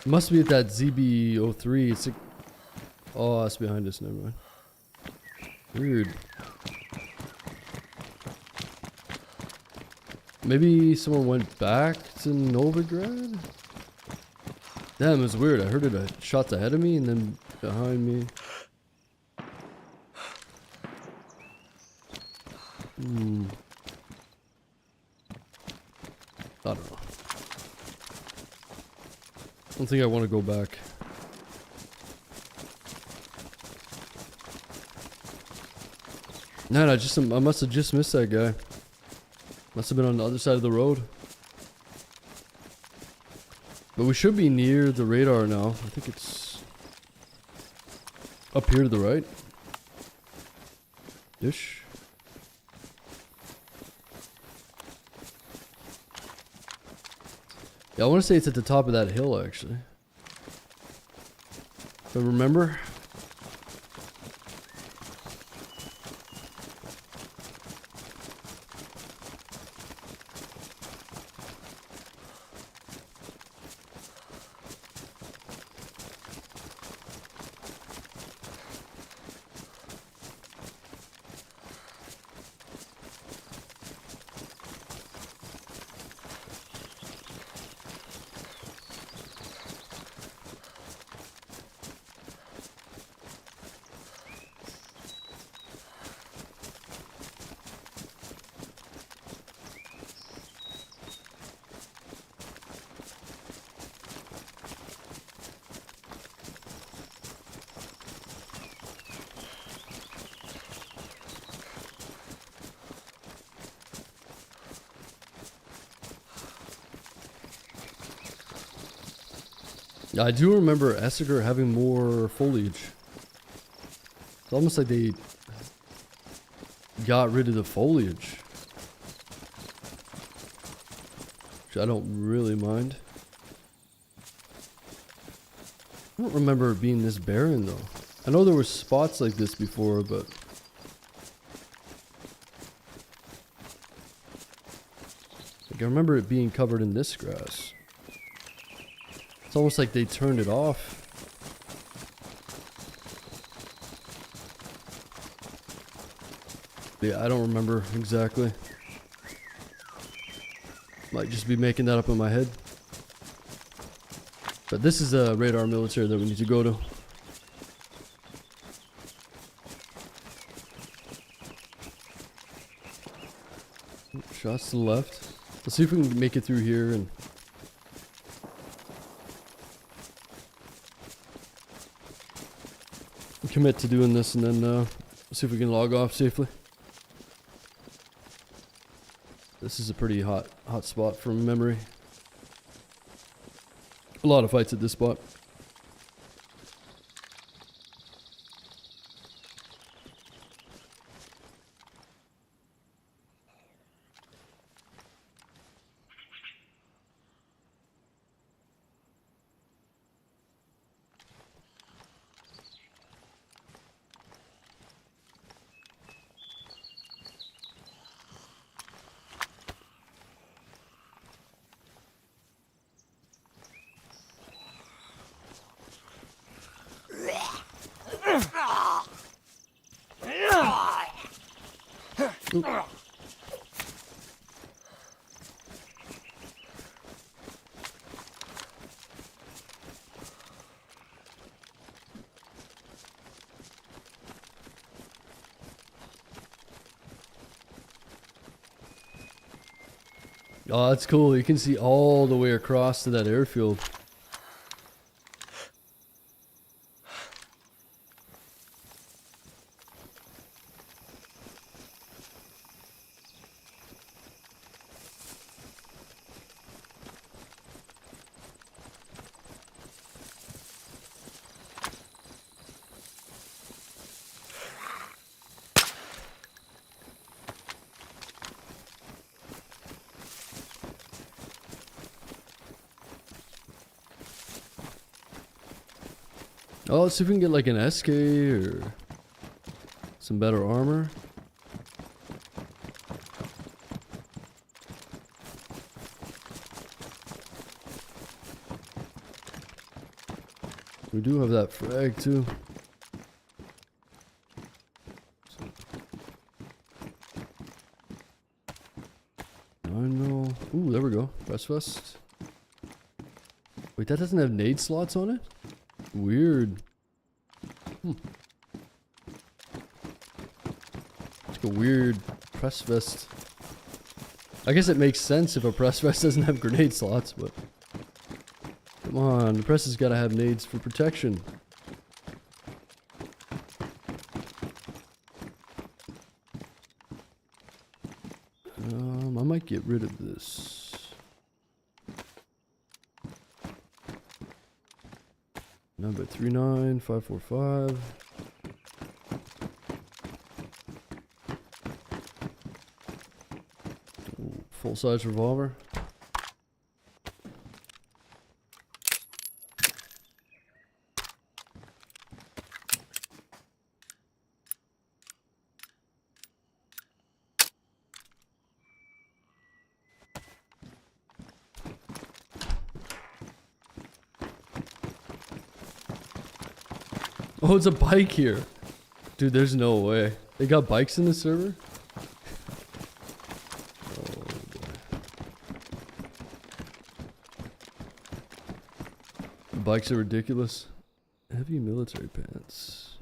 Must be at that ZB03. It's like, oh, that's behind us. Never mind. Weird. Maybe someone went back to Novigrad? Damn, it was weird. I heard it shots ahead of me and then behind me. I don't know. I don't think I want to go back. Man, I must have just missed that guy. Must have been on the other side of the road. But we should be near the radar now. I think it's up here to the right. Ish. Yeah, I want to say it's at the top of that hill, actually. If I remember. I do remember Essiger having more foliage. It's almost like they got rid of the foliage, which I don't really mind. I don't remember it being this barren though. I know there were spots like this before, but like I remember it being covered in this grass. It's almost like they turned it off. Yeah, I don't remember exactly. Might just be making that up in my head. But this is a radar military that we need to go to. Shots to the left. Let's see if we can make it through here and commit to doing this, and then see if we can log off safely. This is a pretty hot spot from memory. A lot of fights at this spot. Oop. Oh, that's cool. You can see all the way across to that airfield. Oh, let's see if we can get like an SK or some better armor. We do have that frag too. I know. Ooh, there we go. Press vest. Wait, that doesn't have nade slots on it? Weird. It's like a weird press vest. I guess it makes sense if a press vest doesn't have grenade slots, but come on, the press has got to have nades for protection. I might get rid of this. Number 39545. Full size revolver. Oh, it's a bike here. Dude, there's no way. They got bikes in the server? Oh, boy. Bikes are ridiculous. Heavy military pants.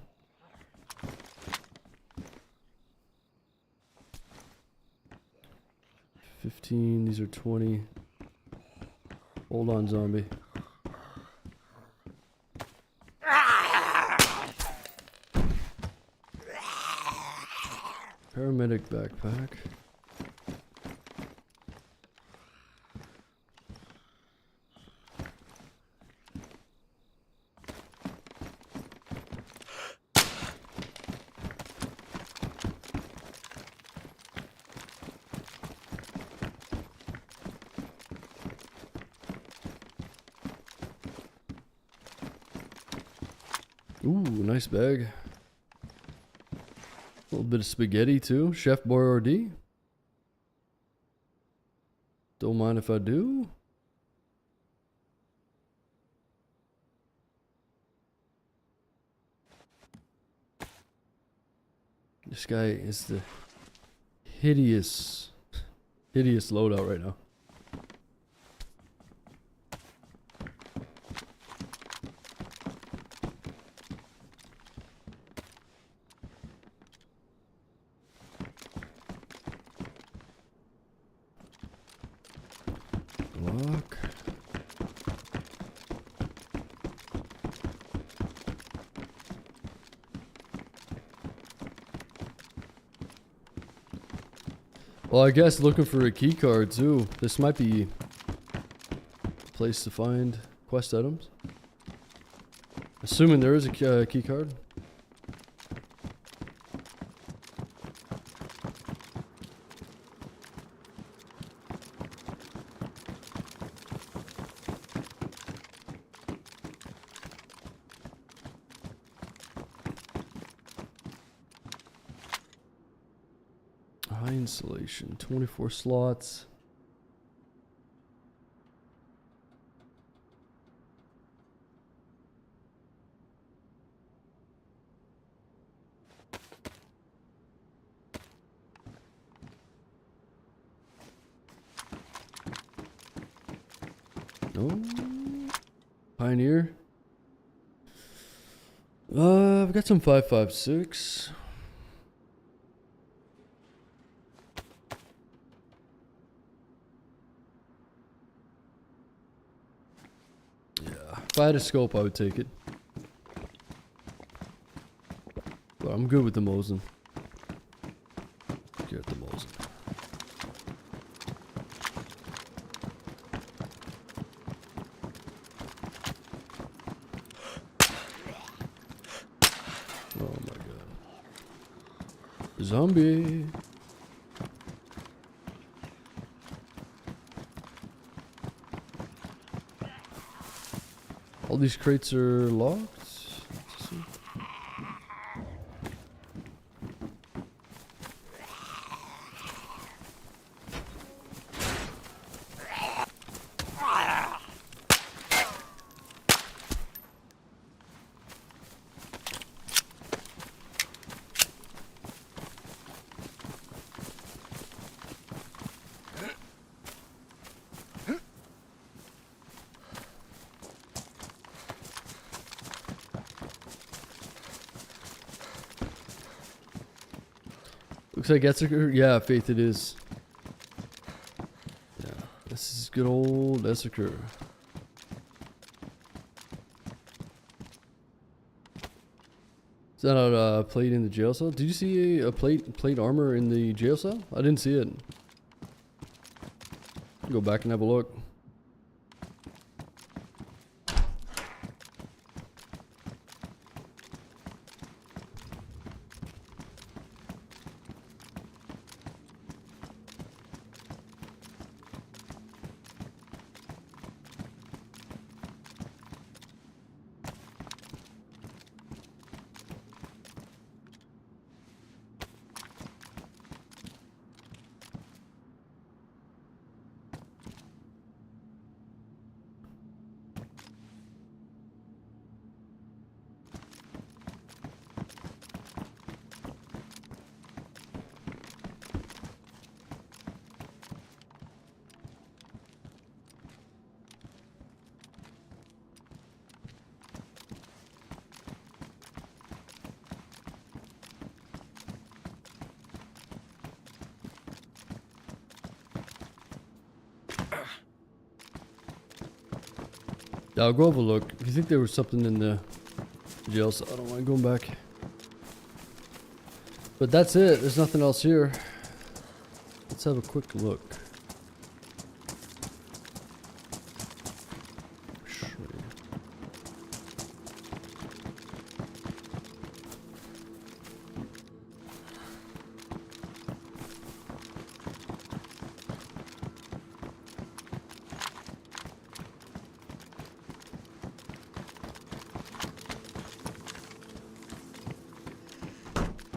$15, these are $20. Hold on, zombie. Paramedic backpack. Ooh, nice bag. A little bit of spaghetti too. Chef Boyardee. Don't mind if I do. This guy is the hideous loadout right now. Lock. Well, I guess looking for a key card too. This might be a place to find quest items. Assuming there is a key card. High insulation, 24 slots. No. Pioneer. I've got some 5.56. If I had a scope, I would take it. But I'm good with the Mosin. Get the Mosin. Oh my god. Zombie. All these crates are locked. Let's see. Looks like Essiker. Yeah, Faith, it is. Yeah, this is good old Essiker. Is that a plate in the jail cell? Did you see a plate armor in the jail cell? I didn't see it. Go back and have a look. Yeah, I'll go have a look. If you think there was something in the jail cell, I don't mind going back. But that's it. There's nothing else here. Let's have a quick look.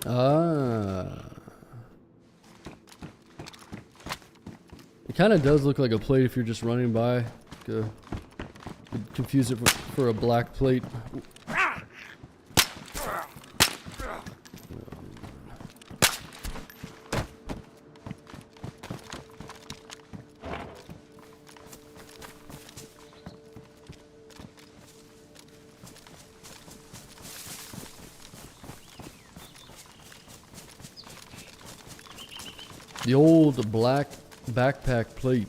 Ah. It kind of does look like a plate if you're just running by. Could confuse it for a black plate. The old black backpack plate.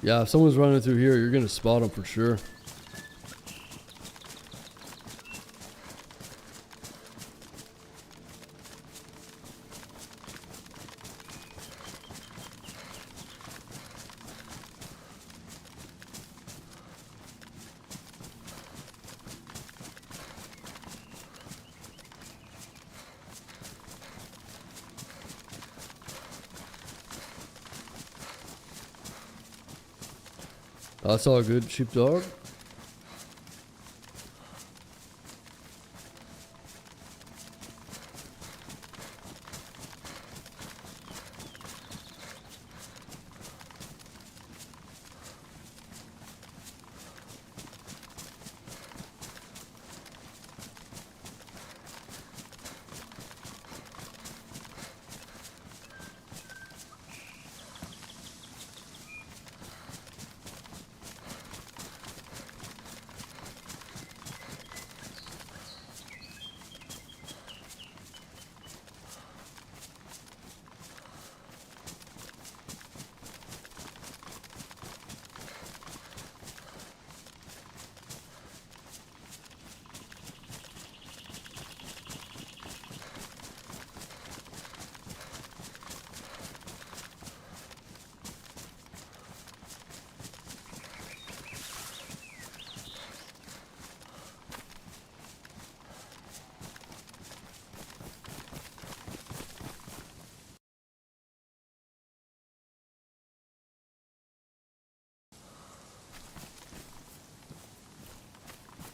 Yeah, if someone's running through here, you're gonna spot them for sure. That's all good, sheepdog.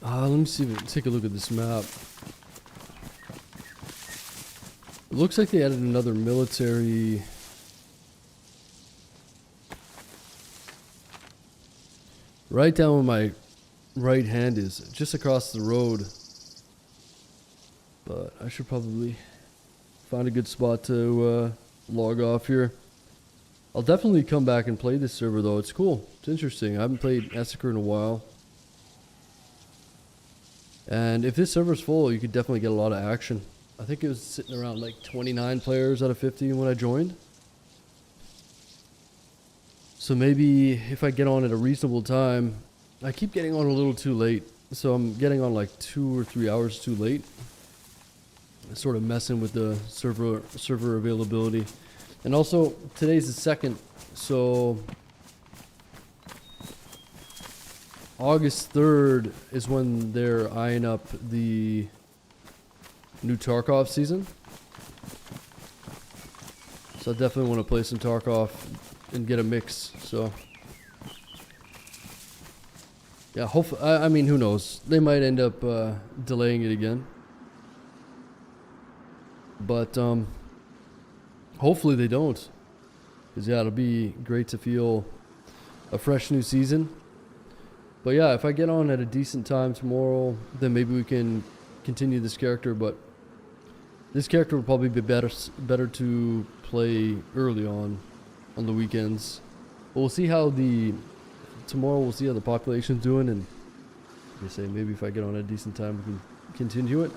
Let me see take a look at this map. It looks like they added another military. Right down where my right hand is, just across the road. But I should probably find a good spot to log off here. I'll definitely come back and play this server though. It's cool. It's interesting. I haven't played Massacre in a while. And if this server's full, you could definitely get a lot of action. I think it was sitting around like 29 players out of 50 when I joined. So maybe if I get on at a reasonable time, I keep getting on a little too late. So I'm getting on like 2 or 3 hours too late. Sort of messing with the server availability. And also today's the 2nd, so August 3rd is when they're eyeing up the new Tarkov season. So I definitely want to play some Tarkov and get a mix. So yeah, hopefully, I mean, who knows? They might end up delaying it again. But hopefully they don't. Because yeah, it'll be great to feel a fresh new season. But yeah, if I get on at a decent time tomorrow, then maybe we can continue this character. But this character would probably be better to play early on the weekends. But we'll see how tomorrow we'll see how the population's doing, and like I say, maybe if I get on at a decent time, we can continue it.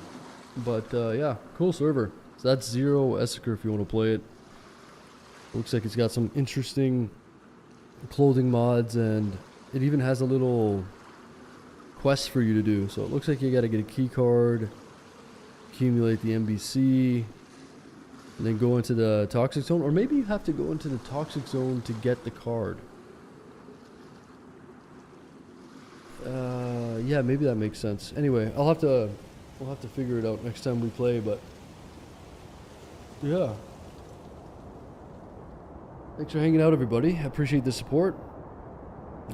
But yeah, cool server. So that's Zero Essaker if you want to play it. Looks like it's got some interesting clothing mods, and it even has a little quest for you to do. So it looks like you got to get a key card, accumulate the NBC, and then go into the toxic zone. Or maybe you have to go into the toxic zone to get the card. Yeah, maybe that makes sense. Anyway, I'll have to We'll have to figure it out next time we play, but yeah. Thanks for hanging out, everybody. I appreciate the support.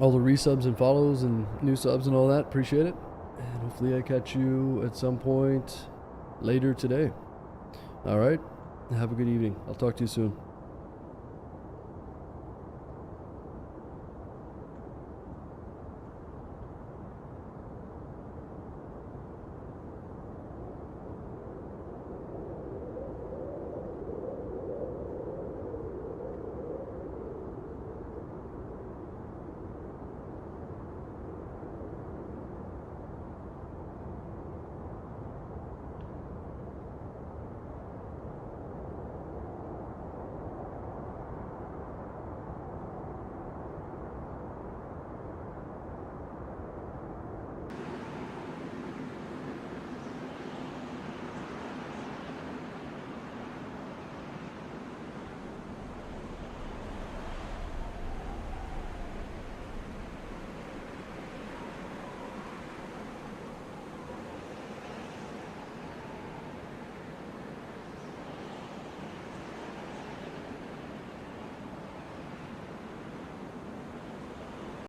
All the resubs and follows and new subs and all that. Appreciate it. And hopefully I catch you at some point later today. All right. Have a good evening. I'll talk to you soon.